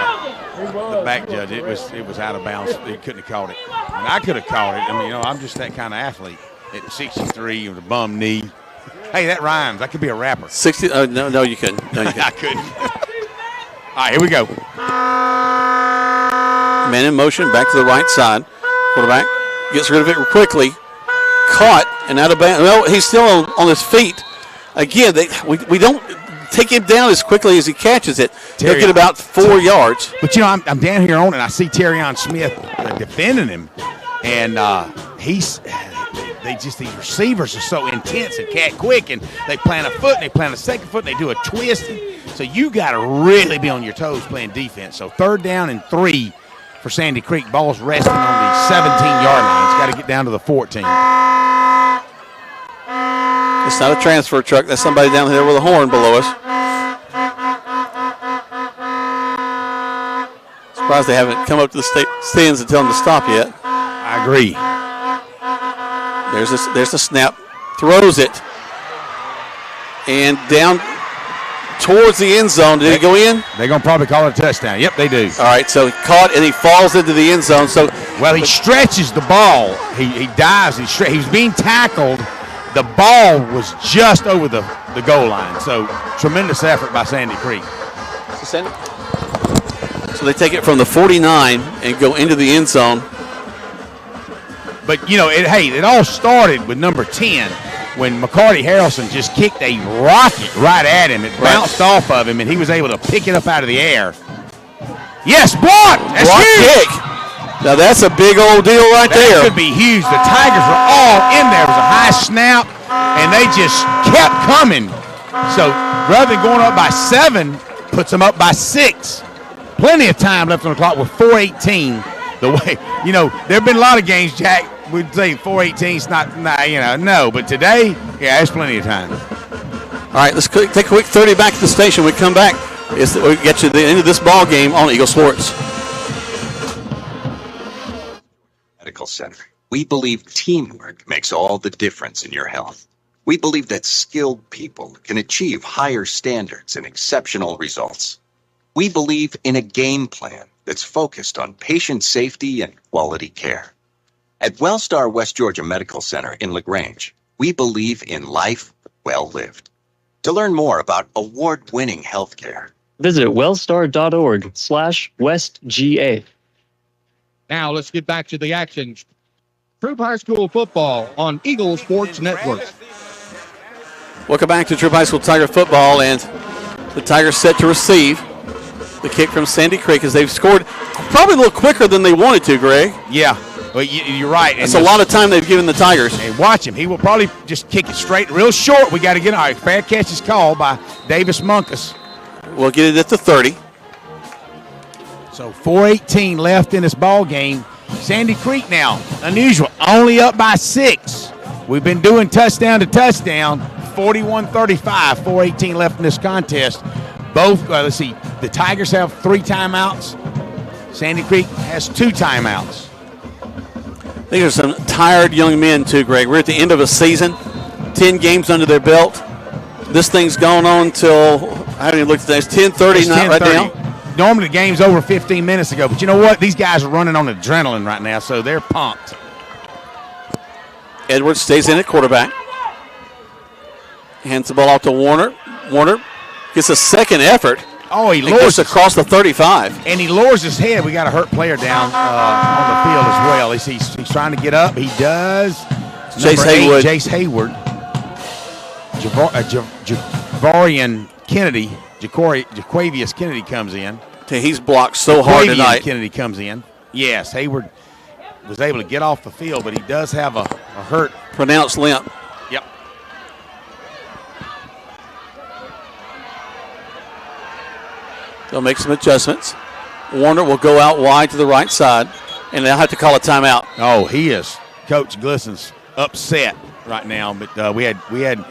the back judge it was out of bounds. They couldn't have called it. And I could have called it. I mean, I'm just that kind of athlete. At 63 with a bum knee. Hey, that rhymes. I could be a rapper. 60. No, you couldn't. No, you couldn't. I couldn't. All right, here we go. Man in motion, back to the right side. Quarterback gets rid of it quickly. Caught and out of bounds. Well, he's still on his feet. Again, we don't take him down as quickly as he catches it. He'll get about 4 yards. But, I'm down here on it, and I see Terrion Smith defending him. And these receivers are so intense and cat quick, and they plant a foot, and they plant a second foot, and they do a twist. So you got to really be on your toes playing defense. So 3rd down and 3 for Sandy Creek. Ball's resting on the 17-yard line. It's got to get down to the 14. It's not a transfer truck. That's somebody down there with a horn below us. Surprised they haven't come up to the stands and tell them to stop yet. I agree. There's the snap. Throws it. And down towards the end zone. Did he go in? They're going to probably call it a touchdown. Yep, they do. All right, so he caught and he falls into the end zone. Well, he stretches the ball. He dives. He was being tackled. The ball was just over the goal line. So tremendous effort by Sandy Creek. So they take it from the 49 and go into the end zone. But, it all started with number 10 when McCarty Harrelson just kicked a rocket right at him. It bounced off of him, and he was able to pick it up out of the air. Yes, blocked! That's huge! Kick. Now, that's a big old deal right there. That could be huge. The Tigers were all in there. It was a high snap, and they just kept coming. So rather than going up by 7, puts them up by 6. Plenty of time left on the clock with 4:18. The way, there have been a lot of games, Jack, we'd say 4:18 is not, no. But today, there's plenty of time. All right, let's take a quick 30 back to the station. We come back. We get to the end of this ball game on Eagle Sports. Medical Center. We believe teamwork makes all the difference in your health. We believe that skilled people can achieve higher standards and exceptional results. We believe in a game plan that's focused on patient safety and quality care. At Wellstar West Georgia Medical Center in LaGrange, we believe in life well lived. To learn more about award-winning healthcare, visit wellstar.org/WestGA. Now let's get back to the action. Troup High School football on Eagle Sports Network. Welcome back to Troup High School Tiger football, and the Tigers set to receive the kick from Sandy Creek as they've scored probably a little quicker than they wanted to, Greg. Yeah, well, you're right. That's a lot of time they've given the Tigers. Hey, watch him. He will probably just kick it straight, real short. We got to get it. All right, fair catch is called by Davis Munkus. We'll get it at the 30. So 4:18 left in this ball game. Sandy Creek now, unusual, only up by 6. We've been doing touchdown to touchdown, 41-35, 4:18 left in this contest. Both, let's see, the Tigers have 3 timeouts. Sandy Creek has 2 timeouts. These are some tired young men, too, Greg. We're at the end of a season, 10 games under their belt. This thing's going on till, I haven't even looked at this, 10:30 right now. Normally the game's over 15 minutes ago, but you know what? These guys are running on adrenaline right now, so they're pumped. Edwards stays in at quarterback. Hands the ball off to Warner. Warner gets a second effort. Oh, he lowers across the 35. And he lowers his head. We got a hurt player down on the field as well. He's trying to get up. He does. Jace Hayward. Jace Hayward. Javarian Kennedy. Jaquavius Kennedy comes in. He's blocked so hard tonight. Kennedy comes in. Yes, Hayward was able to get off the field, but he does have a hurt. Pronounced limp. Yep. They'll make some adjustments. Warner will go out wide to the right side, and they'll have to call a timeout. Oh, he is. Coach Glisson's upset right now, but we had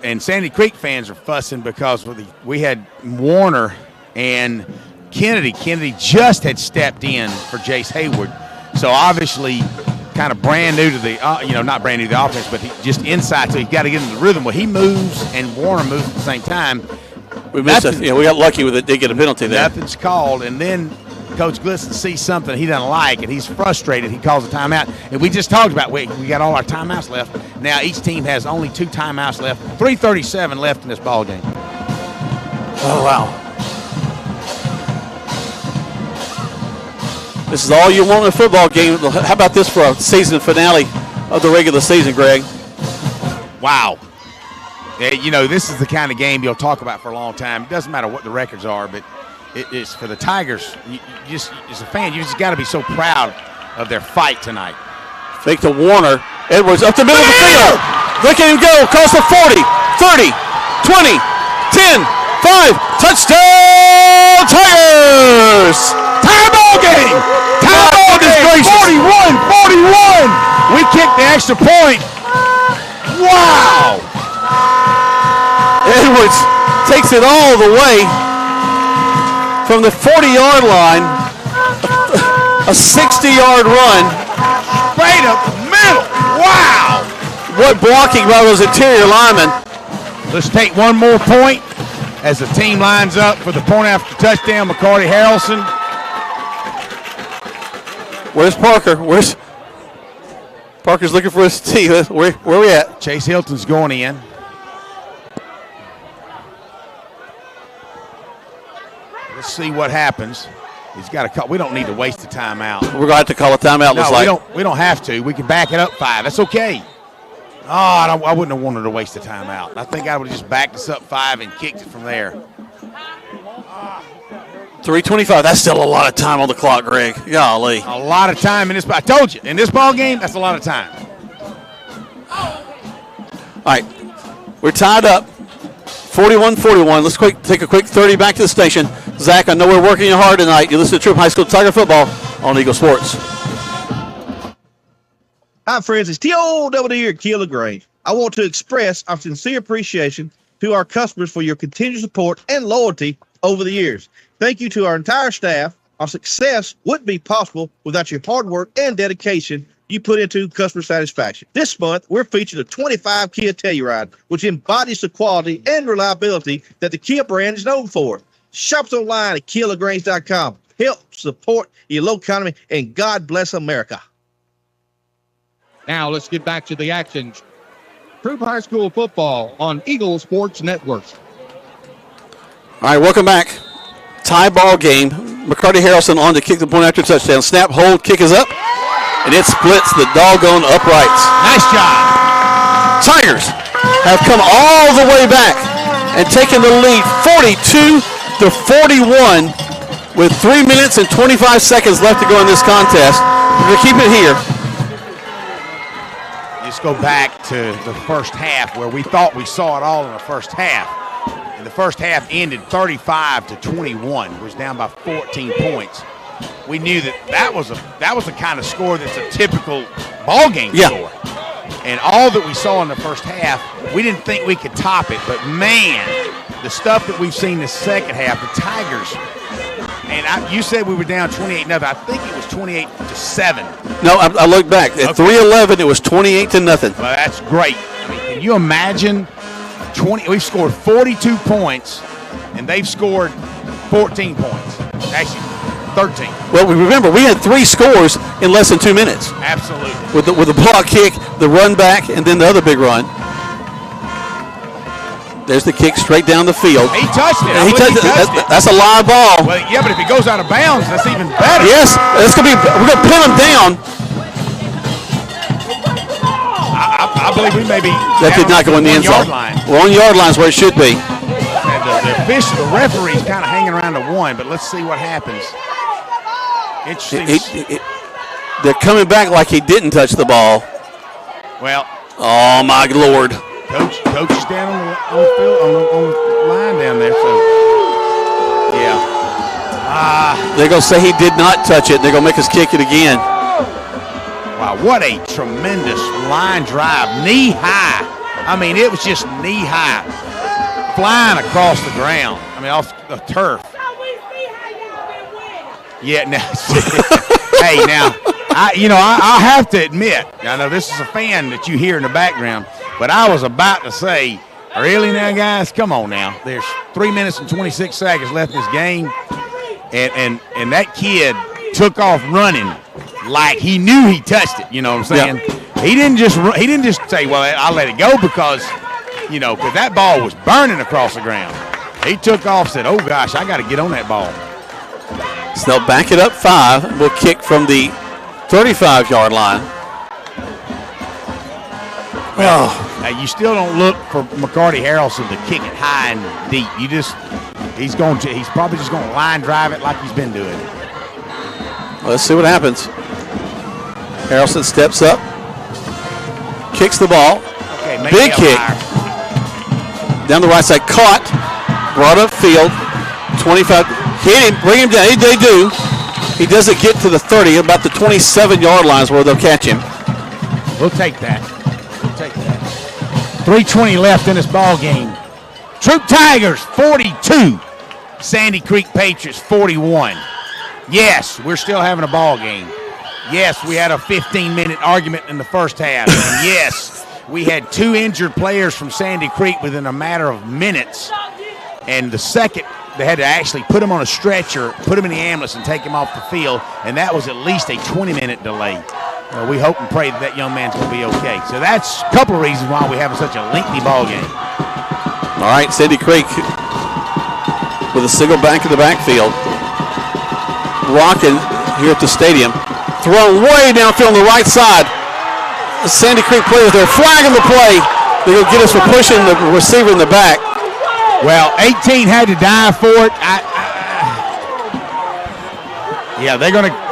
and Sandy Creek fans are fussing because we had Warner and Kennedy. Kennedy just had stepped in for Jace Hayward, so obviously kind of brand new to the not brand new to the offense, but he just inside, so he's got to get in the rhythm. Well, he moves and Warner moves at the same time. We got lucky with it. Did get a penalty there. Nothing's called, and then Coach Glisson sees something he doesn't like, and he's frustrated. He calls a timeout, and we just talked about we got all our timeouts left. Now each team has only 2 timeouts left. 3:37 left in this ball game. Oh wow! This is all you want in a football game. How about this for a season finale of the regular season, Greg? Wow. Yeah, this is the kind of game you'll talk about for a long time. It doesn't matter what the records are, but it's for the Tigers. You just, as a fan, you just got to be so proud of their fight tonight. Fake to Warner. Edwards up the middle of the field. Look at him go across the 40, 30, 20, 10, 5. Touchdown, Tigers! Tie ball game! Tie ball game! 41-41! We kicked the extra point. Wow! Edwards takes it all the way from the 40-yard line. A 60-yard run. Straight up the middle. Wow! What blocking by those interior linemen. Let's take one more point as the team lines up for the point after touchdown. McCarty Harrelson. Where's Parker? Parker's looking for his team. Where are we at? Chase Hilton's going in. Let's see what happens. He's got a call. We don't need to waste the timeout. We're going to have to call a timeout. No, we don't have to. We can back it up 5. That's okay. Oh, I wouldn't have wanted to waste the timeout. I think I would have just backed us up 5 and kicked it from there. 3:25. That's still a lot of time on the clock, Greg. Golly. A lot of time in this. I told you, in this ball game, that's a lot of time. All right. We're tied up. 41-41. Let's take a quick 30 back to the station. Zach, I know we're working you hard tonight. You listen to Troup High School Tiger Football on Eagle Sports. Hi, friends. It's T.O.W. here at Kia LaGrange. I want to express our sincere appreciation to our customers for your continued support and loyalty over the years. Thank you to our entire staff. Our success wouldn't be possible without your hard work and dedication you put into customer satisfaction. This month, we're featuring a 25 Kia Telluride, which embodies the quality and reliability that the Kia brand is known for. Shop us online at KiaLaGrange.com. Help support your local economy, and God bless America. Now let's get back to the action. Troup High School football on Eagle Sports Network. All right, welcome back. Tie ball game. McCarty Harrelson on to kick the point after touchdown. Snap, hold, kick is up. And it splits the doggone uprights. Nice job. Tigers have come all the way back and taken the lead 42-41 with 3 minutes and 25 seconds left to go in this contest. We're going to keep it here. Let's go back to the first half where we thought we saw it all in the first half. And the first half ended 35-21. It was down by 14 points. We knew that was the kind of score that's a typical ball game score. And all that we saw in the first half, we didn't think we could top it. But man, the stuff that we've seen the second half, the Tigers And you said we were down 28-0. I think it was 28-7. No, I looked back. At 3:11, it was 28-0. Well, that's great. I mean, can you imagine 20? We've scored 42 points, and they've scored 14 points. Actually, 13. Well, remember, we had 3 scores in less than 2 minutes. Absolutely. With the block kick, the run back, and then the other big run. There's the kick straight down the field. He touched it. He touched it. That's a live ball. Well, yeah, but if he goes out of bounds, that's even better. Yes, we're gonna pin him down. I believe we may be. That did not go in the end zone. Well, 1 yard line is where it should be. And the referee's kind of hanging around to 1, but let's see what happens. Interesting. They're coming back like he didn't touch the ball. Well. Oh my Lord. Coach is down on the line down there, so yeah. They're going to say he did not touch it. They're going to make us kick it again. Wow, what a tremendous line drive. Knee high. I mean, it was just knee high. Flying across the ground. I mean, off the turf. Yeah, now, hey, now, I have to admit, I know this is a fan that you hear in the background, but I was about to say, really now, guys? Come on now. There's 3 minutes and 26 seconds left in this game, and that kid took off running like he knew he touched it. You know what I'm saying? Yeah. He didn't just say, well, I'll let it go because that ball was burning across the ground. He took off, said, oh gosh, I got to get on that ball. So they'll back it up 5. We'll kick from the 35-yard line. Well, you still don't look for McCarty Harrelson to kick it high and deep. He's probably just going to line drive it like he's been doing. Let's see what happens. Harrelson steps up, kicks the ball. Okay, big kick. Down the right side, caught, brought up field, 25. Hit him, bring him down. They do. He doesn't get to the 30, about the 27-yard lines where they'll catch him. We'll take that. 3:20 left in this ball game. Troup Tigers 42, Sandy Creek Patriots 41. Yes, we're still having a ball game. Yes, we had a 15-minute argument in the first half. And yes, we had 2 injured players from Sandy Creek within a matter of minutes. And the second, they had to actually put him on a stretcher, put him in the ambulance, and take him off the field. And that was at least a 20-minute delay. We hope and pray that young man's going to be okay. So that's a couple of reasons why we're having such a lengthy ball game. All right, Sandy Creek with a single back in the backfield. Rocking here at the stadium. Thrown way downfield on the right side. The Sandy Creek players, they're flagging the play. They're going to get us for pushing the receiver in the back. Well, 18 had to dive for it. Yeah, they're going to.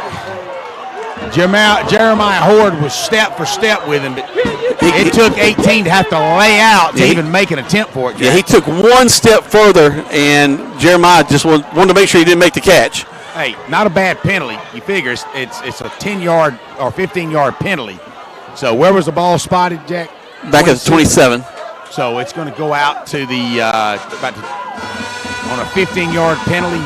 Jeremiah Horde was step for step with him, but it took 18 to have to lay out to even make an attempt for it. Jack. Yeah, he took 1 step further, and Jeremiah just wanted to make sure he didn't make the catch. Hey, not a bad penalty. You figure it's a 10-yard or 15-yard penalty. So where was the ball spotted, Jack? Back at 27. So it's going to go out to the on a 15-yard penalty,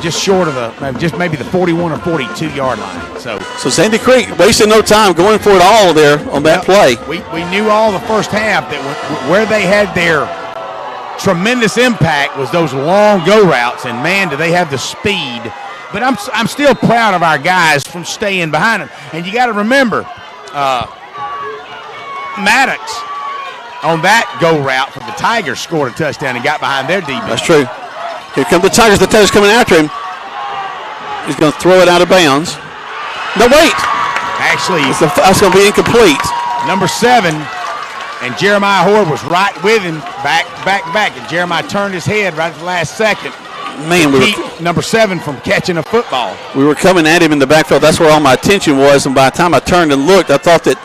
just short of maybe the 41 or 42-yard line. So Sandy Creek wasting no time going for it all there on that play. We knew all the first half that where they had their tremendous impact was those long go routes, and man, do they have the speed. But I'm still proud of our guys from staying behind them. And you got to remember, Maddox on that go route for the Tigers scored a touchdown and got behind their defense. That's true. Here come the Tigers. The Tigers coming after him. He's going to throw it out of bounds. No, wait. Actually, that's going to be incomplete. Number 7, and Jeremiah Horde was right with him, back. And Jeremiah turned his head right at the last second. Man, to keep number 7 from catching a football. We were coming at him in the backfield. That's where all my attention was. And by the time I turned and looked, I thought that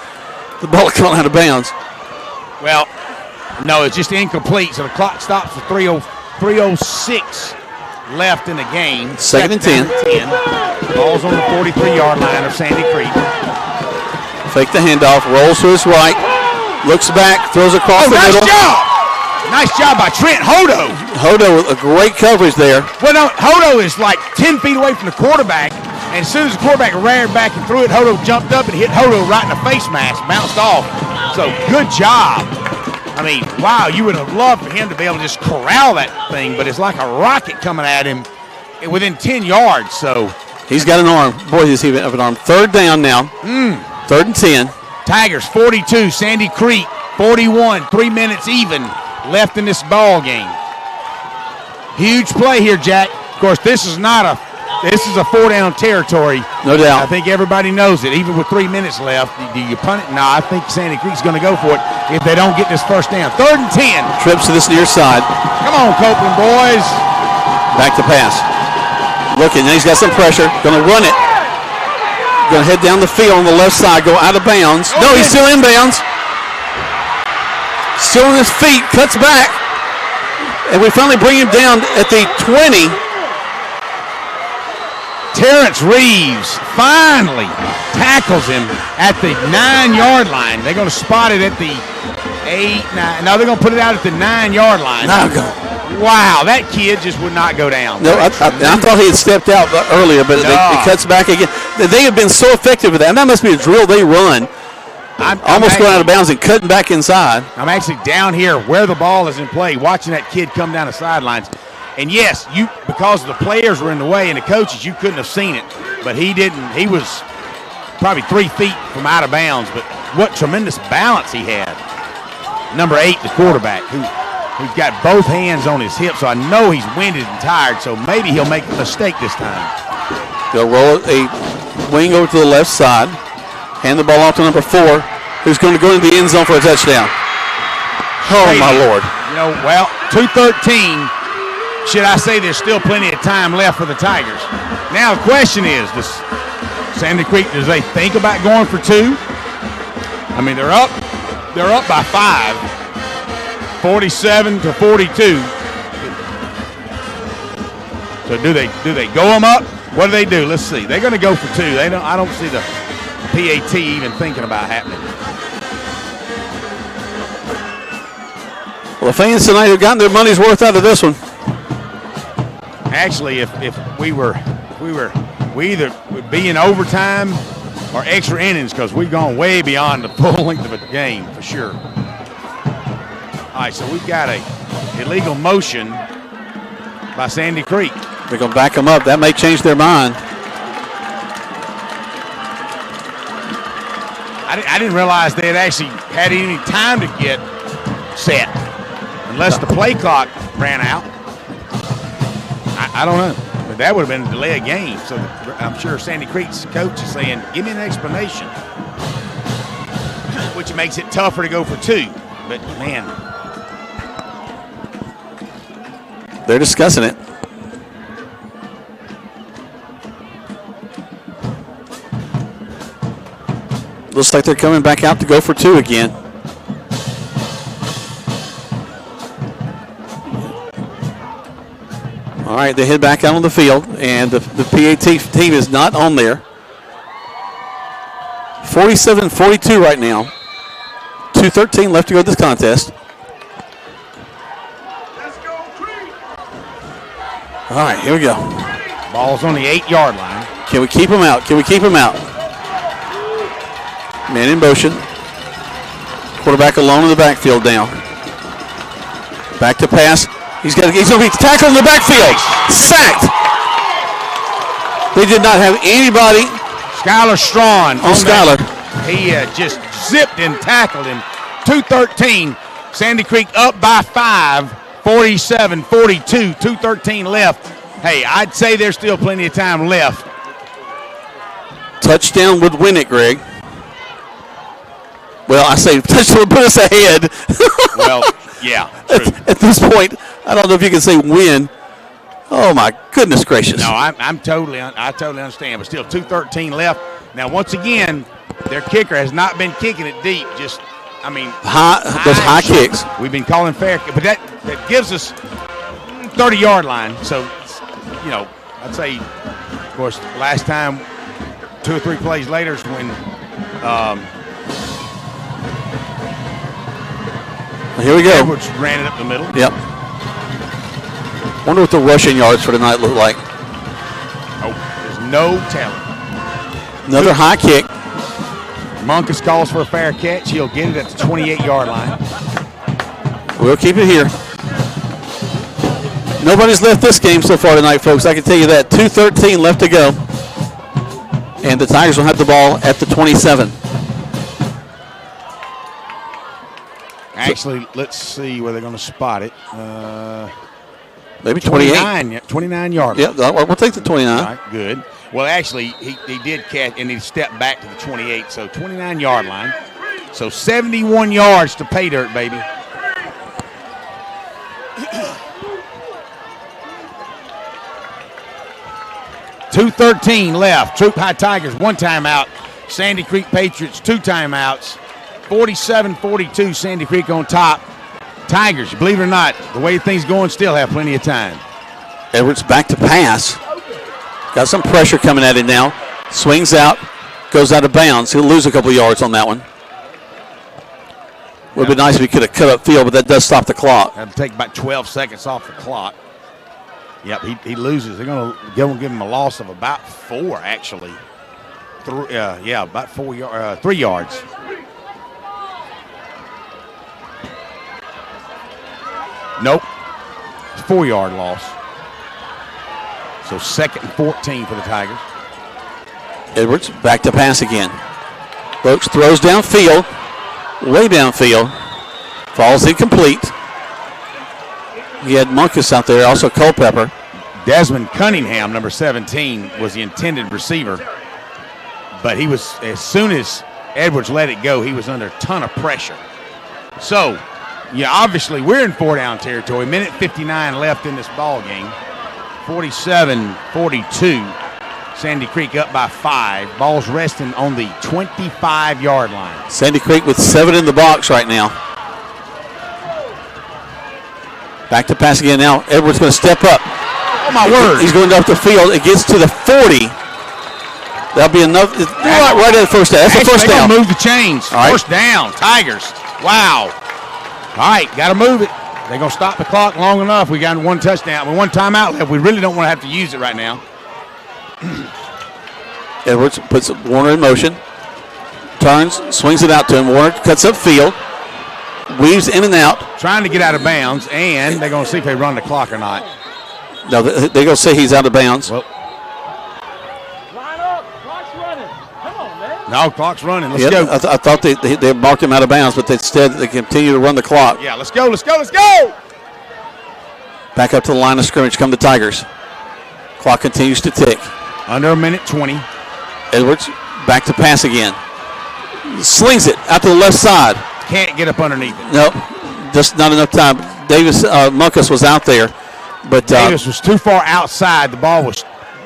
the ball had gone out of bounds. Well, no, it's just incomplete. So the clock stops for 3:06 left in the game. Second and 10. Ball's on the 43-yard line of Sandy Creek. Fake the handoff, rolls to his right, looks back, throws across the middle. Nice job by Trent Hodo. Hodo with a great coverage there. Well, no, Hodo is like 10 feet away from the quarterback, and as soon as the quarterback ran back and threw it, Hodo jumped up and hit Hodo right in the face mask, bounced off. So good job. I mean, wow, you would have loved for him to be able to just corral that thing, but it's like a rocket coming at him within 10 yards. So he's got an arm. Boy, does he have an arm. Third down now. Third and 10. Tigers 42, Sandy Creek 41, 3 minutes even left in this ball game. Huge play here, Jack. Of course, this is a 4-down territory. No doubt. I think everybody knows it. Even with 3 minutes left, do you punt it? No, I think Sandy Creek's going to go for it if they don't get this first down. Third and 10. Trips to this near side. Come on, Copeland boys. Back to pass. Looking, he's got some pressure. Going to run it. Going to head down the field on the left side. Go out of bounds. No, he's still in bounds. Still on his feet. Cuts back. And we finally bring him down at the 20. Terrence Reeves finally tackles him at the 9-yard line. They're going to spot it at the 8, 9. No, they're going to put it out at the 9-yard line. Wow, that kid just would not go down. No, I thought he had stepped out earlier, but it cuts back again. They have been so effective with that. And that must be a drill they run. Almost going out of bounds and cutting back inside. I'm actually down here where the ball is in play, watching that kid come down the sidelines. And yes, because the players were in the way and the coaches, you couldn't have seen it. But he didn't. He was probably 3 feet from out of bounds. But what tremendous balance he had. Number 8, the quarterback, who's got both hands on his hips. So I know he's winded and tired. So maybe he'll make a mistake this time. They'll roll a wing over to the left side. Hand the ball off to number 4, who's going to go into the end zone for a touchdown. Oh, my Lord. You know, well, 2:13. Should I say there's still plenty of time left for the Tigers? Now the question is, does Sandy Creek, does they think about going for 2? I mean, they're up by 5, 47-42. So do they go them up? What do they do? Let's see. They're going to go for 2. I don't see the PAT even thinking about happening. Well, the fans tonight have gotten their money's worth out of this one. Actually, if we either would be in overtime or extra innings, because we've gone way beyond the full length of a game for sure. All right, so we've got a illegal motion by Sandy Creek. They're going to back them up. That may change their mind. I didn't realize they had actually had any time to get set, unless the play clock ran out. I don't know, but that would have been a delay of game. So I'm sure Sandy Creek's coach is saying, give me an explanation, which makes it tougher to go for 2. But, man. They're discussing it. Looks like they're coming back out to go for 2 again. All right, they head back out on the field, and the PAT team is not on there. 47-42 right now. 2:13 left to go this contest. All right, here we go. Ball's on the 8-yard line. Can we keep him out? Can we keep him out? Man in motion. Quarterback alone in the backfield now. Back to pass. He's going to be tackled in the backfield. Sacked. They did not have anybody. Skylar Strawn. On Skylar. He just zipped and tackled him. 2:13. Sandy Creek up by 5. 47-42. 2:13 left. Hey, I'd say there's still plenty of time left. Touchdown would win it, Greg. Well, I say touchdown would put us ahead. Well, yeah, true. At this point, I don't know if you can say win. Oh my goodness gracious! No, I totally understand, but still 2:13 left. Now, once again, their kicker has not been kicking it deep. Just, I mean, those high kicks. We've been calling fair, but that gives us 30-yard line. So, you know, I'd say, of course, last time, 2 or 3 plays later is when Here we go. Edwards ran it up the middle. Yep. Wonder what the rushing yards for tonight look like. Oh, there's no telling. Another high kick. Munkus calls for a fair catch. He'll get it at the 28-yard line. We'll keep it here. Nobody's left this game so far tonight, folks. I can tell you that. 2:13 left to go. And the Tigers will have the ball at the 27. Actually, let's see where they're going to spot it. Maybe 28. 29-yard line. Yeah, we'll take the 29. All right, good. Well, actually, he did catch, and he stepped back to the 28, so 29-yard line. So 71 yards to pay dirt, baby. .213 left. Troup High Tigers, 1 timeout. Sandy Creek Patriots, 2 timeouts. 47-42, Sandy Creek on top. Tigers, believe it or not, the way things going, still have plenty of time. Edwards back to pass. Got some pressure coming at him now. Swings out, goes out of bounds. He'll lose a couple of yards on that one. Would be nice if he could have cut up field, but that does stop the clock. That'll take about 12 seconds off the clock. Yep, he loses. They're going to give him a loss of about 4, actually. About 3 yards. Nope. 4-yard loss. So 2nd and 14 for the Tigers. Edwards back to pass again. Brooks throws downfield. Way downfield. Falls incomplete. He had Munkus out there, also Culpepper. Desmond Cunningham, number 17, was the intended receiver. But he was, as soon as Edwards let it go, he was under a ton of pressure. So, yeah, obviously we're in 4-down territory. Minute 59 left in this ball game. 47-42. Sandy Creek up by 5. Ball's resting on the 25-yard line. Sandy Creek with 7 in the box right now. Back to pass again now. Edwards going to step up. Oh, my word. He's going up the field. It gets to the 40. That'll be enough. Right at the first down. That's the first down. Move the chains. All right. First down. Tigers. Wow. All right, got to move it. They're going to stop the clock long enough. We got 1 touchdown. With 1 timeout left. We really don't want to have to use it right now. Edwards puts Warner in motion. Turns, swings it out to him. Warner cuts up field. Weaves in and out. Trying to get out of bounds, and they're going to see if they run the clock or not. No, they're going to say he's out of bounds. Well, no, clock's running. Let's go. I thought they marked him out of bounds, but instead they continue to run the clock. Yeah, let's go, let's go, let's go! Back up to the line of scrimmage come the Tigers. Clock continues to tick. Under a minute 20. Edwards back to pass again. Slings it out to the left side. Can't get up underneath it. Nope, just not enough time. Munkus was out there, but Davis was too far outside. The ball was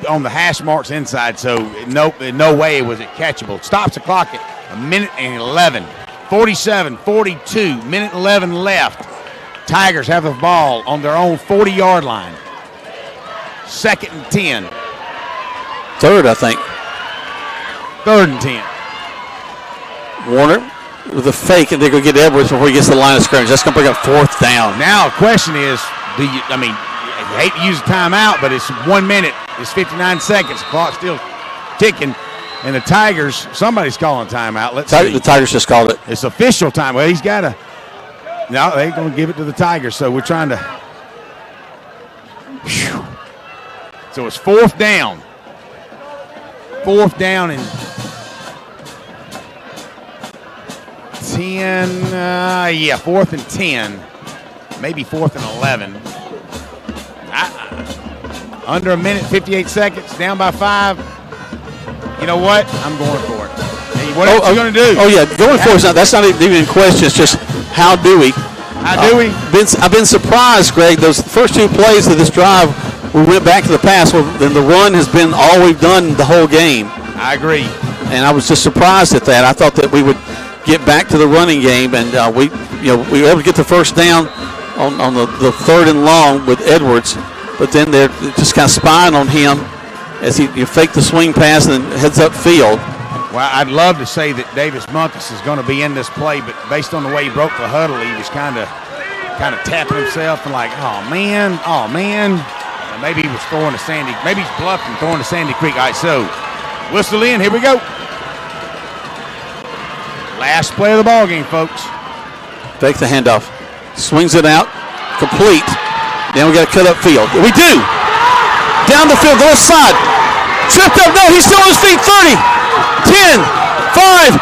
on the hash marks inside, so in no way was it catchable. Stops the clock at 1:11. 47-42, minute 11 left. Tigers have the ball on their own 40-yard line. 2nd and 10. 3rd, I think. 3rd and 10. Warner with a fake, and they're going to get Edwards before he gets to the line of scrimmage. That's going to bring up 4th down. Now, the question is, I hate to use a timeout, but it's 1 minute. It's 59 seconds. The clock's still ticking. And the Tigers, somebody's calling timeout. Let's see. The Tigers just called it. It's official time. Well, he's got to. No, they're going to give it to the Tigers. So we're trying to. Whew. So it's 4th down. 4th down and 10. 4th and 10. Maybe 4th and 11. Under a minute, 58 seconds, down by 5. You know what? I'm going for it. Hey, what else are you going to do? Oh, yeah, going for it. That's not even in question. It's just how do we? I've been surprised, Greg. Those first 2 plays of this drive, we went back to the pass. Well, then the run has been all we've done the whole game. I agree. And I was just surprised at that. I thought that we would get back to the running game, and we were able to get the first down on the 3rd and long with Edwards. But then they're just kind of spying on him as he faked the swing pass and then heads up field. Well, I'd love to say that Davis Munkus is going to be in this play, but based on the way he broke the huddle, he was kind of tapping himself and like, oh man. And maybe he was throwing to Sandy. Maybe he's bluffing, throwing to Sandy Creek. All right, so whistle in. Here we go. Last play of the ball game, folks. Takes the handoff, swings it out, complete. Then we got to cut up field. We do. Down the field, left side. Tripped up. No, he's still on his feet. 30, 10, 5,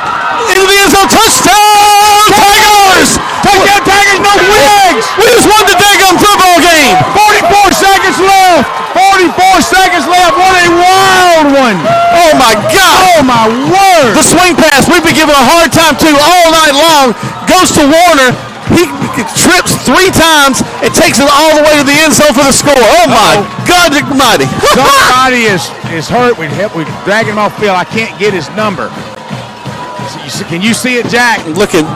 into the end zone. Touchdown, Tigers! Touchdown, Tigers, no wigs! We just won the daggum football game. 44 seconds left. 44 seconds left. What a wild one. Oh, my God. Oh, my word. The swing pass we've been giving a hard time to all night long goes to Warner. He trips 3 times and takes it all the way to the end zone for the score. Oh, my God almighty. Somebody is hurt. We're dragging him off field. I can't get his number. Can you see it, Jack? Looking.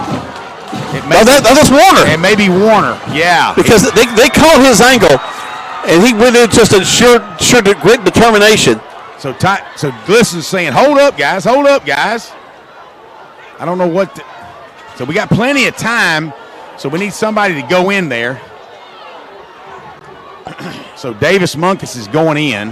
That's Warner. And maybe Warner, yeah. Because they caught his angle, and he went in just a sure great determination. So Glisson's saying, hold up, guys. I don't know what. So we got plenty of time. So we need somebody to go in there. So Davis Munkus is going in.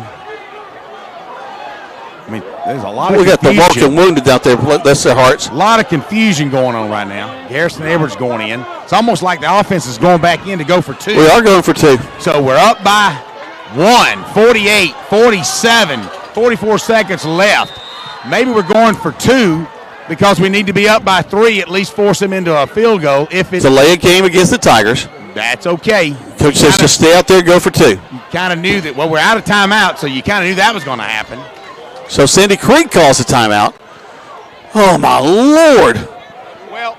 I mean, there's a lot of confusion. We got the walking wounded out there. That's their hearts. A lot of confusion going on right now. Garrison Edwards going in. It's almost like the offense is going back in to go for 2. We are going for 2. So we're up by 1, 48, 47, 44 seconds left. Maybe we're going for 2 because we need to be up by 3, at least force them into a field goal. If it's delay a game against the Tigers. That's okay. Coach says just stay out there and go for 2. You kind of knew that, well, we're out of timeout, so you kind of knew that was going to happen. So Sandy Creek calls a timeout. Oh, my Lord. Well,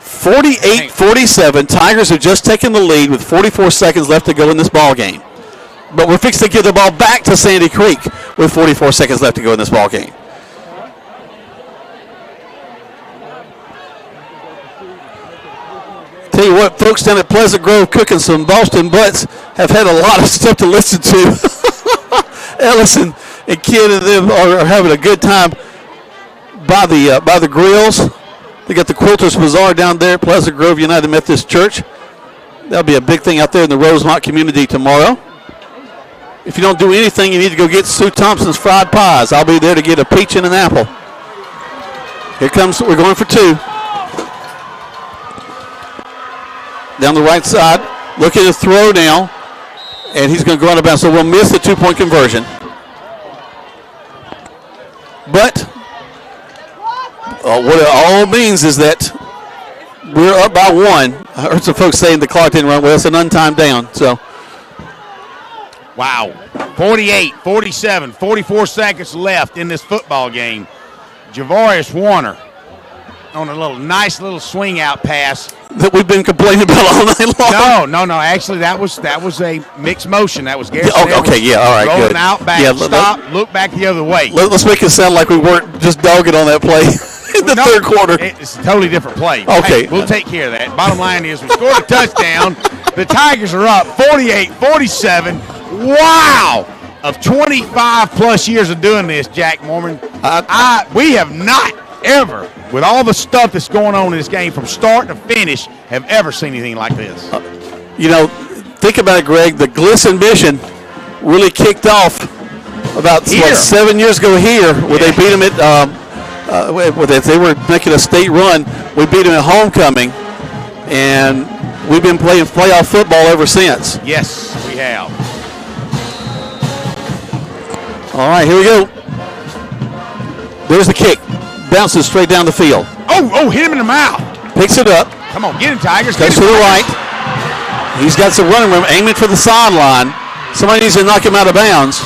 48-47. Tigers have just taken the lead with 44 seconds left to go in this ball game. But we're fixing to give the ball back to Sandy Creek with 44 seconds left to go in this ball game. Tell you what, folks down at Pleasant Grove cooking some Boston butts have had a lot of stuff to listen to. Ellison and Kid and them are having a good time by the grills. They got the Quilters Bazaar down there at Pleasant Grove United Methodist Church. That'll be a big thing out there in the Rosemont community tomorrow. If you don't do anything, you need to go get Sue Thompson's fried pies. I'll be there to get a peach and an apple. Here comes, we're going for 2. Down the right side, looking to throw now. And he's going to go out of bounds, so we'll miss the 2-point conversion. But what it all means is that we're up by 1. I heard some folks saying the clock didn't run. Well, it's an untimed down. So, wow, 48, 47, 44 seconds left in this football game. Javarius Warner on a nice little swing out pass that we've been complaining about all night long. No. Actually, that was a mixed motion. That was Garrison. Okay, yeah, all right, rolling good. out, back, stop, look back the other way. Let's make it sound like we weren't just dogging on that play in the third quarter. It's a totally different play. Okay. Hey, we'll take care of that. Bottom line is we scored a touchdown. The Tigers are up 48-47. Wow! Of 25-plus years of doing this, Jack Mormon, we have not ever, with all the stuff that's going on in this game from start to finish, have ever seen anything like this. Think about it, Greg. The Glisson mission really kicked off about 7 years ago here, where they beat them at they were making a state run. We beat them at homecoming, and we've been playing playoff football ever since. Yes, we have. All right, here we go. There's the kick. Bounces straight down the field. Oh, hit him in the mouth. Picks it up. Come on, get him, Tigers. Goes to the right. He's got some running room, aiming for the sideline. Somebody needs to knock him out of bounds.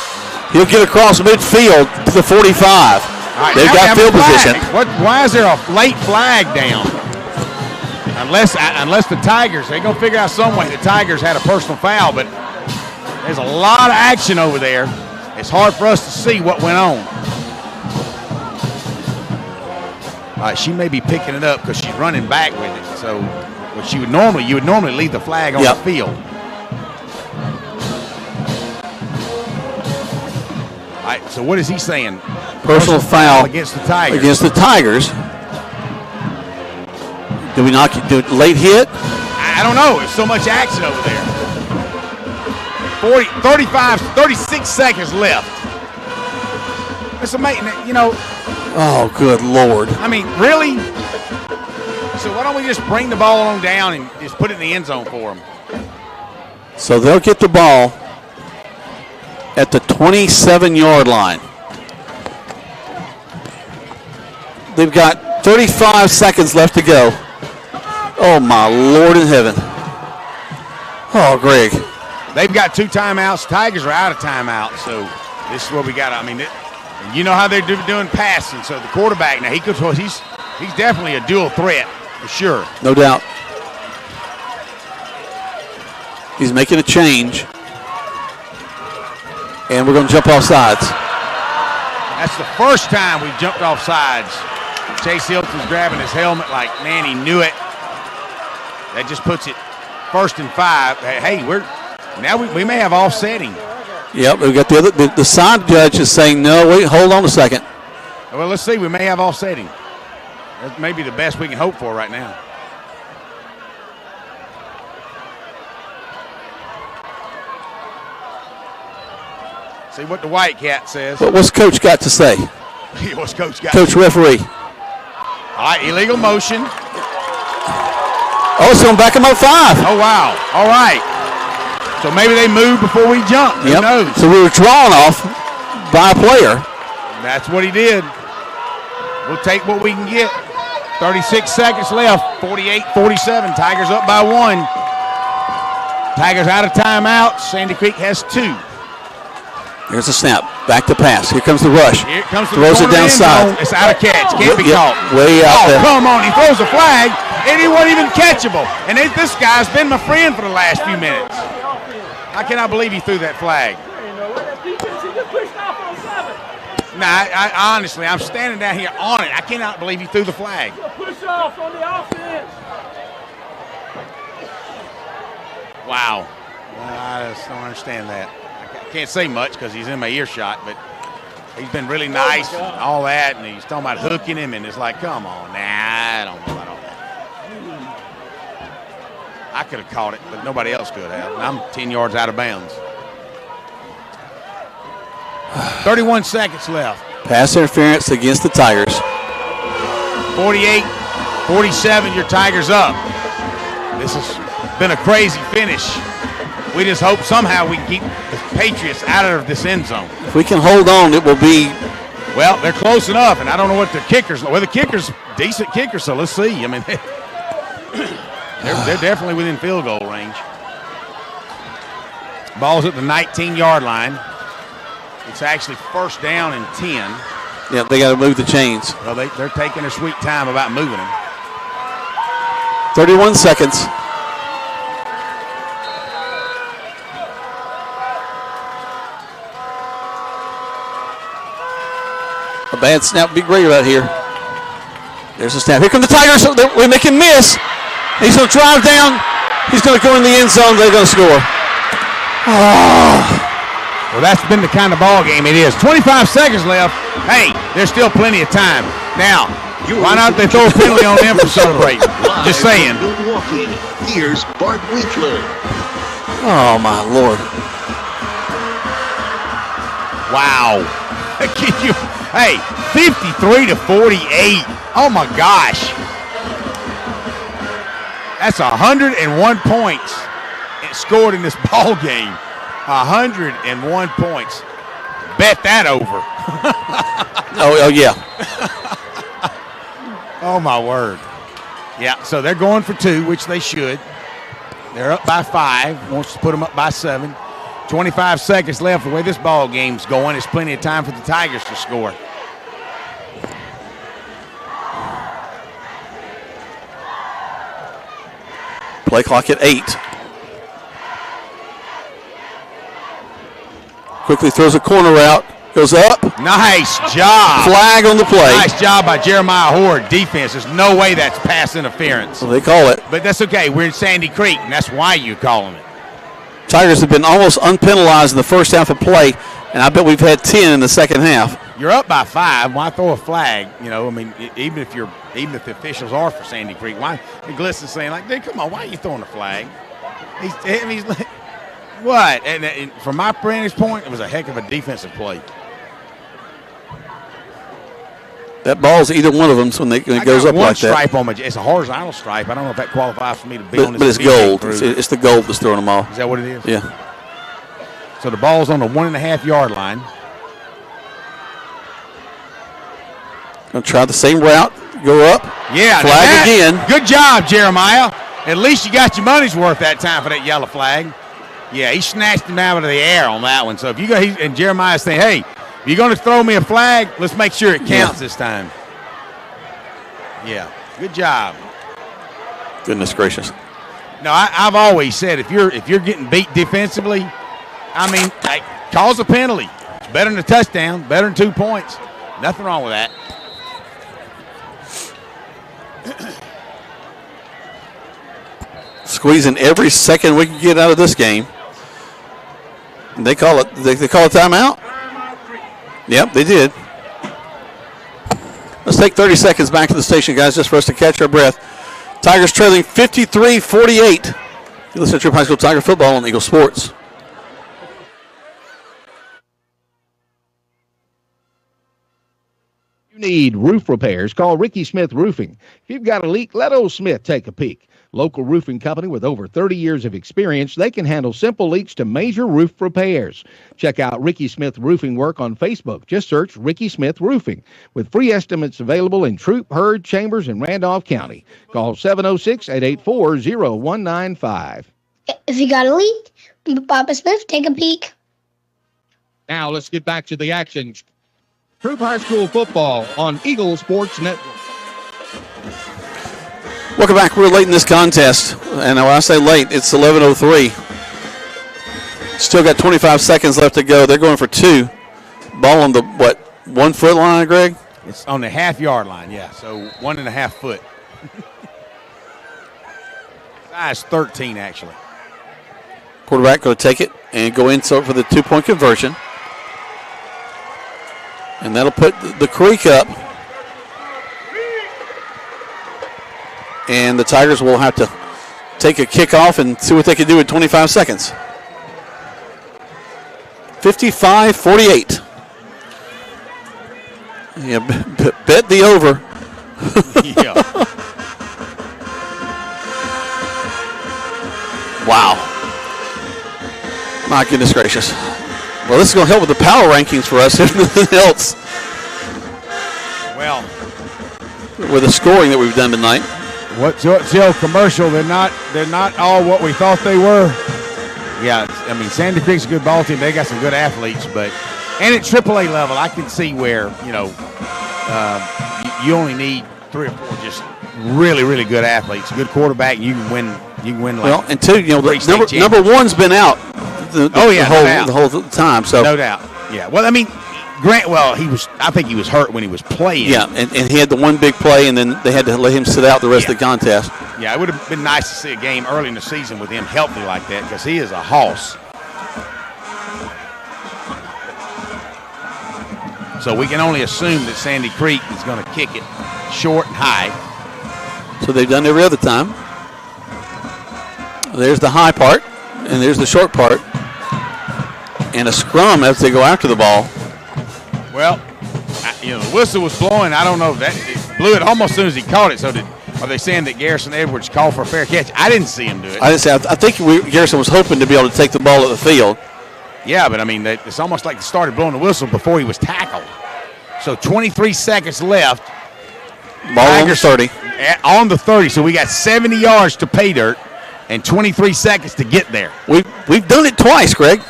He'll get across midfield to the 45. Right, they've got field position. Why is there a late flag down? Unless the Tigers, they're going to figure out some way the Tigers had a personal foul, but there's a lot of action over there. It's hard for us to see what went on. All right, she may be picking it up because she's running back with it. So what you would normally leave the flag on the field. All right, so what is he saying? Personal foul against the Tigers. Against the Tigers. Did we not do late hit? I don't know. There's so much action over there. 36 seconds left. It's amazing, you know. Oh, good Lord. I mean, really? So why don't we just bring the ball on down and just put it in the end zone for them? So they'll get the ball at the 27-yard line. They've got 35 seconds left to go. Oh, my Lord in heaven. Oh, Greg. They've got 2 timeouts. Tigers are out of timeout, so this is what we got. I mean, you know how they're doing passing. So the quarterback now, he's definitely a dual threat for sure. No doubt. He's making a change. And we're going to jump off sides. That's the first time we've jumped off sides. Chase Hilton's grabbing his helmet like, man, he knew it. That just puts it 1st and 5. Hey, we may have offsetting. Yep, we got the side judge is saying no. Wait, hold on a second. Well, let's see. We may have offsetting. That may be the best we can hope for right now. See what the white cat says. What's Coach got to say? What's Coach got? Coach referee. All right, illegal motion. Oh, it's going to back him up 5. Oh, wow. All right. So maybe they moved before we jumped. Who knows? So we were drawn off by a player. That's what he did. We'll take what we can get. 36 seconds left. 48-47. Tigers up by 1. Tigers out of timeout. Sandy Creek has 2. There's a snap. Back to pass. Here comes the rush. Here comes the throws it down side. It's out of catch. Can't be caught. Way out there. Come on. He throws a flag, and he wasn't even catchable. And this guy's been my friend for the last few minutes. I cannot believe he threw that flag. Nah, I honestly, I'm standing down here on it. I cannot believe he threw the flag. Push off on the offense. Wow. I just don't understand that. I can't say much because he's in my earshot, but he's been really nice and all that, and he's talking about hooking him, and it's like, come on, I don't know about all that. I could have caught it, but nobody else could have. And I'm 10 yards out of bounds. 31 seconds left. Pass interference against the Tigers. 48-47, your Tigers up. This has been a crazy finish. We just hope somehow we can keep the Patriots out of this end zone. If we can hold on, it will be. Well, they're close enough, and I don't know what the kickers. Well, the kicker's decent kicker, so let's see. I mean, they're definitely within field goal range. Ball's at the 19-yard line. It's actually 1st down and 10. Yeah, they got to move the chains. Well, they're taking their sweet time about moving them. 31 seconds. A bad snap would be great right here. There's a snap. Here come the Tigers. We make him miss. He's going to drive down. He's going to go in the end zone. They're going to score. Oh. Well, that's been the kind of ball game it is. 25 seconds left. Hey, there's still plenty of time. Now, why not they throw a penalty on them for celebrating? Just saying. Milwaukee, here's Bart Winkler. Oh, my Lord. Wow. Hey, 53-48. Oh, my gosh. That's 101 points scored in this ball game. 101 points. Bet that over. oh, yeah. Oh, my word. Yeah, so they're going for 2, which they should. They're up by 5. Wants to put them up by 7. 25 seconds left. The way this ball game's going, there's plenty of time for the Tigers to score. Play clock at 8. Quickly throws a corner route. Goes up. Nice job. Flag on the play. Nice job by Jeremiah Horde. Defense. There's no way that's pass interference. Well, they call it. But that's okay. We're in Sandy Creek, and that's why you're calling it. Tigers have been almost unpenalized in the first half of play, and I bet we've had 10 in the second half. you're up by 5. Why throw a flag? You know, I mean, even if the officials are for Sandy Creek, why? And Glisson's saying like, "Dude, come on, why are you throwing a flag?" He's like, what? And from my vantage point, it was a heck of a defensive play. That ball's either one of them when it goes up like that. Stripe on it's a horizontal stripe. I don't know if that qualifies for me to be on this. But it's gold. It's the gold that's throwing them off. Is that what it is? Yeah. So the ball's on the 1.5-yard line. Gonna try the same route. Go up. Yeah. Flag again. Good job, Jeremiah. At least you got your money's worth that time for that yellow flag. Yeah, he snatched him out of the air on that one. So if you go, and Jeremiah's saying, "Hey, if you're going to throw me a flag, let's make sure it counts this time." Yeah, good job. Goodness gracious. No, I've always said if you're getting beat defensively, I mean, cause a penalty. It's better than a touchdown, better than 2 points. Nothing wrong with that. Squeezing every second we can get out of this game. They call it. They call a timeout. Yep, they did. Let's take 30 seconds back to the station, guys, just for us to catch our breath. Tigers trailing 53-48. You listen to Troup High School Tiger football on Eagle Sports. You need roof repairs, call Ricky Smith Roofing. If you've got a leak, let old Smith take a peek. Local roofing company with over 30 years of experience, they can handle simple leaks to major roof repairs. Check out Ricky Smith Roofing work on Facebook. Just search Ricky Smith Roofing. With free estimates available in Troup, Hurd, Chambers, and Randolph County. Call 706-884-0195. If you got a leak, Papa Smith, take a peek. Now let's get back to the action. Troup High School football on Eagle Sports Network. Welcome back. We're late in this contest. And when I say late, it's 11:03. Still got 25 seconds left to go. They're going for 2. Ball on the, 1 foot line, Greg? It's on the half-yard line, yeah. So 1.5 foot. Size 13, actually. Quarterback going to take it and go in for the 2-point conversion. And that'll put the creek up. And the Tigers will have to take a kickoff and see what they can do in 25 seconds. 55-48. Yeah, bet the over. Yeah. Wow. My goodness gracious. Well, this is going to help with the power rankings for us, if nothing else. Well, with the scoring that we've done tonight. What's the old commercial? They're not all what we thought they were. Yeah, I mean, Sandy Creek's a good ball team. They got some good athletes, and at AAA level, I can see where you only need 3 or 4 just really, really good athletes, good quarterback. You can win. Well, and 2, number 1's been out. The whole time. So no doubt. Yeah. Well, I mean, Grant. Well, I think he was hurt when he was playing. Yeah, and he had the one big play, and then they had to let him sit out the rest of the contest. Yeah, it would have been nice to see a game early in the season with him healthy like that, because he is a hoss. So we can only assume that Sandy Creek is going to kick it short and high. So they've done every other time. There's the high part, and there's the short part. And a scrum as they go after the ball. Well, the whistle was blowing. I don't know if it blew it almost as soon as he caught it. So are they saying that Garrison Edwards called for a fair catch? I didn't see him do it. I think Garrison was hoping to be able to take the ball at the field. Yeah, but I mean, it's almost like they started blowing the whistle before he was tackled. So 23 seconds left. Ball on the 30. On the 30. So we got 70 yards to pay dirt and 23 seconds to get there. We've done it twice, Greg.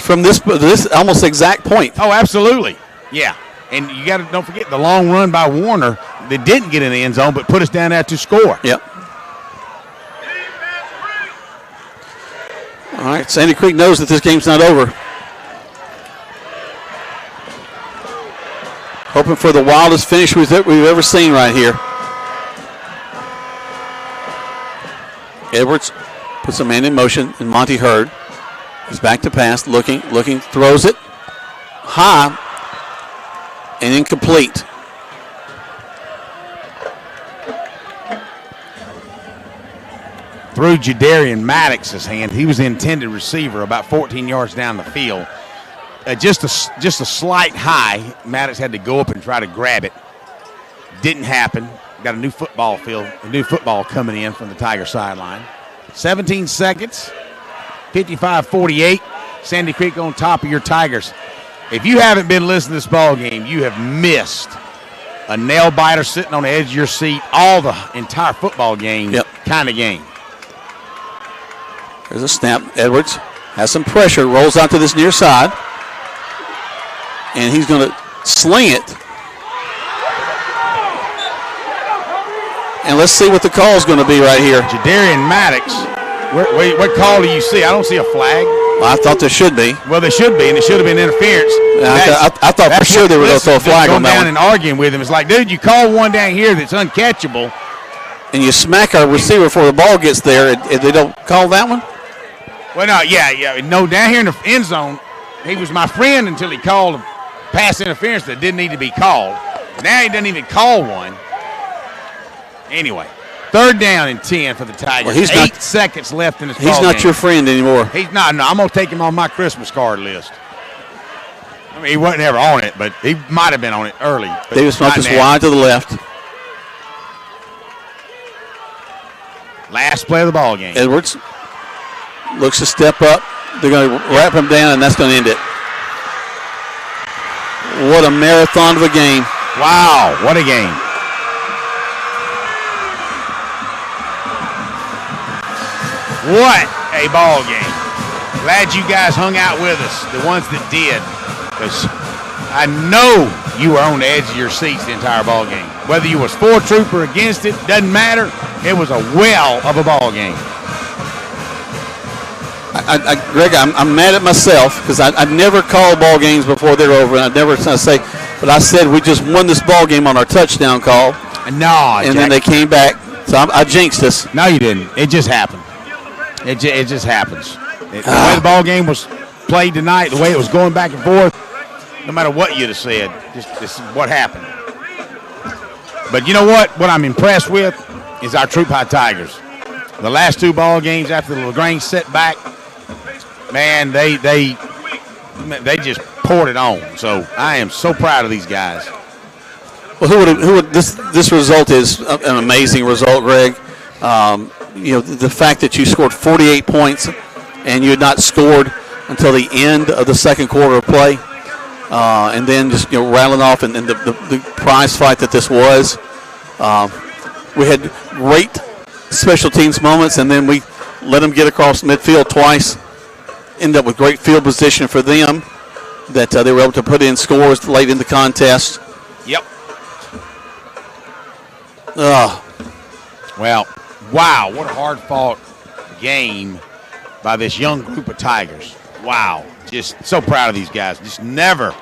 From this almost exact point. Oh, absolutely. Yeah. And you got to don't forget the long run by Warner that didn't get in the end zone but put us down there to score. Yep. All right, Sandy Creek knows that this game's not over. Hoping for the wildest finish we've ever seen right here. Edwards puts a man in motion, and Monty Hurd. He's back to pass, looking, throws it high. and incomplete. Through Jadarian Maddox's hand. He was the intended receiver about 14 yards down the field. Just a slight high. Maddox had to go up and try to grab it. Didn't happen. Got a new football coming in from the Tiger sideline. 17 seconds, 55-48. Sandy Creek on top of your Tigers. If you haven't been listening to this ball game, you have missed a nail biter sitting on the edge of your seat all the entire football game kind of game. There's a snap. Edwards has some pressure, rolls out to this near side, and he's going to sling it. And let's see what the call is going to be right here. Jadarian Maddox, what call do you see? I don't see a flag. Well, I thought there should be. Well, there should be, and it should have been interference. I thought for sure they were going to throw a flag on that down one. And arguing with him. It's like, dude, you call one down here that's uncatchable. And you smack our receiver before the ball gets there, and they don't call that one? Well, no, yeah. No, down here in the end zone, he was my friend until he called a pass interference that didn't need to be called. Now he doesn't even call one. Anyway, 3rd down and 10 for the Tigers. Well, 8 seconds left in this ball He's not game. your friend anymore. He's not. No, I'm going to take him on my Christmas card list. I mean, he wasn't ever on it, but he might have been on it early. Davis Marcus wide to the left. Last play of the ball game. Edwards looks to step up. They're going to wrap him down, and that's going to end it. What a marathon of a game. Wow, what a game. What a ball game. Glad you guys hung out with us, the ones that did, because I know you were on the edge of your seats the entire ball game. Whether you was for Troup or against it, doesn't matter. It was a well of a ball game. Greg, I'm mad at myself because I've never called ball games before they're over, and I never say, but I said we just won this ball game on our touchdown call. No, and then they came back, so I jinxed us. No, you didn't. It just happened. It just happens. The way the ball game was played tonight, the way it was going back and forth, no matter what you'd have said, this is what happened. But you know what? What I'm impressed with is our Troup High Tigers. The last 2 ball games after the LaGrange setback, man, they just poured it on. So I am so proud of these guys. Well, who would this result is an amazing result, Greg. The fact that you scored 48 points and you had not scored until the end of the second quarter of play, and then just rattling off and the prize fight that this was. We had great special teams moments, and then we let them get across midfield twice. Ended up with great field position for them that they were able to put in scores late in the contest. Yep. Well, wow, what a hard-fought game by this young group of Tigers. Wow, just so proud of these guys. Just never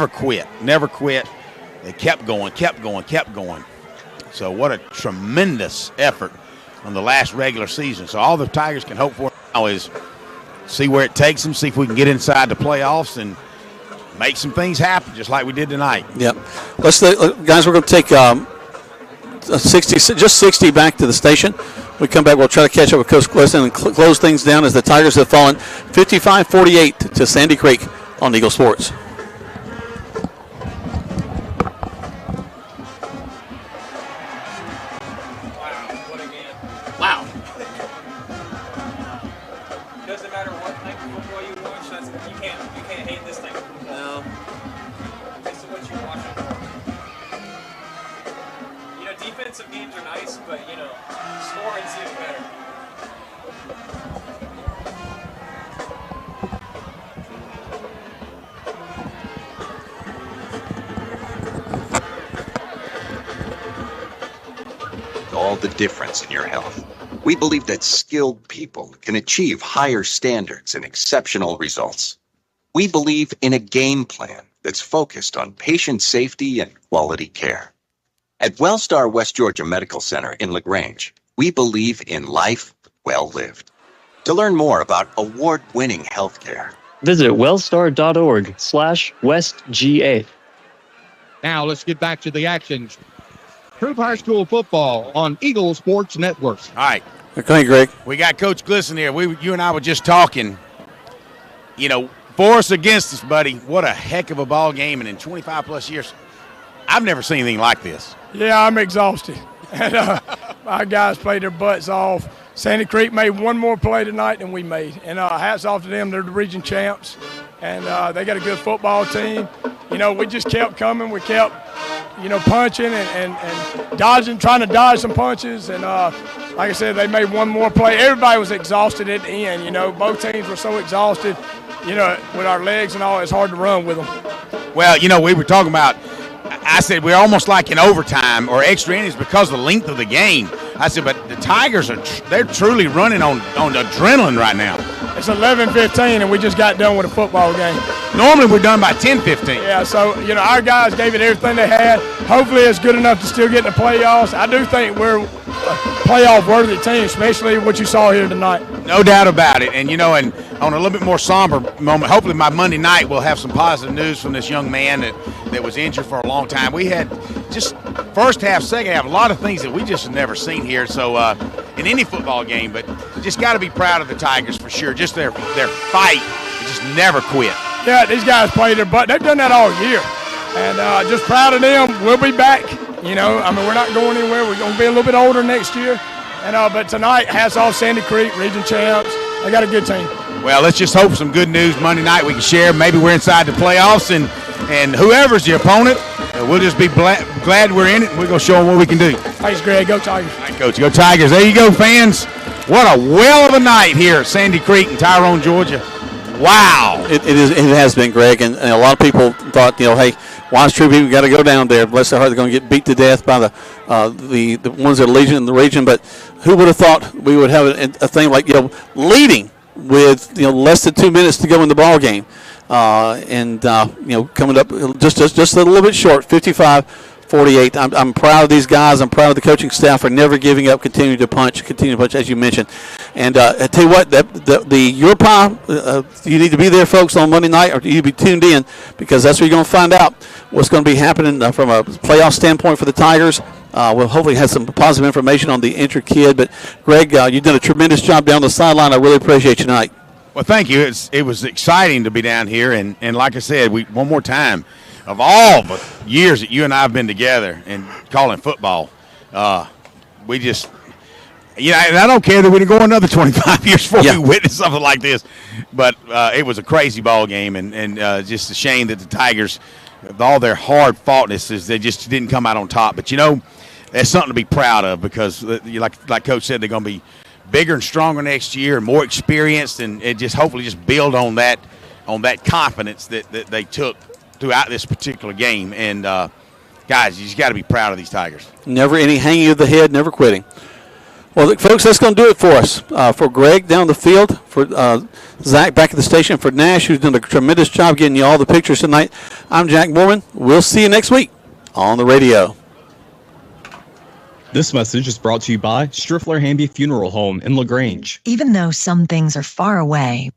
quit, never quit. They kept going. So what a tremendous effort on the last regular season. So all the Tigers can hope for now is see where it takes them, see if we can get inside the playoffs and make some things happen just like we did tonight. Yep. Guys, we're going to take 60 back to the station. When we come back, we'll try to catch up with Coach Glisson and close things down as the Tigers have fallen 55-48 to Sandy Creek on Eagle Sports. Wow. Doesn't matter what type of football you watch, you can't hate this type of football. No. This is what you're watching for. Defensive games are nice, but scoring's even better. All the difference in your health. We believe that skilled people can achieve higher standards and exceptional results. We believe in a game plan that's focused on patient safety and quality care. At Wellstar West Georgia Medical Center in LaGrange, we believe in life well lived. To learn more about award-winning healthcare, visit wellstar.org/westga. Now let's get back to the action. Troup High School football on Eagle Sports Network. All right. Okay, Greg. We got Coach Glisson here. You and I were just talking. For us against us, buddy. What a heck of a ball game, and in 25-plus years, I've never seen anything like this. Yeah, I'm exhausted. And my guys played their butts off. Sandy Creek made one more play tonight than we made. And hats off to them. They're the region champs. And they got a good football team. We just kept coming. We kept, punching and dodging, trying to dodge some punches. And like I said, they made one more play. Everybody was exhausted at the end. Both teams were so exhausted. With our legs and all, it's hard to run with them. Well, we were talking about, I said we're almost like in overtime or extra innings because of the length of the game. I said, but the Tigers they're truly running on adrenaline right now. It's 11:15, and we just got done with a football game. Normally we're done by 10:15. Yeah, so, our guys gave it everything they had. Hopefully it's good enough to still get in the playoffs. I do think we're a playoff-worthy team, especially what you saw here tonight. No doubt about it. And, and on a little bit more somber moment, hopefully by Monday night we'll have some positive news from this young man that was injured for a long time. We had just first half, second half, a lot of things that we just have never seen here. So in any football game, but just got to be proud of the Tigers for sure. Just their fight, they just never quit. Yeah, these guys played their butt. They've done that all year. And just proud of them. We'll be back. We're not going anywhere. We're going to be a little bit older next year. But tonight, hats off Sandy Creek, region champs. They got a good team. Well, let's just hope some good news Monday night we can share. Maybe we're inside the playoffs, and whoever's the opponent, we'll just be glad we're in it, and we're going to show them what we can do. Thanks, Greg. Go Tigers. All right, Coach. Go Tigers. There you go, fans. What a whale of a night here at Sandy Creek in Tyrone, Georgia. Wow. It has been, Greg, and a lot of people thought, hey, why is Troup even got to go down there? Bless their heart, they're going to get beat to death by the ones that are leading in the region. But who would have thought we would have a thing like, leading with, less than 2 minutes to go in the ball game. Coming up just a little bit short, 55-48. I'm proud of these guys. I'm proud of the coaching staff for never giving up, continue to punch, as you mentioned. And I tell you what, your pie, you need to be there, folks, on Monday night, or you need to be tuned in, because that's where you're going to find out what's going to be happening from a playoff standpoint for the Tigers. We'll hopefully have some positive information on the injured kid. But, Greg, you've done a tremendous job down the sideline. I really appreciate you tonight. Well, thank you. It was exciting to be down here. And like I said, one more time, of all the years that you and I have been together and calling football, we just – and I don't care that we didn't go another 25 years before we witnessed something like this. But it was a crazy ball game, and just a shame that the Tigers, with all their hard-foughtness, they just didn't come out on top. But, that's something to be proud of, because, like Coach said, they're going to be bigger and stronger next year and more experienced, and it just hopefully just build on that confidence that they took throughout this particular game. And, guys, you just got to be proud of these Tigers. Never any hanging of the head, never quitting. Well, folks, that's going to do it for us. For Greg down the field, for Zach back at the station, for Nash, who's done a tremendous job getting you all the pictures tonight, I'm Jack Mormon. We'll see you next week on the radio. This message is brought to you by Striffler Hamby Funeral Home in LaGrange. Even though some things are far away,